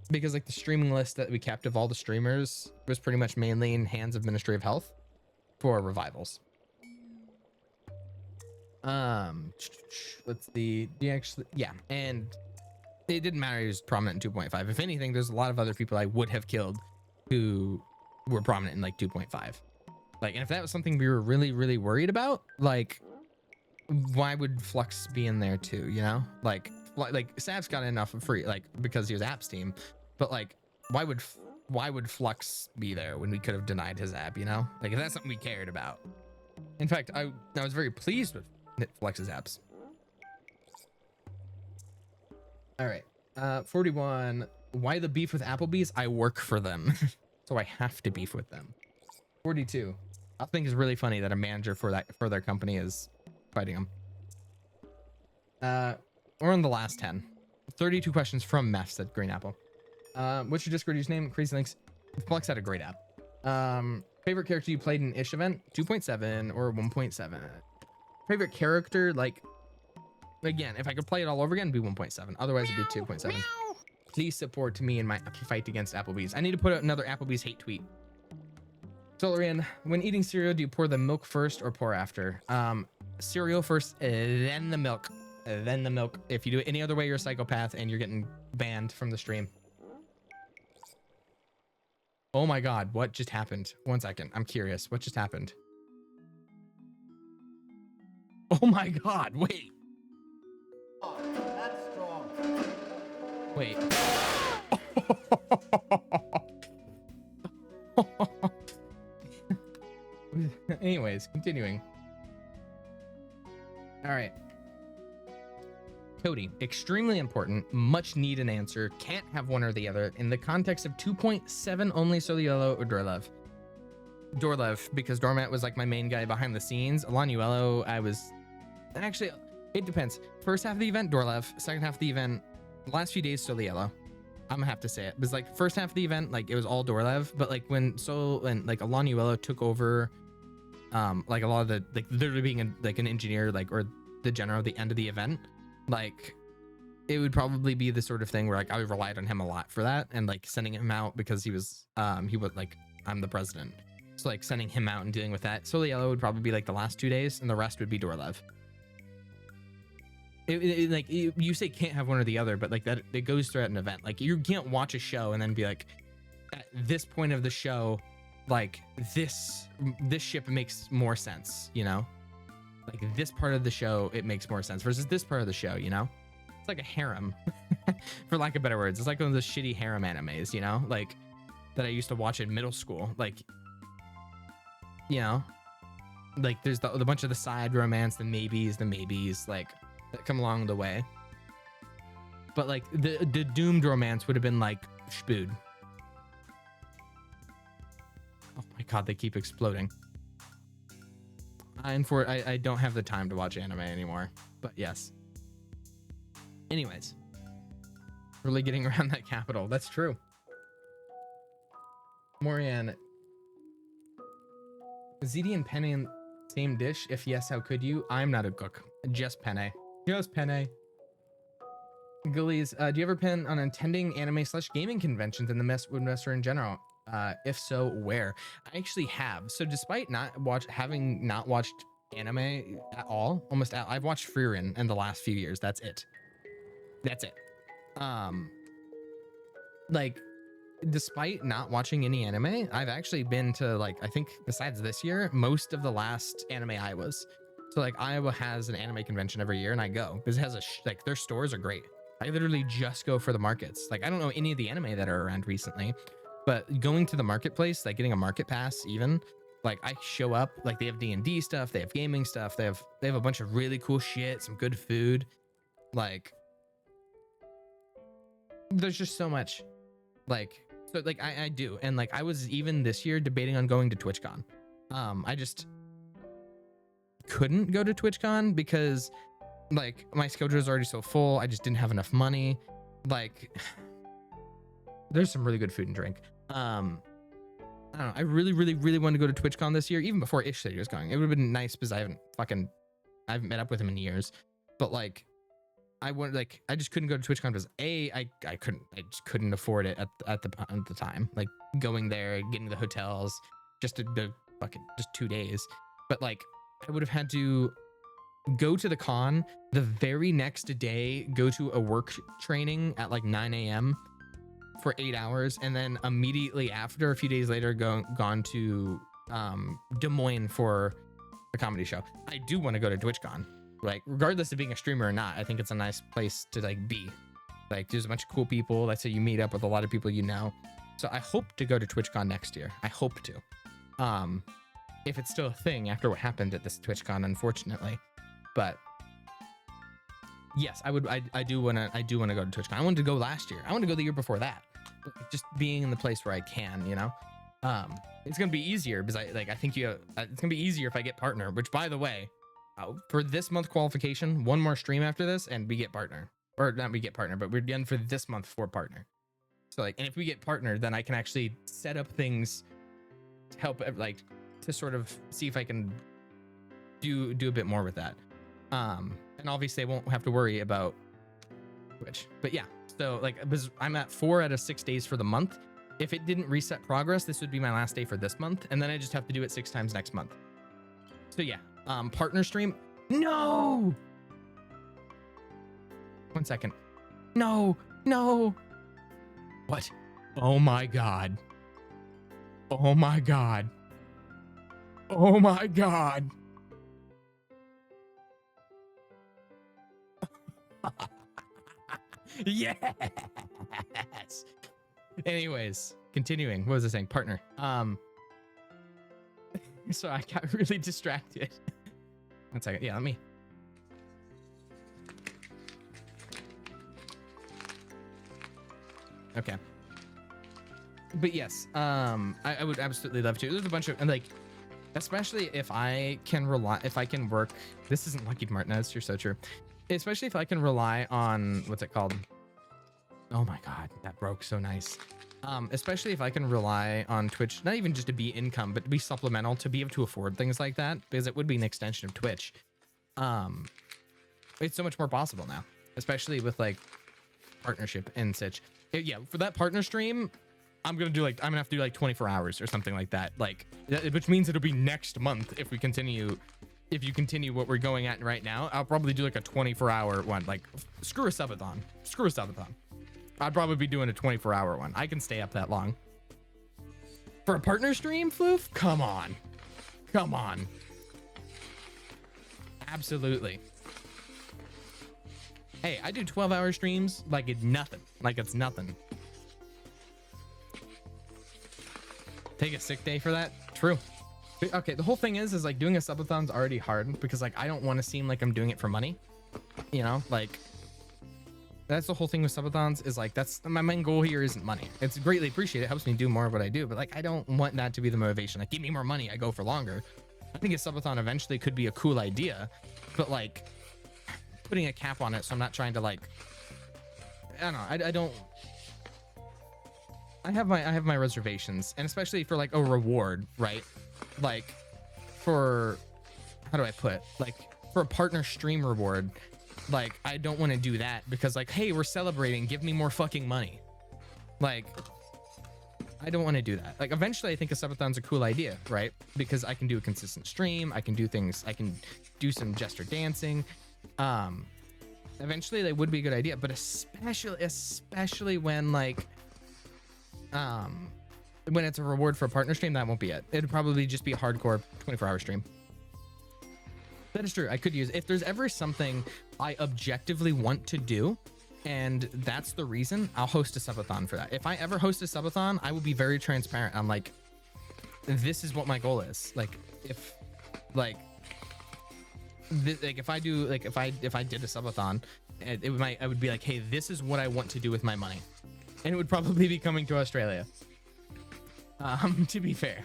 Because like the streaming list that we kept of all the streamers was pretty much mainly in hands of Ministry of Health for revivals. Let's see, yeah, and it didn't matter he was prominent in 2.5. If anything, there's a lot of other people I would have killed who were prominent in like 2.5. Like, and if that was something we were really, really worried about, like, why would Flux be in there too, you know? Like Saps got enough for free, like, because he was App's team, but like, why would Flux be there when we could have denied his app, you know? Like, if that's something we cared about. In fact, I was very pleased with Flux's apps. All right, 41. Why the beef with Applebee's? I work for them, so I have to beef with them. 42. I think it's really funny that a manager for their company is fighting them. We're on the last 10. 32 questions from Meth, said Green Apple. What's your Discord username? Crazy Links. Flex had a great app. Favorite character you played in Ish event? 2.7 or 1.7. Favorite character, like, again, if I could play it all over again, it'd be 1.7. Otherwise, it'd be 2.7. Please support me in my fight against Applebee's. I need to put out another Applebee's hate tweet. Solarian, when eating cereal, do you pour the milk first or pour after? Cereal first, then the milk. Then the milk. If you do it any other way, you're a psychopath and you're getting banned from the stream. Oh my god, what just happened? 1 second, I'm curious. What just happened? Oh my god, wait. That's strong. Wait. Anyways, continuing. All right. Cody, extremely important, much need an answer, can't have one or the other. In the context of 2.7 only, Soliello or Dorlev? Dorlev, because Dormat was like my main guy behind the scenes. Alanuelo, I was... Actually, it depends. First half of the event, Dorlev. Second half of the event, last few days, Soliello. I'm gonna have to say it. Because like first half of the event, like it was all Dorlev, but like when like Alanuelo took over, like a lot of the, like literally being an engineer, like, or the general at the end of the event, like it would probably be the sort of thing where like I relied on him a lot for that, and like sending him out because he was like, I'm the president, so like sending him out and dealing with that. Soliello would probably be like the last 2 days, and the rest would be Dorlev. You say can't have one or the other, but like that, it goes throughout an event. Like you can't watch a show and then be like, at this point of the show, like this ship makes more sense, you know? Like this part of the show, it makes more sense versus this part of the show, you know? It's like a harem, for lack of better words. It's like one of those shitty harem animes, you know? Like that I used to watch in middle school. Like, you know, like there's the bunch of the side romance, the maybes, like that come along the way. But like the doomed romance would have been like Spood. Oh my god, they keep exploding. I don't have the time to watch anime anymore, but yes. Anyways, really getting around that capital. That's true. Morian, ziti and penne in same dish? If yes, how could you? I'm not a cook. Just penne. Just penne. Gullies, do you ever plan on attending anime/gaming conventions in the Midwest or in general? If so, where? I actually have. So despite having not watched anime at all, I've watched Frieren in the last few years. That's it. Like, despite not watching any anime, I've actually been to, like, I think besides this year, most of the last anime Iowas. So like Iowa has an anime convention every year and I go because it has like their stores are great. I literally just go for the markets. Like I don't know any of the anime that are around recently, but going to the marketplace, like getting a market pass, even like I show up, like they have D&D stuff, they have gaming stuff, they have a bunch of really cool shit, some good food. Like there's just so much. Like, so like I do. And like I was even this year debating on going to TwitchCon. I just couldn't go to TwitchCon because like my schedule is already so full. I just didn't have enough money. Like there's some really good food and drink. I don't know. I really wanted to go to TwitchCon this year, even before Ish said he was going. It would have been nice because I haven't met up with him in years. But like I just couldn't go to TwitchCon because I just couldn't afford it at the time. Like going there, getting the hotels, just the fucking just 2 days. But like I would have had to go to the con the very next day, go to a work training at like 9 a.m. for 8 hours, and then immediately after, a few days later, gone to Des Moines for a comedy show. I do want to go to TwitchCon, like regardless of being a streamer or not. I think it's a nice place to like be. Like there's a bunch of cool people. That's how you meet up with a lot of people you know. So I hope to go to TwitchCon next year. I hope to. If it's still a thing after what happened at this TwitchCon, unfortunately. But yes, I do want to go to TwitchCon. I wanted to go last year. I wanted to go the year before that. But just being in the place where I can, you know, it's gonna be easier because I think it's gonna be easier if I get partner. Which, by the way, for this month qualification, one more stream after this, and we get partner, or not we get partner, but we're done for this month for partner. So like, and if we get partnered, then I can actually set up things to help, like, to sort of see if I can do a bit more with that. And obviously I won't have to worry about Twitch. But yeah, so like, I'm at 4 out of 6 days for the month. If it didn't reset progress, this would be my last day for this month, and then I just have to do it 6 times next month. So yeah, partner stream. No. 1 second. No. What? Oh my god. Oh my god. Oh my god. Yes. Anyways, continuing. What was I saying? Partner. So I got really distracted. 1 second. Yeah, let me. Okay. But yes, I would absolutely love to. There's a bunch of, and like, especially if I can work. This isn't Lucky Martinez. You're so true. Especially if I can rely on, what's it called? Oh my god, that broke so nice. Especially if I can rely on Twitch, not even just to be income, but to be supplemental, to be able to afford things like that, because it would be an extension of Twitch. It's so much more possible now, especially with like partnership and such. Yeah, for that partner stream, I'm gonna have to do like 24 hours or something like that. Like, which means it'll be next month if we continue. If you continue what we're going at right now, I'll probably do like a 24-hour one. Like, screw a subathon. I'd probably be doing a 24-hour one. I can stay up that long. For a partner stream, Floof? Come on. Absolutely. Hey, I do 12-hour streams like it's nothing. Take a sick day for that? True. Okay, the whole thing is like doing a subathon's already hard because like I don't want to seem like I'm doing it for money. You know, like that's the whole thing with subathons is like that's my main goal here isn't money. It's greatly appreciated. It helps me do more of what I do, but like I don't want that to be the motivation. Like, give me more money, I go for longer. I think a subathon eventually could be a cool idea, but like putting a cap on it so I'm not trying to like I don't know. I have my reservations, and especially for like a reward, right? Like for, how do I put, like for a partner stream reward, like I don't want to do that because like, hey, we're celebrating, give me more fucking money. Like I don't want to do that. Like eventually I think a subathon's a cool idea, right? Because I can do a consistent stream, I can do things, I can do some gesture dancing. Eventually they would be a good idea, but especially when like when it's a reward for a partner stream, that won't be it. It'd probably just be a hardcore 24-hour stream. That is true. I could use, if there's ever something I objectively want to do, and that's the reason, I'll host a subathon for that. If I ever host a subathon, I will be very transparent. I'm like, this is what my goal is. Like, if like if I do, like if I did a subathon, I would be like, hey, this is what I want to do with my money, and it would probably be coming to Australia. To be fair,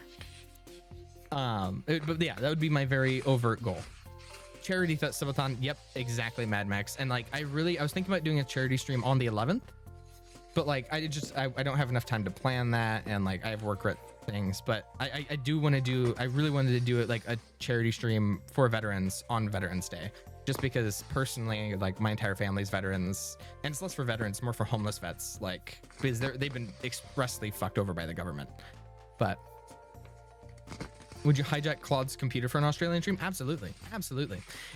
but yeah, that would be my very overt goal. Charity subathon, yep, exactly, Mad Max. And like, I was thinking about doing a charity stream on the 11th, but like, I don't have enough time to plan that, and like, I have work things. But I really wanted to do it like a charity stream for veterans on Veterans Day, just because personally, like my entire family's veterans, and it's less for veterans, more for homeless vets, like because they've been expressly fucked over by the government. But would you hijack Claude's computer for an Australian stream? Absolutely.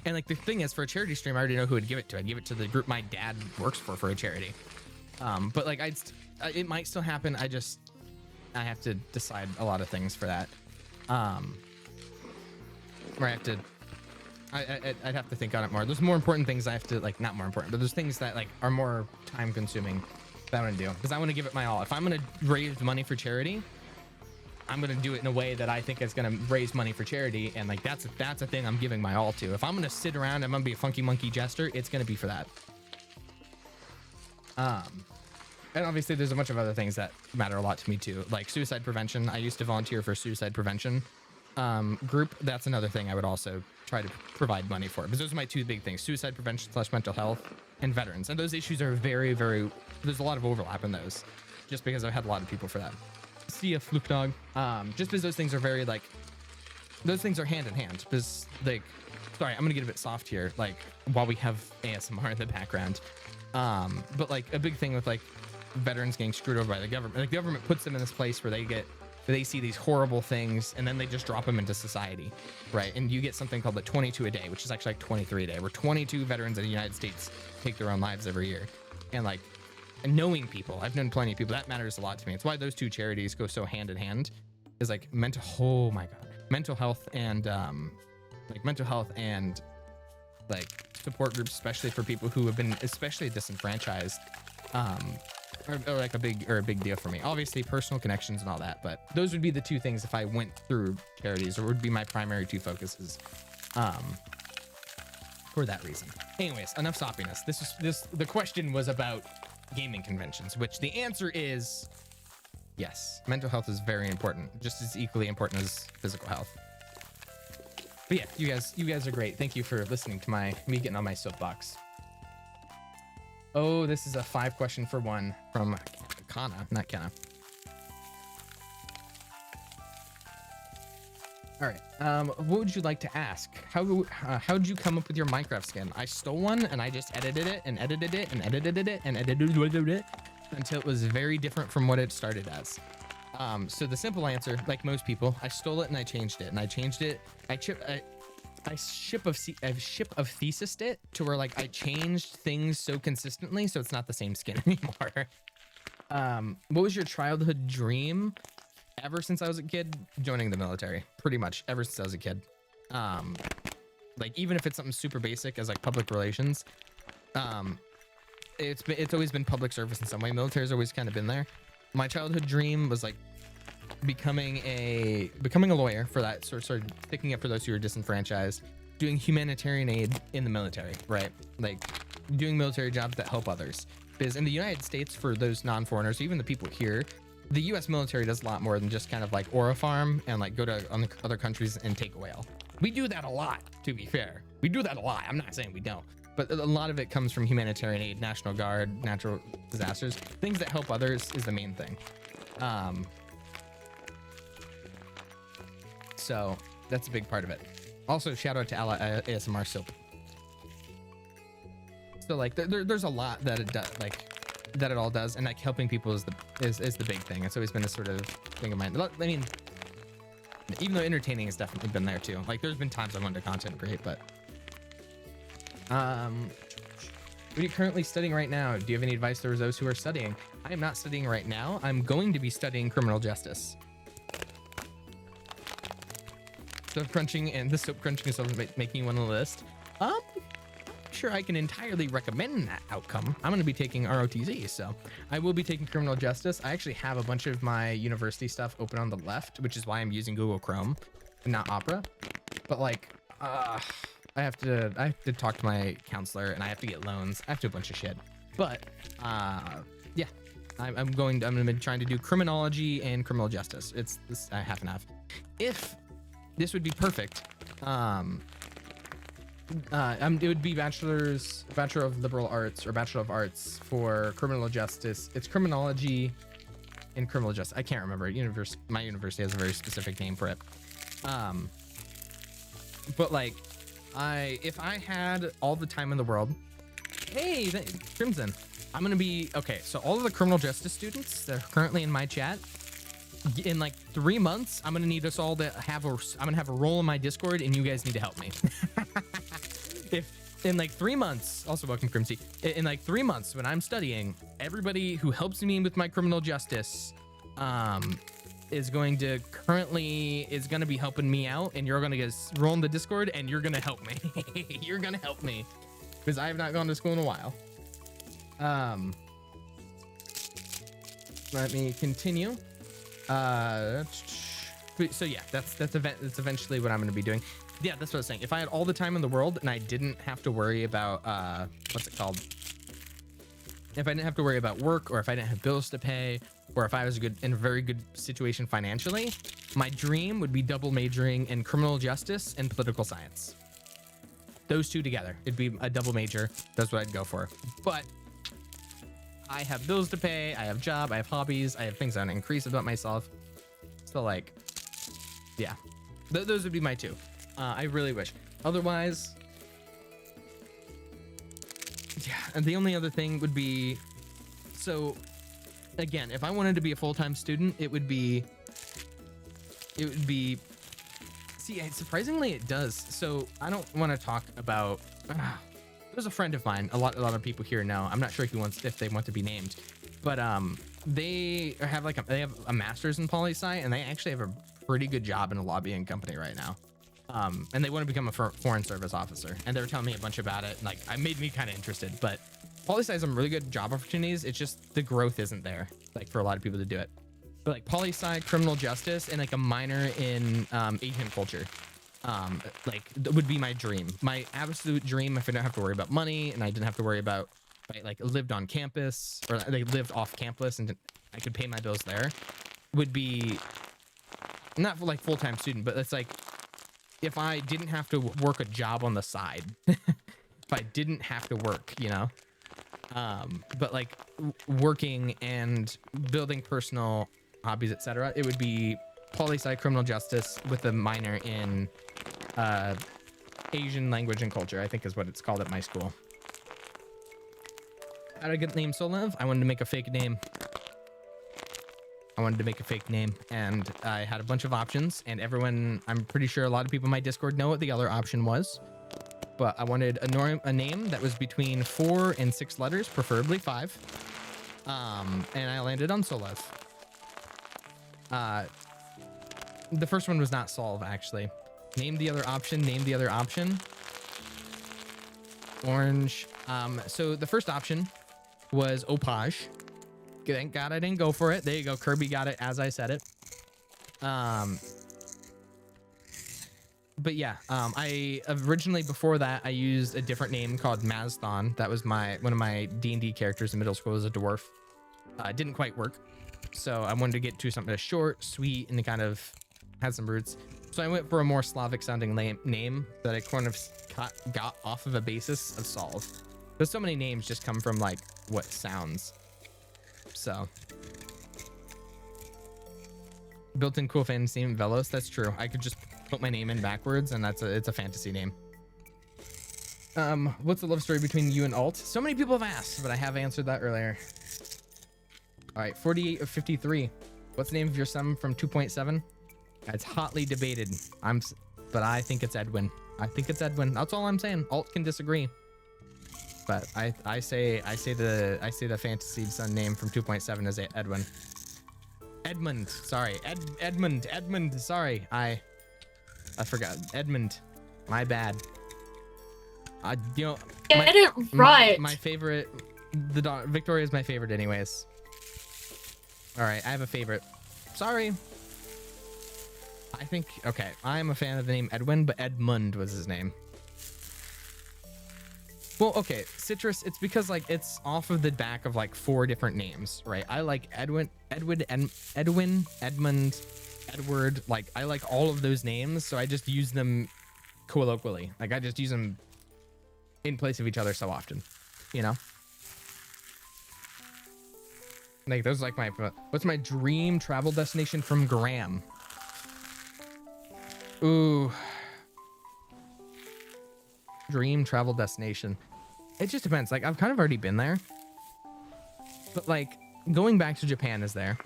And like the thing is, for a charity stream, I already know who I'd give it to. I'd give it to the group my dad works for a charity. But like it might still happen. I have to decide a lot of things for that. Where I'd have to think on it more. There's more important things I have to, like, not more important, but there's things that like are more time consuming that I want to do, because I want to give it my all. If I'm going to raise money for charity, I'm going to do it in a way that I think is going to raise money for charity. And like, that's a thing I'm giving my all to. If I'm going to sit around, I'm going to be a funky monkey jester, it's going to be for that. And obviously there's a bunch of other things that matter a lot to me too, like suicide prevention. I used to volunteer for suicide prevention group. That's another thing I would also try to provide money for, because those are my two big things: suicide prevention / mental health, and veterans. And those issues are very, very, there's a lot of overlap in those. just because I've had a lot of people for that. See a fluke dog. Just because those things are very like, those things are hand in hand. Because like, sorry, I'm gonna get a bit soft here. Like while we have ASMR in the background, but like a big thing with like veterans getting screwed over by the government. Like the government puts them in this place where they see these horrible things and then they just drop them into society, right? And you get something called the 22 a day, which is actually like 23 a day, where 22 veterans in the United States take their own lives every year. And like, and knowing people, I've known plenty of people, that matters a lot to me. It's why those two charities go so hand in hand, is like oh my God, mental health and like support groups, especially for people who have been especially disenfranchised, are like a big deal for me. Obviously personal connections and all that, but those would be the two things if I went through charities, or would be my primary two focuses for that reason. Anyways, enough soppiness. The question was about gaming conventions, which the answer is yes. Mental health is very important, just as equally important as physical health. But yeah, you guys are great. Thank you for listening to me getting on my soapbox. Oh, this is a 5-question for 1 from Kana, not Kenna. All right. What would you like to ask? How did you come up with your Minecraft skin? I stole one and I just edited it and edited it and edited it and edited it until it was very different from what it started as. So the simple answer, like most people, I stole it and I changed it. And I changed it. I ship of thesised it to where like I changed things so consistently so it's not the same skin anymore. What was your childhood dream? Ever since I was a kid, joining the military. Pretty much ever since I was a kid. Like even if it's something super basic as like public relations, it's always been public service in some way. Military's always kind of been there. My childhood dream was like becoming a lawyer for that, sort of sticking up for those who are disenfranchised, doing humanitarian aid in the military, right? Like doing military jobs that help others. Because in the United States, for those non-foreigners, even the people here, the U.S. military does a lot more than just kind of like aura farm and like go to other countries and take oil. We do that a lot, to be fair. We do that a lot. I'm not saying we don't, but a lot of it comes from humanitarian aid, National Guard, natural disasters, things that help others is the main thing. So that's a big part of it. Also, shout out to ASMR Soap. So like there's a lot that it does, like that it all does, and like helping people is the big thing. It's always been a sort of thing of mine. I mean, even though entertaining has definitely been there too. Like there's been times I wanted to content create, but what are you currently studying right now? Do you have any advice for those who are studying? I am not studying right now. I'm going to be studying criminal justice. Soap crunching, and the soap crunching is making you on the list. I'm sure I can entirely recommend that outcome. I'm going to be taking ROTC, so I will be taking criminal justice. I actually have a bunch of my university stuff open on the left, which is why I'm using Google Chrome and not Opera. But like, I have to talk to my counselor, and I have to get loans. I have to do a bunch of shit. But yeah, I'm going to be trying to do criminology and criminal justice. It's this half and half. If this would be perfect. It would be Bachelor of Liberal Arts or Bachelor of Arts for criminal justice. It's criminology and criminal justice. I can't remember. My university has a very specific name for it. But like, if I had all the time in the world, hey, Crimson, I'm gonna be okay. So all of the criminal justice students that are currently in my chat, in like 3 months, I'm gonna need us all to have I'm gonna have a role in my Discord, and you guys need to help me. If in like 3 months, also welcome Crimsy, in like 3 months when I'm studying, everybody who helps me with my criminal justice is going to be helping me out, and you're gonna roll in the Discord, and you're gonna help me. You're gonna help me because I have not gone to school in a while. Let me continue. So yeah, that's eventually what I'm going to be doing. Yeah, that's what I was saying. If I had all the time in the world and I didn't have to worry about what's it called? If I didn't have to worry about work, or if I didn't have bills to pay, or if I was in a very good situation financially, my dream would be double majoring in criminal justice and political science. Those two together, it'd be a double major. That's what I'd go for. But I have bills to pay, I have job, I have hobbies, I have things I want to increase about myself. So like, yeah, those would be my two. I really wish. Otherwise, yeah, and the only other thing would be, so again, if I wanted to be a full-time student, it would be, see, surprisingly it does. So I don't want to talk about, there's a friend of mine, a lot of people here know, I'm not sure if they want to be named, but they have they have a master's in poli-sci, and they actually have a pretty good job in a lobbying company right now. And they want to become a foreign service officer, and they were telling me a bunch about it, and like it made me kind of interested. But poli-sci has some really good job opportunities. It's just the growth isn't there, like for a lot of people to do it. But like poli-sci, criminal justice, and like a minor in Asian culture, like that would be my dream. My absolute dream, if I don't have to worry about money and I didn't have to worry about, right, like lived on campus or they lived off campus and I could pay my bills there, would be not for like full-time student, but it's like if I didn't have to work a job on the side, if I didn't have to work, you know, but like working and building personal hobbies, etc., it would be poli-sci criminal justice with a minor in Asian language and culture, I think is what it's called at my school. How did I get the name Solev? I wanted to make a fake name. And I had a bunch of options, and everyone, I'm pretty sure a lot of people in my Discord know what the other option was, but I wanted a name that was between 4 and 6 letters, preferably 5. And I landed on Solev. The first one was not Solve, actually. Name the other option. Orange. So the first option was Opage. Thank God I didn't go for it. There you go. Kirby got it as I said it. But yeah, I originally, before that, I used a different name called Mazthon. That was one of my D&D characters in middle school, was a dwarf. It didn't quite work. So I wanted to get to something that's short, sweet, and kind of had some roots. So I went for a more Slavic sounding name that I kind of got off of a basis of Solve. Because so many names just come from like what sounds. So built-in cool fantasy name, Velos. That's true. I could just put my name in backwards, and it's a fantasy name. What's the love story between you and Alt? So many people have asked, but I have answered that earlier. All right, 48 of 53. What's the name of your son from 2.7? It's hotly debated. But I think it's Edwin. That's all I'm saying. Alt can disagree. But I say the fantasy son name from 2.7 is Edwin. Edmund, sorry. Edmund, sorry. I forgot. Edmund. My bad. You know, get it right. My favorite, Victoria is my favorite anyways. All right, I have a favorite. Sorry. I think, okay, I'm a fan of the name Edwin, but Edmund was his name. Well, okay, Citrus, it's because like it's off of the back of like 4 different names, right? I like Edwin, Edmund, Edward, like I like all of those names, so I just use them colloquially. Like I just use them in place of each other so often, you know? Like those are like my, what's my dream travel destination from Graham? Ooh. Dream travel destination. It just depends. Like I've kind of already been there, but like going back to Japan is there.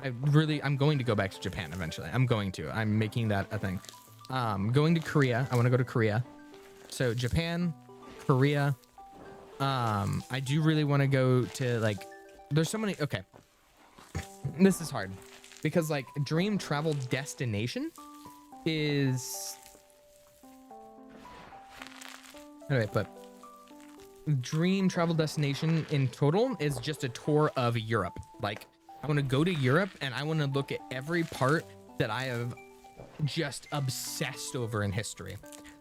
I'm going to go back to Japan eventually. I'm making that a thing. Going to Korea. I want to go to Korea. So Japan, Korea. I do really want to go to like, there's so many. Okay. This is hard because like dream travel destination is, how do I put? Dream travel destination in total is just a tour of Europe. Like I want to go to Europe and I want to look at every part that I have just obsessed over in history.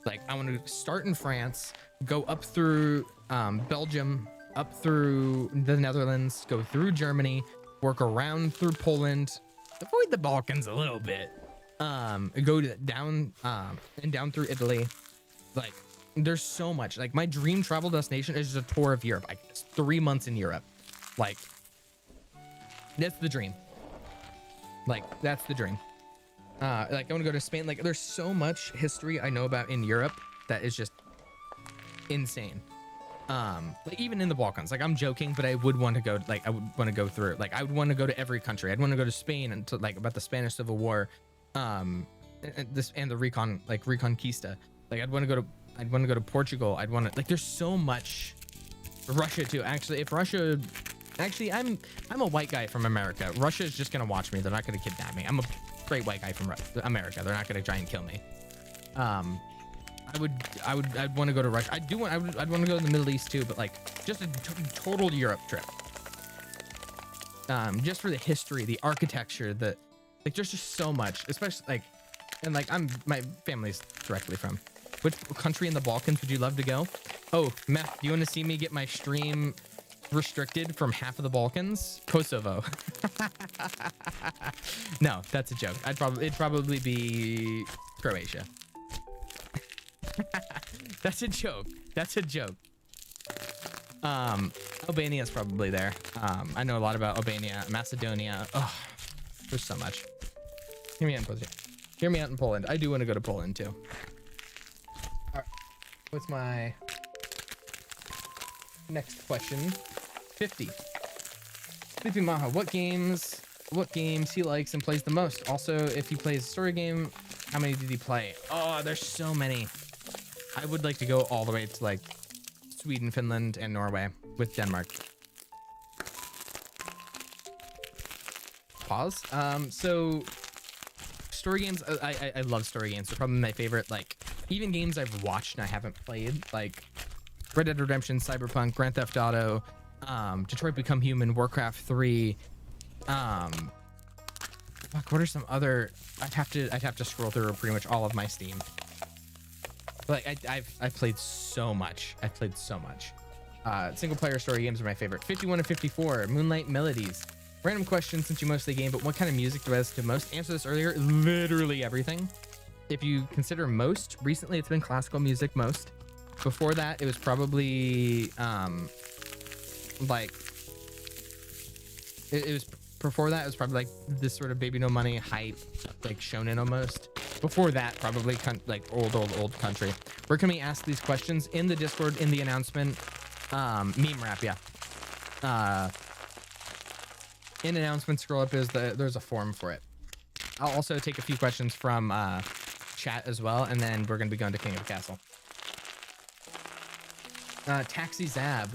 Like I want to start in France, go up through Belgium, up through the Netherlands, go through Germany, work around through Poland, avoid the Balkans a little bit, go to down and down through Italy. Like there's so much. Like my dream travel destination is just a tour of Europe. Like it's 3 months in Europe. Like, that's the dream. Like, that's the dream. Like, I want to go to Spain. Like, there's so much history I know about in Europe that is just insane. Like, even in the Balkans. Like, I'm joking, but I would want to go. Like, I would want to go through. Like, I would want to go to every country. I'd want to go to Spain and to like about the Spanish Civil War, and the Reconquista. Like, I'd want to go to Portugal. I'd want to like. There's so much. Russia too. Actually, if Russia. Actually, I'm a white guy from America. Russia is just gonna watch me. They're not gonna kidnap me. I'm a straight white guy from America. They're not gonna try and kill me. I'd want to go to Russia. I'd want to go to the Middle East too, but like just a total Europe trip. Just for the history, the architecture, like there's just so much, especially like, and like my family's directly from. Which country in the Balkans would you love to go? Oh, Meth, do you want to see me get my stream restricted from half of the Balkans? Kosovo. No, that's a joke. It'd probably be Croatia. That's a joke. That's a joke. Albania's probably there. I know a lot about Albania, Macedonia. Oh, there's so much. Hear me out in Poland. I do want to go to Poland too. All right. What's my next question? 50. Sleepy Maha, what games he likes and plays the most? Also, if he plays a story game, how many did he play? Oh, there's so many. I would like to go all the way to like Sweden, Finland, and Norway with Denmark. Pause. So story games, I love story games. They're probably my favorite. Like even games I've watched and I haven't played, like Red Dead Redemption, Cyberpunk, Grand Theft Auto, Detroit Become Human, Warcraft 3. Fuck, what are some other? I'd have to scroll through pretty much all of my Steam. But like I've played so much. I've played so much. Single player story games are my favorite. 51 and 54, Moonlight Melodies. Random question since you mostly game, but what kind of music do I listen to most? Answer this earlier. Literally everything. If you consider most, recently it's been classical music most. Before that, it was probably before that it was probably like this sort of Baby No Money hype, like shonen almost. Before that, probably like old country. Where can we ask these questions? In the Discord, in the announcement. Meme rap, yeah. In announcement, scroll up, there's a form for it. I'll also take a few questions from chat as well, and then we're gonna be going to King of the Castle. Taxi Zab.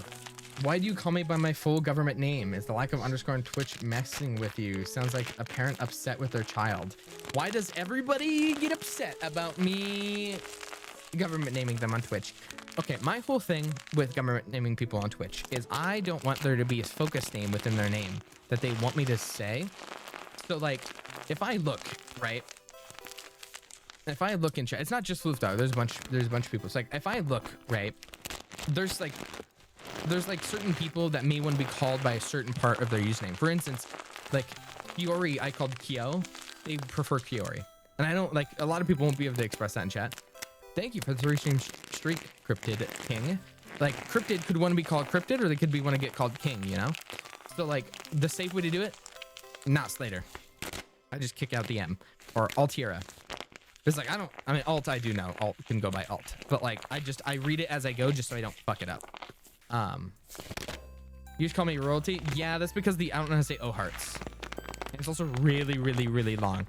Why do you call me by my full government name? Is the lack of underscore on Twitch messing with you? Sounds like a parent upset with their child. Why does everybody get upset about me government naming them on Twitch? Okay, my whole thing with government naming people on Twitch is I don't want there to be a focus name within their name that they want me to say. So like, if I look, right? If I look in chat, it's not just Floofdog, there's a bunch of people. So like, if I look, right? There's like certain people that may want to be called by a certain part of their username. For instance, like Kiori, I called Kyo. They prefer Kiori. And I don't like, a lot of people won't be able to express that in chat. Thank you for the 3-stream streak, Cryptid King. Like Cryptid could want to be called Cryptid, or they could want to get called King, you know? So like the safe way to do it, not Slater. I just kick out the M. Or Altiera. It's like, alt I do know. Alt can go by alt. But like, I read it as I go just so I don't fuck it up. You just call me royalty? Yeah, that's because I don't know how to say O hearts. And it's also really, really, really long.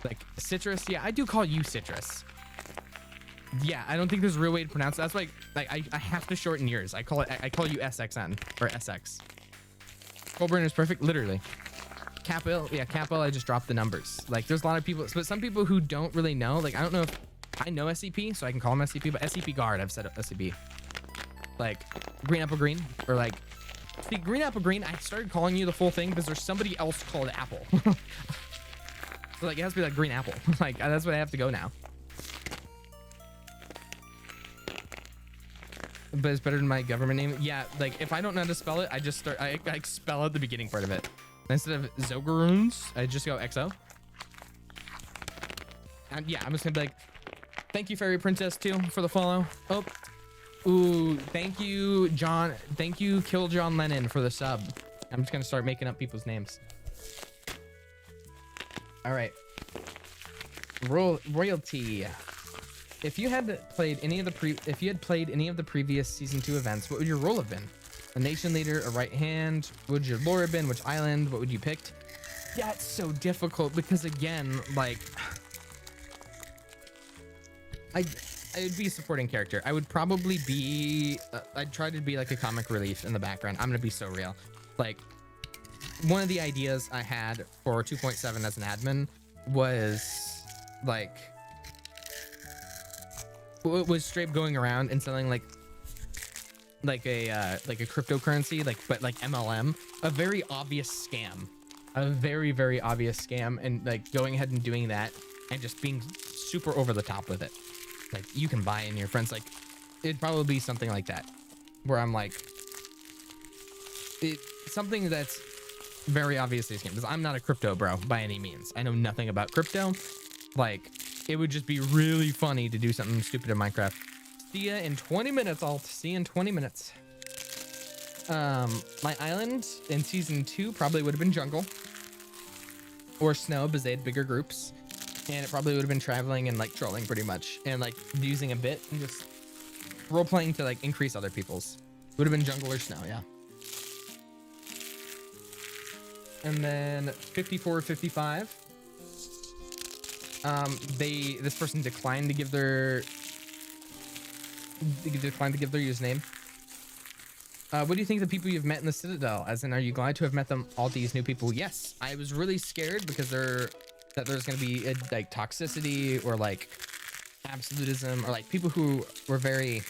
Like Citrus, yeah, I do call you Citrus. Yeah, I don't think there's a real way to pronounce it. That's why I have to shorten yours. I call you SXN or SX. Colburn is perfect, literally. Capital, yeah, Capital, I just dropped the numbers. Like there's a lot of people, but some people who don't really know, like I don't know if I know SCP, so I can call him SCP, but SCP guard, I've said SCP. Like Green Apple Green, or like, see, Green Apple Green, I started calling you the full thing because there's somebody else called Apple. So like it has to be like Green Apple. Like that's what I have to go now. But it's better than my government name. Yeah, like if I don't know how to spell it, I just start, I spell out the beginning part of it. Instead of Zogaroons, I just go XO. And yeah, I'm just gonna be like, thank you, Fairy Princess, too, for the follow. Oh, Ooh, thank you, John. Thank you, Kill John Lennon, for the sub. I'm just gonna start making up people's names. All right. Royalty. If you had played any of the previous season 2 events, what would your role have been? A nation leader, a right hand? What would your lore have been? Which island? What would you picked? That's so difficult because again, like, I would be a supporting character. I would probably be, I'd try to be like a comic relief in the background. I'm gonna be so real. Like, one of the ideas I had for 2.7 as an admin was like, was straight going around and selling like a cryptocurrency, but like MLM, a very obvious scam, a very, very obvious scam, and like going ahead and doing that and just being super over the top with it. Like, you can buy in your friends, like, it'd probably be something like that, where I'm like, something that's very obviously a scam, because I'm not a crypto bro by any means. I know nothing about crypto. Like, it would just be really funny to do something stupid in Minecraft. See ya in 20 minutes, I'll see you in 20 minutes. My island in season 2 probably would have been jungle or snow, because they had bigger groups. And it probably would have been traveling and like trolling pretty much, and like using a bit and just role playing to like increase other people's. Would have been jungle or snow, yeah. And then 54, 55. This person declined to give their username. What do you think of the people you've met in the Citadel? As in, are you glad to have met them, all these new people? Yes, I was really scared because that there's going to be like toxicity or like absolutism, or like people who were very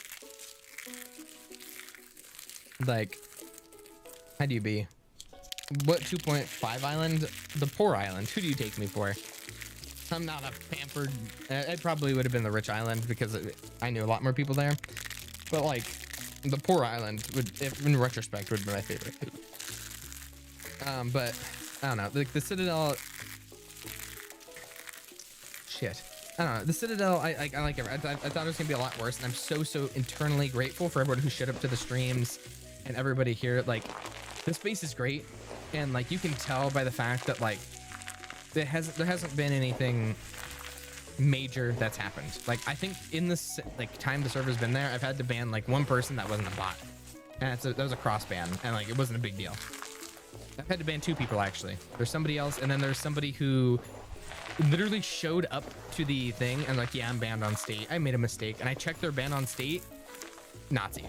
like, how do you be? What 2.5 island? The poor island. Who do you take me for? I'm not a pampered. It probably would have been the rich island because I knew a lot more people there. But like, the poor island would, if in retrospect, would be my favorite. But I don't know. Like the Citadel. Shit. I don't know. The Citadel, I like it. I thought it was gonna be a lot worse, and I'm so internally grateful for everybody who showed up to the streams and everybody here. Like, the space is great, and like you can tell by the fact that like there hasn't been anything major that's happened. Like, I think in this like time the server's been there, I've had to ban like one person that wasn't a bot, and that was a cross ban, and like it wasn't a big deal. I've had to ban 2 people actually. There's somebody else, and then there's somebody who literally showed up to the thing and like, yeah, I'm banned on state. I made a mistake, and I checked their ban on state. Nazi.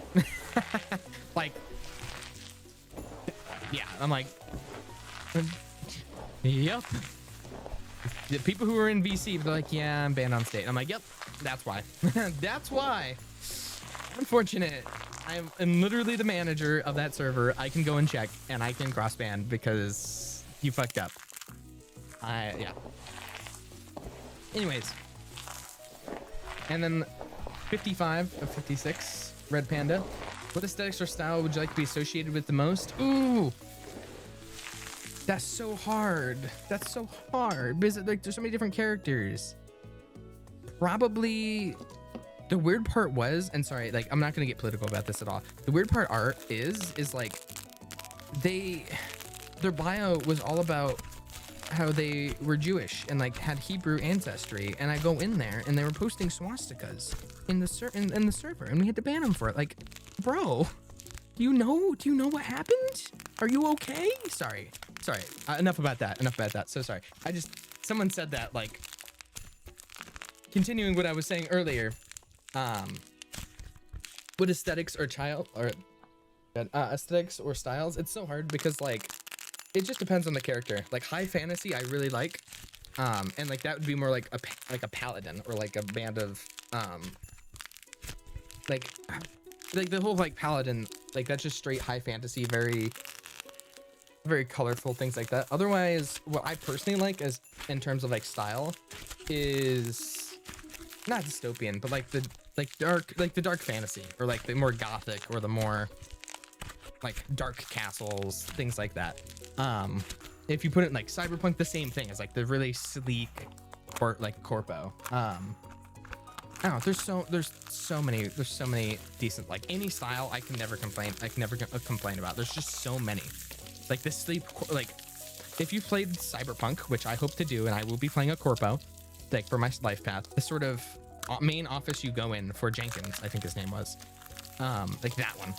Like, yeah, I'm like, yep. The people who are in VC, they're like, yeah, I'm banned on state. I'm like, yep, that's why. That's why. Unfortunate. I'm literally the manager of that server. I can go and check, and I can cross ban because you fucked up. Yeah. Anyways. And then 55 of 56, Red Panda. What aesthetics or style would you like to be associated with the most? Ooh. That's so hard. That's so hard. Because like, there's so many different characters. Probably the weird part was, and sorry, like, I'm not gonna get political about this at all. The weird part is like, their bio was all about how they were Jewish and like had Hebrew ancestry, and I go in there and they were posting swastikas in the server, and we had to ban them for it. Like, bro, do you know what happened? Are you okay? Sorry. Enough about that. So sorry. Someone said that, like, continuing what I was saying earlier. What aesthetics or aesthetics or styles? It's so hard because like, it just depends on the character. Like high fantasy, I really like, and like that would be more like a paladin or like a band of like the whole like paladin, like that's just straight high fantasy, very colorful, things like that. Otherwise, what I personally like as in terms of like style is not dystopian, but like the dark fantasy, or like the more gothic, or the more like dark castles, things like that. If you put it in like cyberpunk, the same thing as like the really sleek corpo. Oh, there's so many decent, like any style I can never complain complain about. There's just so many. Like this sleep, like if you played Cyberpunk, which I hope to do, and I will be playing a corpo, like for my life path, the sort of main office you go in for Jenkins, I think his name was, like that one,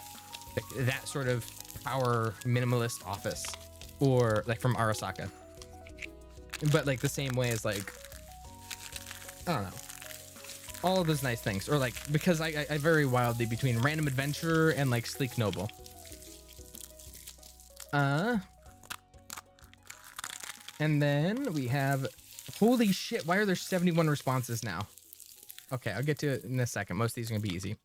like that sort of power minimalist office, or like from Arasaka. But like the same way as like, I don't know, all of those nice things, or like, because I vary wildly between random adventure and like sleek noble. And then we have, holy shit, why are there 71 responses now? Okay, I'll get to it in a second. Most of these are gonna be easy.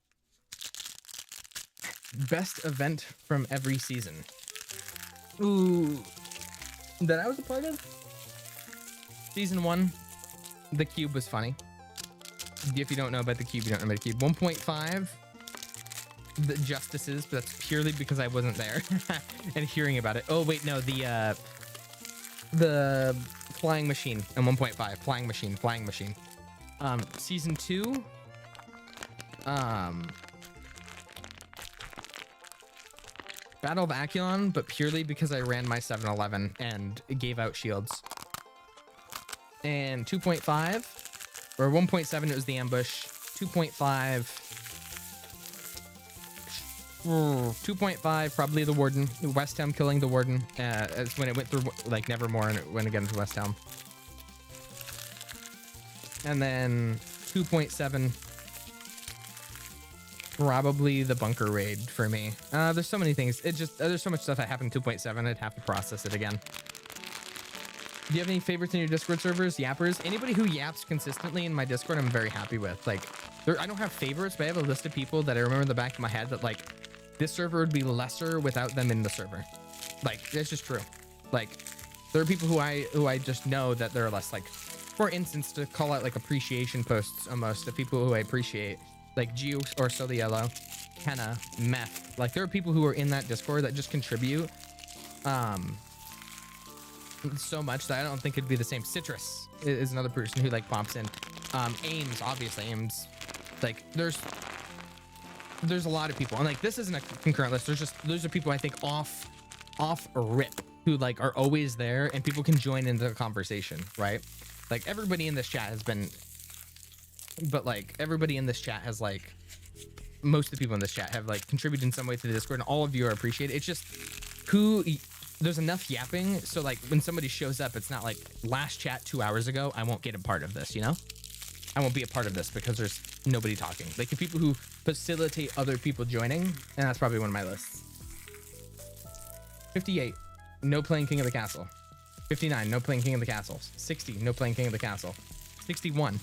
Best event from every season. Ooh, that I was a part of? Season 1, the cube was funny. If you don't know about the cube, you don't know about the cube. 1.5, the justices, but that's purely because I wasn't there and hearing about it. Oh wait, no, the flying machine and 1.5 flying machine. Season 2, Battle of Acheon, but purely because I ran my 7-Eleven and gave out shields. And 2.5 or 1.7, it was the ambush. 2.5 probably the warden, West Ham killing the warden, as when it went through like Nevermore and it went again to West Ham. And then 2.7 probably the bunker raid for me. There's so many things, there's so much stuff that happened in 2.7, I'd have to process it again. Do you have any favorites in your Discord servers? Yappers? Anybody who yaps consistently in my Discord, I'm very happy with. Like, I don't have favorites, but I have a list of people that I remember in the back of my head that, like, this server would be lesser without them in the server. Like, it's just true. Like, there are people who I just know that they're less, like, for instance, to call out, like, appreciation posts almost of people who I appreciate. Like, Geo or Soda Yellow, Kenna, Meth. Like, there are people who are in that Discord that just contribute. So much that I don't think it'd be the same. Citrus is another person who like pops in. Ames, obviously Ames. Like there's a lot of people, and like this isn't a concurrent list. Those are people I think off rip who like are always there, and people can join into the conversation, right? Like everybody in this chat has been, but like everybody in this chat has like, most of the people in this chat have like contributed in some way to the Discord, and all of you are appreciated. It's just there's enough yapping, so like when somebody shows up, it's not like last chat 2 hours ago, I won't get a part of this, you know? I won't be a part of this because there's nobody talking. Like the people who facilitate other people joining, and that's probably one of my lists. 58, no playing King of the Castle. 59, no playing King of the Castle. 60, no playing King of the Castle. 61,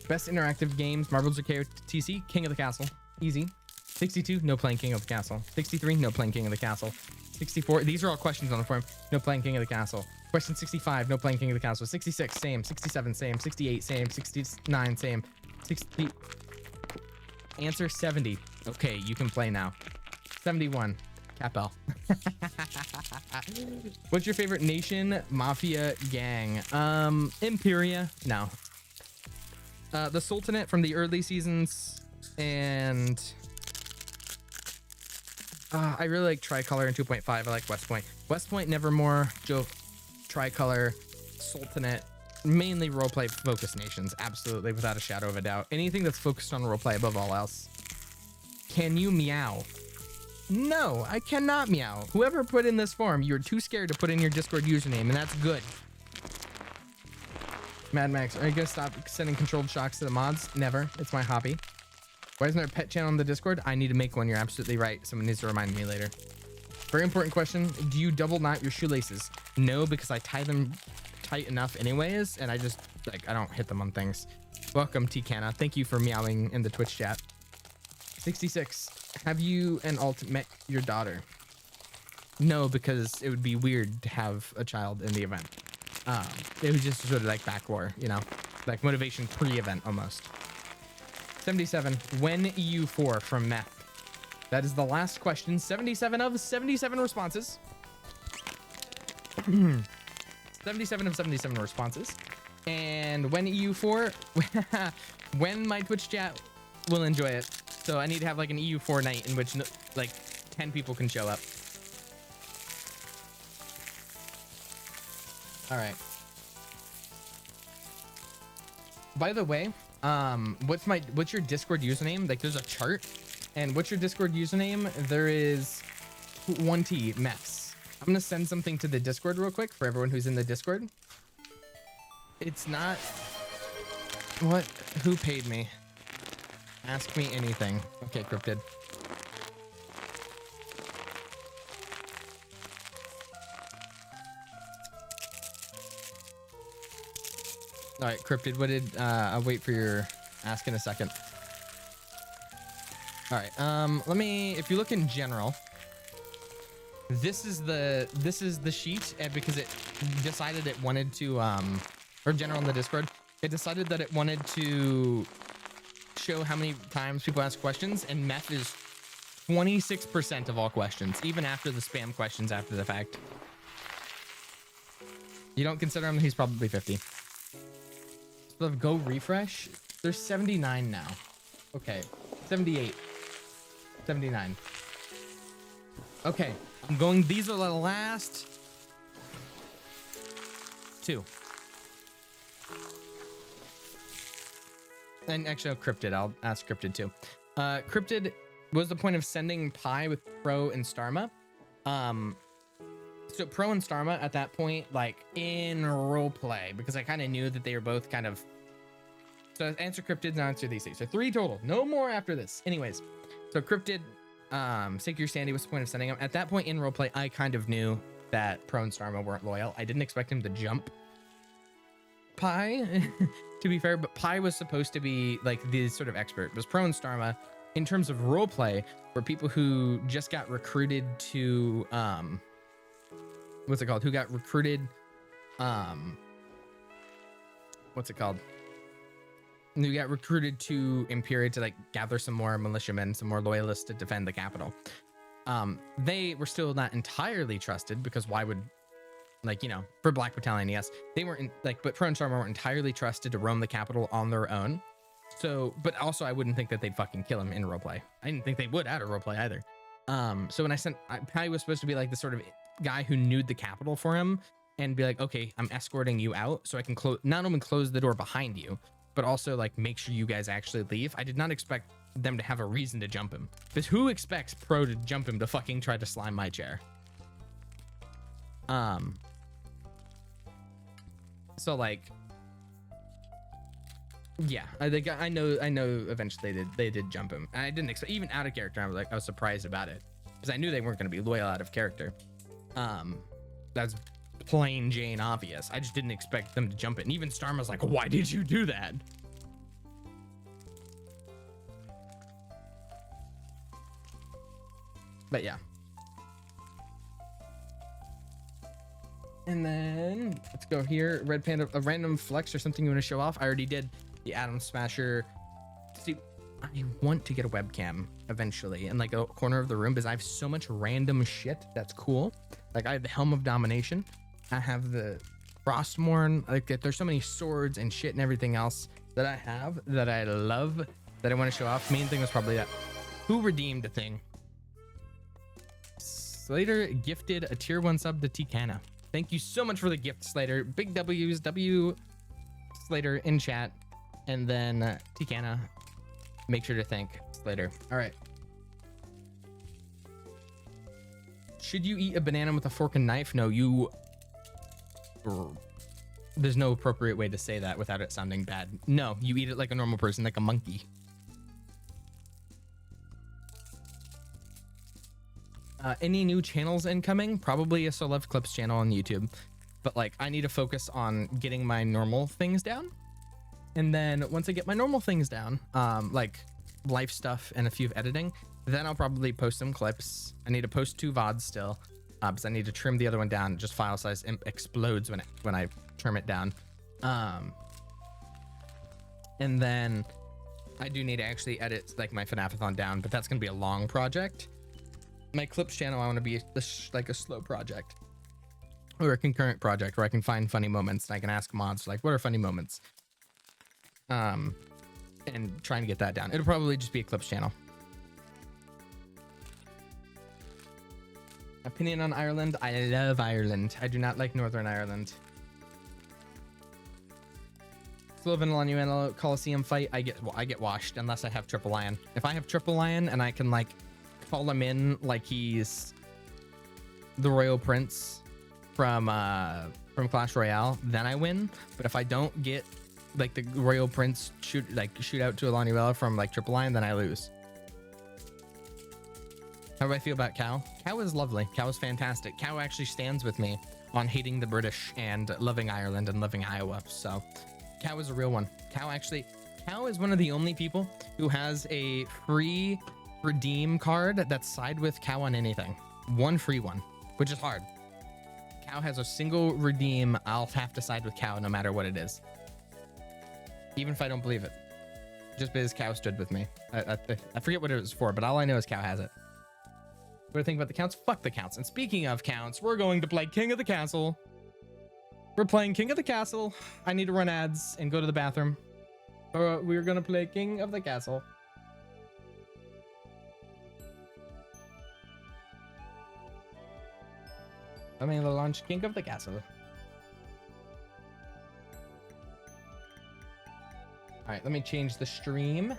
best interactive games, Marbles or KOTC, King of the Castle, easy. 62, no playing King of the Castle. 63, no playing King of the Castle. 64, these are all questions on the form. No playing King of the Castle. Question 65, no playing King of the Castle. 66, same. 67, same. 68, same. 69, same. 60. Answer 70. Okay, you can play now. 71, Capel. What's your favorite nation, mafia, gang? Imperia, no. The Sultanate from the early seasons, and I really like Tricolor in 2.5. I like West Point. West Point, Nevermore, Joe, Tricolor, Sultanate, mainly roleplay focused nations. Absolutely, without a shadow of a doubt. Anything that's focused on roleplay above all else. Can you meow? No, I cannot meow. Whoever put in this form, you're too scared to put in your Discord username, and that's good. Mad Max, are you gonna stop sending controlled shocks to the mods? Never. It's my hobby. Why isn't there a pet channel on the Discord? I need to make one. You're absolutely right. Someone needs to remind me later. Very important question. Do you double knot your shoelaces? No, because I tie them tight enough anyways, and I just, like, I don't hit them on things. Welcome, T-Canna. Thank you for meowing in the Twitch chat. 66. Have you and Alt met your daughter? No, because it would be weird to have a child in the event. It was just sort of like back war, you know? Like motivation pre-event almost. 77, when EU4 from Meth? That is the last question. 77 of 77 responses. 77 of 77 responses. And when EU4, when my Twitch chat will enjoy it. So I need to have like an EU4 night in which like 10 people can show up. All right. By the way, what's your Discord username? Like there's a chart, and what's your Discord username? There is 1T mess. I'm gonna send something to the Discord real quick for everyone who's in the Discord. It's not what? Who paid me? Ask me anything. Okay, Cryptid. All right, Cryptid, what did I'll wait for your ask in a second. All right, let me, if you look in general, this is the sheet, and because it decided it wanted to or general in the Discord, it decided that it wanted to show how many times people ask questions, and meth is 26% of all questions, even after the spam questions after the fact. You don't consider him, he's probably 50. So go refresh. There's 79 now. Okay, 78, 79. Okay, I'm going, these are the last 2. And actually, Cryptid, I'll ask Cryptid too. Cryptid, was the point of sending Pi with Pro and Starma? So Pro and Starma at that point, like in roleplay, because I kind of knew that they were both kind of. So answer Cryptid, now answer these things. So 3 total, no more after this. Anyways, so Cryptid, Secure Sandy was the point of sending him. At that point in roleplay, I kind of knew that Pro and Starma weren't loyal. I didn't expect him to jump Pi, to be fair, but Pi was supposed to be like the sort of expert. Was Pro and Starma, in terms of roleplay, were people who just got recruited to what's it called? Who got recruited? What's it called? Who got recruited to Imperia to like gather some more militiamen, some more loyalists to defend the capital. They were still not entirely trusted, because why would, like, you know, for Black Battalion, yes, they weren't like, but Pro and Starma weren't entirely trusted to roam the capital on their own. So, but also I wouldn't think that they'd fucking kill him in roleplay. I didn't think they would out of roleplay either. So when I sent, Pi was supposed to be like the sort of guy who knew the capital for him and be like, okay, I'm escorting you out so I can not only close the door behind you, but also like make sure you guys actually leave. I did not expect them to have a reason to jump him, because who expects Pro to jump him to fucking try to slime my chair? So like, yeah, I think I know eventually they did jump him. And I didn't expect, even out of character, I was surprised about it, because I knew they weren't going to be loyal out of character. That's plain Jane obvious. I just didn't expect them to jump it. And even Starma's like, why did you do that? But yeah. And then let's go here. Red Panda, a random flex or something you want to show off? I already did the Atom Smasher. See, I want to get a webcam eventually in like a corner of the room, because I have so much random shit that's cool. Like I have the Helm of Domination. I have the Frostmourne. Like there's so many swords and shit and everything else that I have that I love that I want to show off. Main thing was probably that. Who redeemed a thing? Slater gifted a tier 1 sub to Tikana. Thank you so much for the gift, Slater. Big W's, W Slater in chat. And then Tikana, make sure to thank Slater. All right. Should you eat a banana with a fork and knife? No, you... There's no appropriate way to say that without it sounding bad. No, you eat it like a normal person, like a monkey. Any new channels incoming? Probably a Solev Clips channel on YouTube. But like, I need to focus on getting my normal things down. And then once I get my normal things down, like life stuff and a few of editing, then I'll probably post some clips. I need to post 2 VODs still, because I need to trim the other one down. Just file size explodes when I trim it down. And then I do need to actually edit like my FNAF-a-thon down, but that's gonna be a long project. My clips channel, I want to be like a slow project. or a concurrent project where I can find funny moments and I can ask mods like, what are funny moments? And trying to get that down. It'll probably just be a clips channel. Opinion on Ireland? I love Ireland. I do not like Northern Ireland. Sloven Lanuelo Coliseum fight. I get washed unless I have Triple Lion. If I have Triple Lion and I can like call him in like he's the Royal Prince from Clash Royale, then I win. But if I don't get like the Royal Prince shoot out to Lanuelo from like Triple Lion, then I lose. How do I feel about Cal? Cal is lovely. Cal is fantastic. Cal actually stands with me on hating the British and loving Ireland and loving Iowa. So Cal is a real one. Cal is one of the only people who has a free redeem card that's side with Cal on anything. One free one, which is hard. Cal has a single redeem. I'll have to side with Cal no matter what it is. Even if I don't believe it. Just because Cal stood with me. I forget what it was for, but all I know is Cal has it. What do you think about the counts? Fuck the counts. And speaking of counts, we're going to play King of the Castle. We're playing King of the Castle. I need to run ads and go to the bathroom. We're going to play King of the Castle. I'm going to launch King of the Castle. All right, let me change the stream.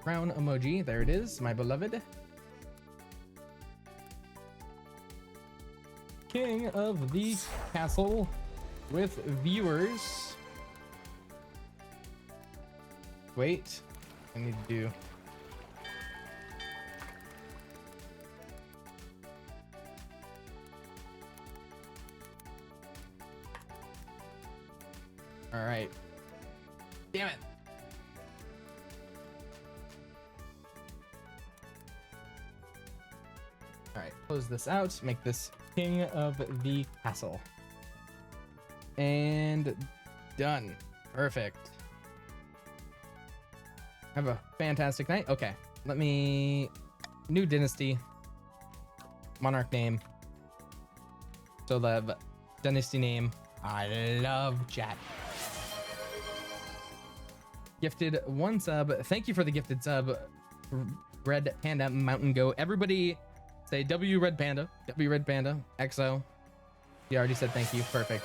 Crown emoji, there it is, my beloved. King of the Castle with viewers. Wait, I need to do. All right. Damn it. All right, close this out, make this King of the Castle. And done. Perfect. Have a fantastic night. Okay, let me... New dynasty. Monarch name. So the dynasty name. I love chat. Gifted 1 sub. Thank you for the gifted sub. Red Panda Mountain Go. Everybody say W Red Panda. W Red Panda. XO. You already said thank you. Perfect.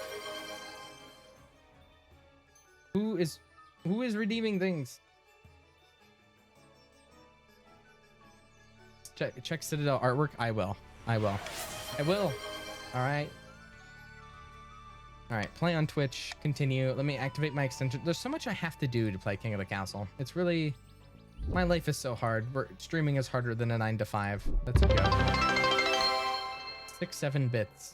Who is redeeming things? Check Citadel artwork. I will. All right. All right, play on Twitch, continue. Let me activate my extension. There's so much I have to do to play King of the Castle. It's really, my life is so hard. Streaming is harder than a 9 to 5. Let's go. 6, 7 bits.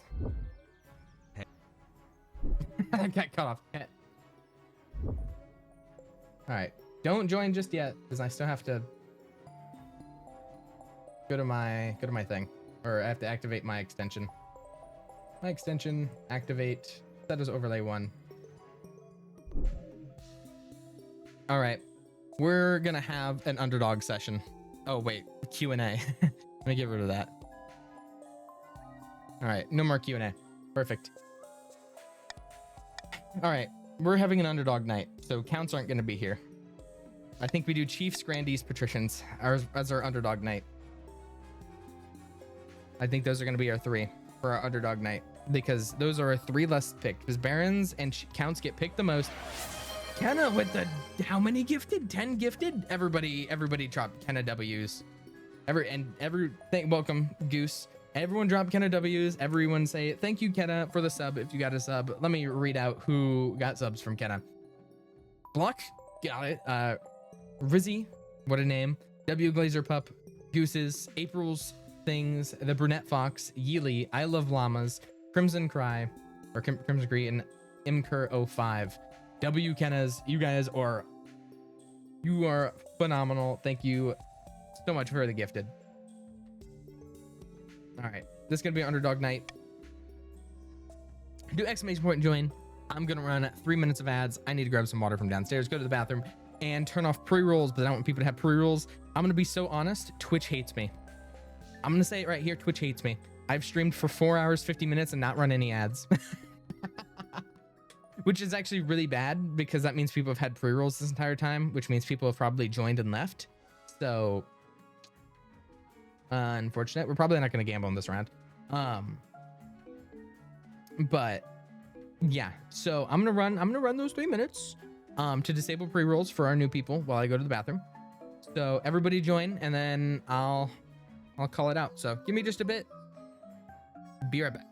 I got cut off. All right, don't join just yet, because I still have to go to my thing, or I have to activate my extension. My extension, activate. That is overlay 1. All right, we're gonna have an underdog session. Oh wait, Q&A. Let me get rid of that. All right, no more Q&A. Perfect. All right, we're having an underdog night, so counts aren't gonna be here. I think we do Chiefs, Grandees, Patricians as our underdog night. I think those are gonna be our 3 for our underdog night, because those are our 3 less picked, because Barons and Counts get picked the most. Kenna with the how many gifted? 10 gifted? Everybody dropped Kenna W's. Welcome Goose. Everyone drop Kenna W's. Everyone say thank you Kenna for the sub if you got a sub. Let me read out who got subs from Kenna. Block, got it. Rizzy, what a name. W Glazer Pup, Gooses, April's Things, the Brunette Fox, Yeely, I Love Llamas, Crimson Cry, or Crimson Green, Imker05. W Kennas, you guys are phenomenal. Thank you so much for the gifted. All right, this is gonna be underdog night. Do exclamation point and join. I'm gonna run 3 minutes of ads. I need to grab some water from downstairs, go to the bathroom, and turn off pre-rolls, but I don't want people to have pre-rolls. I'm gonna be so honest, Twitch hates me. I'm gonna say it right here. Twitch hates me. I've streamed for 4 hours, 50 minutes and not run any ads. Which is actually really bad because that means people have had pre-rolls this entire time, which means people have probably joined and left. So unfortunate. We're probably not going to gamble in this round. But yeah, so I'm going to run those 3 minutes to disable pre-rolls for our new people while I go to the bathroom. So everybody join and then I'll call it out. So give me just a bit. Be right back.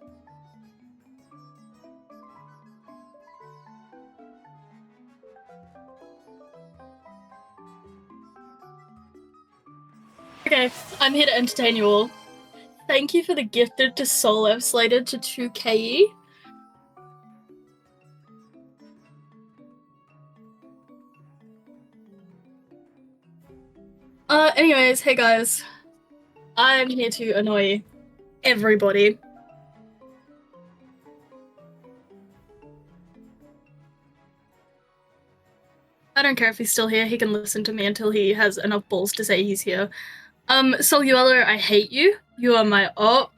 Okay, I'm here to entertain you all. Thank you for the gifted to Soul I've slated to 2KE. Anyways, hey guys. I'm here to annoy everybody. I don't care if he's still here, he can listen to me until he has enough balls to say he's here. Soluello, I hate you. You are my op.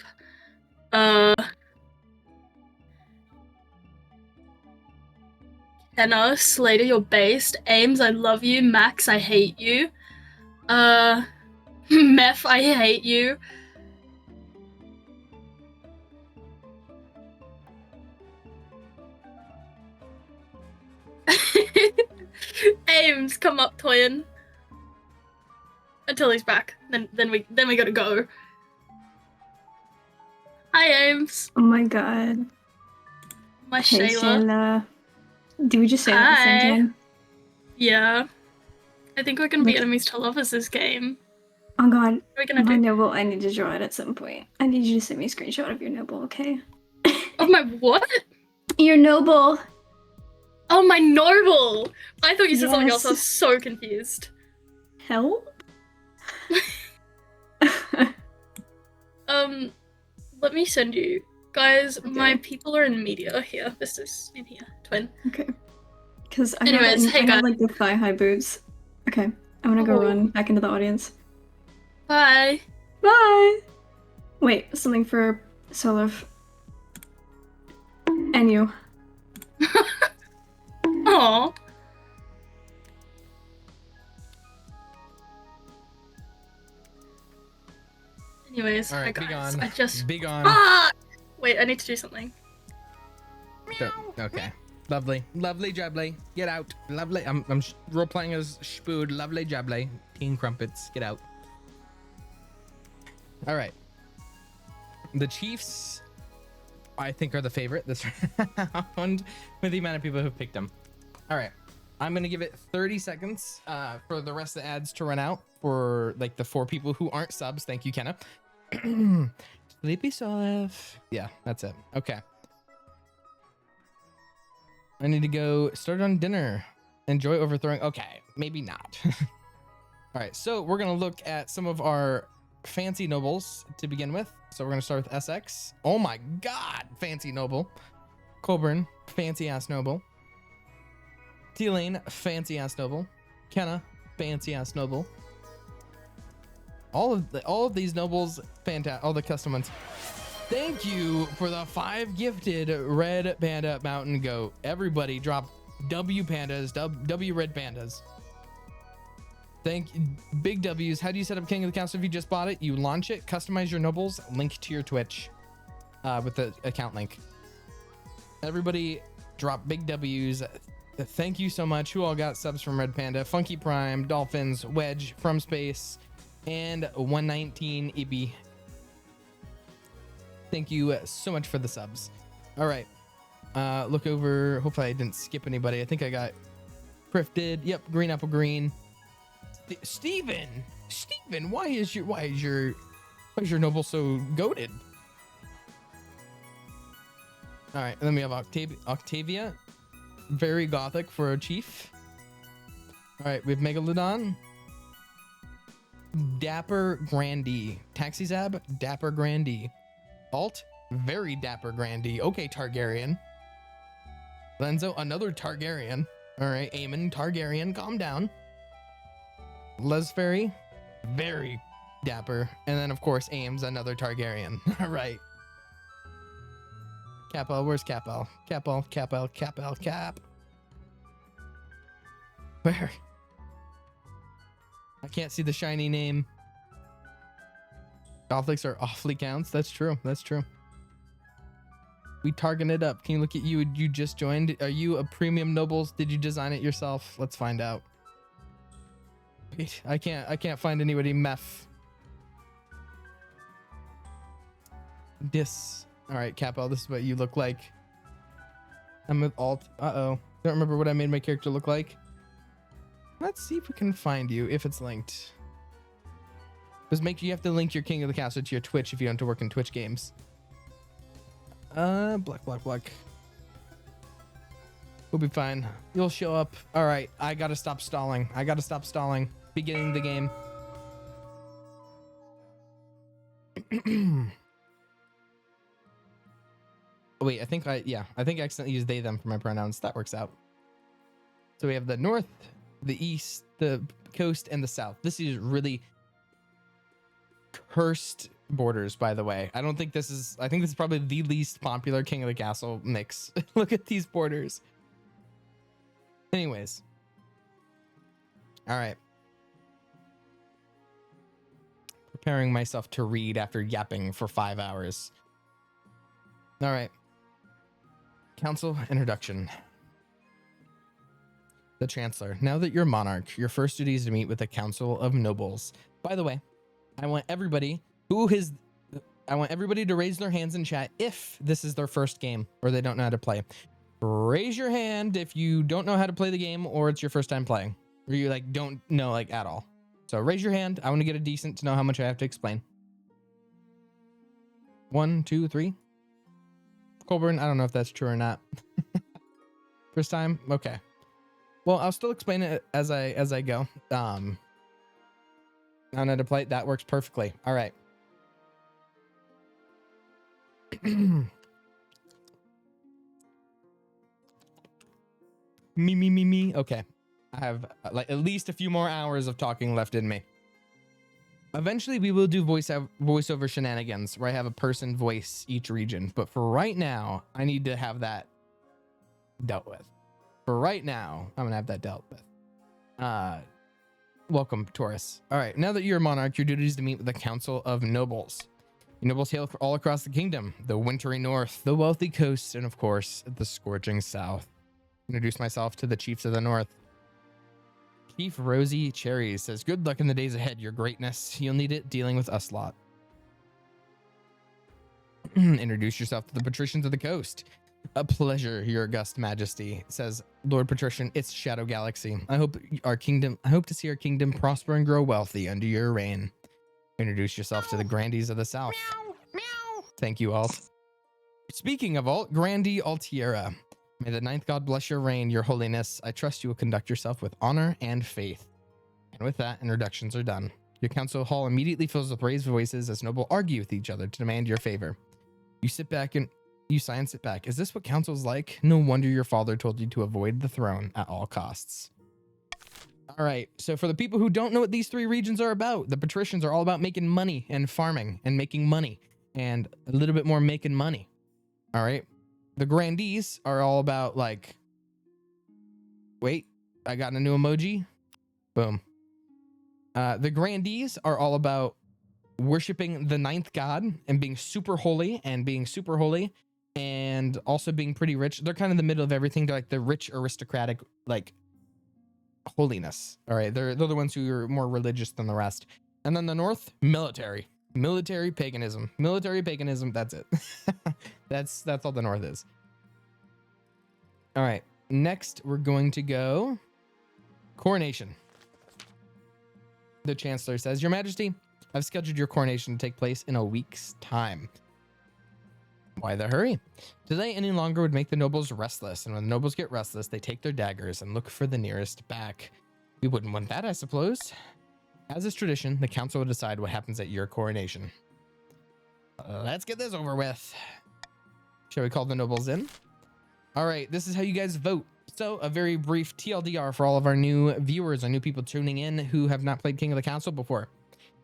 Kenna, Slater, you're based. Ames, I love you. Max, I hate you. Meth, I hate you. Ames, come up, twin. Until he's back. Then we gotta go. Hi, Ames. Oh my god. My Hey, Shayla. Did we just say that at the same Hi. time? Yeah. I think we're gonna be enemies to lovers this game. Oh god. We're gonna My do noble, I need to draw it at some point. I need you to send me a screenshot of your noble, okay? of my what? Your noble. Oh, my noble! I thought you said something else. I was Yes. so confused. Help? Let me send you. Guys, my people are in media here. This is in here. Twin. Okay. Because I Anyways, hey, have guys. like the thigh-high boots. Okay. I'm gonna go Oh. run back into the audience. Bye. Bye! Wait, something for Solov. And you. Aww. Anyways, All right, hi be guys. gone. I just. Be gone. Ah! Wait, I need to do something. Okay. Lovely. Lovely jubbly. Get out. Lovely. I'm role playing as Spood. Lovely jubbly. Teen Crumpets. Get out. All right. The Chiefs, I think, are the favorite this round with the amount of people who picked them. All right. I'm going to give it 30 seconds for the rest of the ads to run out for like the 4 people who aren't subs. Thank you, Kenna. Sleepy Solif. Yeah, that's it. Okay. I need to go start on dinner. Enjoy overthrowing. Okay, maybe not. All right, so we're going to look at some of our fancy nobles to begin with. So we're going to start with SX. Oh my God, fancy noble. Colburn, fancy ass noble. T-Lane, fancy ass noble. Kenna, fancy ass noble. All of these nobles, fantastic. All the custom ones. Thank you for the 5 gifted red panda mountain goat. Everybody drop W pandas, W red pandas. Thank you. Big W's. How do you set up King of the Council if you just bought it? You launch it, customize your nobles, link to your Twitch with the account link. Everybody drop big W's. Thank you so much. Who all got subs from Red Panda? Funky Prime, Dolphins, Wedge, From Space, and 119 EB. Thank you so much for the subs. All right. Look over. Hopefully I didn't skip anybody. I think I got Prifted. Yep. Green Apple Green. Steven, why is your noble so goated? All right. And then we have Octavia. Very gothic for a chief. All right. We have Megalodon. Dapper Grandee. Taxi Zab. Dapper Grandee. Alt, very dapper Grandee. Okay, Targaryen. Lenzo, another Targaryen. All right, Aemon, Targaryen, calm down. Lesferry, very Dapper. And then, of course, Ames, another Targaryen. All right. Cap-L, where's Cap-L? Cap-L, Cap-L, Cap-L, Cap. Where? I can't see the shiny name. Gothics are awfully counts. That's true. That's true. We target it up. Can you look at you? You just joined. Are you a premium nobles? Did you design it yourself? Let's find out. Wait, I can't find anybody meth. This. All right, Capo, this is what you look like. I'm with alt. Uh-oh. Don't remember what I made my character look like. Let's see if we can find you if it's linked. Just make sure you have to link your King of the Castle to your Twitch if you want to work in Twitch games. Black. We'll be fine. You'll show up. All right, I gotta stop stalling. Beginning the game. Wait, I think I accidentally used they, them for my pronouns. That works out. So we have the north, the east, the coast, and the south. This is really cursed borders, by the way. I think this is probably the least popular King of the Castle mix. Look at these borders. Anyways. All right. Preparing myself to read after yapping for 5 hours. All right. Council introduction. The Chancellor. Now that you're monarch, your first duty is to meet with the Council of Nobles. By the way, I want everybody to raise their hands in chat if this is their first game or they don't know how to play. Raise your hand if you don't know how to play the game or it's your first time playing or you don't know at all. So raise your hand. I want to get a decent to know how much I have to explain. 1, 2, 3. Colburn, I don't know if that's true or not. First time? Okay. Well, I'll still explain it as I go. I don't know how to play it. That works perfectly. All right. Me. Okay. I have at least a few more hours of talking left in me. Eventually, we will do voiceover shenanigans where I have a person voice each region. But for right now, I need to have that dealt with. For right now, I'm going to have that dealt with. Welcome, Taurus. All right, now that you're a monarch, your duty is to meet with the Council of Nobles. Nobles hail all across the kingdom, the wintry north, the wealthy coast, and of course, the scorching south. Introduce myself to the chiefs of the north. Chief Rosie Cherries says, good luck in the days ahead, your greatness. You'll need it dealing with us lot. Introduce yourself to the patricians of the coast. A pleasure, your august majesty, says Lord Patrician. It's Shadow Galaxy. I hope to see our kingdom prosper and grow wealthy under your reign. Introduce yourself to the grandees of the south. Meow. Thank you, Alt. Speaking of Alt, Grandee Altiera. May the ninth god bless your reign, your holiness. I trust you will conduct yourself with honor and faith. And with that, introductions are done. Your council hall immediately fills with raised voices as nobles argue with each other to demand your favor. You sit back. Is this what council's like? No wonder your father told you to avoid the throne at all costs. All right, so for the people who don't know what these three regions are about, the patricians are all about making money and farming and making money and a little bit more making money. All right. The grandees are all about wait, I got a new emoji. Boom. The grandees are all about worshiping the ninth god and being super holy and also being pretty rich. They're kind of in the middle of everything. They're like the rich aristocratic holiness. All right, they're the ones who are more religious than the rest. And then the north, military paganism. That's it. that's all the north is. All right, next we're going to go coronation. The Chancellor says, Your Majesty, I've scheduled your coronation to take place in a week's time. Why the hurry? Delay any longer would make the nobles restless, and when the nobles get restless, they take their daggers and look for the nearest back. We wouldn't want that, I suppose. As is tradition, the council will decide what happens at your coronation. Let's get this over with. Shall we call the nobles in? All right, this is how you guys vote. So, a very brief TLDR for all of our new viewers, our new people tuning in who have not played King of the Council before.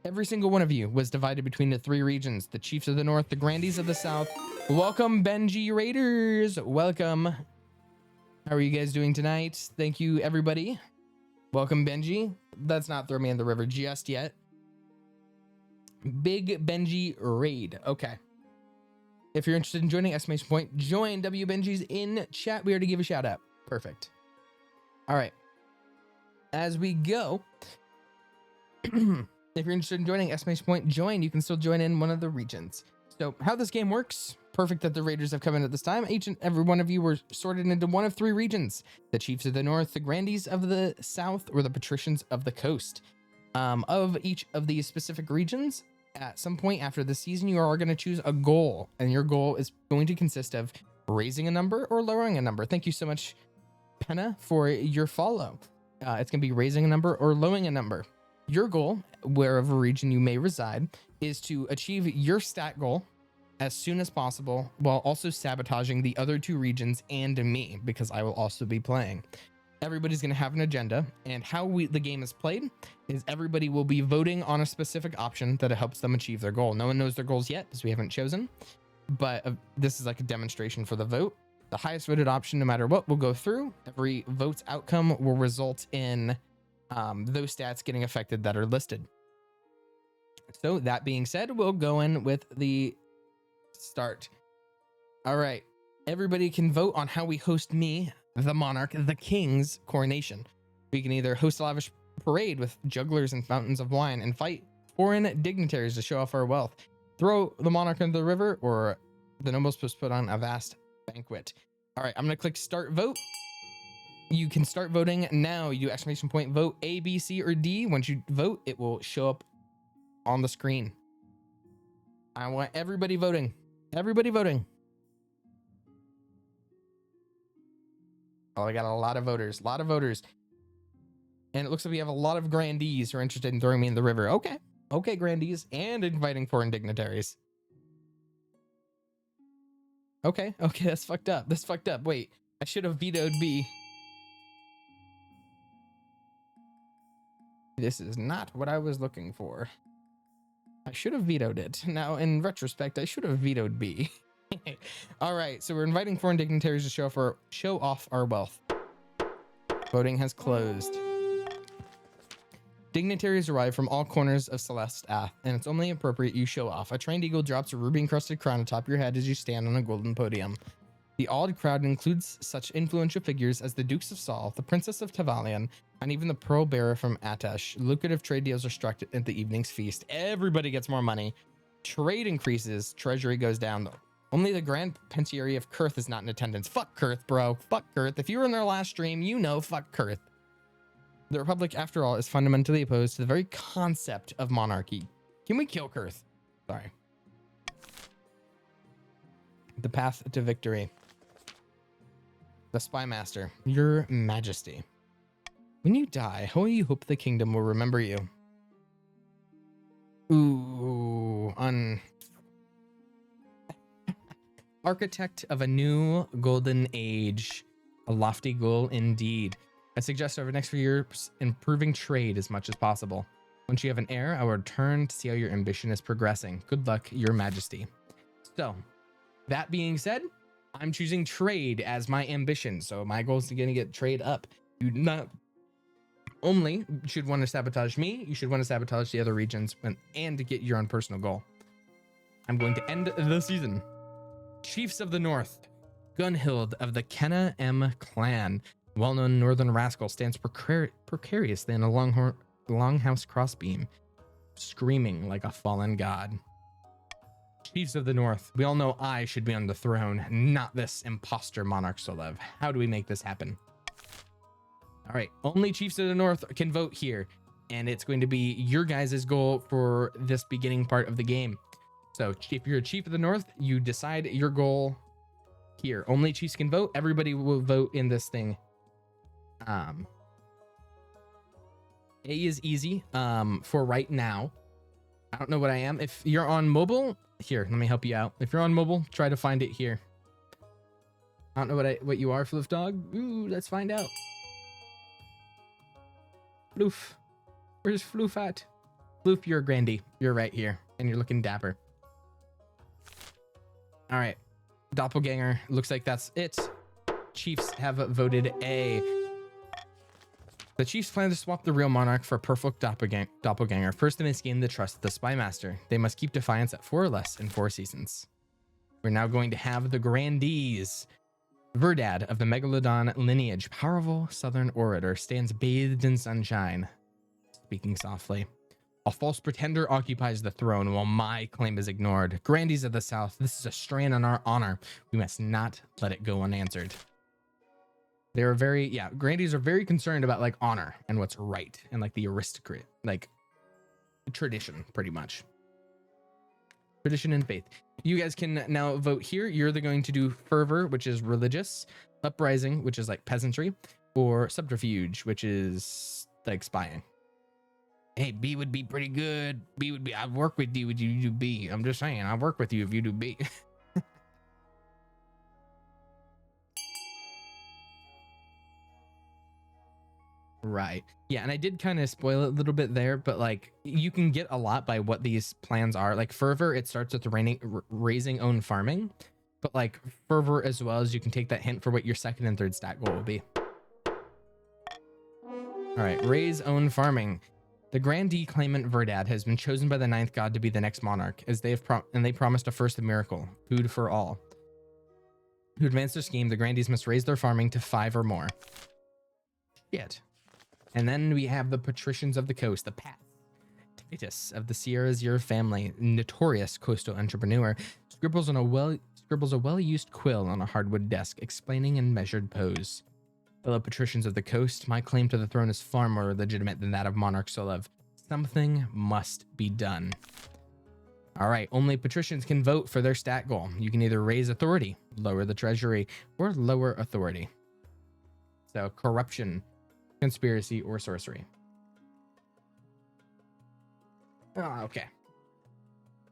Every single one of you was divided between the 3 regions, the Chiefs of the North, the Grandies of the South. Welcome, Benji Raiders. Welcome. How are you guys doing tonight? Thank you, everybody. Welcome, Benji. Let's not throw me in the river just yet. Big Benji raid. Okay. If you're interested in joining, exclamation point, join W Benji's in chat. We already give a shout out. Perfect. All right. As we go, if you're interested in joining, exclamation point, join. You can still join in one of the regions. So how this game works, perfect that the Raiders have come in at this time. Each and every one of you were sorted into one of 3 regions. The Chiefs of the North, the Grandies of the South, or the Patricians of the Coast. Of each of these specific regions, at some point after the season, you are going to choose a goal. And your goal is going to consist of raising a number or lowering a number. Thank you so much, Penna, for your follow. It's going to be raising a number or lowering a number. Your goal, wherever region you may reside, is to achieve your stat goal as soon as possible while also sabotaging the other 2 regions and me, because I will also be playing. Everybody's going to have an agenda, and how the game is played is everybody will be voting on a specific option that helps them achieve their goal. No one knows their goals yet because we haven't chosen, but this is like a demonstration for the vote. The highest voted option, no matter what, will go through. Every vote's outcome will result in those stats getting affected that are listed. So that being said, we'll go in with the start. All right. Everybody can vote on how we host me, the monarch, the king's coronation. We can either host a lavish parade with jugglers and fountains of wine and fight foreign dignitaries to show off our wealth, throw the monarch into the river, or the nobles must put on a vast banquet. All right, I'm going to click start vote. You can start voting now. You do exclamation point vote A, B, C, or D. Once you vote, it will show up on the screen. I want everybody voting. Everybody voting. Oh, I got a lot of voters. A lot of voters. And it looks like we have a lot of grandees who are interested in throwing me in the river. Okay. Okay, grandees. And inviting foreign dignitaries. Okay. Okay, that's fucked up. That's fucked up. Wait, I should have vetoed B. This is not what I was looking for. I should have vetoed it. Now, in retrospect, I should have vetoed B. All right, so we're inviting foreign dignitaries to show off our wealth. Voting has closed. Dignitaries arrive from all corners of Celeste Ath, and it's only appropriate you show off. A trained eagle drops a ruby-encrusted crown atop your head as you stand on a golden podium. The awed crowd includes such influential figures as the Dukes of Saul, the Princess of Tavalion, and even the Pearl Bearer from Atesh. Lucrative trade deals are struck at the evening's feast. Everybody gets more money. Trade increases. Treasury goes down. Only the Grand Pensieri of Kurth is not in attendance. Fuck Kurth, bro. Fuck Kurth. If you were in their last stream, you know fuck Kurth. The Republic, after all, is fundamentally opposed to the very concept of monarchy. Can we kill Kurth? Sorry. The path to victory. The Spy Master. Your Majesty. When you die, how will you hope the kingdom will remember you? Ooh, Architect of a new golden age. A lofty goal indeed. I suggest over the next few years improving trade as much as possible. Once you have an heir, I will return to see how your ambition is progressing. Good luck, Your Majesty. So, that being said, I'm choosing trade as my ambition. So my goal is to get trade up. You not only should want to sabotage me, you should want to sabotage the other regions and to get your own personal goal. I'm going to end the season. Chiefs of the North. Gunhild of the Kenna M clan. Well-known northern rascal stands precariously in a longhouse crossbeam, screaming like a fallen god. Chiefs of the North, we all know I should be on the throne, not this imposter monarch Solev. How do we make this happen? All right, only Chiefs of the North can vote here, and it's going to be your guys' goal for this beginning part of the game. So if you're a Chief of the North, you decide your goal here. Only Chiefs can vote. Everybody will vote in this thing. A is easy for right now. I don't know what I am. If you're on mobile, here, let me help you out. If you're on mobile, try to find it here. I don't know what you are, Floof Dog. Ooh, let's find out. Floof. Where's Floof at? Floof, you're a grandee. You're right here, and you're looking dapper. All right, doppelganger. Looks like that's it. Chiefs have voted A. The Chiefs plan to swap the real monarch for a perfect doppelganger. First, they must gain the trust of the spy master. They must keep defiance at 4 or less in 4 seasons. We're now going to have the grandees. Verdad of the Megalodon lineage, powerful southern orator, stands bathed in sunshine. Speaking softly. A false pretender occupies the throne while my claim is ignored. Grandees of the South, this is a strain on our honor. We must not let it go unanswered. They are very, grandees are very concerned about like honor and what's right and like the aristocrat, like tradition, pretty much. Tradition and faith. You guys can now vote here. You're either going to do fervor, which is religious, uprising, which is like peasantry, or subterfuge, which is like spying. Hey, B would be pretty good. B would be, I'd work with you if you do B. I'm just saying, I'll work with you if you do B. Right. Yeah, and I did kind of spoil it a little bit there, but like you can get a lot by what these plans are. Like fervor, it starts with raising own farming, but like fervor as well as you can take that hint for what your second and third stat goal will be. All right, raise own farming. The grandee claimant Verdad has been chosen by the 9th god to be the next monarch, as they have they promised a first miracle, food for all. To advance their scheme, the grandees must raise their farming to 5 or more. Shit. And then we have the patricians of the coast, the Path. Titus of the Sierra Azure family, notorious coastal entrepreneur, scribbles a well-used quill on a hardwood desk, explaining in measured pose. Fellow patricians of the coast, my claim to the throne is far more legitimate than that of Monarch Solev. Something must be done. All right, only patricians can vote for their stat goal. You can either raise authority, lower the treasury, or lower authority. So corruption, conspiracy, or sorcery. Oh, okay.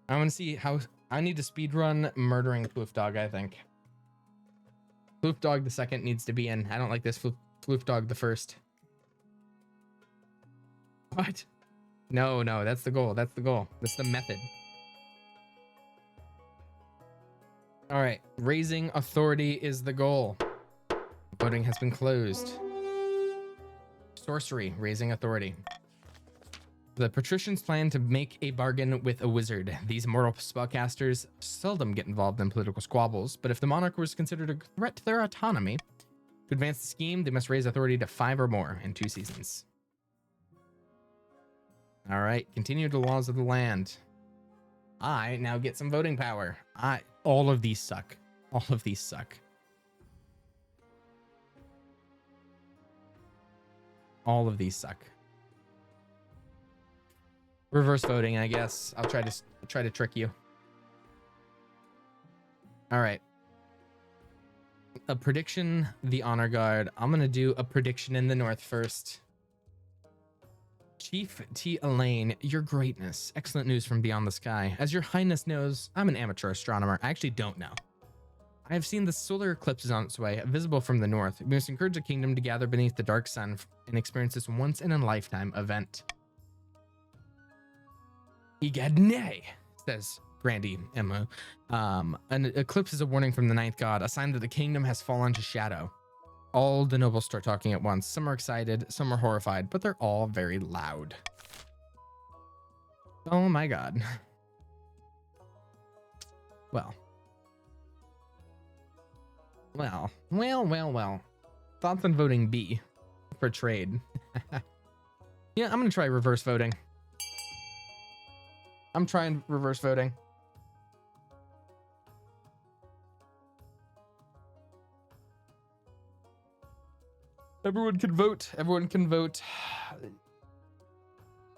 I want to see how I need to speedrun murdering Floof Dog, I think. Floof Dog the second needs to be in. I don't like this. Floof Dog the first. What? No, that's the goal. That's the goal. That's the method. All right. Raising authority is the goal. Voting has been closed. Sorcery, raising authority. The patricians plan to make a bargain with a wizard. These mortal spellcasters seldom get involved in political squabbles, but if the monarch was considered a threat to their autonomy, to advance the scheme, they must raise authority to 5 or more in 2 seasons. All right, continue the laws of the land. I now get some voting power. All of these suck. All of these suck. All of these suck. Reverse voting, I guess. I'll try to trick you. All right. A prediction, the honor guard. I'm gonna do a prediction in the north first. Chief T. Elaine, your greatness. Excellent news from beyond the sky. As your highness knows, I'm an amateur astronomer. I actually don't know. I have seen the solar eclipse is on its way, visible from the north. We must encourage the kingdom to gather beneath the dark sun and experience this once-in-a-lifetime event. Egad nay, says Grandee Emma. An eclipse is a warning from the 9th god, a sign that the kingdom has fallen to shadow. All the nobles start talking at once. Some are excited, some are horrified, but they're all very loud. Oh my god. Well. Thoughts on voting B for trade. Yeah, I'm gonna try reverse voting. I'm trying reverse voting. Everyone can vote. Everyone can vote.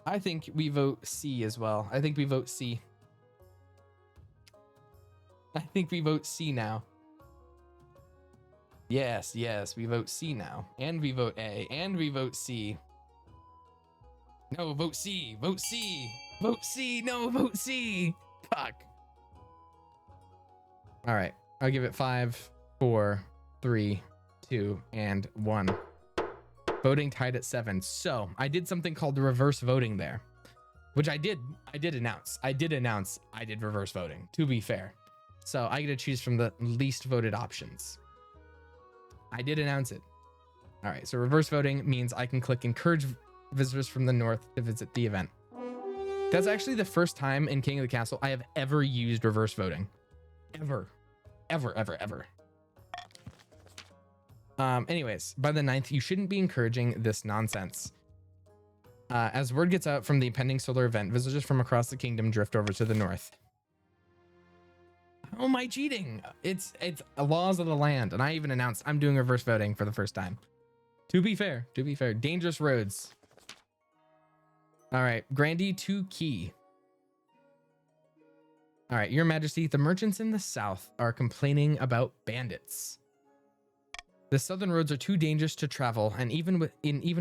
I think we vote C as well. I think we vote C. I think we vote C now. Yes, we vote C now. And we vote A. And we vote C. No, vote C. Vote C. Vote C. No, vote C. Fuck. All right. I'll give it 5, 4, 3, 2, and 1. Voting tied at 7. So I did something called the reverse voting there. which I did announce. I did reverse voting, to be fair. So I get to choose from the least voted options. I did announce it. All right, so reverse voting means I can click encourage visitors from the north to visit the event. That's actually the first time in King of the Castle I have ever used reverse voting. Ever. Anyways, by the 9th, you shouldn't be encouraging this nonsense. As word gets out from the impending solar event, visitors from across the kingdom drift over to the north. How am I cheating? It's laws of the land, and I even announced I'm doing reverse voting for the first time. To be fair, dangerous roads. All right, Grandy to Key. All right, Your Majesty, the merchants in the south are complaining about bandits. The southern roads are too dangerous to travel, and even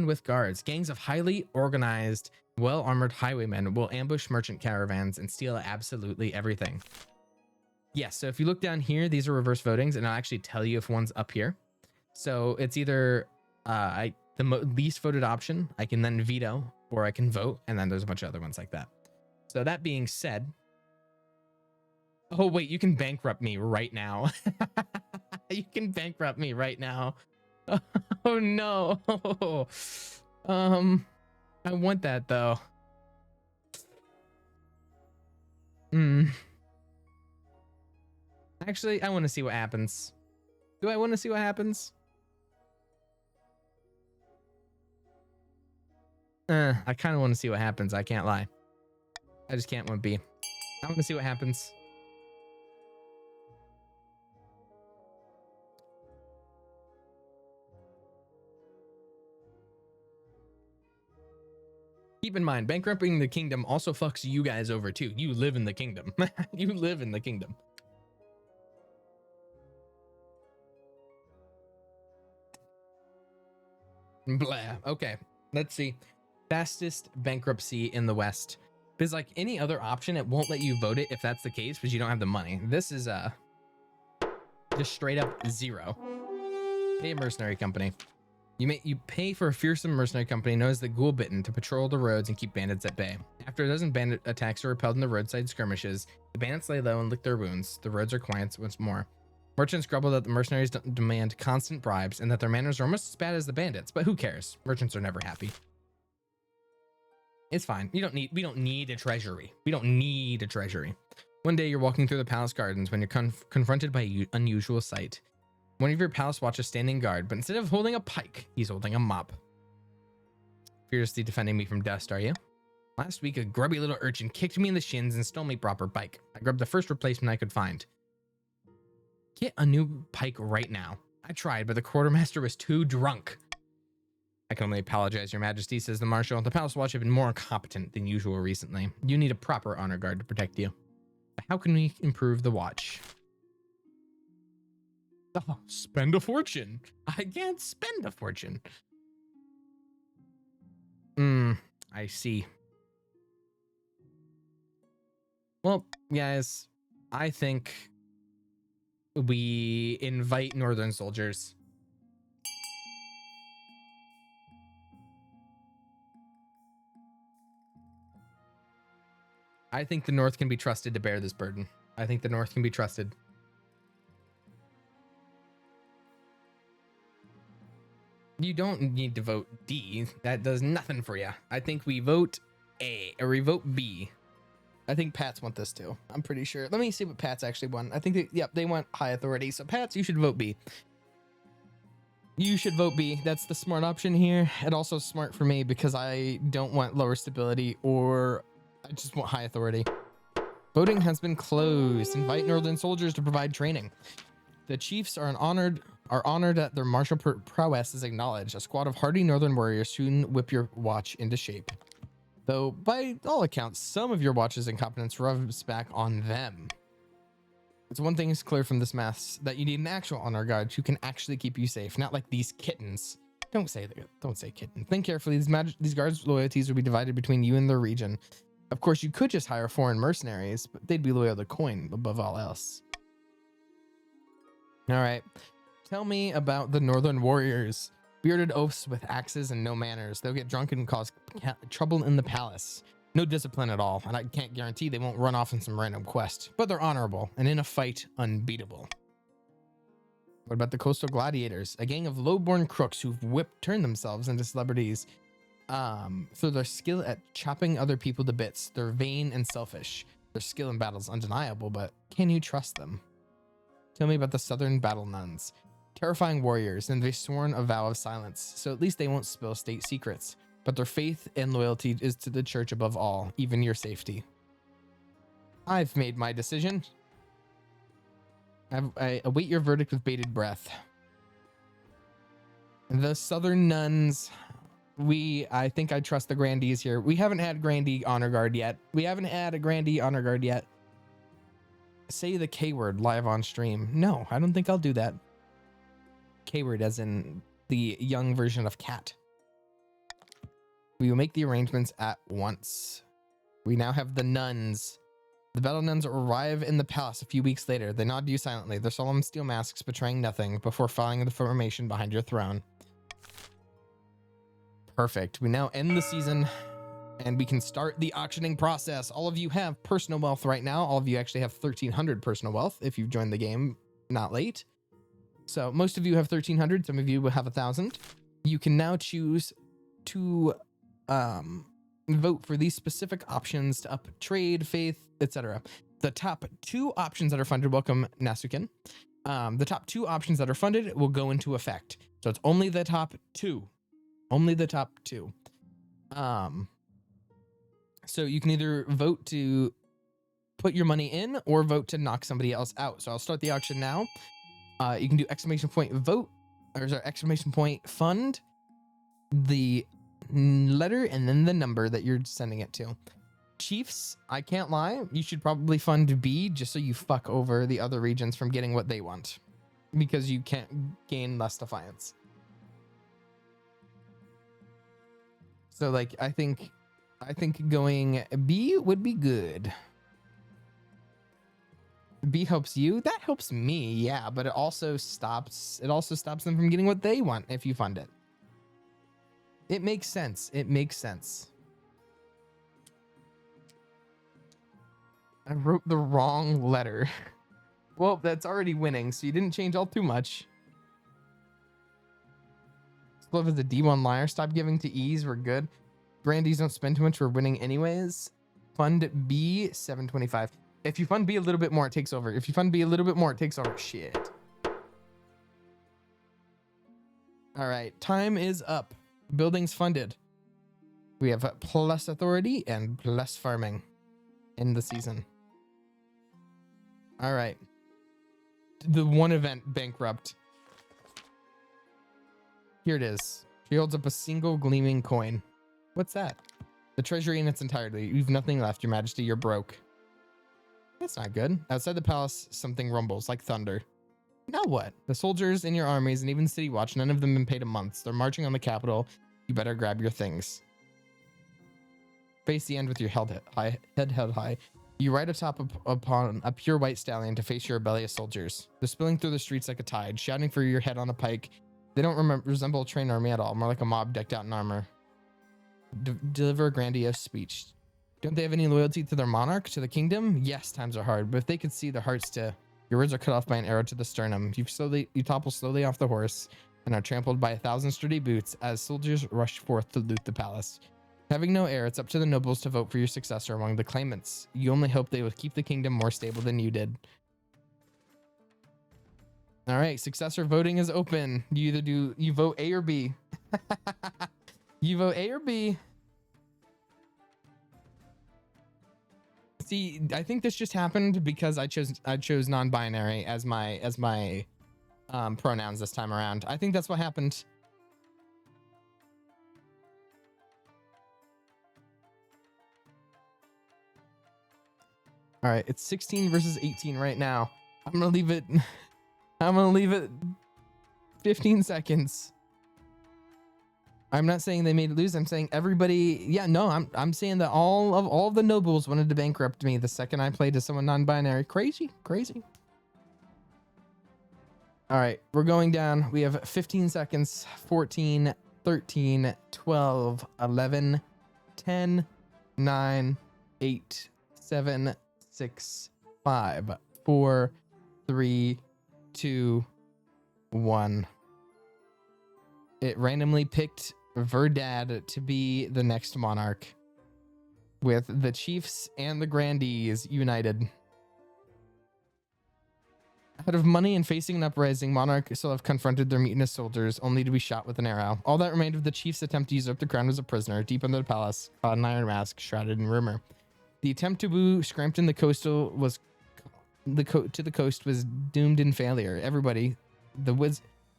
with guards, gangs of highly organized, well-armored highwaymen will ambush merchant caravans and steal absolutely everything. Yes, so if you look down here, these are reverse votings, and I'll actually tell you if one's up here. So it's either the least voted option, I can then veto, or I can vote, and then there's a bunch of other ones like that. So that being said, oh wait, you can bankrupt me right now. You can bankrupt me right now. Oh no. I want that though. Actually, I want to see what happens. Do I want to see what happens? I kind of want to see what happens. I can't lie. I just can't want to be. I want to see what happens. Keep in mind, bankrupting the kingdom also fucks you guys over too. You live in the kingdom. You live in the kingdom. Blah. Okay, let's see. Fastest bankruptcy in the West. Because like any other option, it won't let you vote it if that's the case, because you don't have the money. This is just straight up zero. Pay a mercenary company. You pay for a fearsome mercenary company known as the Ghoul-Bitten to patrol the roads and keep bandits at bay. After a dozen bandit attacks are repelled in the roadside skirmishes, the bandits lay low and lick their wounds. The roads are quiet once more. Merchants grumble that the mercenaries demand constant bribes and that their manners are almost as bad as the bandits, but who cares? Merchants are never happy. It's fine. We don't need a treasury. We don't need a treasury. One day you're walking through the palace gardens when you're confronted by an unusual sight. One of your palace watches standing guard, but instead of holding a pike, he's holding a mop. Fiercely defending me from dust, are you? Last week, a grubby little urchin kicked me in the shins and stole my proper pike. I grabbed the first replacement I could find. Get a new pike right now. I tried, but the quartermaster was too drunk. I can only apologize, Your Majesty, says the marshal. The palace watch have been more incompetent than usual recently. You need a proper honor guard to protect you. But how can we improve the watch? Oh, spend a fortune. I can't spend a fortune. I see. Well, guys, I think we invite Northern soldiers. I think the North can be trusted to bear this burden. I think the North can be trusted. You don't need to vote D. That does nothing for you. I think we vote A, or we vote B. I think Pats want this too. I'm pretty sure. Let me see what Pats actually want. I think they want high authority. So Pats, you should vote B. You should vote B. That's the smart option here. And also smart for me because I don't want lower stability, or I just want high authority. Voting has been closed. Invite Northern soldiers to provide training. The chiefs are honored that their martial prowess is acknowledged. A squad of hardy Northern warriors soon whip your watch into shape. Though, by all accounts, some of your watch's incompetence rubs back on them. It's one thing is clear from this mess, that you need an actual honor guard who can actually keep you safe, not like these kittens. Don't say kitten. Think carefully. These guards' loyalties will be divided between you and the region. Of course, you could just hire foreign mercenaries, but they'd be loyal to coin above all else. All right. Tell me about the Northern warriors. Bearded oafs with axes and no manners. They'll get drunk and cause trouble in the palace. No discipline at all, and I can't guarantee they won't run off in some random quest, but they're honorable and in a fight unbeatable. What about the Coastal Gladiators? A gang of low-born crooks who've turned themselves into celebrities through their skill at chopping other people to bits. They're vain and selfish. Their skill in battle is undeniable, but can you trust them? Tell me about the Southern Battle Nuns. Terrifying warriors, and they've sworn a vow of silence, so at least they won't spill state secrets. But their faith and loyalty is to the church above all, even your safety. I've made my decision. I await your verdict with bated breath. The Southern Nuns. I think I trust the Grandees here. We haven't had Grandee Honor Guard yet. Say the K word live on stream. No, I don't think I'll do that. K word as in the young version of cat. We will make the arrangements at once. We now have the nuns. The battle nuns arrive in the palace a few weeks later. They nod to you silently, their solemn steel masks betraying nothing, before filing the formation behind your throne. Perfect. We now end the season, and we can start the auctioning process. All of you have personal wealth right now. All of you actually have 1,300 personal wealth if you've joined the game not late. So most of you have 1,300. Some of you will have 1,000. You can now choose to vote for these specific options to up trade, faith, etc. The top 2 options that are funded, welcome Nasukin. The top 2 options that are funded will go into effect. So it's only the top 2. Only the top 2. So you can either vote to put your money in or vote to knock somebody else out. So I'll start the auction now. You can do exclamation point vote, or sorry, exclamation point fund, the letter, and then the number that you're sending it to. Chiefs, I can't lie, you should probably fund B just so you fuck over the other regions from getting what they want, because you can't gain less defiance. So like I think going B would be good. B helps you, that helps me, yeah, but it also stops them from getting what they want if you fund it. It makes sense. It makes sense. I wrote the wrong letter. Well, that's already winning, so you didn't change all too much. Love is a D1 liar. Stop giving to E's. We're good. Grandees don't spend too much. We're winning anyways. Fund B, 725. If you fund B a little bit more, it takes over. If you fund B a little bit more, it takes over. Shit. All right. Time is up. Buildings funded. We have plus authority and plus farming in the season. All right. The one event bankrupt. Here it is. She holds up a single gleaming coin. What's that? The treasury in its entirety. You've nothing left, Your Majesty. You're broke. That's not good. Outside the palace, something rumbles like thunder. Now what? The soldiers in your armies and even City Watch, none of them been paid in months. They're marching on the capital. You better grab your things. Face the end with your head held high. You ride upon a pure white stallion to face your rebellious soldiers. They're spilling through the streets like a tide, shouting for your head on a pike. They don't resemble a trained army at all, more like a mob decked out in armor. Deliver a grandiose speech. Don't they have any loyalty to their monarch, to the kingdom? Yes, times are hard, but if they could see their hearts to... Your words are cut off by an arrow to the sternum. You topple slowly off the horse and are trampled by 1,000 sturdy boots as soldiers rush forth to loot the palace. Having no heir, it's up to the nobles to vote for your successor among the claimants. You only hope they would keep the kingdom more stable than you did. All right, successor voting is open. You vote A or B. You vote A or B. See, I think this just happened because I chose non-binary as my pronouns this time around. I think that's what happened. All right, it's 16 versus 18 right now. I'm gonna leave it 15 seconds. I'm not saying they made it lose. I'm saying everybody. Yeah, no, I'm saying that all of the nobles wanted to bankrupt me the second I played to someone non-binary. Crazy. All right, we're going down. We have 15 seconds. 14, 13, 12, 11, 10, 9, 8, 7, 6, 5, 4, 3, 2, 1. It randomly picked Verdad to be the next monarch, with the chiefs and the grandees united. Out of money and facing an uprising, monarch still have confronted their mutinous soldiers, only to be shot with an arrow. All that remained of the chief's attempt to usurp the crown was a prisoner, deep under the palace, caught in iron mask, shrouded in rumor. The attempt to woo Scrampton the coastal was to the coast was doomed in failure. Everybody,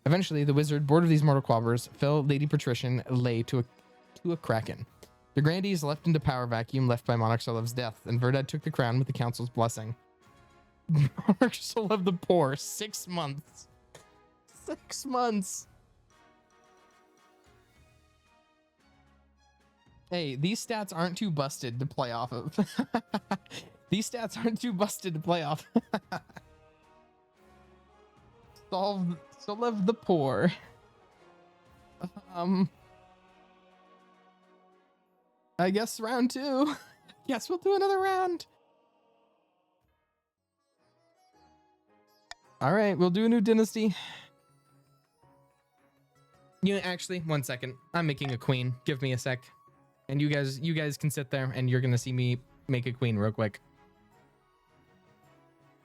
eventually the wizard, bored of these mortal squabbers, fell Lady Patrician lay to a kraken. The grandees left into power vacuum left by Monarch Solev's death, and Verdad took the crown with the council's blessing. Monarch Solev the Poor, 6 months. 6 months. Hey, these stats aren't too busted to play off of. These stats aren't too busted to play off. Solev the Poor. I guess round 2. Yes, we'll do another round. All right, we'll do a new dynasty. You know, actually, 1 second. I'm making a queen. Give me a sec. And you guys can sit there and you're gonna see me make a queen real quick.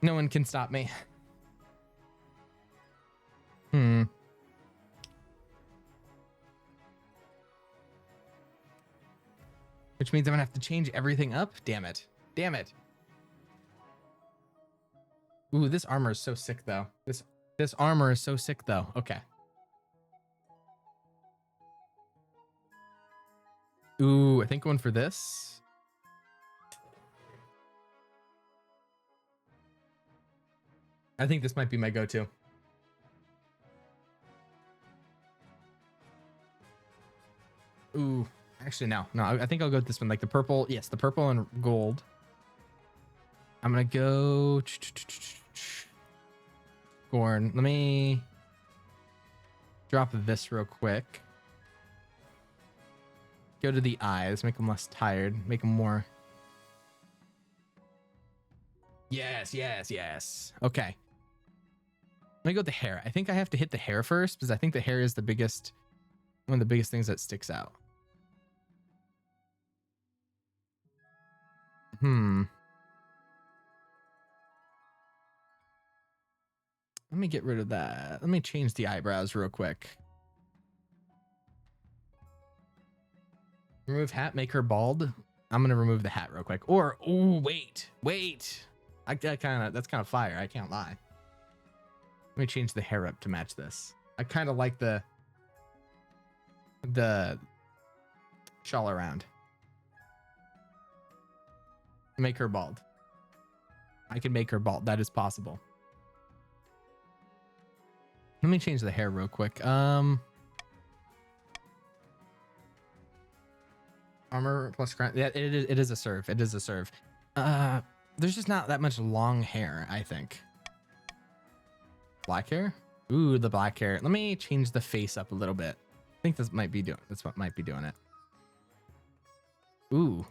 No one can stop me. Which means I'm gonna have to change everything up? Damn it. Damn it. Ooh, this armor is so sick though. This armor is so sick though. Okay. Ooh, I think going for this. I think this might be my go-to. Ooh, actually no. I think I'll go with this one, like the purple. Yes, the purple and gold. I'm gonna go Gorn. Let me drop this real quick. Go to the eyes, make them less tired, make them more. Yes. Okay. Let me go with the hair. I think I have to hit the hair first because I think the hair is one of the biggest things that sticks out. Let me get rid of that. Let me change the eyebrows real quick. Remove hat, make her bald. I'm gonna remove the hat real quick. Or, oh, wait. That's kind of fire. I can't lie. Let me change the hair up to match this. I kind of like the shawl around. Make her bald. I can make her bald. That is possible. Let me change the hair real quick. Armor plus crown. Yeah, it is a serve. It is a serve. There's just not that much long hair, I think. Black hair? Ooh, the black hair. Let me change the face up a little bit. I think that's what might be doing it. Ooh.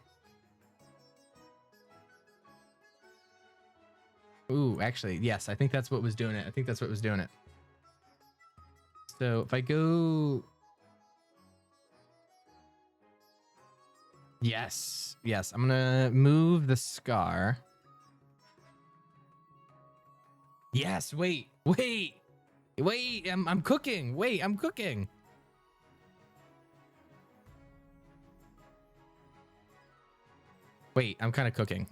Ooh, actually, yes, I think that's what was doing it. So if I go... Yes, I'm gonna move the scar. Yes, wait, I'm cooking. I'm cooking. Wait, I'm kind of cooking.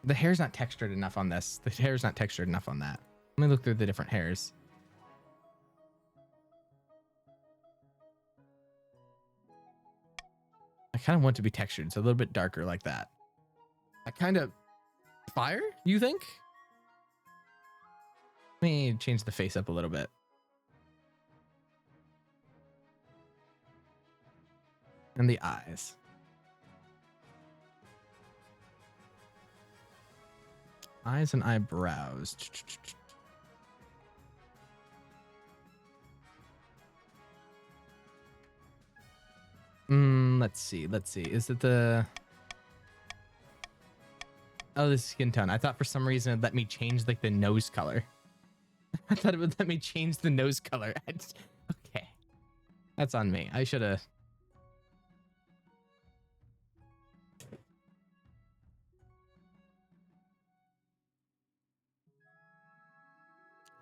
The hair's not textured enough on this. The hair's not textured enough on that. Let me look through the different hairs. I kind of want to be textured. It's a little bit darker like that. I kind of... Fire, you think? Let me change the face up a little bit. And the eyes. Eyes and eyebrows. Let's see. Is it the... Oh, this is skin tone. I thought for some reason it let me change like the nose color. I thought it would let me change the nose color. Okay. That's on me. I should have...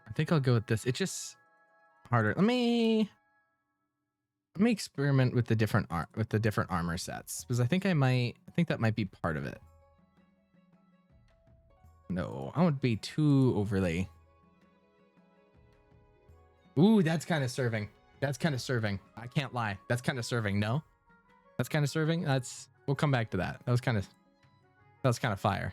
I think I'll go with this. It's just harder. Let me experiment with the different armor sets, because I think that might be part of it. No, I won't be too overly. Ooh, that's kind of serving. That's kind of serving. I can't lie. That's kind of serving. No, that's kind of serving. We'll come back to that. That was kind of fire.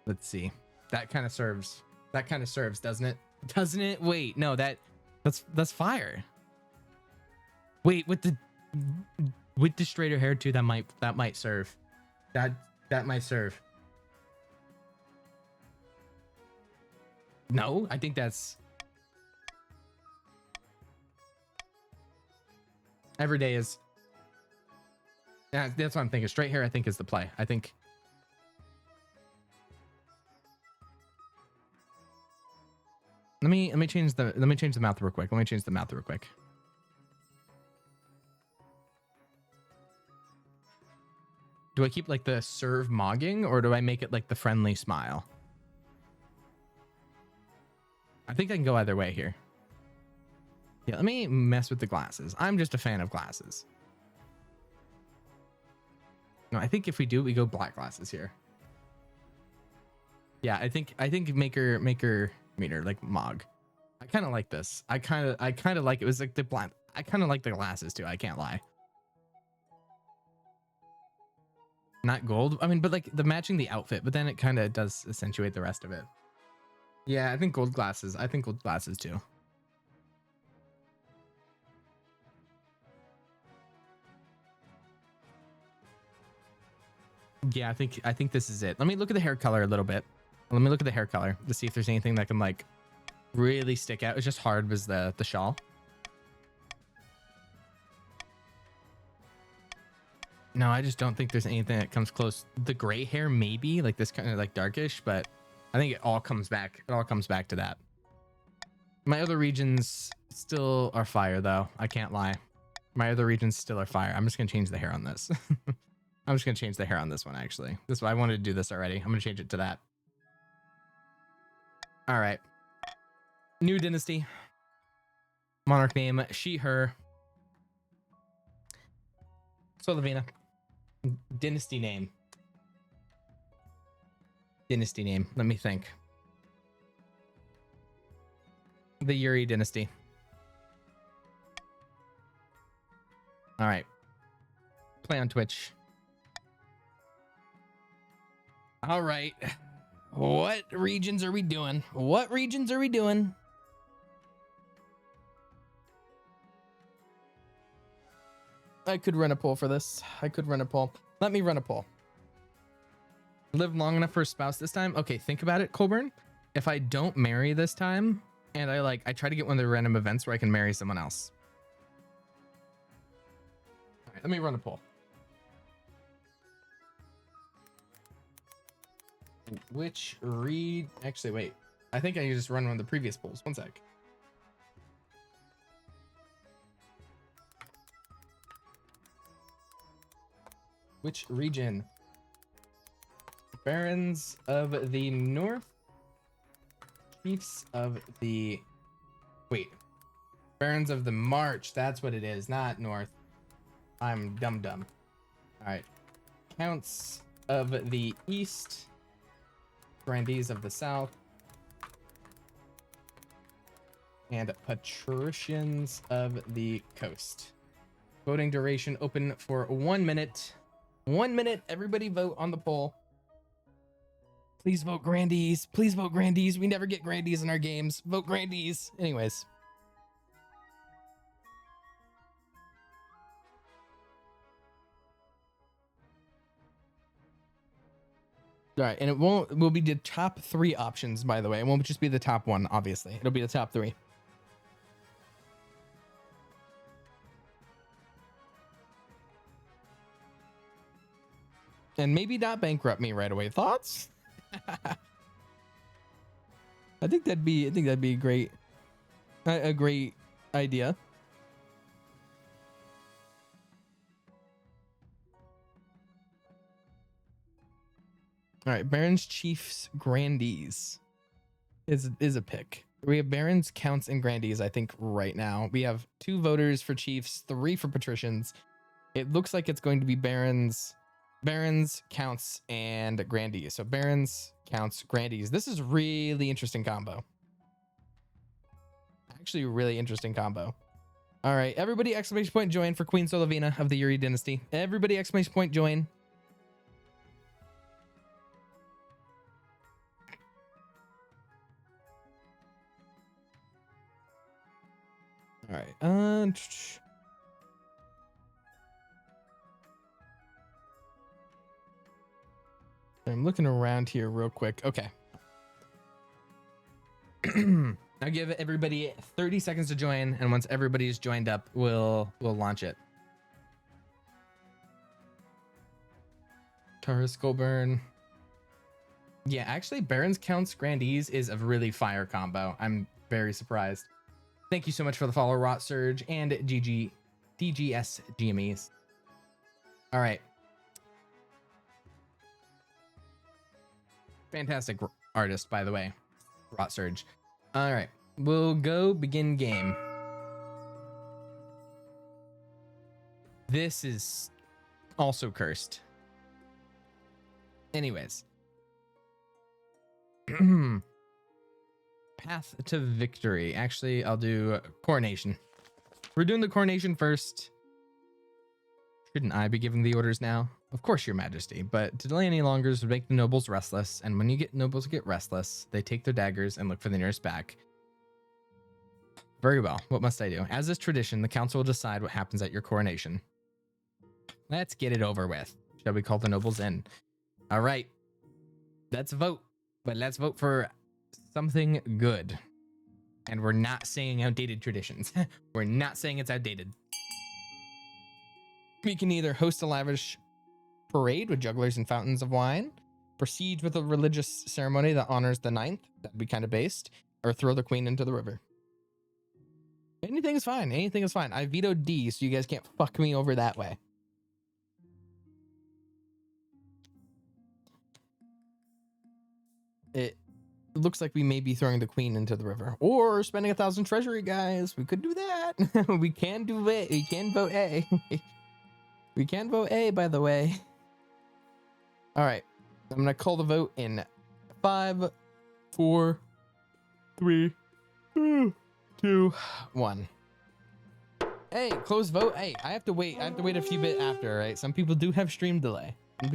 Let's see. That kind of serves. That kind of serves, doesn't it? Doesn't it? Wait, no, that's fire. Wait, with the straighter hair too, that might serve. That might serve. No, I think that's every day is. Yeah, that's what I'm thinking. Straight hair, I think, is the play. I think. Let me change the mouth real quick. Let me change the mouth real quick. Do I keep like the serve mogging, or do I make it like the friendly smile? I think I can go either way here. Yeah, let me mess with the glasses. I'm just a fan of glasses. No, I think if we do, we go black glasses here. Yeah, I think maker meter like mog. I kind of like this. I kind of like it. Was like the black. I kind of like the glasses too. I can't lie. Not gold. I mean, but like the matching the outfit, but then it kind of does accentuate the rest of it. Yeah, I think gold glasses. I think gold glasses too. Yeah, I think this is it. Let me look at the hair color a little bit. Let me look at the hair color to see if there's anything that can like really stick out. It's just hard was the shawl. No, I just don't think there's anything that comes close. The gray hair, maybe like this kind of like darkish, but I think it all comes back. It all comes back to that. My other regions still are fire though. I can't lie. My other regions still are fire. I'm just going to change the hair on this. I'm just going to change the hair on this one. Actually, this is why I wanted to do this already. I'm going to change it to that. All right. New dynasty. Monarch name, she, her. So Lavina. Dynasty name. Dynasty name. Let me think. The Yuri dynasty. All right. Play on Twitch. All right. What regions are we doing? What regions are we doing? I could run a poll for this. I could run a poll. Let me run a poll. Live long enough for a spouse this time? Okay, think about it, Colburn. If I don't marry this time, and I try to get one of the random events where I can marry someone else. All right, let me run a poll. Which read? Actually, wait. I think I can just run one of the previous polls. One sec. Which region? Barons of the North? Chiefs of the... Wait. Barons of the March. That's what it is. Not North. I'm dumb. Alright. Counts of the East. Grandees of the South. And Patricians of the Coast. Voting duration open for 1 minute. 1 minute. Everybody vote on the poll. Please vote Grandees. Please vote Grandees. We never get Grandees in our games. Vote Grandees. Anyways. All right, and it will be the top 3 options, by the way. It won't just be the top one, obviously. It'll be the top 3. And maybe not bankrupt me right away. Thoughts? I think that'd be a great idea. All right, Barons, Chiefs, Grandees is a pick. We have Barons, Counts, and Grandees, I think, right now. We have 2 voters for Chiefs, 3 for Patricians. It looks like it's going to be Barons, Counts, and Grandees. So Barons, Counts, Grandees. This is really interesting combo. Actually, really interesting combo. All right, everybody exclamation point join for Queen Solovina of the Yuri dynasty. Everybody exclamation point join. All right. I'm looking around here real quick. Okay. I'll give everybody 30 seconds to join, and once everybody's joined up, we'll launch it. Taurus, Goldburn. Yeah, actually, Barons, Counts, Grandees is a really fire combo. I'm very surprised. Thank you so much for the follow, Rot Surge and DGS GMEs. All right. Fantastic artist, by the way, Rot Surge. All right, we'll go begin game. This is also cursed. Anyways. Path to victory. Actually, I'll do coronation. We're doing the coronation first. Shouldn't I be giving the orders now? Of course, Your Majesty, but to delay any longer would make the nobles restless, and when nobles get restless, they take their daggers and look for the nearest back. Very well. What must I do? As is tradition, the council will decide what happens at your coronation. Let's get it over with. Shall we call the nobles in? All right. Let's vote, but let's vote for something good. And we're not saying outdated traditions. We're not saying it's outdated. We can either host a lavish parade with jugglers and fountains of wine, proceed with a religious ceremony that honors the 9th, that'd be kind of based, or throw the queen into the river. Anything is fine. Anything is fine. I vetoed D, so you guys can't fuck me over that way. It looks like we may be throwing the queen into the river, or spending 1,000 treasury, guys. We could do that. We can do it. We can vote A. We can vote A, by the way. All right, I'm gonna call the vote in 5, 4, 3, 2, 1. Hey, close vote. Hey, I have to wait. I have to wait a few bit after, right? Some people do have stream delay. All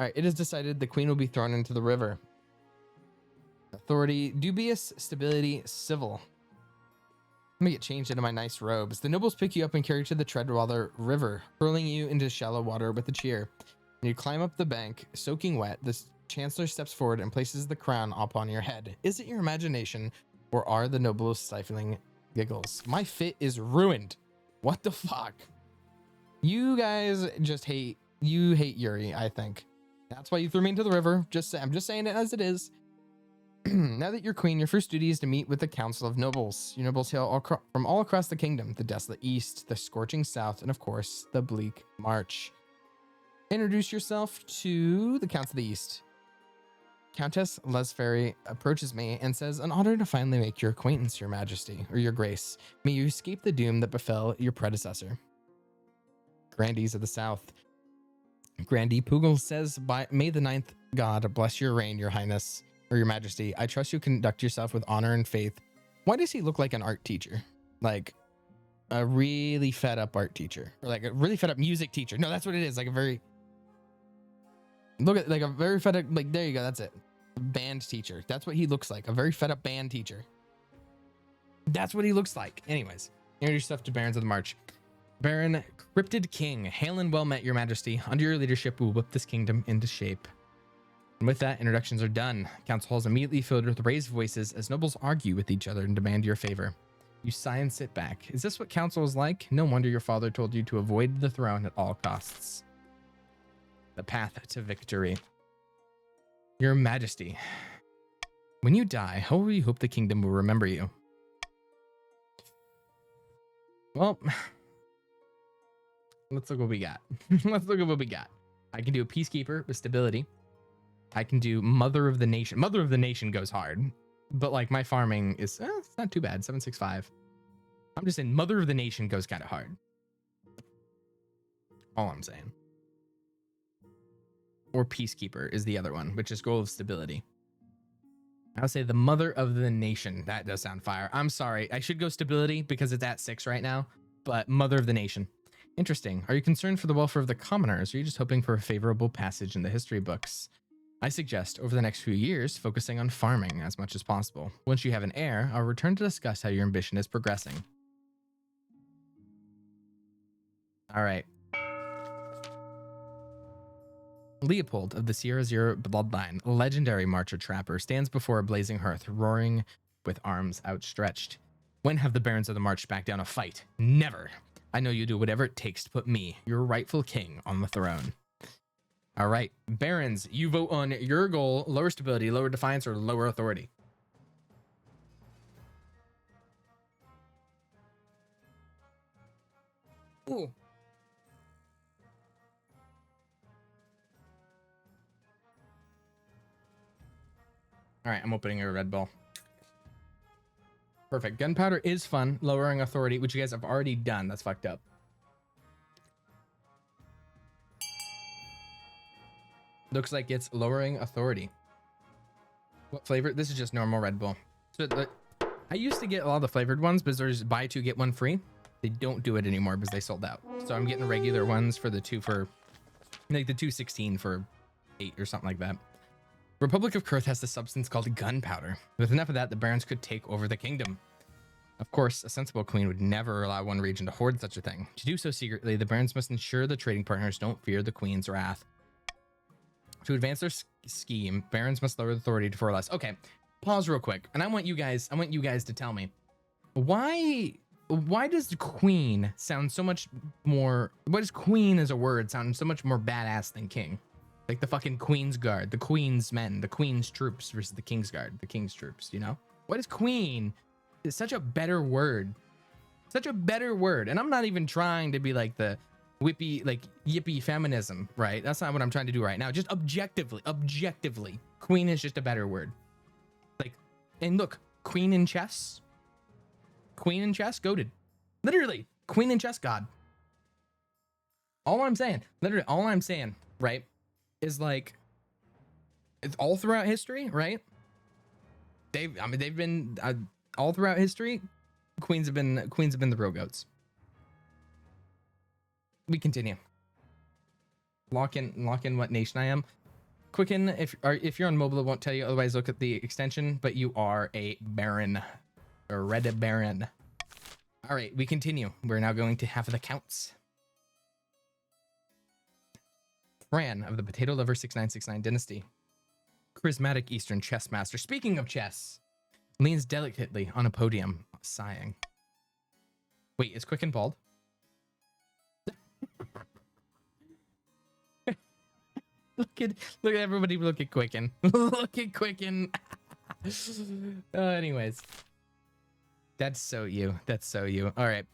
right, it is decided the queen will be thrown into the river. Authority, dubious, stability, civil. Let me get changed into my nice robes. The nobles pick you up and carry you to the Treadwater River, hurling you into shallow water with a cheer. And you climb up the bank, soaking wet. The chancellor steps forward and places the crown upon your head. Is it your imagination, or are the nobles stifling giggles? My fit is ruined. What the fuck? You guys just hate Yuri, I think. That's why you threw me into the river. I'm just saying it as it is. Now that you're queen, your first duty is to meet with the council of nobles. Your nobles hail from all across the kingdom, the desolate east, the scorching south, and of course, the bleak march. Introduce yourself to the council of the east. Countess Lesferry approaches me and says, an honor to finally make your acquaintance, Your Majesty, or Your Grace. May you escape the doom that befell your predecessor. Grandees of the south. Grandee Pugel says, may the 9th God bless your reign, Your Highness, or Your Majesty. I trust you conduct yourself with honor and faith. Why does he look like an art teacher? Like a really fed up art teacher, or like a really fed up music teacher. No, that's what it is. Like a very fed up, like, there you go. That's it. Band teacher. That's what he looks like. A very fed up band teacher. That's what he looks like. Anyways, introduce yourself to Barons of the March. Baron Cryptid King, hail and well met, your majesty. Under your leadership, we'll whip this kingdom into shape. And with that, introductions are done. Council hall is immediately filled with raised voices as nobles argue with each other and demand your favor. You sigh and sit back. Is this what council is like? No wonder your father told you to avoid the throne at all costs. The path to victory. Your majesty, when you die, how will you hope the kingdom will remember you? Well, let's look what we got. Let's look at what we got. I can do a peacekeeper with stability. I can do mother of the nation. Mother of the nation goes hard, but like my farming is it's not too bad. 765. I'm just saying mother of the nation goes kind of hard. All I'm saying. Or peacekeeper is the other one, which is goal of stability. I would say the mother of the nation. That does sound fire. I'm sorry. I should go stability because it's at 6 right now, but mother of the nation. Interesting. Are you concerned for the welfare of the commoners, or are you just hoping for a favorable passage in the history books? I suggest, over the next few years, focusing on farming as much as possible. Once you have an heir, I'll return to discuss how your ambition is progressing. All right. Leopold of the Sierra Zero bloodline, a legendary marcher trapper, stands before a blazing hearth, roaring with arms outstretched. When have the barons of the march backed down a fight? Never. I know you do whatever it takes to put me, your rightful king, on the throne. All right, barons, you vote on your goal: lower stability, lower defiance, or lower authority. Ooh. All right, I'm opening a Red Bull. Perfect. Gunpowder is fun. Lowering authority, which you guys have already done. That's fucked up. Looks like it's lowering authority. What flavor? This is just normal Red Bull. So I used to get a lot of the flavored ones, but there's buy two, get one free. They don't do it anymore because they sold out. So I'm getting regular ones for the 2 for, like the 216 for 8 or something like that. Republic of Kurth has the substance called gunpowder. With enough of that, the barons could take over the kingdom. Of course, a sensible queen would never allow one region to hoard such a thing. To do so secretly, the barons must ensure the trading partners don't fear the queen's wrath. To advance their scheme, barons must lower the authority to 4 or less. Okay, pause real quick, and I want you guys to tell me why does queen sound so much more? Why does queen as a word sound so much more badass than king? Like the fucking Queen's Guard, the Queen's men, the Queen's troops versus the King's Guard, the King's troops, you know? What is queen? It's such a better word. Such a better word. And I'm not even trying to be like the whippy, like yippy feminism, right? That's not what I'm trying to do right now. Just objectively, queen is just a better word. Like, and look, queen in chess, goated. Literally, queen in chess god. All I'm saying, right? Is like it's all throughout history, right? They've been all throughout history. Queens have been the real goats. We continue. Lock in what nation I am. Quicken if you're on mobile, it won't tell you. Otherwise, look at the extension. But you are a baron, a red baron. All right, we continue. We're now going to have the counts. Fran of the Potato Lover 6969 dynasty. Charismatic Eastern chess master. Speaking of chess, leans delicately on a podium, sighing. Wait, is Quicken bald? Look at everybody, look at Quicken. Look at Quicken. Anyways. That's so you. All right.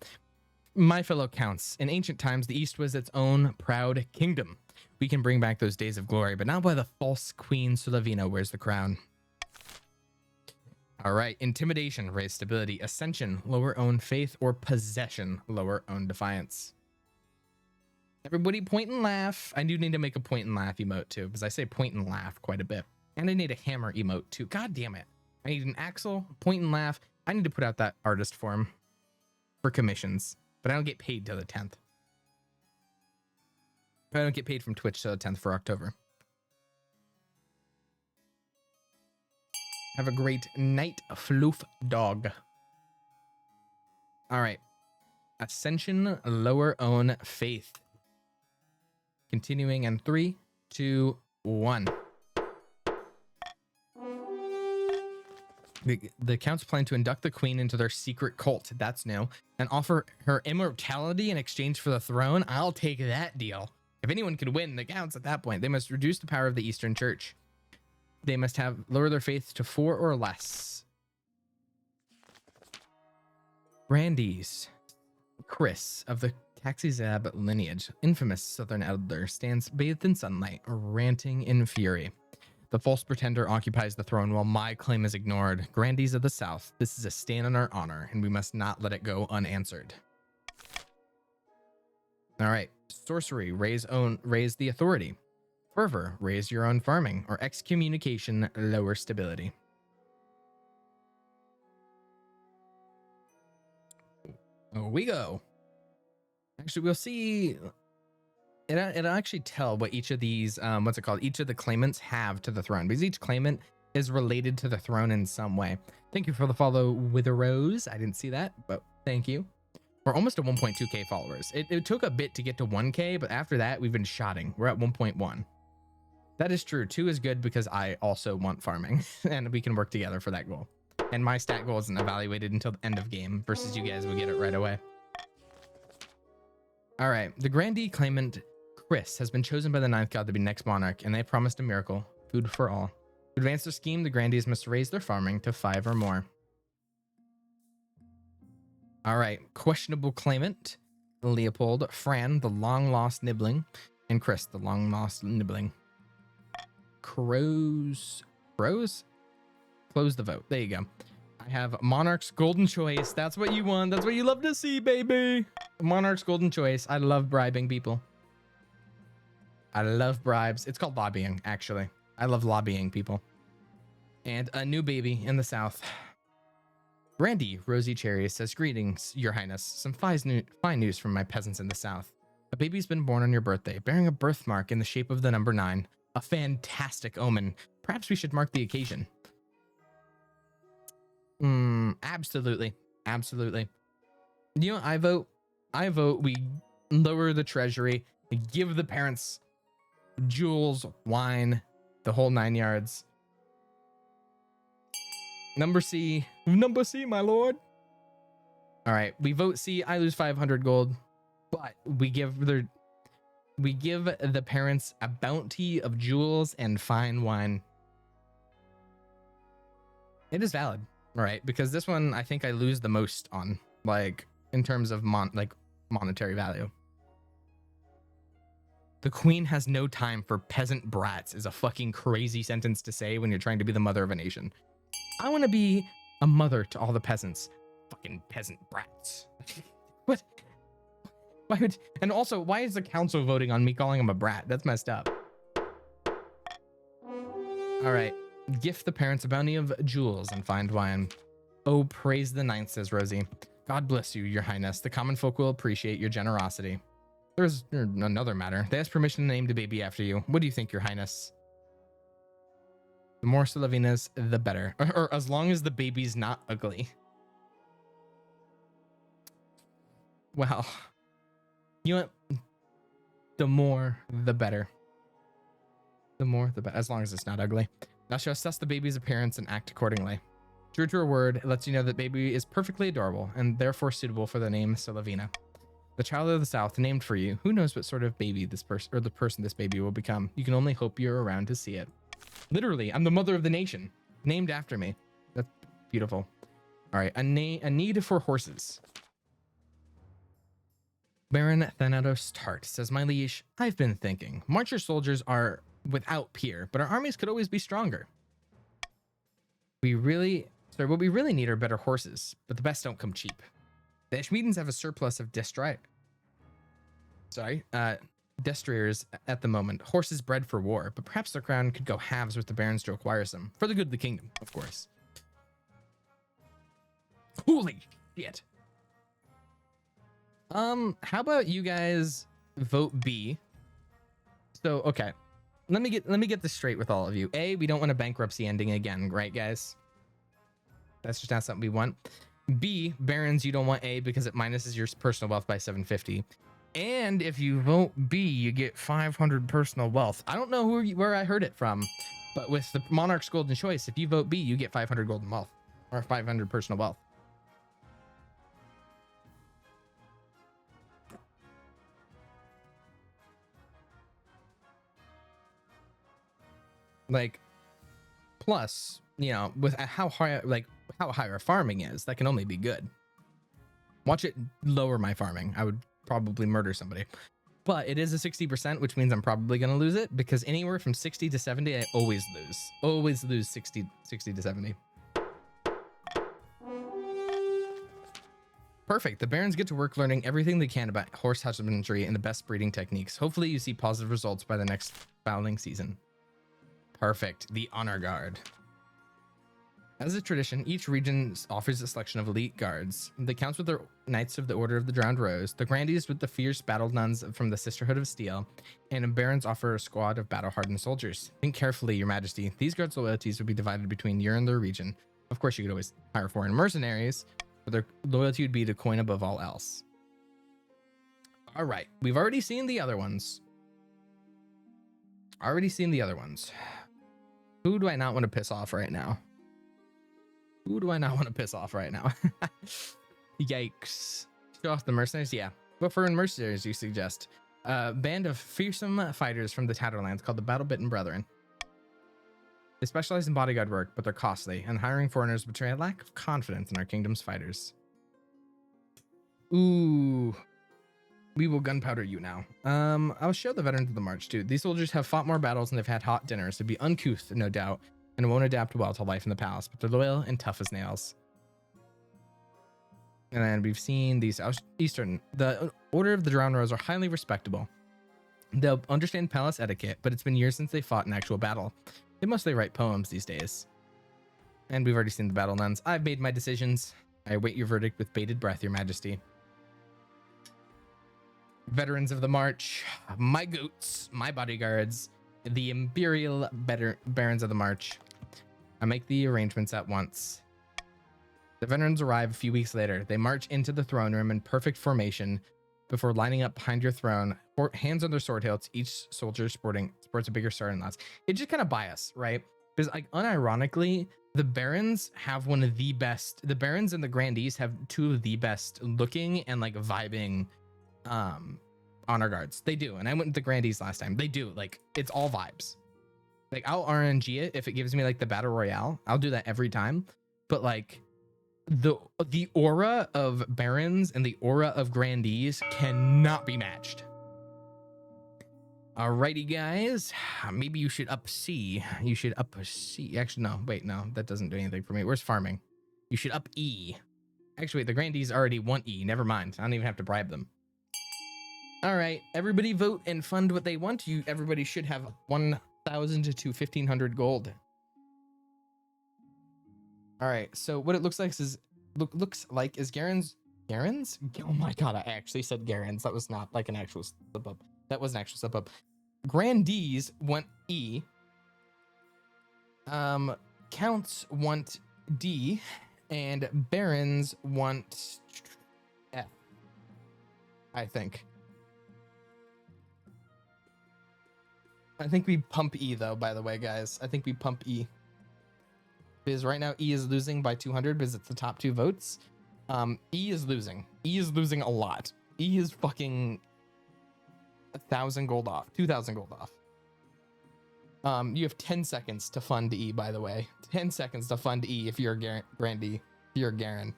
My fellow counts, in ancient times, the East was its own proud kingdom. We can bring back those days of glory, but not while the false Queen Sulavina wears the crown. All right, intimidation, raise stability, ascension, lower own faith, or possession, lower own defiance. Everybody point and laugh. I do need to make a point and laugh emote too, because I say point and laugh quite a bit. And I need a hammer emote too. God damn it. I need an axle, point and laugh. I need to put out that artist form for commissions, but I don't get paid till the 10th. I don't get paid from Twitch till the 10th for October. Have a great night, floof dog. All right. Ascension, lower own faith. Continuing in 3, 2, 1. The counts plan to induct the queen into their secret cult. That's new. And offer her immortality in exchange for the throne. I'll take that deal. If anyone could win the counts at that point, they must reduce the power of the Eastern Church. They must have lower their faith to 4 or less. Brandy's Chris of the Taxizab lineage, infamous southern elder, stands bathed in sunlight, ranting in fury. The false pretender occupies the throne while my claim is ignored. Grandees of the South, this is a stand on our honor, and we must not let it go unanswered. All right. Sorcery, raise the authority. Fervor, raise your own farming. Or excommunication, lower stability. Oh, we go. Actually, we'll see. It'll actually tell what each of these, each of the claimants have to the throne, because each claimant is related to the throne in some way. Thank you for the follow, Witherose. I didn't see that, but thank you. We're almost at 1.2k followers. It took a bit to get to 1k, but after that, we've been shotting. We're at 1.1. That is true. 2 is good because I also want farming, and we can work together for that goal. And my stat goal isn't evaluated until the end of game, versus you guys will get it right away. All right, the grandee claimant Chris has been chosen by the ninth god to be next monarch, and they promised a miracle, food for all. To advance their scheme, the grandees must raise their farming to 5 or more. All right, questionable claimant Leopold, Fran, the long-lost nibbling, and Chris, the long-lost nibbling. Close the vote. There you go. I have Monarch's golden choice. That's what you want. That's what you love to see, baby. Monarch's golden choice. I love bribing people. I love bribes. It's called lobbying, actually. I love lobbying people. And a new baby in the South. Brandy, Rosy Cherry, says, greetings, your highness. Some fine news from my peasants in the South. A baby's been born on your birthday, bearing a birthmark in the shape of the number 9. A fantastic omen. Perhaps we should mark the occasion. Absolutely. Absolutely. You know, I vote we lower the treasury, give the parents jewels, wine, the whole 9 yards. Number C, my lord. All right, we vote C. I lose 500 gold, but we give the parents a bounty of jewels and fine wine. It is valid, all right? Because this one, I think I lose the most on, like, in terms of monetary value. The queen has no time for peasant brats is a fucking crazy sentence to say when you're trying to be the mother of a nation. I want to be a mother to all the peasants. Fucking peasant brats. What? Why would, and also, why is the council voting on me calling him a brat? That's messed up. All right. Gift the parents a bounty of jewels and fine wine. Oh, praise the ninth, says Rosie. God bless you, your highness. The common folk will appreciate your generosity. There's another matter. They asked permission to name the baby after you. What do you think, your highness? The more Slavinas, the better. Or as long as the baby's not ugly. Well, you know what? The more, the better. The more, the better. As long as it's not ugly. Thou shalt assess the baby's appearance and act accordingly. True to her word, it lets you know that baby is perfectly adorable and therefore suitable for the name Salavina. The child of the South, named for you. Who knows what sort of baby this person, or the person this baby will become? You can only hope you're around to see it. Literally, I'm the mother of the nation, named after me. That's beautiful. All right, a need for horses. Baron Thanatos Tart says, my liege, I've been thinking. Marcher soldiers are without peer, but our armies could always be stronger. What we really need are better horses, but the best don't come cheap. The Ashmedans have a surplus of destriers at the moment, horses bred for war, but perhaps the crown could go halves with the barons to acquire some, for the good of the kingdom, of course. Holy shit. How about you guys vote B? So, okay. Let me get this straight with all of you. A, we don't want a bankruptcy ending again, right, guys? That's just not something we want. B, barons, you don't want A because it minuses your personal wealth by 750. And if you vote B, you get 500 personal wealth. I don't know where I heard it from, but with the Monarch's Golden Choice, if you vote B, you get 500 golden wealth or 500 personal wealth. Like, plus, you know, with how high our farming is, that can only be good. Watch it lower my farming. I would probably murder somebody. But it is a 60%, which means I'm probably going to lose it, because anywhere from 60 to 70, I always lose. Always lose 60 to 70. Perfect. The barons get to work learning everything they can about horse husbandry and the best breeding techniques. Hopefully you see positive results by the next fowling season. Perfect. The Honor Guard. As a tradition, each region offers a selection of elite guards. The counts with the Knights of the Order of the Drowned Rose, the Grandees with the fierce battle nuns from the Sisterhood of Steel, and barons offer a squad of battle-hardened soldiers. Think carefully, Your Majesty. These guards' loyalties would be divided between you and their region. Of course, you could always hire foreign mercenaries, but their loyalty would be to coin above all else. All right, we've already seen the other ones. Who do I not want to piss off right now? Yikes. Show off the mercenaries? Yeah. What foreign mercenaries do you suggest? A band of fearsome fighters from the Tatterlands called the Battle-Bitten Brethren. They specialize in bodyguard work, but they're costly, and hiring foreigners betray a lack of confidence in our kingdom's fighters. Ooh. We will gunpowder you now. I'll show the veterans of the march too. These soldiers have fought more battles and they've had hot dinners. They'd be uncouth, no doubt, and won't adapt well to life in the palace, but they're loyal and tough as nails. And then we've seen these Eastern. The Order of the Drowned Rose are highly respectable. They'll understand palace etiquette, but it's been years since they fought an actual battle. They mostly write poems these days. And we've already seen the battle nuns. I've made my decisions. I await your verdict with bated breath, Your Majesty. Veterans of the March, my goats, my bodyguards, the Imperial Barons of the March. I make the arrangements at once. The veterans arrive a few weeks later. They march into the throne room in perfect formation before lining up behind your throne, hands on their sword hilts, each soldier sports a bigger sword and lance. It's just kind of bias, right? Because like unironically, the barons have one of the best, the barons and the grandees have two of the best looking and like vibing honor guards. They do. And I went with the grandees last time. They do. Like, it's all vibes. Like, I'll RNG it if it gives me like the battle royale. I'll do that every time. But like the aura of barons and the aura of grandees cannot be matched. Alrighty, guys. Maybe you should up C. You should up C. Actually, no. Wait, no. That doesn't do anything for me. Where's farming? You should up E. Actually, wait. The grandees already want E. Never mind. I don't even have to bribe them. All right, everybody vote and fund what they want. Everybody should have 1,000 to 1,500 gold. All right, so what it looks like is Garen's. Oh my god, I actually said Garen's. That was not like an actual slip up. That was an actual slip up. Grandees want E. Counts want D, and barons want F. I think. I think we pump E though, by the way, guys. I think we pump E. Because right now E is losing by 200 because it's the top two votes. E is losing. E is losing a lot. E is fucking 1,000 gold off. 2,000 gold off. You have 10 seconds to fund E, by the way. 10 seconds to fund E if you're a Grandee. If you're a Garen.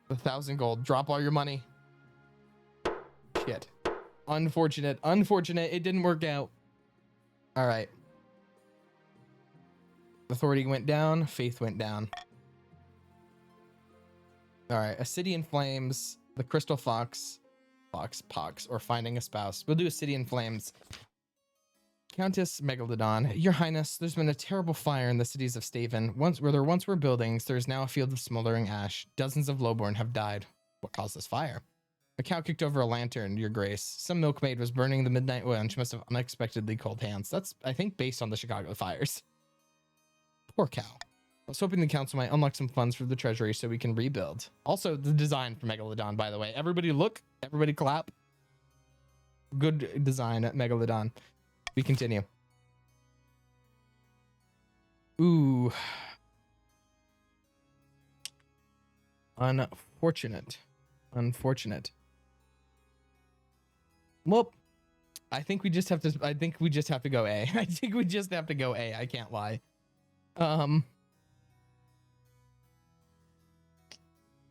1,000 gold. Drop all your money. Shit. Unfortunate. It didn't work out. All right. Authority went down. Faith went down. All right. A city in flames. The Crystal Pox, or finding a spouse. We'll do a city in flames. Countess Megalodon, Your Highness, there's been a terrible fire in the cities of Staven. Where there once were buildings, there is now a field of smoldering ash. Dozens of lowborn have died. What caused this fire? A cow kicked over a lantern, Your Grace. Some milkmaid was burning the midnight oil and she must have unexpectedly cold hands. That's, I think, based on the Chicago fires. Poor cow. was hoping the council might unlock some funds for the treasury so we can rebuild. Also, the design for Megalodon, by the way. Everybody look, everybody clap. Good design at Megalodon. We continue. Ooh. Unfortunate. Unfortunate. Well, I think we just have to go A. I think we just have to go A. I can't lie.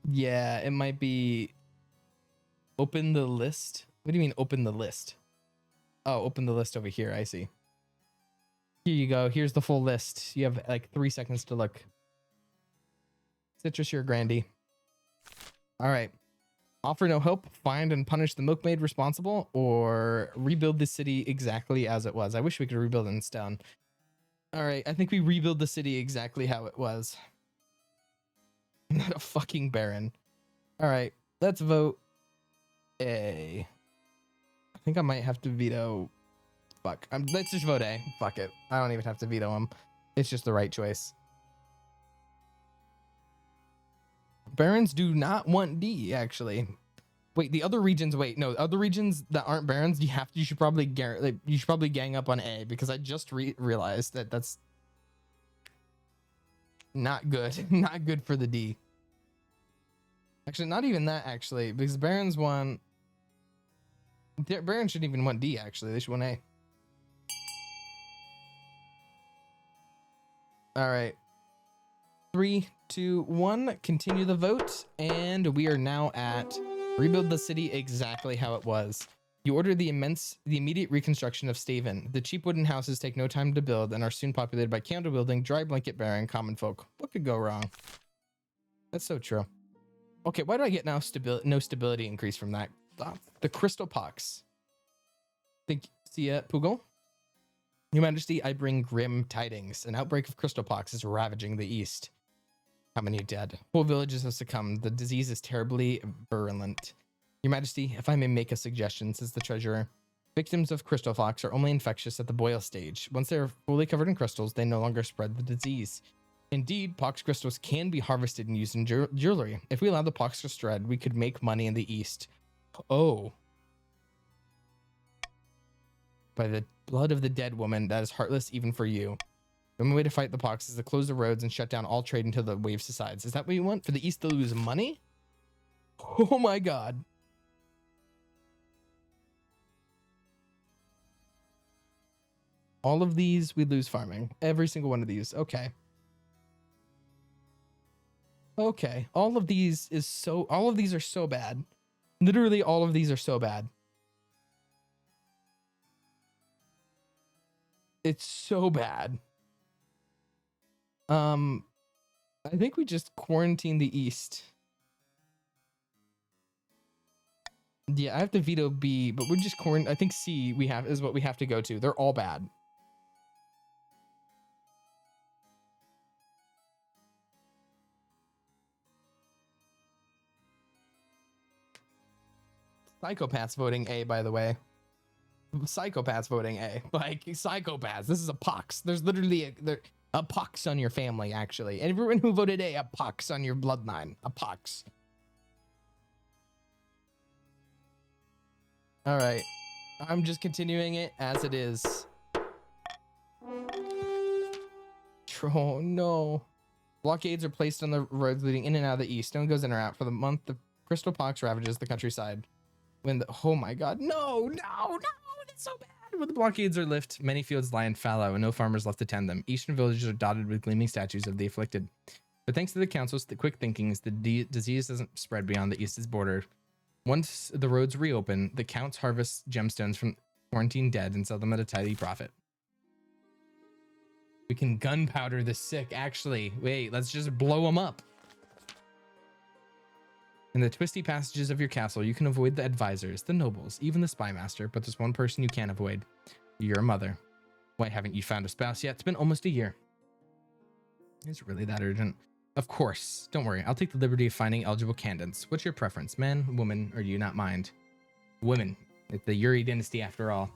Yeah, it might be open the list. What do you mean open the list? Oh, open the list over here. I see. Here you go. Here's the full list. You have like 3 seconds to look. Citrus, you're Grandy. All right. Offer no hope, find and punish the milkmaid responsible, or rebuild the city exactly as it was. I wish we could rebuild it in stone. All right, I think we rebuild the city exactly how it was. I'm not a fucking baron. All right, let's vote A. I think I might have to veto. Fuck. Let's just vote A. Fuck it. I don't even have to veto him. It's just the right choice. Barons do not want D, actually. Wait, the other regions. Wait, no, other regions that aren't barons. You should probably gang up on A, because I just realized that that's not good. Not good for the D. Actually, not even that. Actually, because barons want. Barons shouldn't even want D. Actually, they should want A. All right. 3, 2, 1. Continue the vote, and we are now at rebuild the city exactly how it was. You order the immediate reconstruction of Staven. The cheap wooden houses take no time to build and are soon populated by candle building, dry blanket bearing common folk. What could go wrong? That's so true. Okay, why do I get now no stability increase from that? The crystal pox. See ya, Poogle. Your Majesty, I bring grim tidings. An outbreak of crystal pox is ravaging the east. How many dead? Whole villages have succumbed. The disease is terribly virulent. Your Majesty, if I may make a suggestion, says the treasurer. Victims of crystal pox are only infectious at the boil stage. Once they are fully covered in crystals, they no longer spread the disease. Indeed, pox crystals can be harvested and used in jewelry. If we allow the pox to spread, we could make money in the east. Oh. By the blood of the dead woman, that is heartless even for you. The only way to fight the pox is to close the roads and shut down all trade until the wave subsides. Is that what you want? For the east to lose money? Oh my god. All of these, we lose farming. Every single one of these. Okay. Okay. All of these are so bad. Literally all of these are so bad. It's so bad. I think we just quarantine the east. Yeah, I have to veto B, but we're just I think C is what we have to go to. They're all bad. Psychopaths voting A, by the way. Psychopaths voting A. Like, psychopaths. This is a pox. There's literally a pox on your family, actually. And everyone who voted A, a pox on your bloodline. A pox. All right. I'm just continuing it as it is. Oh, no. Blockades are placed on the roads leading in and out of the east. No one goes in or out. For the month, the crystal pox ravages the countryside. Oh my god. No. That's so bad. When the blockades are lifted, many fields lie in fallow and no farmers left to tend them. Eastern villages are dotted with gleaming statues of the afflicted. But thanks to the council's quick thinkings, the disease doesn't spread beyond the east's border. Once the roads reopen, the counts harvest gemstones from quarantined dead and sell them at a tidy profit. We can gunpowder the sick, actually. Wait, let's just blow them up. In the twisty passages of your castle, you can avoid the advisors, the nobles, even the spy master, but there's one person you can't avoid. Your mother. Why haven't you found a spouse yet? It's been almost a year. Is it really that urgent? Of course. Don't worry. I'll take the liberty of finding eligible candidates. What's your preference? Man, woman, or do you not mind? Women. It's the Yuri dynasty after all.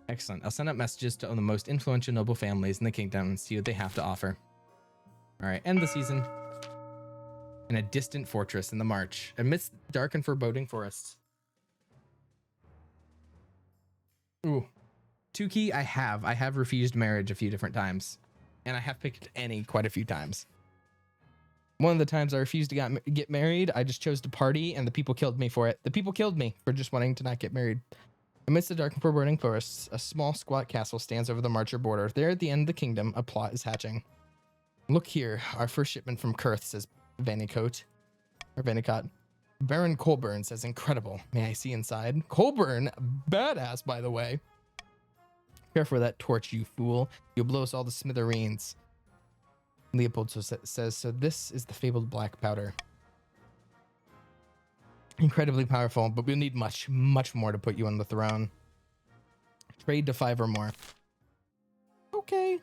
Excellent. I'll send out messages to the most influential noble families in the kingdom and see what they have to offer. All right, end the season. In a distant fortress in the march, amidst dark and foreboding forests. Ooh. 2 key, I have refused marriage a few different times. And I have picked any quite a few times. One of the times I refused to get married, I just chose to party and the people killed me for it. The people killed me for just wanting to not get married. Amidst the dark and foreboding forests, a small squat castle stands over the Marcher border. There at the end of the kingdom, a plot is hatching. Look here, our first shipment from Kurth, says Vanicot. Baron Colburn says incredible. May I see inside? Colburn, badass by the way. Careful with that torch, you fool. You'll blow us all to smithereens. Leopold says, so this is the fabled black powder. Incredibly powerful, but we'll need much, much more to put you on the throne. Trade to 5 or more. Okay.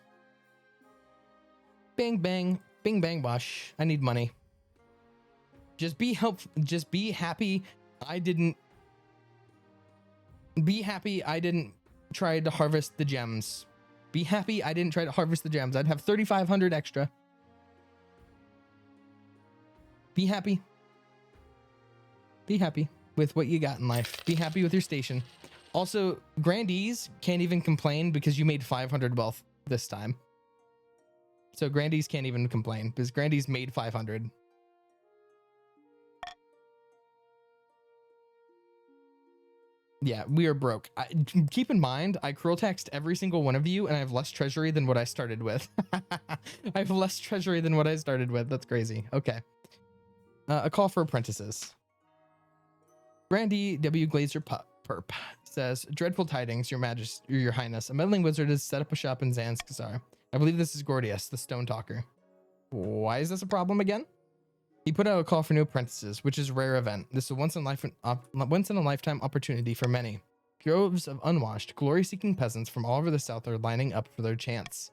Bang, bang. Bing, bang, bosh. I need money. Just be helpful. Just be happy I didn't... Be happy I didn't try to harvest the gems. Be happy I didn't try to harvest the gems. I'd have 3,500 extra. Be happy. Be happy with what you got in life. Be happy with your station. Also, Grandees can't even complain because you made 500 wealth this time. So Grandees can't even complain because Grandees made 500. Yeah, we are broke. Keep in mind, I cruel taxed every single one of you and I have less treasury than what I started with. I have less treasury than what I started with. That's crazy. Okay. A call for apprentices. Brandy W. Glazer Perp says, dreadful tidings, your majesty, your highness. A meddling wizard has set up a shop in Zanskazar. I believe this is Gordius, the stone talker. Why is this a problem again? He put out a call for new apprentices, which is a rare event. This is a once in a lifetime opportunity for many. Groves of unwashed, glory-seeking peasants from all over the south are lining up for their chance.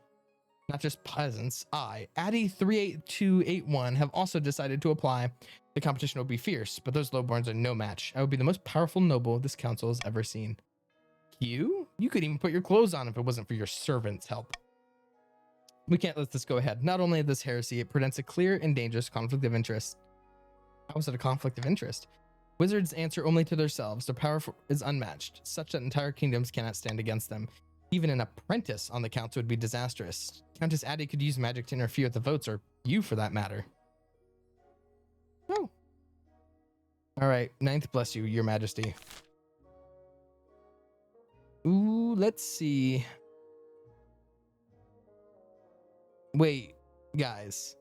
Not just peasants, Addy 38281 have also decided to apply. The competition will be fierce, but those lowborns are no match. I would be the most powerful noble this council has ever seen. You could even put your clothes on if it wasn't for your servants' help. We can't let this go ahead. Not only this heresy, it presents a clear and dangerous conflict of interest. How is it a conflict of interest? Wizards answer only to themselves. Their power is unmatched, such that entire kingdoms cannot stand against them. Even an apprentice on the council would be disastrous. Countess Addy could use magic to interfere with the votes, or you for that matter. Oh. All right, 9th bless you, your majesty. Ooh, let's see. Wait, guys.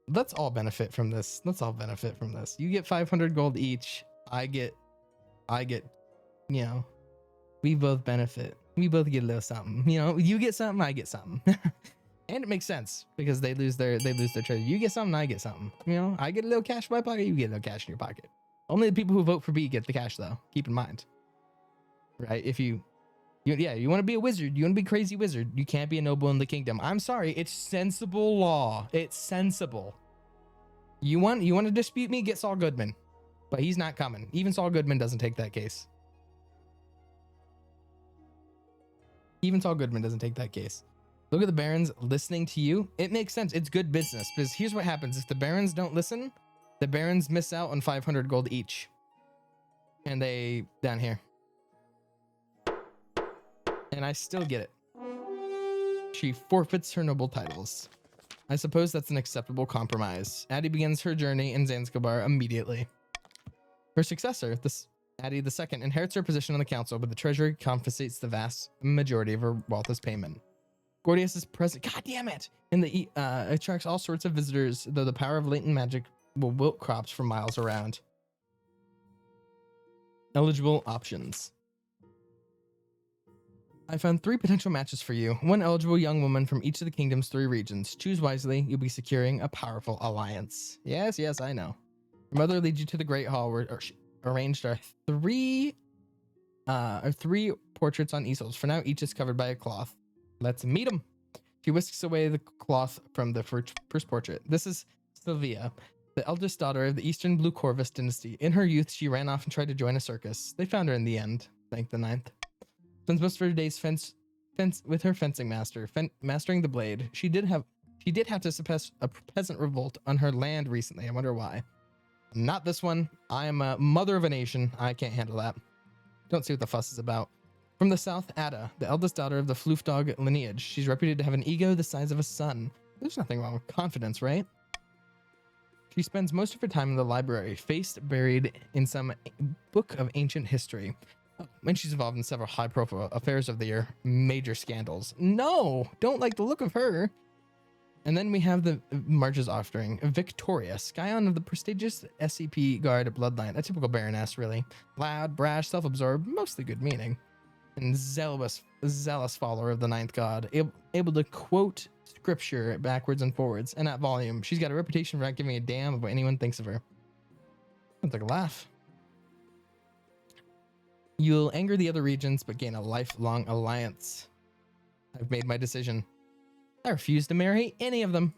Let's all benefit from this. You get 500 gold each. I get, you know, we both benefit. We both get a little something. You know, you get something, I get something. And it makes sense because they lose their treasure. You get something, I get something. You know, I get a little cash in my pocket, you get a little cash in your pocket. Only the people who vote for B get the cash though. Keep in mind. Right? If you want to be a wizard, you want to be a crazy wizard, you can't be a noble in the kingdom. I'm sorry, it's sensible law. It's sensible. You want to dispute me, get Saul Goodman. But he's not coming. Even Saul Goodman doesn't take that case. Look at the barons listening to you. It makes sense. It's good business because here's what happens. If the barons don't listen, the barons miss out on 500 gold each. And they down here. And I still get it. She forfeits her noble titles. I suppose that's an acceptable compromise. Addy begins her journey in Zanzibar immediately. Her successor, Addy II, inherits her position on the council, but the treasury confiscates the vast majority of her wealth as payment. Gordius is present. God damn it! And the attracts all sorts of visitors, though the power of latent magic will wilt crops for miles around. Eligible options. I found 3 potential matches for you. 1 eligible young woman from each of the kingdom's 3 regions. Choose wisely. You'll be securing a powerful alliance. Yes, I know. Your mother leads you to the Great Hall where she arranged our 3 portraits on easels. For now, each is covered by a cloth. Let's meet them. She whisks away the cloth from the first portrait. This is Sylvia, the eldest daughter of the Eastern Blue Corvus dynasty. In her youth, she ran off and tried to join a circus. They found her in the end. Thank the 9th. Spends most of her days with her fencing master, mastering the blade. She did have to suppress a peasant revolt on her land recently. I wonder why. Not this one. I am a mother of a nation. I can't handle that. Don't see what the fuss is about. From the south, Ada, the eldest daughter of the Floofdog lineage. She's reputed to have an ego the size of a sun. There's nothing wrong with confidence, right? She spends most of her time in the library, face buried in some book of ancient history. And she's involved in several high-profile affairs of the year, major scandals. No, don't like the look of her. And then we have the March's offering, Victoria, scion of the prestigious SCP Guard bloodline, a typical baroness, really. Loud, brash, self-absorbed, mostly good meaning. And zealous follower of the ninth god, able to quote scripture backwards and forwards, and at volume. She's got a reputation for not giving a damn of what anyone thinks of her. Sounds like a laugh. You'll anger the other regions, but gain a lifelong alliance. I've made my decision. I refuse to marry any of them.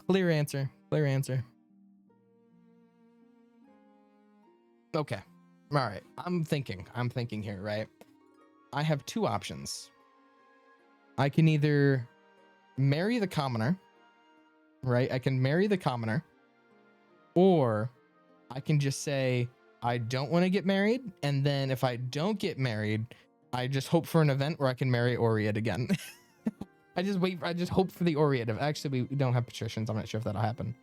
Clear answer. Clear answer. Okay. All right. I'm thinking here, right? I have two options. I can either marry the commoner, right? I can marry the commoner, or I can just say, I don't want to get married. And then if I don't get married, I just hope for an event where I can marry Oriad again. I just hope for the Oriad. Actually, we don't have patricians. I'm not sure if that'll happen.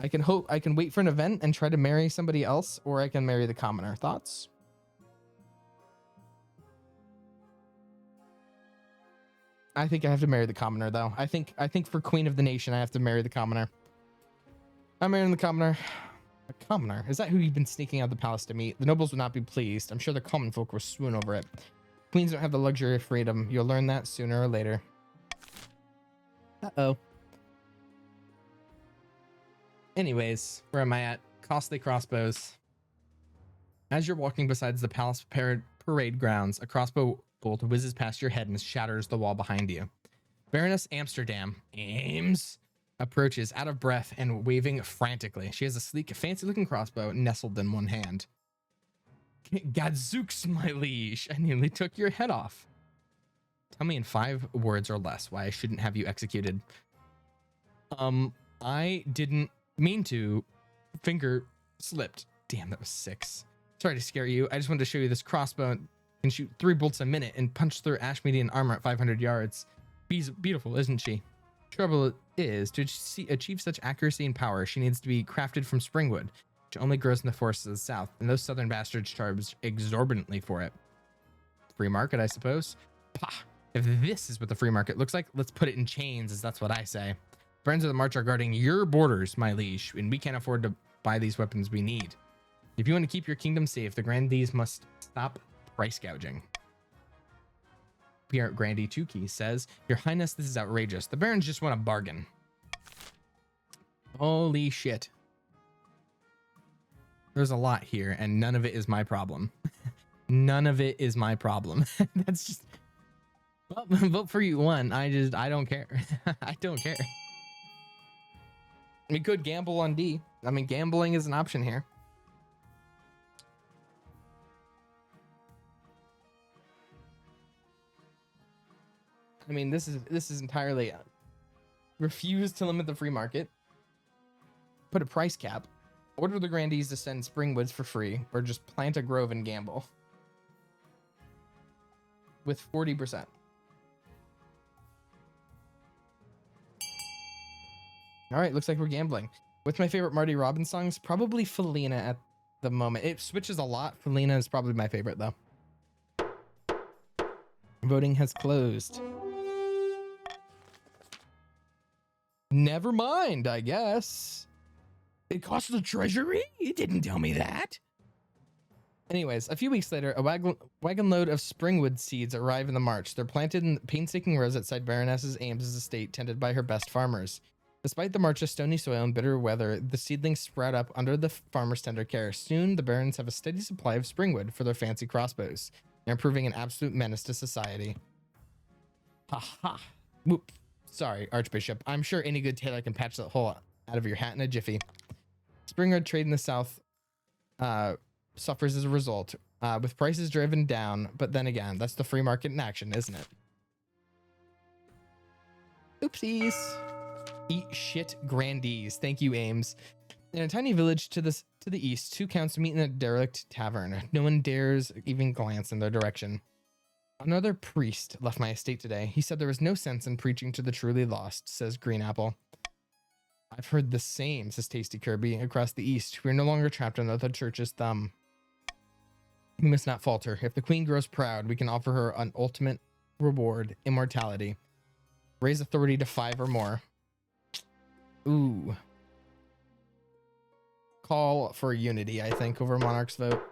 I can wait for an event and try to marry somebody else, or I can marry the commoner. Thoughts? I think I have to marry the commoner, though. I think for Queen of the Nation, I have to marry the commoner. I'm marrying the commoner. A commoner? Is that who you've been sneaking out of the palace to meet? The nobles would not be pleased. I'm sure the common folk will swoon over it. Queens don't have the luxury of freedom. You'll learn that sooner or later. Uh-oh. Anyways, where am I at? Costly crossbows. As you're walking beside the palace parade grounds, a crossbow bolt whizzes past your head and shatters the wall behind you. Baroness Amsterdam approaches out of breath and waving frantically. She has a sleek, fancy-looking crossbow nestled in one hand. Gadzooks, my liege, I nearly took your head off. Tell me in 5 words or less why I shouldn't have you executed. I didn't mean to. Finger slipped. Damn, that was 6. Sorry to scare you. I just wanted to show you this crossbow can shoot 3 bolts a minute and punch through Ashmedian armor at 500 yards. Beautiful, isn't she? Trouble is, to achieve such accuracy and power, she needs to be crafted from springwood, which only grows in the forests of the south, and those southern bastards charge exorbitantly for it. Free market, I suppose. Pah! If this is what the free market looks like, let's put it in chains, as that's what I say. Friends of the March are guarding your borders, my liege, and we can't afford to buy these weapons we need. If you want to keep your kingdom safe, the grandees must stop price gouging. Pierre Grandee Tukey says, Your Highness, this is outrageous. The barons just want a bargain. Holy shit. There's a lot here, and none of it is my problem. None of it is my problem. That's just... Well, vote for you one. I don't care. I don't care. We could gamble on D. I mean, gambling is an option here. I mean, this is entirely refuse to limit the free market. Put a price cap. Order the grandees to send springwoods for free, or just plant a grove and gamble. With 40%. All right, looks like we're gambling. What's my favorite Marty Robbins songs? Probably Felina at the moment. It switches a lot. Felina is probably my favorite, though. Voting has closed. Never mind, I guess. It cost the treasury? You didn't tell me that. Anyways, a few weeks later, a wagon load of springwood seeds arrive in the march. They're planted in painstaking rows outside Baroness Ames's estate, tended by her best farmers. Despite the march's stony soil and bitter weather, the seedlings sprout up under the farmer's tender care. Soon, the barons have a steady supply of springwood for their fancy crossbows. They're proving an absolute menace to society. Ha ha. Whoop. Sorry, Archbishop. I'm sure any good tailor can patch that hole out of your hat in a jiffy. Springwood trade in the south suffers as a result. with prices driven down. But then again, that's the free market in action, isn't it? Oopsies. Eat shit grandees. Thank you, Ames. In a tiny village to the east, two counts meet in a derelict tavern. No one dares even glance in their direction. Another priest left my estate today. He said there was no sense in preaching to the truly lost, says Green Apple. I've heard the same, says Tasty Kirby. Across the east, we are no longer trapped under the church's thumb. We must not falter. If the queen grows proud, we can offer her an ultimate reward, immortality. Raise authority to 5 or more. Ooh. Call for unity, I think, over Monarch's vote.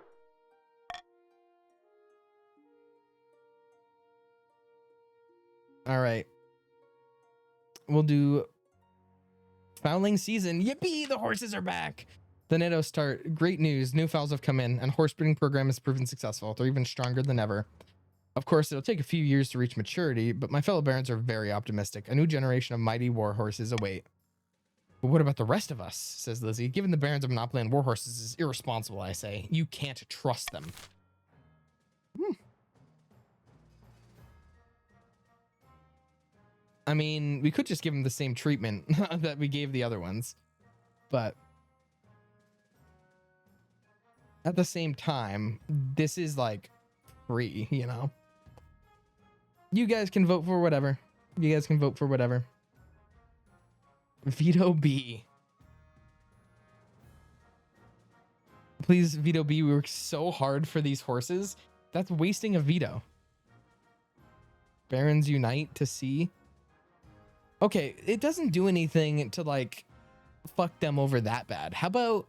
All right. We'll do fouling season. Yippee! The horses are back. The Netto start. Great news. New fowls have come in, and horse breeding program has proven successful. They're even stronger than ever. Of course, it'll take a few years to reach maturity, but my fellow barons are very optimistic. A new generation of mighty war horses await. But what about the rest of us, says Lizzie. Given the barons a monopoly on war horses is irresponsible, I say. You can't trust them. I mean, we could just give them the same treatment that we gave the other ones. But at the same time, this is like free, you know? You guys can vote for whatever. You guys can vote for whatever. Veto B. Please, Veto B, we work so hard for these horses. That's wasting a veto. Barons unite to C. Okay, it doesn't do anything to like fuck them over that bad. How about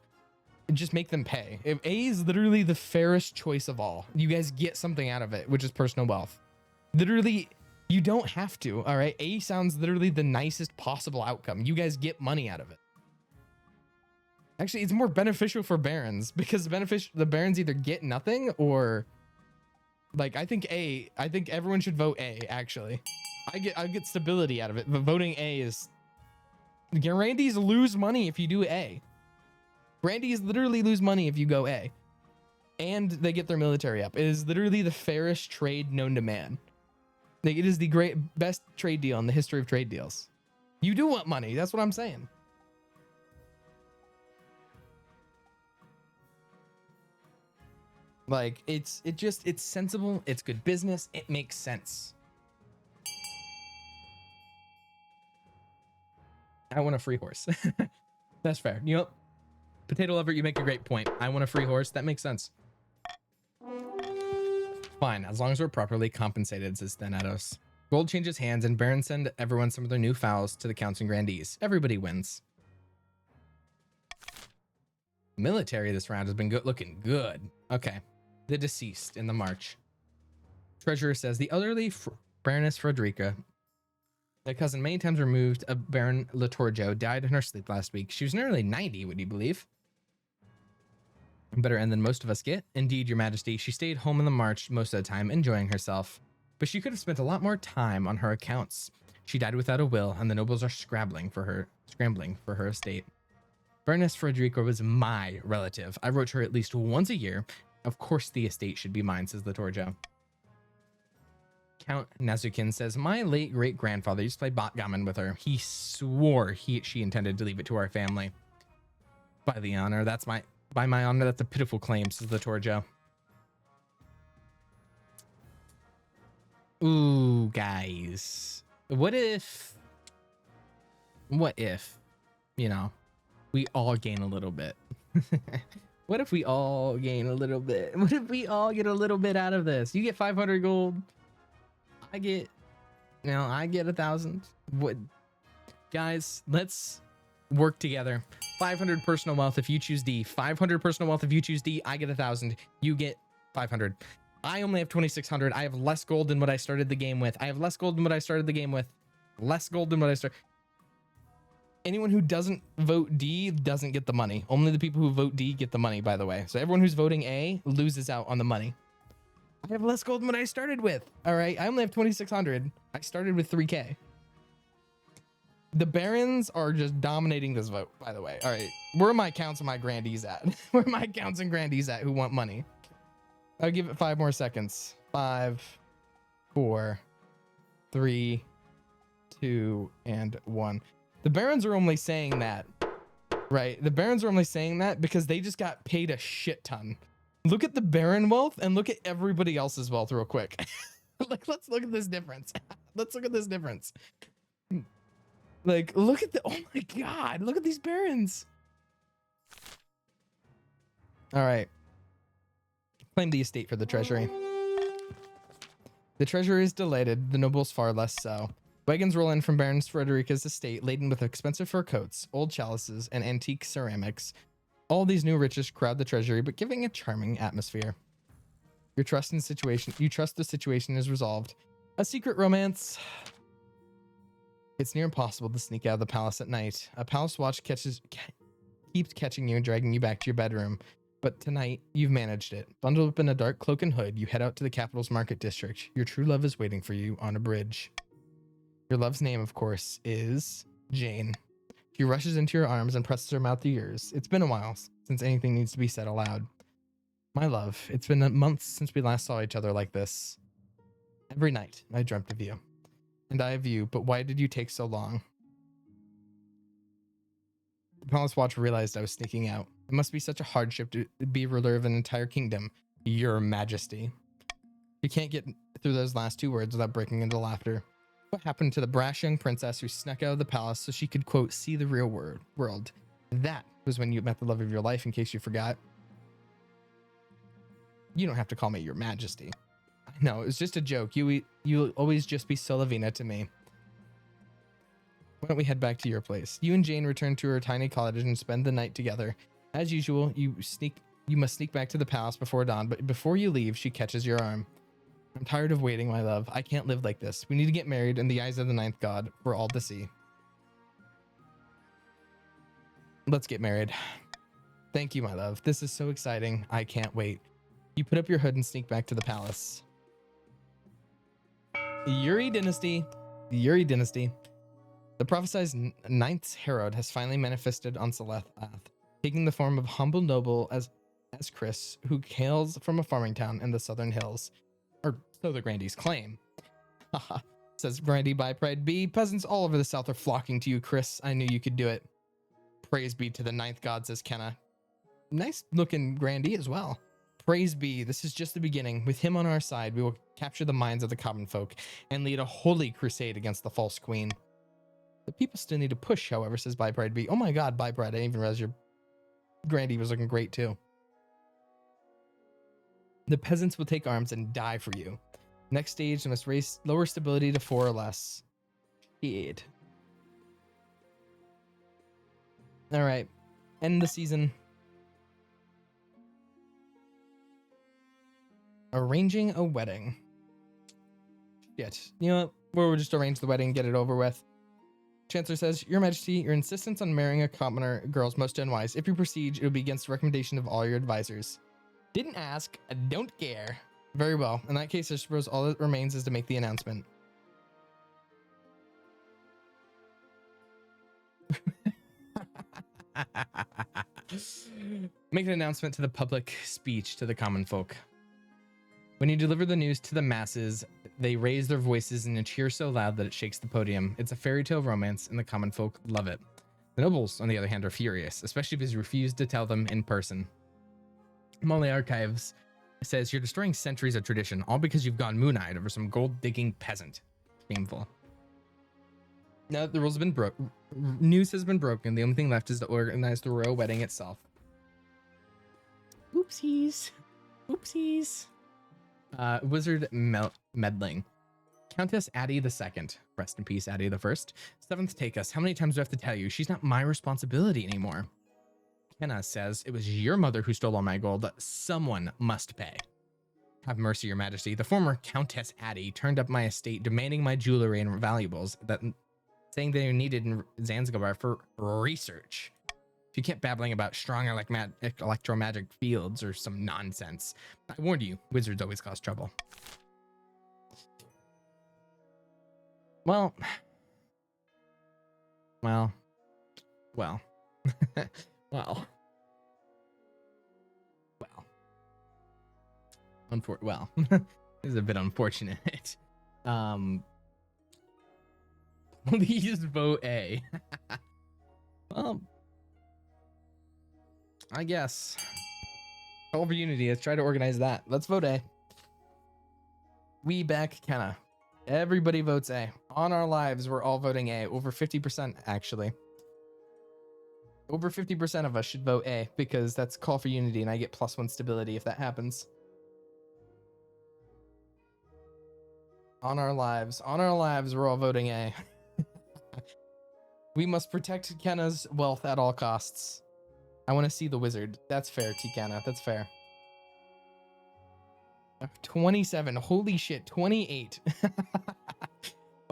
just make them pay? If A is literally the fairest choice of all, you guys get something out of it, which is personal wealth. Literally, you don't have to, all right? A sounds literally the nicest possible outcome. You guys get money out of it. Actually, it's more beneficial for barons because the barons either get nothing or like, I think everyone should vote A, actually. I get stability out of it, but voting A is... Grandees lose money if you do A. Grandees literally lose money if you go A. And they get their military up. It is literally the fairest trade known to man. Like, it is the best trade deal in the history of trade deals. You do want money, that's what I'm saying. Like, it's sensible, it's good business, it makes sense. I want a free horse. That's fair. You know, Potato Lover, you make a great point. I want a free horse. That makes sense. Fine, as long as we're properly compensated, says Thanatos. Gold changes hands, and barons send everyone some of their new fowls to the counts and grandees. Everybody wins. Military this round has been looking good. Okay. The deceased in the march. Treasurer says the elderly Baroness Frederica, a cousin many times removed of Baron Latorjo, died in her sleep last week. She was nearly 90, would you believe? Better end than most of us get. Indeed, your majesty. She stayed home in the march most of the time, enjoying herself. But she could have spent a lot more time on her accounts. She died without a will, and the nobles are scrambling for her estate. Baroness Frederica was my relative. I wrote to her at least once a year. Of course the estate should be mine, says Latorjo. Count Nazukin says, my late great-grandfather used to play backgammon with her. He swore she intended to leave it to our family. By my honor, that's a pitiful claim, says Latorjo. Ooh, guys. What if, you know, we all gain a little bit? What if we all gain a little bit? What if we all get a little bit out of this? You get 500 gold. I get 1,000. What, guys, let's work together. 500 personal wealth if you choose D. 500 personal wealth if you choose D. I get 1,000. You get 500. I only have 2,600. I have less gold than what I started the game with. Less gold than what I started. Anyone who doesn't vote D doesn't get the money. Only the people who vote D get the money, by the way. So everyone who's voting A loses out on the money. I have less gold than what I started with. All right, I only have 2,600. I started with 3K. The barons are just dominating this vote, by the way. All right, where are my counts and my grandees at? Where are my counts and grandees at who want money? I'll give it 5 more seconds. 5, 4, 3, 2, and 1. The Barons are only saying that, right? The Barons are only saying that because they just got paid a shit ton. Look at the Baron wealth and look at everybody else's wealth real quick. Like, let's look at this difference. Let's look at this difference. Like, look at the, oh my God, look at these Barons. All right. Claim the estate for the treasury. The treasury is delighted, the nobles far less so. Wagons roll in from Baron Frederica's estate, laden with expensive fur coats, old chalices, and antique ceramics. All these new riches crowd the treasury, but giving a charming atmosphere. You trust the situation is resolved. A secret romance. It's near impossible to sneak out of the palace at night. A palace watch keeps catching you and dragging you back to your bedroom. But tonight, you've managed it. Bundled up in a dark cloak and hood, you head out to the capital's market district. Your true love is waiting for you on a bridge. Your love's name, of course, is Jane. She rushes into your arms and presses her mouth to yours. It's been a while since anything needs to be said aloud. My love, it's been months since we last saw each other like this. Every night, I dreamt of you. And I of you, but why did you take so long? The Palace Watch realized I was sneaking out. It must be such a hardship to be ruler of an entire kingdom, Your Majesty. You can't get through those last 2 words without breaking into laughter. What happened to the brash young princess who snuck out of the palace so she could, quote, see the real world? That was when you met the love of your life, in case you forgot. You don't have to call me Your Majesty. No, it was just a joke. You'll always just be Solavina to me. Why don't we head back to your place? You and Jane return to her tiny cottage and spend the night together. As usual, you must sneak back to the palace before dawn, but before you leave, she catches your arm. I'm tired of waiting, my love. I can't live like this. We need to get married in the eyes of the 9th god for all to see. Let's get married. Thank you, my love. This is so exciting. I can't wait. You put up your hood and sneak back to the palace. Yuri Dynasty. Yuri Dynasty. The prophesized 9th Herod has finally manifested on Seleth, taking the form of humble noble as Chris, who hails from a farming town in the southern hills. Or so the Grandees claim. Haha, says Grandee by Pride B. Peasants all over the south are flocking to you, Chris. I knew you could do it. Praise be to the 9th god, says Kenna. Nice looking Grandee as well. Praise be, this is just the beginning. With him on our side, we will capture the minds of the common folk and lead a holy crusade against the false queen. The people still need to push, however, says By Pride B. Oh my god, By Pride, I didn't even realize your Grandee was looking great too. The peasants will take arms and die for you. Next stage, they must raise lower stability to 4 or less. Shit. All right, end the season. Arranging a wedding. Shit. You know what? We'll just arrange the wedding, get it over with. Chancellor says, Your Majesty, your insistence on marrying a commoner girl is most unwise. If you proceed, it will be against the recommendation of all your advisors. Didn't ask. I don't care. Very well. In that case, I suppose all that remains is to make the announcement. Make an announcement to the public, speech to the common folk. When you deliver the news to the masses, they raise their voices in a cheer so loud that it shakes the podium. It's a fairy tale romance, and the common folk love it. The nobles, on the other hand, are furious, especially because you refuse to tell them in person. Molly Archives says, You're destroying centuries of tradition, all because you've gone moon-eyed over some gold-digging peasant. Shameful. Now that the rules have been broken, news has been broken, the only thing left is to organize the royal wedding itself. Oopsies. Oopsies. Wizard Meddling. Countess Addie II. Rest in peace, Addie the First. 7th take us. How many times do I have to tell you? She's not my responsibility anymore. Kenna says, It was your mother who stole all my gold. Someone must pay. Have mercy, Your Majesty. The former Countess Addie turned up my estate demanding my jewelry and valuables, saying they are needed in Zanzibar for research. She kept babbling about strong electromagic fields or some nonsense. I warned you, wizards always cause trouble. Well. Well. Well, this is a bit unfortunate. Please vote A. Well, I guess. Call for unity. Let's try to organize that. Let's vote A. We back Kenna. Everybody votes A. On our lives, we're all voting A. Over 50%, actually. Over 50% of us should vote A because that's call for unity and I get +1 stability if that happens. On our lives, we're all voting A. We must protect Kenna's wealth at all costs. I want to see the wizard. That's fair, Tikana. That's fair. 27. Holy shit. 28.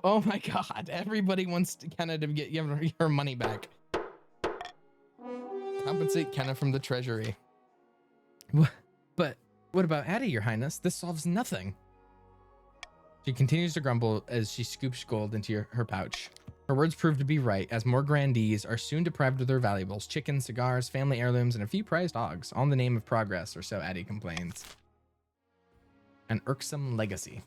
Oh my god. Everybody wants Kenna to get her money back. Compensate Kenna from the treasury. But what about Addie, your highness? This solves nothing. She continues to grumble as she scoops gold into her pouch. Her words prove to be right, as more grandees are soon deprived of their valuables, chickens, cigars, family heirlooms, and a few prized dogs, all in the name of progress, or so Addie complains. An irksome legacy.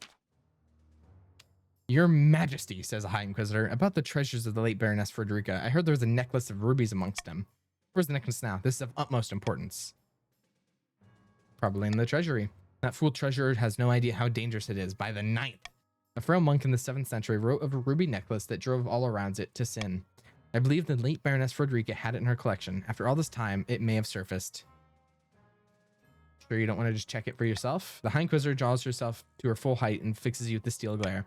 Your Majesty, says a High Inquisitor, about the treasures of the late Baroness Frederica. I heard there was a necklace of rubies amongst them. Where's the necklace now? This is of utmost importance. Probably in the treasury. That fool treasurer has no idea how dangerous it is. By the 9th, a frail monk in the 7th century wrote of a ruby necklace that drove all around it to sin. I believe the late Baroness Frederica had it in her collection. After all this time, it may have surfaced. Sure you don't want to just check it for yourself? The High Inquisitor draws herself to her full height and fixes you with the steel glare.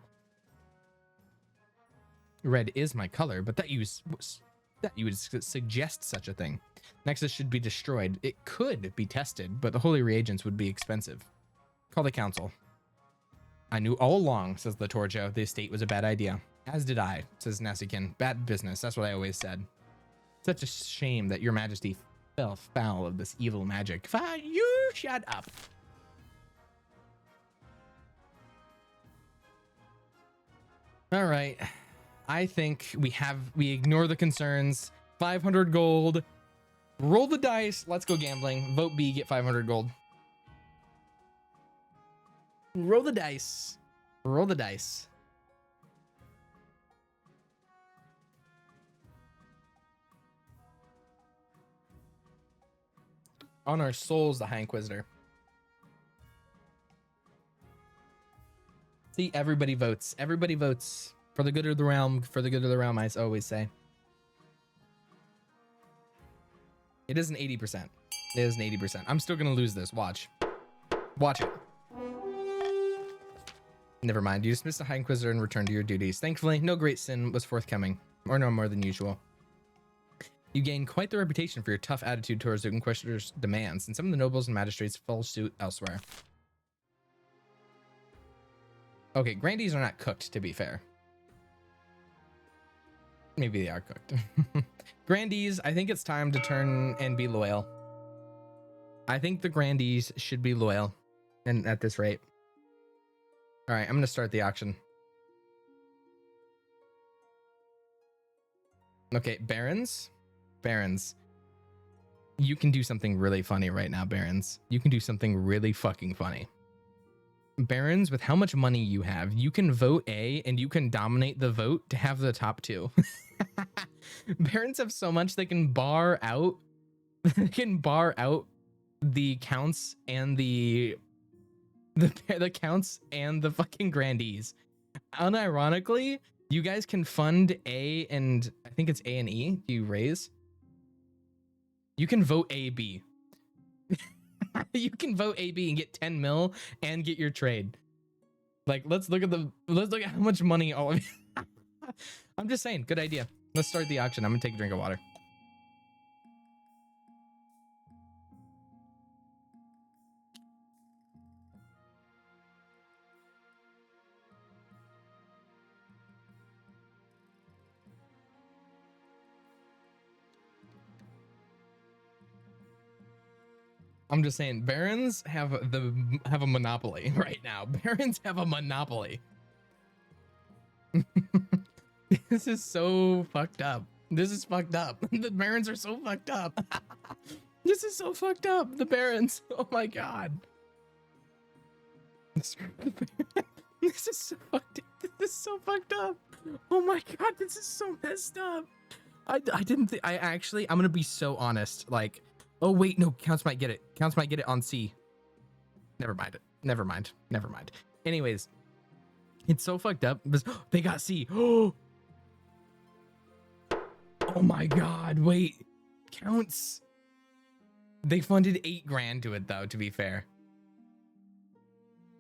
Red is my color, but that you would suggest such a thing. Nexus should be destroyed. It could be tested, but the holy reagents would be expensive. Call the council. I knew all along, says the Torjo, the estate was a bad idea. As did I, says Nasikin. Bad business, that's what I always said. Such a shame that your majesty fell foul of this evil magic. Fine, you shut up. All right. I think we ignore the concerns. 500 gold. Roll the dice. Let's go gambling. Vote B, get 500 gold. Roll the dice. Roll the dice. On our souls, the High Inquisitor. See, everybody votes. Everybody votes. For the good of the realm. For the good of the realm, I always say. It is an 80%. It is an 80%. I'm still going to lose this. Watch. Watch it. Never mind. You dismiss the High Inquisitor and return to your duties. Thankfully, no great sin was forthcoming. Or no more than usual. You gain quite the reputation for your tough attitude towards the Inquisitor's demands, and some of the nobles and magistrates follow suit elsewhere. Okay, grandees are not cooked, to be fair. Maybe they are cooked. Grandees, I think it's time to turn and be loyal. I think the grandees should be loyal, and at this rate. All right, I'm gonna start the auction. Okay, barons. Barons. You can do something really funny right now, barons. You can do something really fucking funny. Barons, with how much money you have, you can vote A and you can dominate the vote to have the top two. Barons have so much they can bar out the counts and the counts and the fucking grandees. Unironically, you guys can fund A and I think it's A and E. Do you raise? You can vote A, B. You can vote A, B and get 10 mil and get your trade. Like, let's look at how much money all of you. I'm just saying, good idea. Let's start the auction. I'm gonna take a drink of water. I'm just saying, barons have a monopoly right now. Barons have a monopoly. This is so fucked up. This is fucked up. The barons are so fucked up. This is so fucked up. The barons. Oh my god. This is so fucked up. This is so fucked up. Oh my god, this is so messed up. I didn't think, I'm gonna be so honest. Like, oh wait, no, Counts might get it. Counts might get it on C. Never mind it. Never mind. Never mind. Anyways, it's so fucked up. They got C. Oh my god, wait. Counts. They funded 8 grand to it though, to be fair.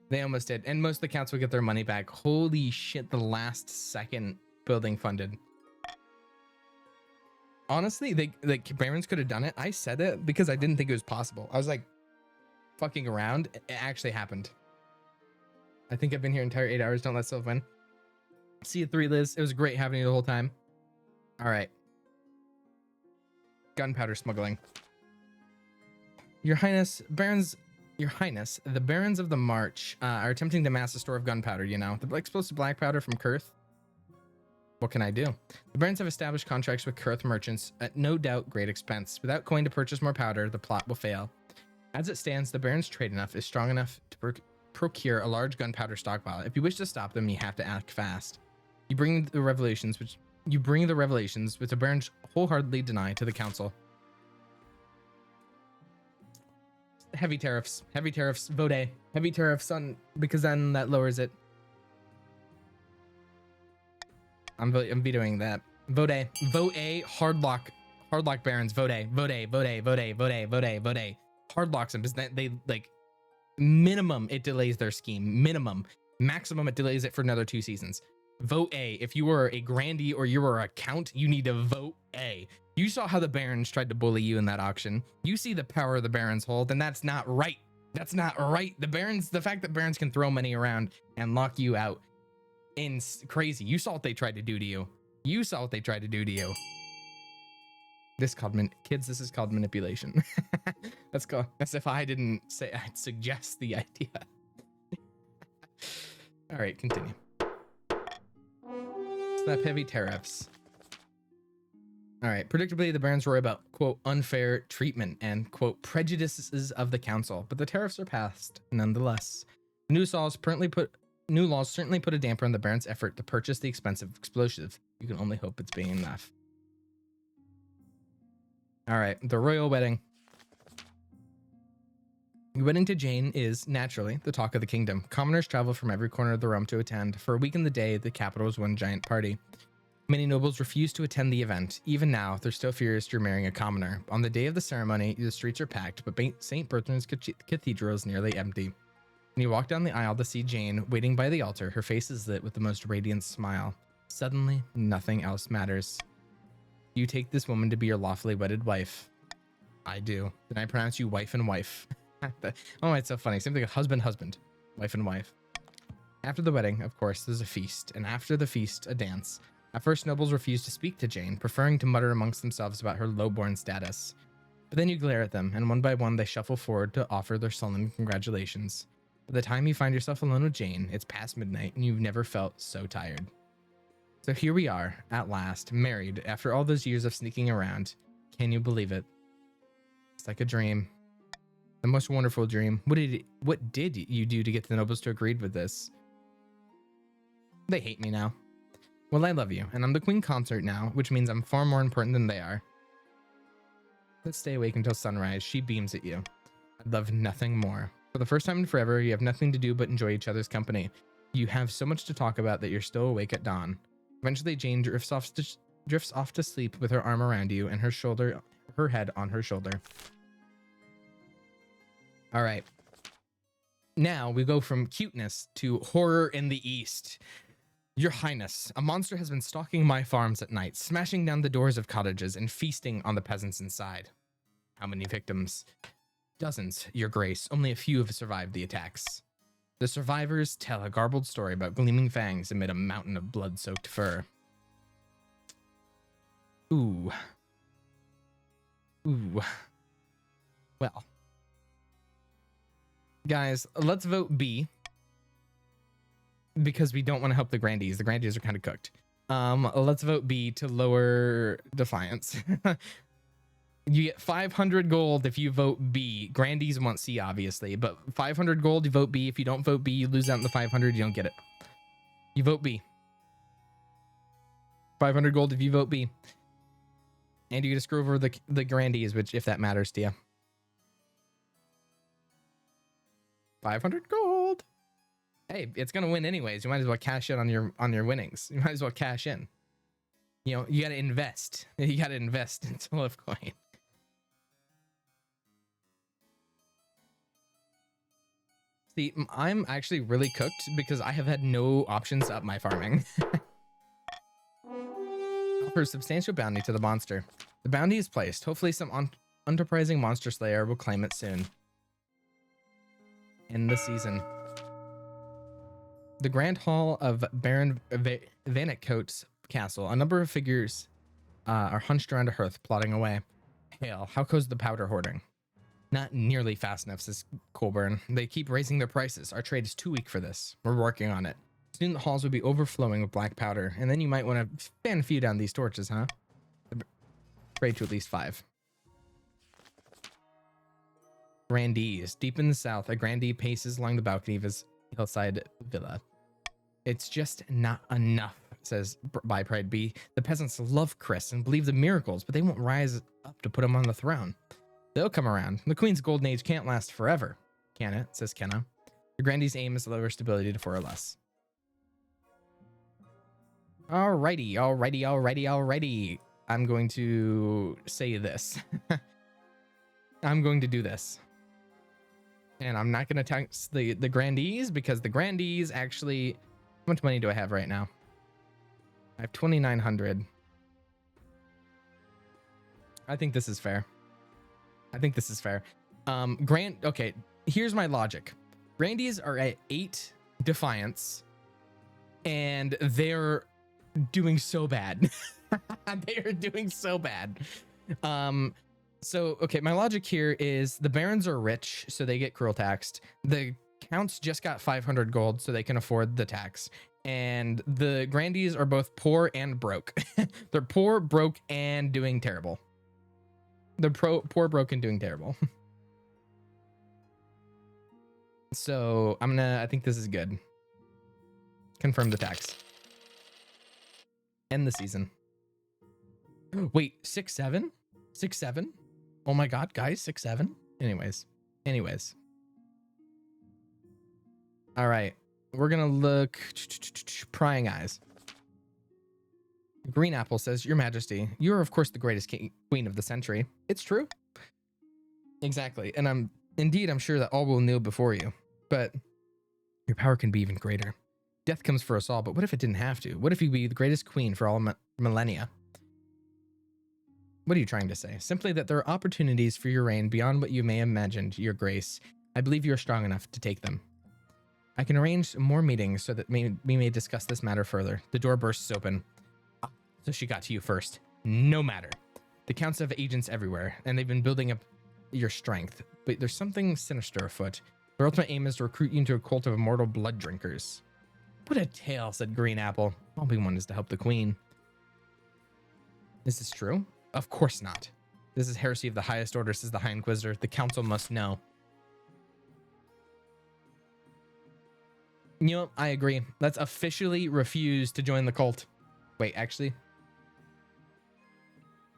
They almost did. And most of the counts will get their money back. Holy shit, the last second building funded. Honestly, the Barons could have done it. I said it because I didn't think it was possible. I was like fucking around. It actually happened. I think I've been here entire 8 hours. Don't let self win. See you 3, Liz. It was great having you the whole time. All right. Gunpowder smuggling. Your Highness, Barons... Your Highness, the Barons of the March are attempting to mass a store of gunpowder, you know, the explosive black powder from Kurth. What can I do? The Barons have established contracts with Kurth merchants at no doubt great expense. Without coin to purchase more powder, the plot will fail. As it stands, the Barons' trade enough is strong enough to procure a large gunpowder stockpile. If you wish to stop them, you have to act fast. You bring the revelations, which the Barons wholeheartedly deny to the council. Heavy tariffs, vote A. Heavy tariffs on, because then that lowers it. I'm vetoing that. Vote A. Vote A. Hardlock Barons. Vote A. Vote A. Vote A. Vote A. Vote A. Vote A. Vote A. Hardlocks them because they like minimum it delays their scheme. Minimum. Maximum it delays it for another 2 seasons. Vote A. If you were a Grandee or you were a Count, you need to vote A. You saw how the Barons tried to bully you in that auction. You see the power the Barons hold, and that's not right. That's not right. The fact that Barons can throw money around and lock you out is crazy. You saw what they tried to do to you. You saw what they tried to do to you. This is called this is called manipulation. That's called, as if I didn't say I'd suggest the idea. All right, continue. Slap heavy tariffs. All right, predictably, the Barons worry about, quote, unfair treatment and, quote, prejudices of the council, but the tariffs are passed nonetheless. New laws certainly put a damper on the Barons' effort to purchase the expensive explosive. You can only hope it's being enough. All right, the royal wedding. The wedding to Jane is, naturally, the talk of the kingdom. Commoners travel from every corner of the realm to attend. For a week in the day, the capital is one giant party. Many nobles refuse to attend the event. Even now, they're still furious you're marrying a commoner. On the day of the ceremony, the streets are packed, but St. Bertrand's Cathedral is nearly empty. When you walk down the aisle to see Jane waiting by the altar, her face is lit with the most radiant smile. Suddenly, nothing else matters. You take this woman to be your lawfully wedded wife. I do. Then I pronounce you wife and wife. Oh, it's so funny. Same thing, husband, wife and wife. After the wedding, of course, there's a feast, and after the feast, a dance. At first, nobles refuse to speak to Jane, preferring to mutter amongst themselves about her lowborn status. But then you glare at them, and one by one they shuffle forward to offer their sullen congratulations. By the time you find yourself alone with Jane, it's past midnight, and you've never felt so tired. So here we are, at last, married, after all those years of sneaking around. Can you believe it? It's like a dream. The most wonderful dream. What did you do to get the nobles to agree with this? They hate me now. Well, I love you, and I'm the queen consort now, which means I'm far more important than they are. Let's stay awake until sunrise. She beams at you. I'd love nothing more. For the first time in forever, you have nothing to do but enjoy each other's company. You have so much to talk about that you're still awake at dawn. Eventually, Jane drifts off to sleep with her arm around you and her head on her shoulder. All right. Now we go from cuteness to horror in the east. Your Highness, a monster has been stalking my farms at night, smashing down the doors of cottages and feasting on the peasants inside. How many victims? Dozens, Your Grace. Only a few have survived the attacks. The survivors tell a garbled story about gleaming fangs amid a mountain of blood-soaked fur. Ooh. Ooh. Well. Guys, let's vote B. Because we don't want to help the Grandees. The Grandees are kind of cooked. Let's vote B to lower defiance. You get 500 gold if you vote B. Grandees want C, obviously, but 500 gold, you vote B. If you don't vote B, you lose out on the 500. You don't get it. You vote B. 500 gold if you vote B. And you get to screw over the Grandees, which, if that matters to you. 500 gold. Hey, it's gonna win anyways. You might as well cash in on your winnings. You might as well cash in. You know, you gotta invest. You gotta invest into Livecoin. See, I'm actually really cooked because I have had no options to up my farming. Offer a substantial bounty to the monster. The bounty is placed. Hopefully some enterprising monster slayer will claim it soon. In the season. The Grand Hall of Baron Vanikot's castle. A number of figures are hunched around a hearth, plotting away. Hail, how goes the powder hoarding? Not nearly fast enough, says Colburn. They keep raising their prices. Our trade is too weak for this. We're working on it. Soon the halls will be overflowing with black powder, and then you might want to fan a few down these torches, huh? Trade to at least 5. Grandees. Deep in the south, a grandee paces along the balcony of his hillside villa. It's just not enough, says By Pride B. The peasants love Chris and believe the miracles, but they won't rise up to put him on the throne. They'll come around. The Queen's golden age can't last forever, can it? Says Kenna. The Grandee's aim is to lower stability to 4 or less. Alrighty. I'm going to say this. I'm going to do this. And I'm not going to tax the Grandees because the Grandees actually... How much money do I have right now? I have 2,900. I think this is fair. Okay, here's my logic. Grandees are at 8 defiance, and they're doing so bad. They are doing so bad. So, okay, my logic here is the barons are rich, so they get cruel taxed. The counts just got 500 gold, so they can afford the tax. And the Grandees are both poor and broke. They're poor, broke, and doing terrible. They're poor, broke, and doing terrible. So I think this is good. Confirm the tax. End the season. Wait, 6-7? 6-7? Oh my god, guys, 6-7? Anyways. All right, we're gonna look. Prying eyes. Green Apple says, Your Majesty, you are of course the greatest queen of the century. It's true. Exactly, and I'm sure that all will kneel before you, but your power can be even greater. Death comes for us all, but what if it didn't have to? What if you be the greatest queen for all millennia? What are you trying to say? Simply that there are opportunities for your reign beyond what you may have imagined, Your Grace. I believe you are strong enough to take them. I can arrange more meetings so that we may discuss this matter further. The door bursts open. So she got to you first. No matter. The counts have agents everywhere, and they've been building up your strength. But there's something sinister afoot. Their ultimate aim is to recruit you into a cult of immortal blood drinkers. What a tale, said Green Apple. All we want is to help the queen. Is this true? Of course not. This is heresy of the highest order, says the High Inquisitor. The council must know. You know, I agree. Let's officially refuse to join the cult. Wait, actually.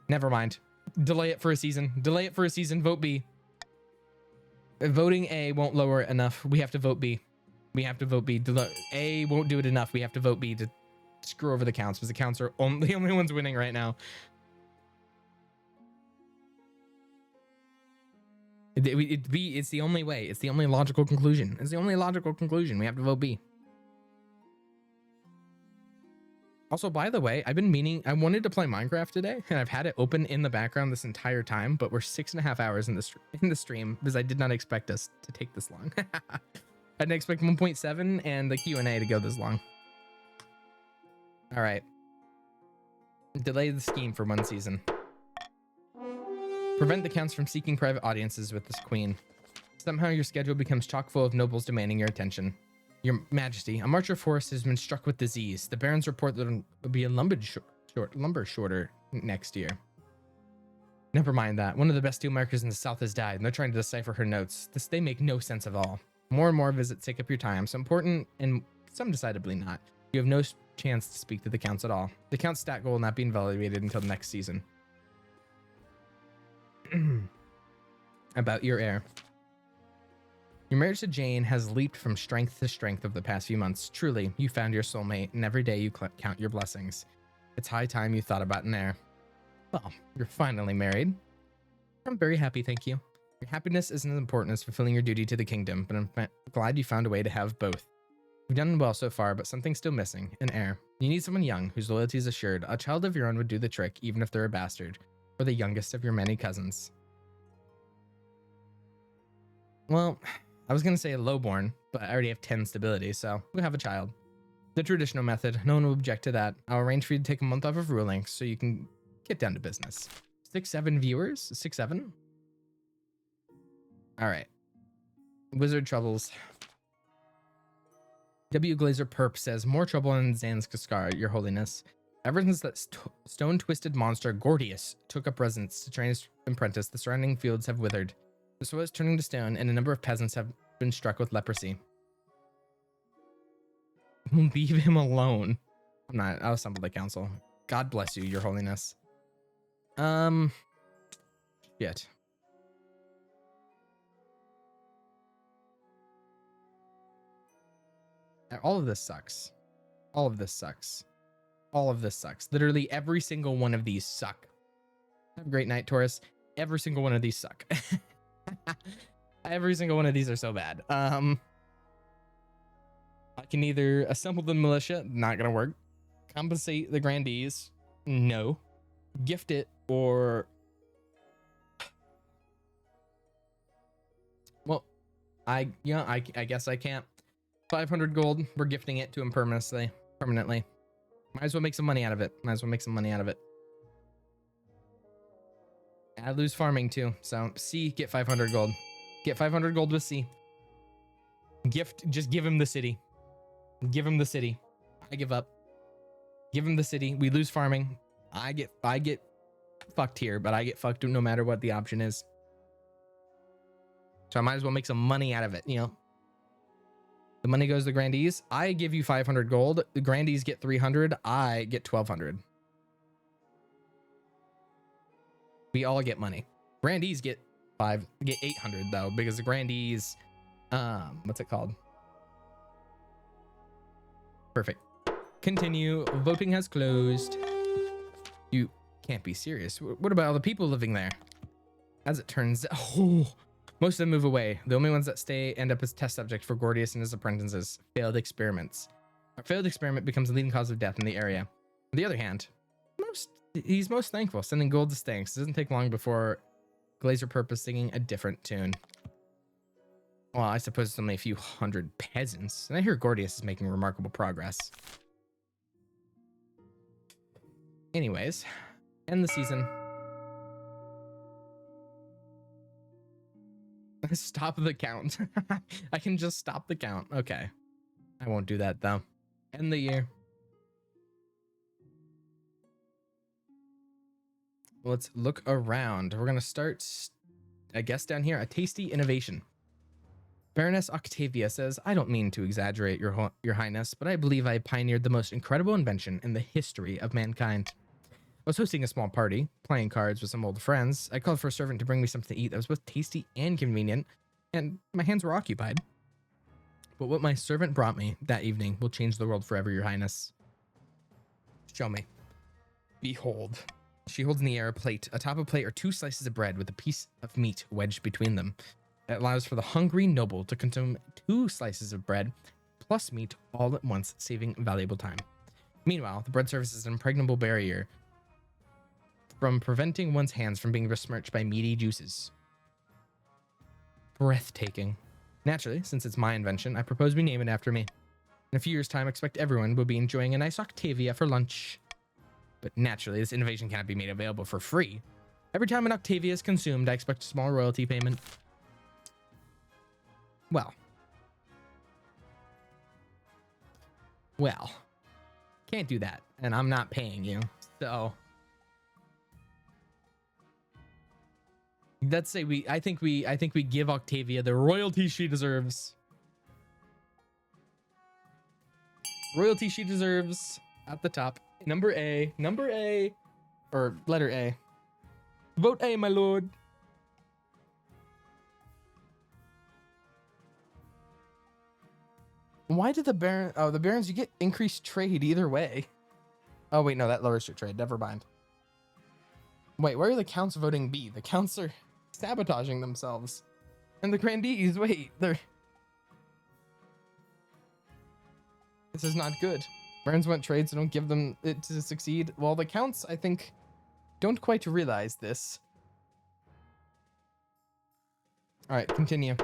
Never mind. Delay it for a season. Vote B. Voting A won't lower it enough. We have to vote B. A won't do it enough. We have to vote B to screw over the counts because the counts are the only ones winning right now. It's the only way. It's the only logical conclusion. We have to vote B. Also, by the way, I wanted to play Minecraft today, and I've had it open in the background this entire time, but we're 6.5 hours in the stream because I did not expect us to take this long. I didn't expect 1.7 and the Q&A to go this long. All right. Delay the scheme for 1 season. Prevent the counts from seeking private audiences with this queen. Somehow your schedule becomes chock full of nobles demanding your attention. Your Majesty, a marcher forest has been struck with disease. The barons report that there will be a lumber shorter next year. Never mind that. One of the best steel markers in the south has died, and they're trying to decipher her notes. They make no sense at all. More and more visits take up your time, some important and some decidedly not. You have no chance to speak to the counts at all. The count's stat goal will not be evaluated until next season. About your heir. Your marriage to Jane has leaped from strength to strength over the past few months. Truly, you found your soulmate, and every day you count your blessings. It's high time you thought about an heir. Well, you're finally married. I'm very happy, thank you. Your happiness isn't as important as fulfilling your duty to the kingdom, but I'm glad you found a way to have both. You've done well so far, but something's still missing, an heir. You need someone young, whose loyalty is assured. A child of your own would do the trick, even if they're a bastard, or the youngest of your many cousins. Well, I was gonna say a lowborn, but I already have 10 stability, so we'll have a child. The traditional method, no one will object to that. I'll arrange for you to take a month off of ruling, so you can get down to business. 6-7 viewers? 6-7? Alright. Wizard troubles. W. Glazer Perp says, more trouble in Zanskar, your holiness. Ever since that stone-twisted monster Gordius took up residence to train his apprentice, the surrounding fields have withered. The soil is turning to stone, and a number of peasants have been struck with leprosy. Leave him alone. I'll assemble the council. God bless you, your holiness. Shit. All of this sucks. All of this sucks. All of this sucks. Literally every single one of these suck. Have a great night, Taurus. Every single one of these suck. Every single one of these are so bad. I can either assemble the militia, not gonna work. Compensate the grandees, no. Gift it, or well, I guess I can't. 500 gold. We're gifting it to him permanently. Might as well make some money out of it. I lose farming too. So C, get 500 gold. Get 500 gold with C. Just give him the city. Give him the city. I give up. Give him the city. We lose farming. I get fucked here, but I get fucked no matter what the option is. So I might as well make some money out of it, you know. The money goes to the grandees. I give you 500 gold. The grandees get 300. I get 1200. We all get money. Grandees get 800 though, because the grandees, what's it called? Perfect. Continue. Voting has closed. You can't be serious. What about all the people living there? As it turns out, most of them move away. The only ones that stay end up as test subjects for Gordius and his apprentices. Failed experiments. A failed experiment becomes the leading cause of death in the area. On the other hand, he's most thankful, sending gold to thanks. It doesn't take long before Glazer Purpose singing a different tune. Well, I suppose it's only a few hundred peasants, and I hear Gordius is making remarkable progress. Anyways, end the season. Stop the count. I can just stop the count. Okay. I won't do that though. End the year. Let's look around. We're gonna start, I guess, down here. A tasty innovation. Baroness Octavia says, I don't mean to exaggerate, your highness, but I believe I pioneered the most incredible invention in the history of mankind. I was hosting a small party, playing cards with some old friends. I called for a servant to bring me something to eat that was both tasty and convenient, and my hands were occupied. But what my servant brought me that evening will change the world forever, your highness. Show me. Behold. She holds in the air a plate. Atop a plate are 2 slices of bread with a piece of meat wedged between them. It allows for the hungry noble to consume 2 slices of bread plus meat all at once, saving valuable time. Meanwhile, the bread serves as an impregnable barrier from preventing one's hands from being besmirched by meaty juices. Breathtaking. Naturally, since it's my invention, I propose we name it after me. In a few years' time, I expect everyone will be enjoying a nice Octavia for lunch. But naturally, this innovation cannot be made available for free. Every time an Octavia is consumed, I expect a small royalty payment. Well, can't do that, and I'm not paying you, so Let's say I think we give Octavia the royalty she deserves. Royalty she deserves at the top. Number A, or letter A. Vote A, my lord. Why did the Baron? Oh, the Barons, you get increased trade either way. Oh wait, no, that lowers your trade. Never mind. Wait, why are the counts voting B? The counts are sabotaging themselves. And the grandees, wait, they're... This is not good. Barons want trade, so don't give them it to succeed. Well, the counts, I think, don't quite realize this. All right, continue.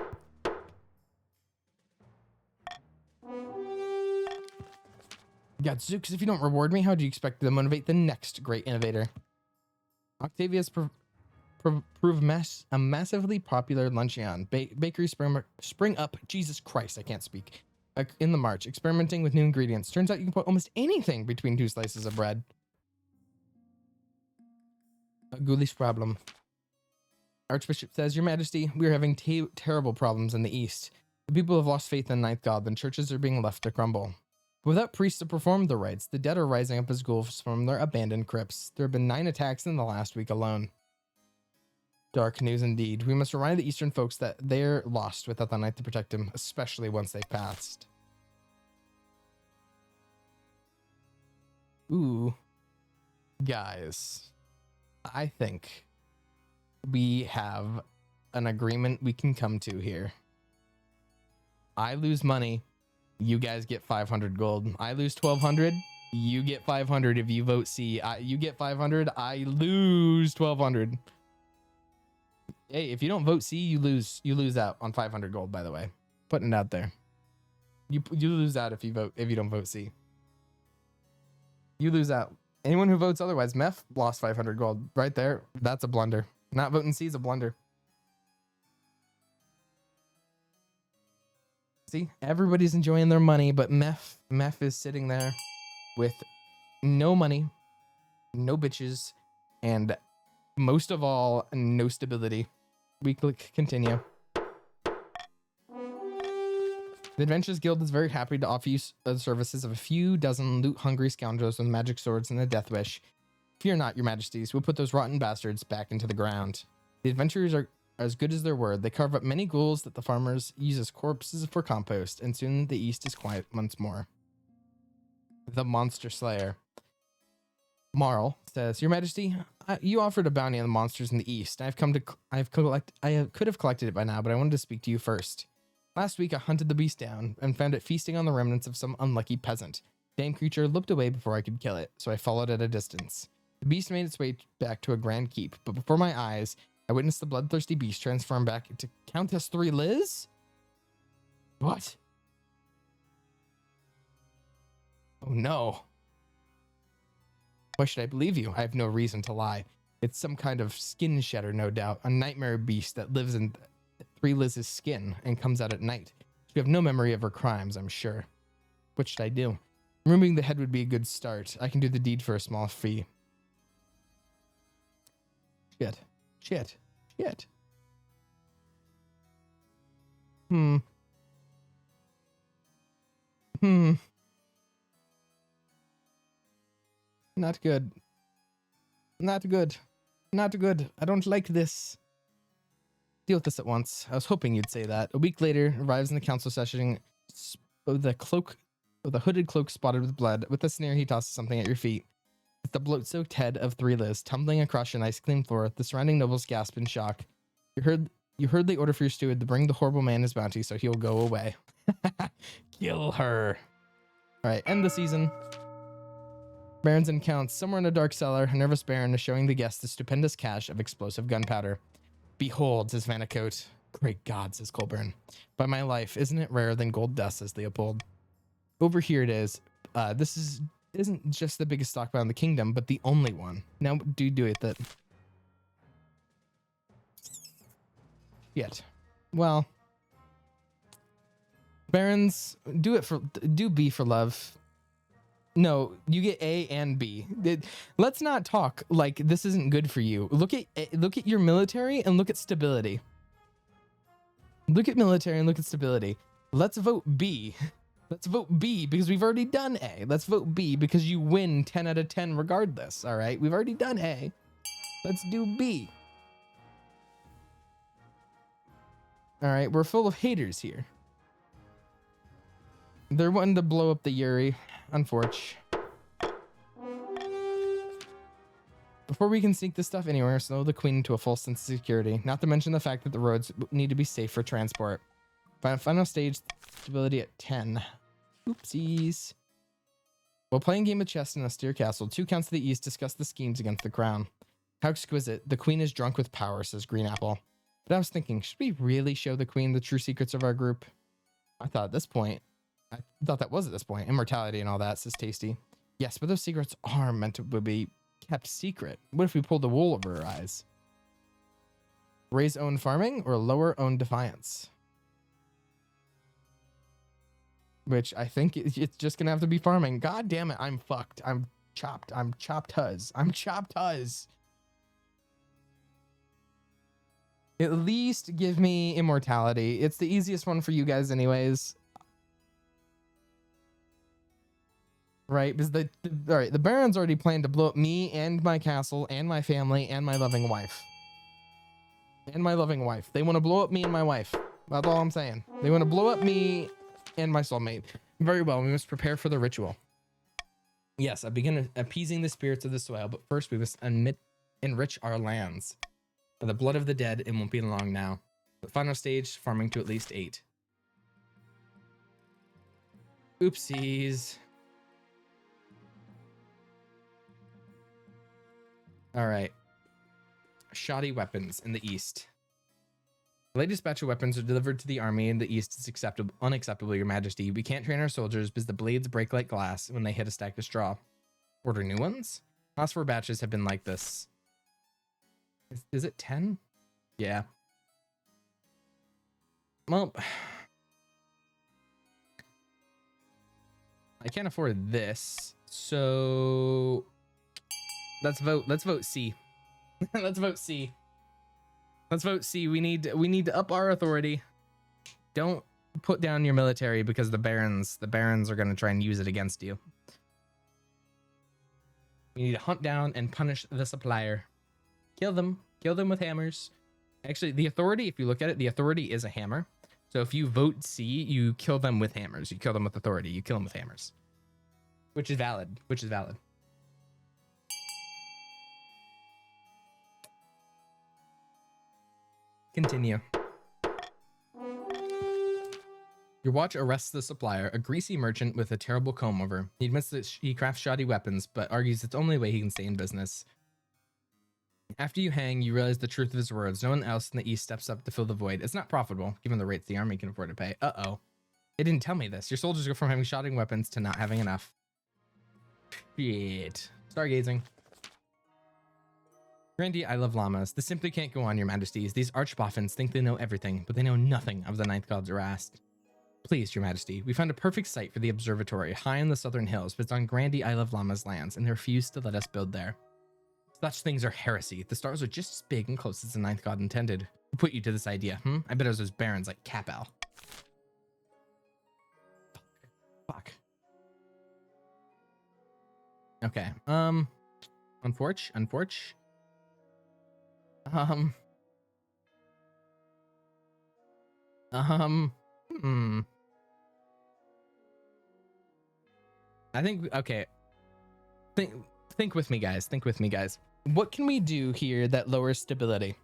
Gadzooks, if you don't reward me, how do you expect to motivate the next great innovator? Octavia's proved a massively popular luncheon. Bakery spring up. Jesus Christ, I can't speak. In the March, experimenting with new ingredients. Turns out you can put almost anything between 2 slices of bread. A ghoulish problem. Archbishop says, Your Majesty, we are having terrible problems in the East. The people have lost faith in Ninth God, and churches are being left to crumble. Without priests to perform the rites, the dead are rising up as ghouls from their abandoned crypts. There have been 9 attacks in the last week alone. Dark news indeed. We must remind the Eastern folks that they're lost without the night to protect them, especially once they've passed. Ooh. Guys, I think we have an agreement we can come to here. I lose money. You guys get 500 gold. I lose 1,200. You get 500 if you vote C. You get 500. I lose 1,200. Hey, if you don't vote C, you lose out on 500 gold, by the way. Putting it out there. You lose out if you don't vote C. You lose out. Anyone who votes otherwise, Meph lost 500 gold right there. That's a blunder. Not voting C is a blunder. See, everybody's enjoying their money, but Meph is sitting there with no money, no bitches, and most of all, no stability. We click continue. The Adventurers Guild is very happy to offer you the services of a few dozen loot-hungry scoundrels with magic swords and a death wish. Fear not, your majesties. We'll put those rotten bastards back into the ground. The adventurers are as good as their word. They carve up many ghouls that the farmers use as corpses for compost, and soon the east is quiet once more. The Monster Slayer. Marl says, Your Majesty, you offered a bounty on the monsters in the east. I could have collected it by now, but I wanted to speak to you first. Last week, I hunted the beast down and found it feasting on the remnants of some unlucky peasant. The damn creature looked away before I could kill it, so I followed at a distance. The beast made its way back to a grand keep, but before my eyes, I witnessed the bloodthirsty beast transform back into Countess 3 Liz? What? Oh no. Why should I believe you? I have no reason to lie. It's some kind of skin shedder, no doubt. A nightmare beast that lives in 3 Liz's skin and comes out at night. She have no memory of her crimes, I'm sure. What should I do? Removing the head would be a good start. I can do the deed for a small fee. Shit. Not good. I don't like this. Deal with this at once. I was hoping you'd say that. A week later, arrives in the council session with a hooded cloak spotted with blood. With a sneer, he tosses something at your feet. It's the bloat-soaked head of 3 Liz, tumbling across your nice clean floor. The surrounding nobles gasp in shock. You heard the order for your steward to bring the horrible man his bounty, so he'll go away. Kill her. All right, end the season. Barons and counts. Somewhere in a dark cellar, a nervous baron is showing the guests the stupendous cache of explosive gunpowder. Behold, says Vanacote. Great God, says Colburn. By my life, isn't it rarer than gold dust, says Leopold. Over here it is. This isn't just the biggest stockpile in the kingdom, but the only one. Now do with it. Yet. Well. Barons, do be for love. No, you get A and B. Let's not talk like this isn't good for you. Look at your military and look at stability. Look at military and look at stability. Let's vote B. Let's vote B because we've already done A. Let's vote B because you win 10 out of 10 regardless. All right, we've already done A. Let's do B. All right, we're full of haters here. They're wanting to blow up the Yuri, unfortunately. Before we can sneak this stuff anywhere, slow the queen into a full sense of security. Not to mention the fact that the roads need to be safe for transport. Final stage, stability at 10. Oopsies. While playing game of chess in an austere castle, 2 counts to the east discuss the schemes against the crown. How exquisite. The queen is drunk with power, says Green Apple. But I was thinking, should we really show the queen the true secrets of our group? I thought that was at this point. Immortality and all that, says Tasty. Yes, but those secrets are meant to be kept secret. What if we pulled the wool over her eyes? Raise own farming or lower own defiance? Which I think it's just gonna have to be farming. God damn it, I'm fucked. I'm chopped. I'm chopped huzz. I'm chopped huzz. At least give me immortality. It's the easiest one for you guys anyways. Right, because all right, the Barons already planned to blow up me and my castle and my family and my loving wife. And my loving wife. They want to blow up me and my wife. That's all I'm saying. They want to blow up me and my soulmate. Very well, we must prepare for the ritual. Yes, I begin appeasing the spirits of the soil, but first we must enrich our lands. For the blood of the dead, it won't be long now. The final stage, farming to at least 8. Oopsies. All right. Shoddy weapons in the east. The latest batch of weapons are delivered to the army in the east. Is unacceptable, your majesty. We can't train our soldiers because the blades break like glass when they hit a stack of straw. Order new ones? Last 4 batches have been like this. Is it 10? Yeah. Well, I can't afford this, so let's vote C. Let's vote C. Let's vote C. We need to up our authority. Don't put down your military because the barons are going to try and use it against you. We need to hunt down and punish the supplier. Kill them with hammers. Actually, the authority, if you look at it, the authority is a hammer. So if you vote C, you kill them with hammers. You kill them with authority. You kill them with hammers. Which is valid. Continue. Your watch arrests the supplier, a greasy merchant with a terrible comb over. He admits that he crafts shoddy weapons, but argues it's the only way he can stay in business. After you hang, you realize the truth of his words. No one else in the east steps up to fill the void. It's not profitable, given the rates the army can afford to pay. Uh-oh. They didn't tell me this. Your soldiers go from having shoddy weapons to not having enough. Shit. Stargazing. Grandy, I love llamas. This simply can't go on, your majesties. These archboffins think they know everything, but they know nothing of the ninth god's Rast. Please, your majesty, we found a perfect site for the observatory, high in the southern hills, but it's on Grandy I Love Llama's lands, and they refuse to let us build there. Such things are heresy. The stars are just as big and close as the ninth god intended. Who put you to this idea, I bet it was those barons like Capel. Fuck. Okay, unfortunate. I think, okay. Think with me, guys. What can we do here that lowers stability?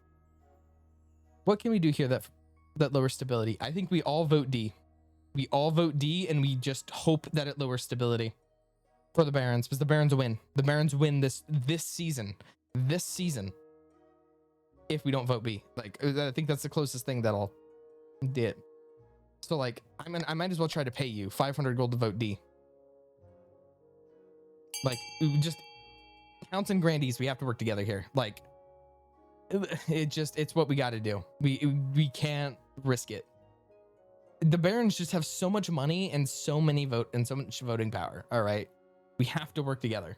What can we do here that lowers stability? I think we all vote D. We all vote D, and we just hope that it lowers stability for the Barons, because the Barons win. The Barons win this season. This season. If we don't vote B. Like, I think that's the closest thing that'll do it. So, like, I might as well try to pay you 500 gold to vote D. Like, just counts and grandies, we have to work together here. Like, it's what we got to do. We can't risk it. The Barons just have so much money and so much voting power. All right, We have to work together.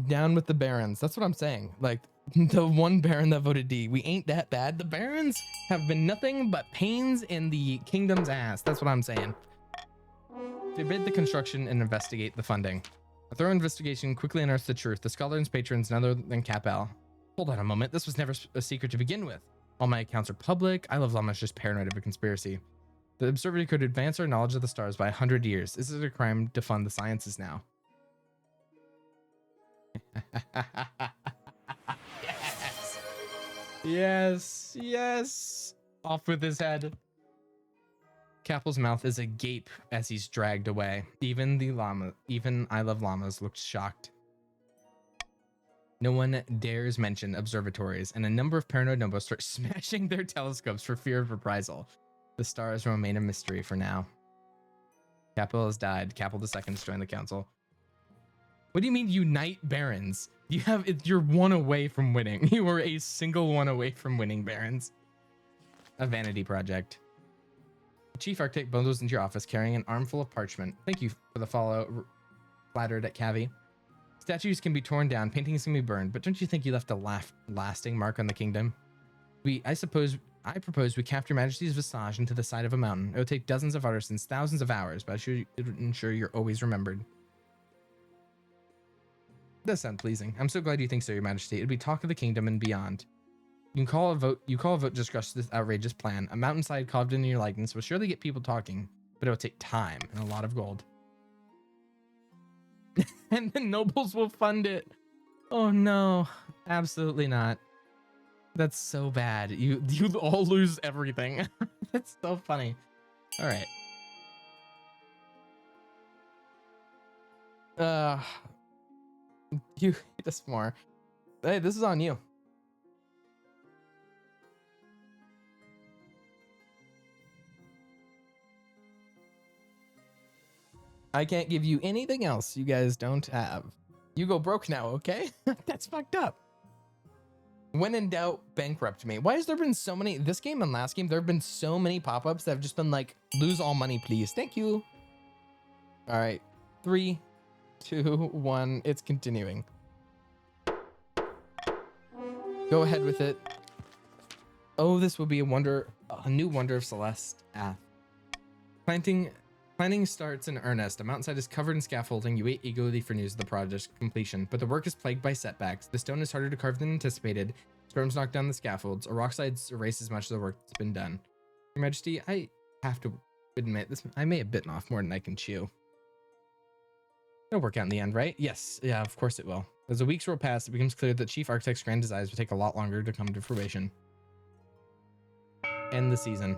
Down with the barons. That's what I'm saying. Like, the one baron that voted D. We ain't that bad. The barons have been nothing but pains in the kingdom's ass. That's what I'm saying. Forbid the construction and investigate the funding. A thorough investigation quickly unearths the truth. The scholars, patrons, none other than Capel. Hold on a moment. This was never a secret to begin with. All my accounts are public. I Love Llama is just paranoid of a conspiracy. The observatory could advance our knowledge of the stars by 100 years. This is a crime to fund the sciences now. Yes. Yes. Yes. Off with his head. Capel's mouth is agape as he's dragged away. Even I Love Llamas looked shocked. No one dares mention observatories, and a number of paranoid nobos start smashing their telescopes for fear of reprisal. The stars remain a mystery for now. Capel has died. Capel II has joined the council. What do you mean unite barons? You're one away from winning. You are a single one away from winning, barons. A vanity project. The chief architect bundles into your office carrying an armful of parchment. Thank you for the follow. Flattered at Cavi. Statues can be torn down, paintings can be burned, but don't you think you left a lasting mark on the kingdom? I propose we craft your majesty's visage into the side of a mountain. It would take dozens of artisans, thousands of hours, but it would ensure you're always remembered. Does sound pleasing. I'm so glad you think so, your majesty. It'd be talk of the kingdom and beyond. You call a vote to discuss this outrageous plan. A mountainside carved into your likeness will surely get people talking, but it will take time and a lot of gold. And the nobles will fund it. Oh no, absolutely not. That's so bad. You all lose everything. That's so funny. All right. You hate us more. Hey, this is on you. I can't give you anything else you guys don't have. You go broke now, okay? That's fucked up. When in doubt, bankrupt me. Why has there been so many? This game and last game, there have been so many pop-ups that have just been like, lose all money, please. Thank you. All right. 3, 2, 1. It's continuing. Go ahead with it. Oh, this will be a new wonder of Celeste. Planning starts in earnest. A mountainside is covered in scaffolding. You wait eagerly for news of the project's completion, but the work is plagued by setbacks. The stone is harder to carve than anticipated. Storms knock down the scaffolds. A rockside erase as much of the work that's been done. Your Majesty, I have to admit this. I may have bitten off more than I can chew. It'll work out in the end, right? Yes. Yeah, of course it will. As the weeks roll past, it becomes clear that Chief Architect's grand designs will take a lot longer to come to fruition. End the season.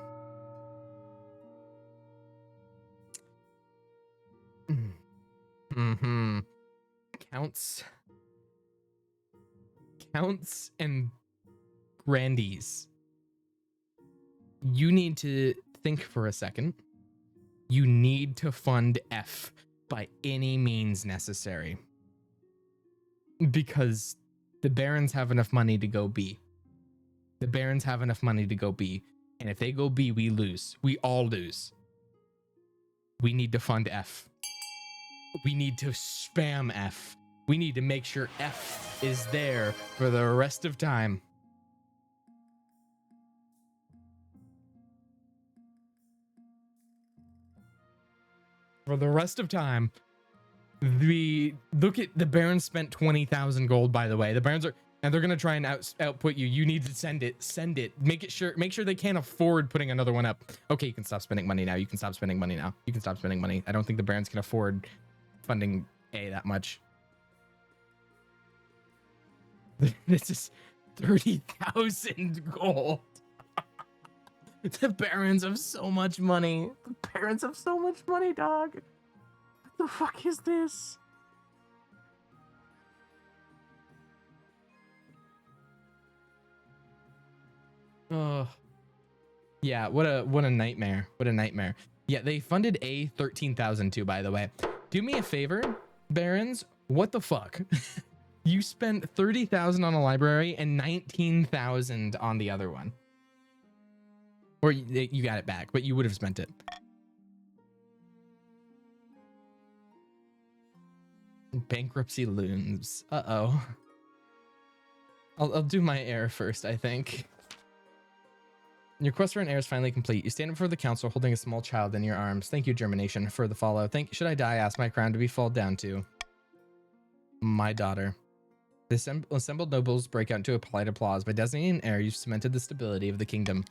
Counts and grandees. You need to think for a second. You need to fund F by any means necessary. Because the barons have enough money to go B. The barons have enough money to go B. And if they go B, we lose. We all lose. We need to fund F. We need to spam F. We need to make sure F is there for the rest of time. For the rest of time. Look at the Barons spent 20,000 gold, by the way. The Barons are, and they're gonna try and output you. You need to send it. Make sure they can't afford putting another one up. Okay, you can stop spending money now. You can stop spending money. I don't think the Barons can afford funding A that much. This is 30,000 gold. The Barons have so much money. The Barons have so much money, dog. What the fuck is this? Oh, yeah. What a nightmare. What a nightmare. Yeah, they funded A 13,000 too, by the way. Do me a favor, Barons. What the fuck? You spent 30,000 on a library and 19,000 on the other one. Or you got it back, but you would have spent it. Bankruptcy looms. Uh-oh. I'll do my heir first, I think. Your quest for an heir is finally complete. You stand before the council holding a small child in your arms. Thank you, Germination, for the follow. Should I die, ask my crown to be fall down to. My daughter. The assembled nobles break out into a polite applause. By designating an heir, you've cemented the stability of the kingdom.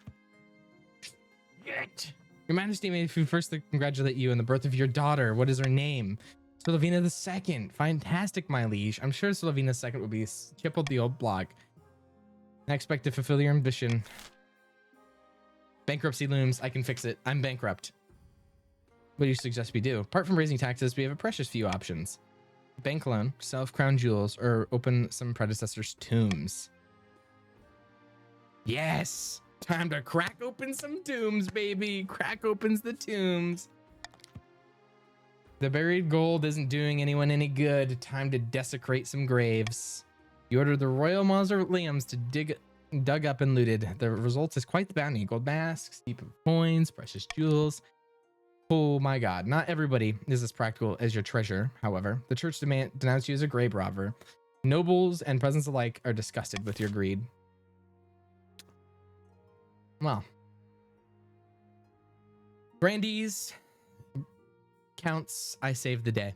Yet. Your Majesty, may we first congratulate you on the birth of your daughter. What is her name? Slovina II. Fantastic, my liege. I'm sure Slovina II will be tripled the old block. I expect to fulfill your ambition. Bankruptcy looms. I can fix it. I'm bankrupt. What do you suggest we do? Apart from raising taxes, we have a precious few options. Bank loan, sell crown jewels, or open some predecessors' tombs. Yes! Time to crack open some tombs, baby! Crack opens the tombs. The buried gold isn't doing anyone any good. Time to desecrate some graves. You order the royal mausoleums to dug up and looted. The result is quite the bounty. Gold masks, heap of coins, precious jewels. Oh my god, not everybody is as practical as your treasure, however. The church denounced you as a grave robber. Nobles and peasants alike are disgusted with your greed. Well. Grandees, counts, I saved the day.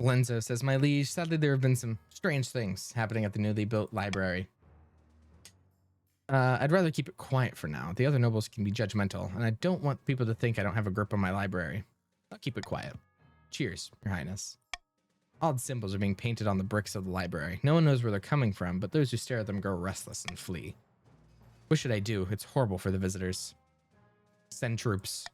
Lenzo says, my liege, sadly there have been some strange things happening at the newly built library. I'd rather keep it quiet for now. The other nobles can be judgmental, and I don't want people to think I don't have a grip on my library. I'll keep it quiet. Cheers, Your Highness. Odd symbols are being painted on the bricks of the library. No one knows where they're coming from, but those who stare at them grow restless and flee. What should I do? It's horrible for the visitors. Send troops.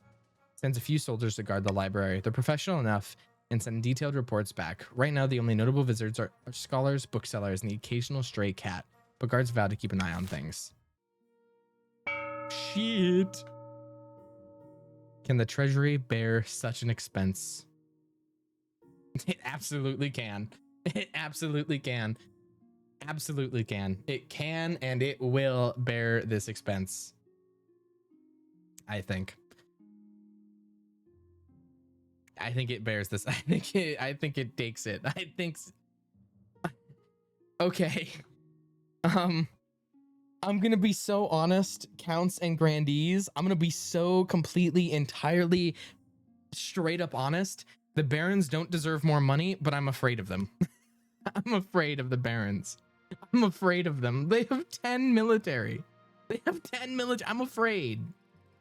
Sends a few soldiers to guard the library. They're professional enough and send detailed reports back. Right now, the only notable visitors are scholars, booksellers, and the occasional stray cat, but guards vow to keep an eye on things. Shit. Can the treasury bear such an expense? It absolutely can. It absolutely can. Absolutely can. It can and it will bear this expense. I think it bears this. I think it takes it. Okay. I'm gonna be so honest, counts and grandees. I'm gonna be so completely, entirely, straight up honest. The barons don't deserve more money, but I'm afraid of them. I'm afraid of the barons. I'm afraid of them. They have 10 military. They have 10 military. I'm afraid.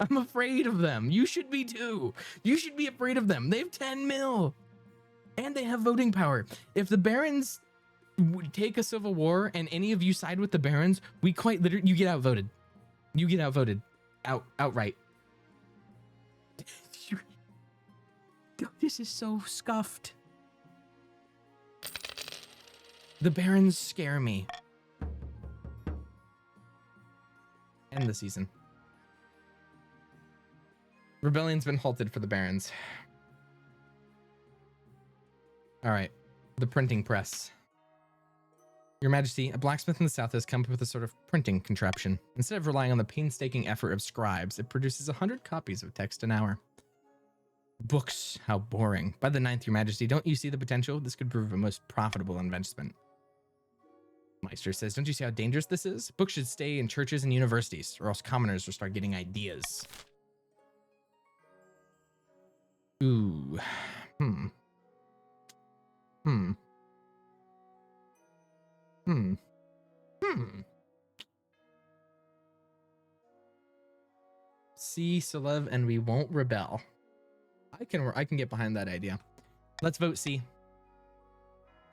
I'm afraid of them. You should be too. You should be afraid of them. They have 10 mil. And they have voting power. If the barons would take a civil war and any of you side with the barons, we quite literally, you get outvoted. You get outvoted. Outright. This is so scuffed. The barons scare me. End the season. Rebellion's been halted for the barons. All right. The printing press. Your Majesty, a blacksmith in the south has come up with a sort of printing contraption. Instead of relying on the painstaking effort of scribes, it produces 100 copies of text an hour. Books, how boring. By the 9th, Your Majesty, don't you see the potential? This could prove a most profitable investment. Meister says, don't you see how dangerous this is? Books should stay in churches and universities, or else commoners will start getting ideas. Ooh. See Selev and we won't rebel. I can get behind that idea. Let's vote C.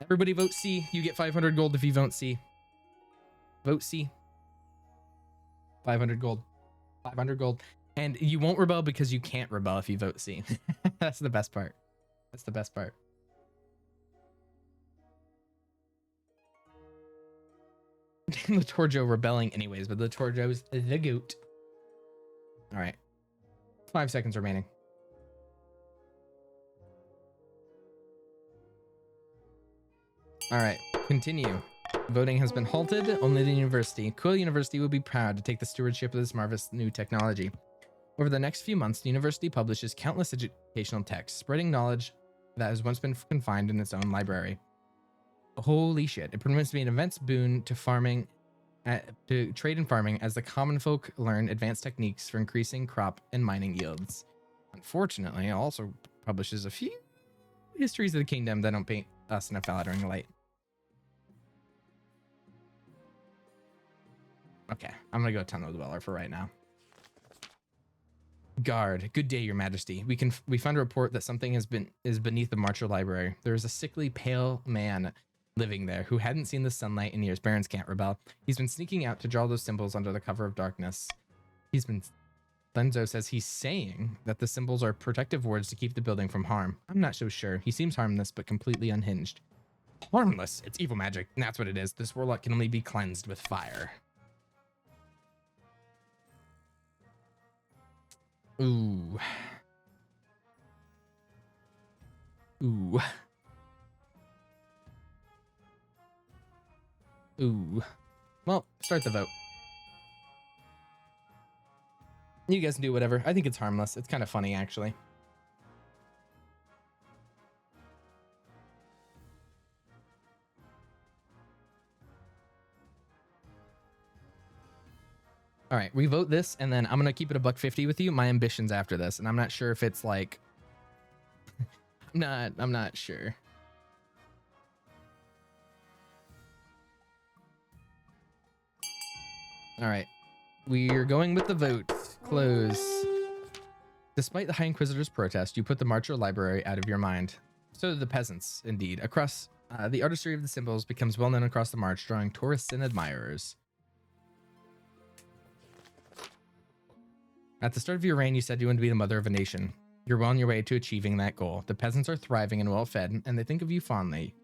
Everybody vote C. You get 500 gold if you vote C. Vote C. 500 gold. 500 gold. And you won't rebel because you can't rebel if you vote C. That's the best part. That's the best part. Latorjo rebelling anyways, but Latorjo's the goat. All right. 5 seconds remaining. All right. Continue. Voting has been halted. Only the university. Quill University will be proud to take the stewardship of this marvelous new technology. Over the next few months, the university publishes countless educational texts, spreading knowledge that has once been confined in its own library. Holy shit. It permits to be an immense boon to farming, to trade and farming as the common folk learn advanced techniques for increasing crop and mining yields. Unfortunately, it also publishes a few histories of the kingdom that don't paint us in a flattering light. Okay, I'm gonna go Tunnel Dweller for right now. Guard, good day, your majesty. We found a report that something is beneath the Marcher Library. There is a sickly, pale man living there who hadn't seen the sunlight in years. Barons can't rebel. He's been sneaking out to draw those symbols under the cover of darkness. Lenzo says he's saying that the symbols are protective wards to keep the building from harm. I'm not so sure. He seems harmless, but completely unhinged. Harmless? It's evil magic, and that's what it is. This warlock can only be cleansed with fire. Ooh. Ooh. Ooh. Well, start the vote. You guys can do whatever. I think it's harmless. It's kind of funny, actually. All right, we vote this, and then I'm gonna keep it $1.50 with you. My ambitions after this, and I'm not sure if it's like, I'm not sure. All right, we're going with the vote. Close. Despite the High Inquisitor's protest, you put the Marcher Library out of your mind. So do the peasants, indeed. Across the artistry of the symbols becomes well known across the march, drawing tourists and admirers. At the start of your reign, you said you wanted to be the mother of a nation. You're well on your way to achieving that goal. The peasants are thriving and well-fed, and they think of you fondly.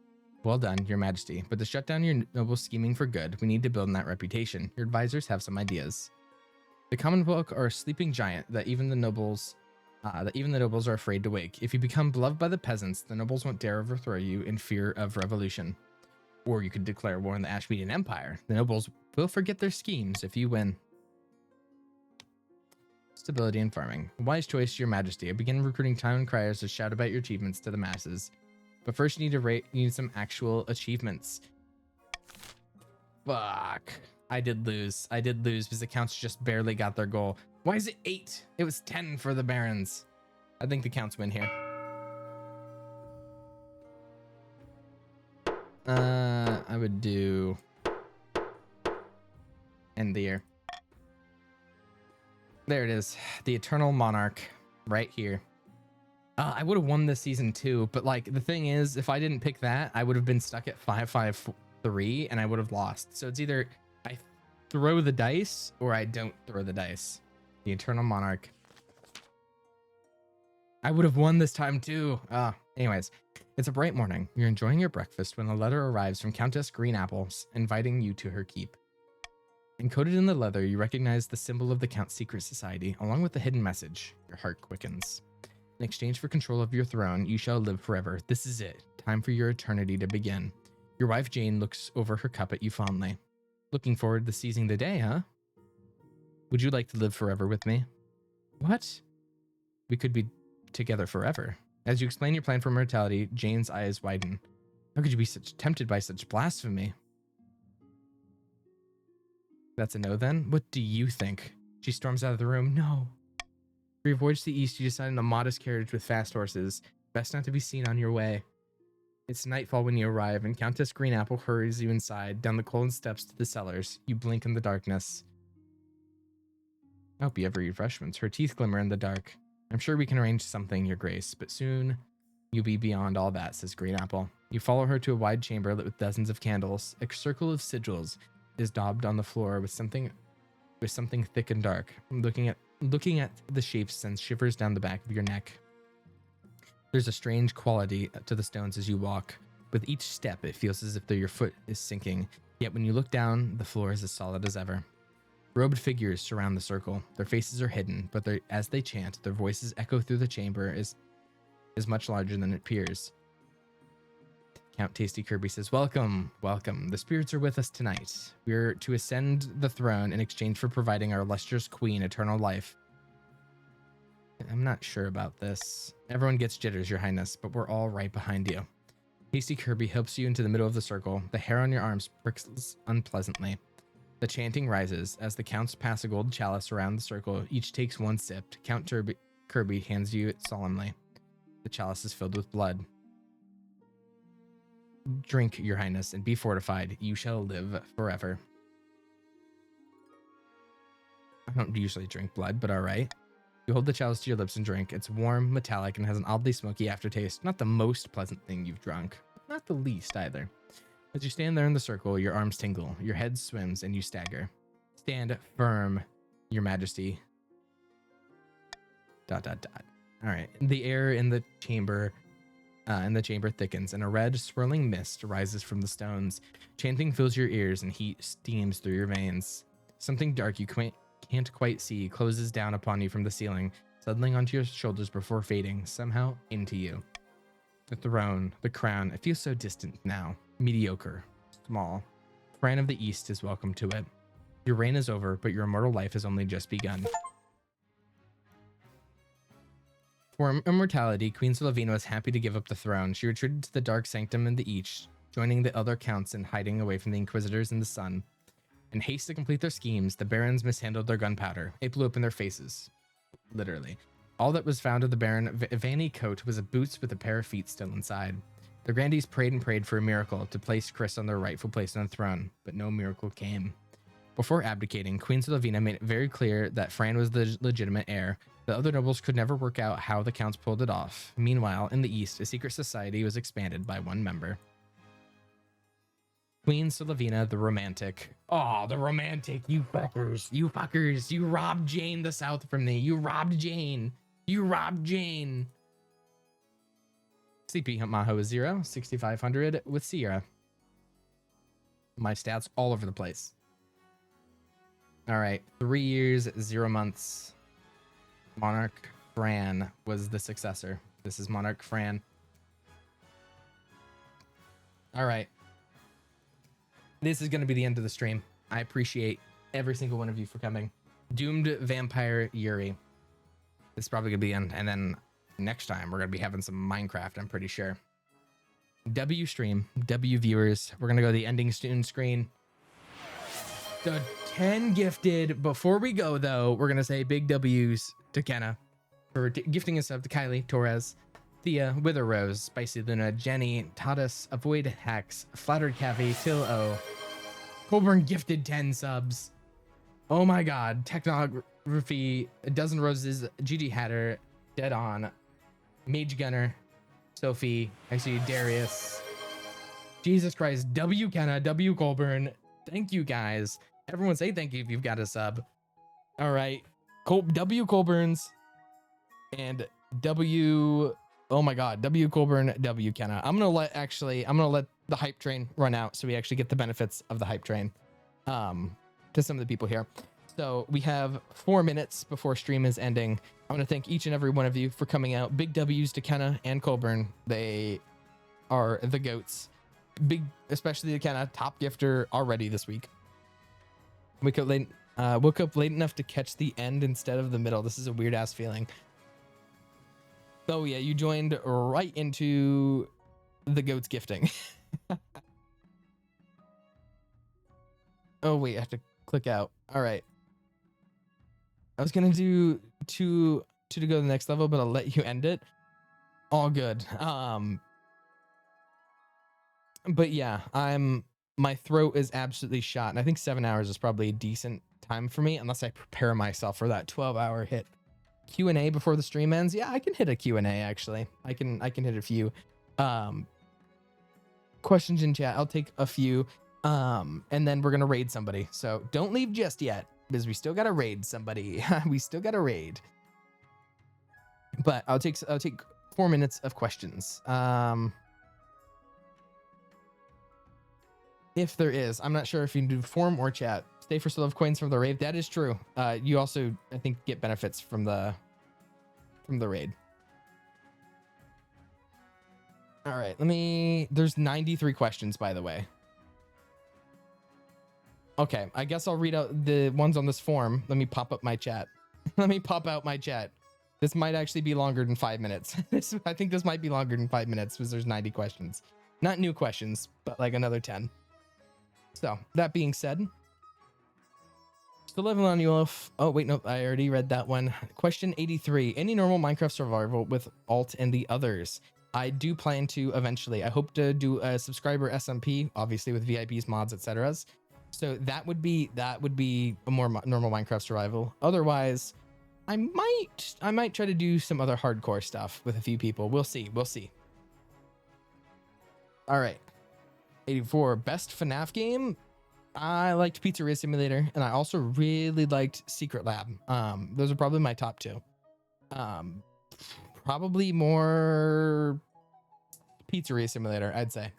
Well done, your majesty. But to shut down your noble scheming for good, we need to build on that reputation. Your advisors have some ideas. The common folk are a sleeping giant that even the nobles are afraid to wake. If you become beloved by the peasants, the nobles won't dare overthrow you in fear of revolution. Or you could declare war on the Ashmedean Empire. The nobles will forget their schemes if you win. Stability and farming. Wise choice, your majesty. I begin recruiting town criers to shout about your achievements to the masses. But first you need some actual achievements. Fuck. I did lose because the counts just barely got their goal. Why is it 8? It was 10 for the barons. I think the counts win here. I would do end the year. There it is. The Eternal Monarch right here. I would have won this season too, but like the thing is, if I didn't pick that, I would have been stuck at 5-5-3 and I would have lost. So it's either I throw the dice or I don't throw the dice. The Eternal Monarch. I would have won this time too. Anyways, it's a bright morning. You're enjoying your breakfast when a letter arrives from Countess Green Apples inviting you to her keep. Encoded in the leather, you recognize the symbol of the Count's secret society, along with the hidden message. Your heart quickens. In exchange for control of your throne, you shall live forever. This is it. Time for your eternity to begin. Your wife Jane looks over her cup at you fondly. Looking forward to seizing the day, huh? Would you like to live forever with me? What? We could be together forever. As you explain your plan for mortality, Jane's eyes widen. How could you be tempted by such blasphemy? That's a no then? What do you think? She storms out of the room. No. For your voyage to the east, you decide on a modest carriage with fast horses. Best not to be seen on your way. It's nightfall when you arrive, and Countess Greenapple hurries you inside, down the cold steps to the cellars. You blink in the darkness. I hope you have refreshments. Her teeth glimmer in the dark. I'm sure we can arrange something, your grace, but soon you'll be beyond all that, says Greenapple. You follow her to a wide chamber lit with dozens of candles. A circle of sigils is daubed on the floor with something thick and dark. Looking at the shapes sends shivers down the back of your neck. There's a strange quality to the stones as you walk. With each step, it feels as if your foot is sinking. Yet when you look down, the floor is as solid as ever. Robed figures surround the circle. Their faces are hidden, but as they chant, their voices echo through the chamber is much larger than it appears. Count Tasty Kirby says, welcome, welcome. The spirits are with us tonight. We're to ascend the throne in exchange for providing our illustrious queen eternal life. I'm not sure about this. Everyone gets jitters, your highness, but we're all right behind you. Tasty Kirby helps you into the middle of the circle. The hair on your arms prickles unpleasantly. The chanting rises. As the counts pass a gold chalice around the circle, each takes one sip. Count Kirby hands you it solemnly. The chalice is filled with blood. Drink, your highness, and be fortified. You shall live forever. I don't usually drink blood, but all right. You hold the chalice to your lips and drink. It's warm, metallic, and has an oddly smoky aftertaste. Not the most pleasant thing you've drunk. Not the least either. As you stand there in the circle, your arms tingle, your head swims, and you stagger. Stand firm, your majesty. ... All right. The air in the chamber thickens, and a red swirling mist rises from the stones. Chanting fills your ears, and heat steams through your veins. Something dark you can't quite see closes down upon you from the ceiling, settling onto your shoulders before fading somehow into you. The throne, the crown, it feels so distant now. Mediocre, small. Fran of the East is welcome to it. Your reign is over, but your immortal life has only just begun. For immortality, Queen Slovina was happy to give up the throne. She retreated to the dark sanctum in the East, joining the other counts in hiding away from the Inquisitors in the sun. In haste to complete their schemes, the barons mishandled their gunpowder. It blew up in their faces. Literally. All that was found of the Baron Vanny coat was a boots with a pair of feet still inside. The grandees prayed and prayed for a miracle to place Chris on their rightful place on the throne, but no miracle came. Before abdicating, Queen Slovina made it very clear that Fran was the legitimate heir. The other nobles could never work out how the counts pulled it off. Meanwhile, in the East, a secret society was expanded by one member. Queen Slovina, the romantic. Oh, the romantic, you fuckers, you fuckers. You robbed Jane the South from me. You robbed Jane. You robbed Jane. CP Maho is 0, 6,500 with Sierra. My stats all over the place. All right, 3 years, 0 months. Monarch Fran was the successor. This is Monarch Fran. All right. This is going to be the end of the stream. I appreciate every single one of you for coming. Doomed Vampire Yuri. This is probably going to be the end. And then next time, we're going to be having some Minecraft, I'm pretty sure. W stream, W viewers. We're going to go to the ending soon screen. The 10 gifted. Before we go, though, we're going to say big W's to Kenna for gifting us up to Kylie, Torres, Thea, Wither Rose, Spicy Luna, Jenny, Tadas, Avoid Hacks, Flattered Cafe, Till O. Colburn gifted 10 subs. Oh my god. Technography, A Dozen Roses, GG Hatter, Dead On, Mage Gunner, Sophie, I see Darius. Jesus Christ. W Kenna, W Colburn. Thank you guys. Everyone say thank you if you've got a sub. All right. W Colburns and W. Oh my god. W Colburn, W Kenna. I'm gonna let the hype train run out so we actually get the benefits of the hype train to some of the people here. So we have 4 minutes before stream is ending. I want to thank each and every one of you for coming out. Big W's to Kenna and Colburn. They are the goats. Big, especially to Kenna, top gifter already this week. Woke up late enough to catch the end instead of the middle. This is a weird ass feeling. Oh yeah, you joined right into the goats gifting. Oh wait, I have to click out. All right. I was gonna do two to go to the next level, but I'll let you end it. All good. But yeah, my throat is absolutely shot, and I think 7 hours is probably a decent time for me, unless I prepare myself for that 12-hour hit. Q&A before the stream ends. Yeah, I can hit a Q&A actually. I can hit a few. Questions in chat. I'll take a few. And then we're gonna raid somebody. So don't leave just yet, because we still gotta raid somebody. We still gotta raid. But I'll take 4 minutes of questions. If there is, I'm not sure if you can do forum or chat. Stay for still have coins from the raid. That is true. You also, I think, get benefits from the raid. All right, there's 93 questions, by the way. Okay, I guess I'll read out the ones on this form. Let me pop up my chat. Let me pop out my chat. This might actually be longer than 5 minutes. I think this might be longer than 5 minutes because there's 90 questions. Not new questions, but like another 10. So, that being said, still living on you. Oh, wait, no, I already read that one. Question 83. Any normal Minecraft survival with Alt and the others? I do plan to eventually. I hope to do a subscriber SMP, obviously with VIPs, mods, etc. So that would be a more normal Minecraft survival. Otherwise, I might try to do some other hardcore stuff with a few people. We'll see. All right. 84. Best FNAF game? I liked Pizzeria Simulator, and I also really liked Secret Lab. Those are probably my top two. Probably more Pizzeria Simulator, I'd say.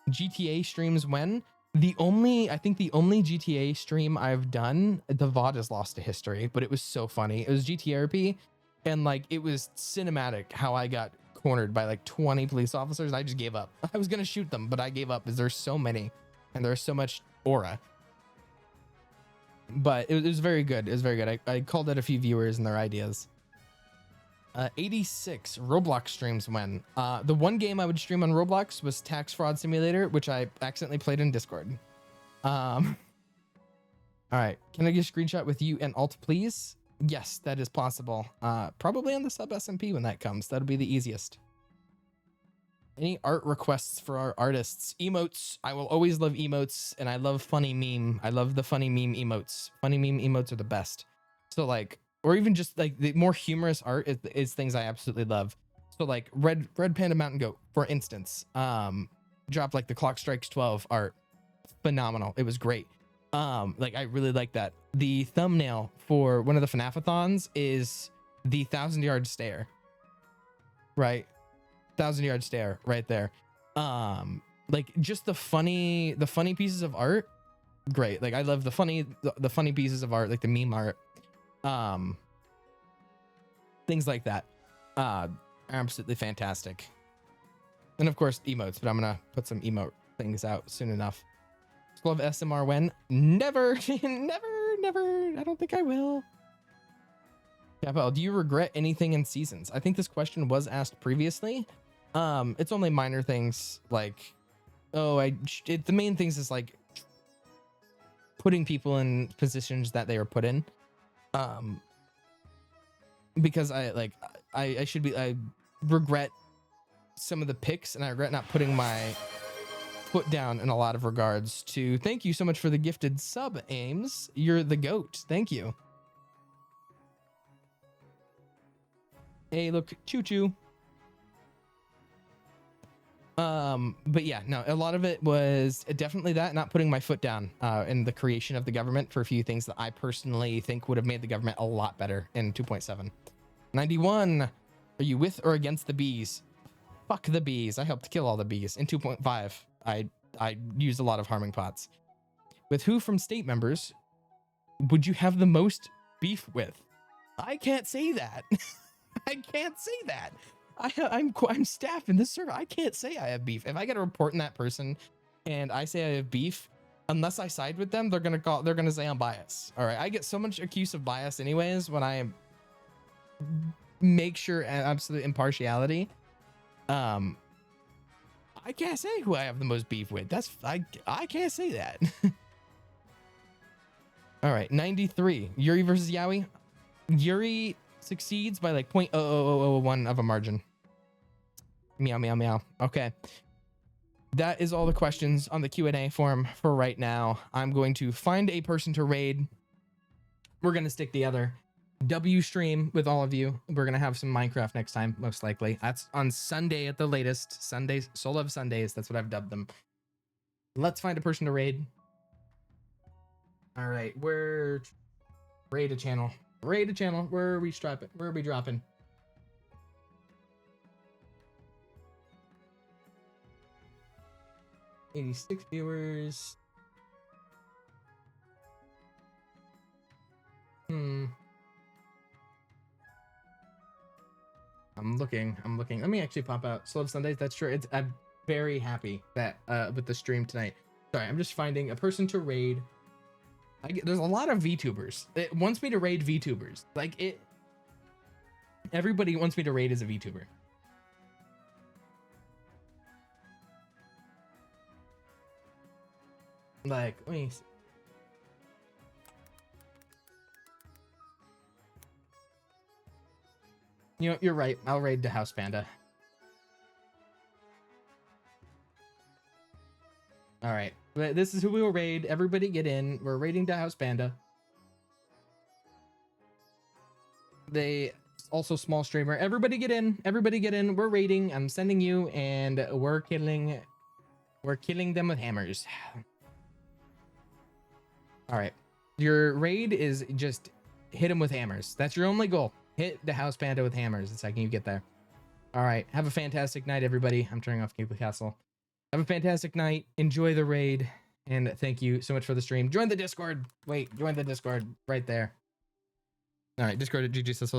GTA streams when? I think the only GTA stream I've done, the VOD is lost to history, but it was so funny. It was GTRP, and like it was cinematic how I got cornered by like 20 police officers. I just gave up. I was gonna shoot them, but I gave up because there's so many and there's so much aura. But it was very good. It was very good. I called out a few viewers and their ideas. 86 Roblox streams when? The one game I would stream on Roblox was Tax Fraud Simulator, which I accidentally played in Discord. All right, can I get a screenshot with you and Alt, please? Yes, that is possible. Probably on the sub SMP when that comes. That'll be the easiest. Any art requests for our artists? Emotes. I will always love emotes, and I love funny meme. I love the funny meme emotes. Funny meme emotes are the best. So like, or even just like the more humorous art is things I absolutely love. So like Red Panda Mountain Goat, for instance, dropped like the Clock Strikes 12 art. Phenomenal. It was great. Like I really like that. The thumbnail for one of the FNAF-a-thons is the 1,000-yard stare. Right? 1,000-yard stare right there. Like just the funny pieces of art. Great. Like I love the funny pieces of art, like the meme art. Things like that are absolutely fantastic. And of course emotes, but I'm gonna put some emote things out soon enough. Love SMR when? Never. Never. I don't think I will. Capel, do you regret anything in seasons? I think this question was asked previously. It's only minor things like, the main things is like putting people in positions that they were put in. Because I regret some of the picks, and I regret not putting my foot down in a lot of regards. To thank you so much for the gifted sub, Ames. You're the goat. Thank you. Hey, look, choo choo. But yeah, no, a lot of it was definitely that, not putting my foot down in the creation of the government for a few things that I personally think would have made the government a lot better in 2.7. 91. Are you with or against the bees? Fuck the bees. I helped kill all the bees. In 2.5, I used a lot of harming pots. With who from state members would you have the most beef with? I can't say that. I can't say that. I'm staff in this server. I can't say I have beef. If I get a report in that person and I say I have beef, unless I side with them, they're gonna say I'm biased. All right. I get so much accused of bias anyways when I make sure absolute impartiality. I can't say who I have the most beef with. I can't say that. All right, 93. Yuri versus Yowie. Yuri succeeds by like 0.00001 of a margin. Meow, meow, meow. Okay. That is all the questions on the Q&A form for right now. I'm going to find a person to raid. We're going to stick together. W stream with all of you. We're going to have some Minecraft next time, most likely. That's on Sunday at the latest. Sundays, Soul of Sundays. That's what I've dubbed them. Let's find a person to raid. All right, raid a channel. Raid a channel. Where are we dropping? Where are we dropping? $86 viewers. I'm looking. Let me actually pop out. Slow Sundays, that's true. I'm very happy that with the stream tonight. Sorry, I'm just finding a person to raid. There's a lot of VTubers. It wants me to raid VTubers. Like it. Everybody wants me to raid as a VTuber. Like, let me see. You know, you're right. I'll raid the House Panda. All right. This is who we will raid. Everybody get in. We're raiding the House Panda. They also small streamer. Everybody get in. Everybody get in. We're raiding. I'm sending you, and we're killing them with hammers. All right. Your raid is just hit them with hammers. That's your only goal. Hit the House Panda with hammers the second you get there. All right. Have a fantastic night, everybody. I'm turning off Gateway Castle. Have a fantastic night. Enjoy the raid. And thank you so much for the stream. Join the Discord. Wait, join the Discord right there. All right. Discord at GG Says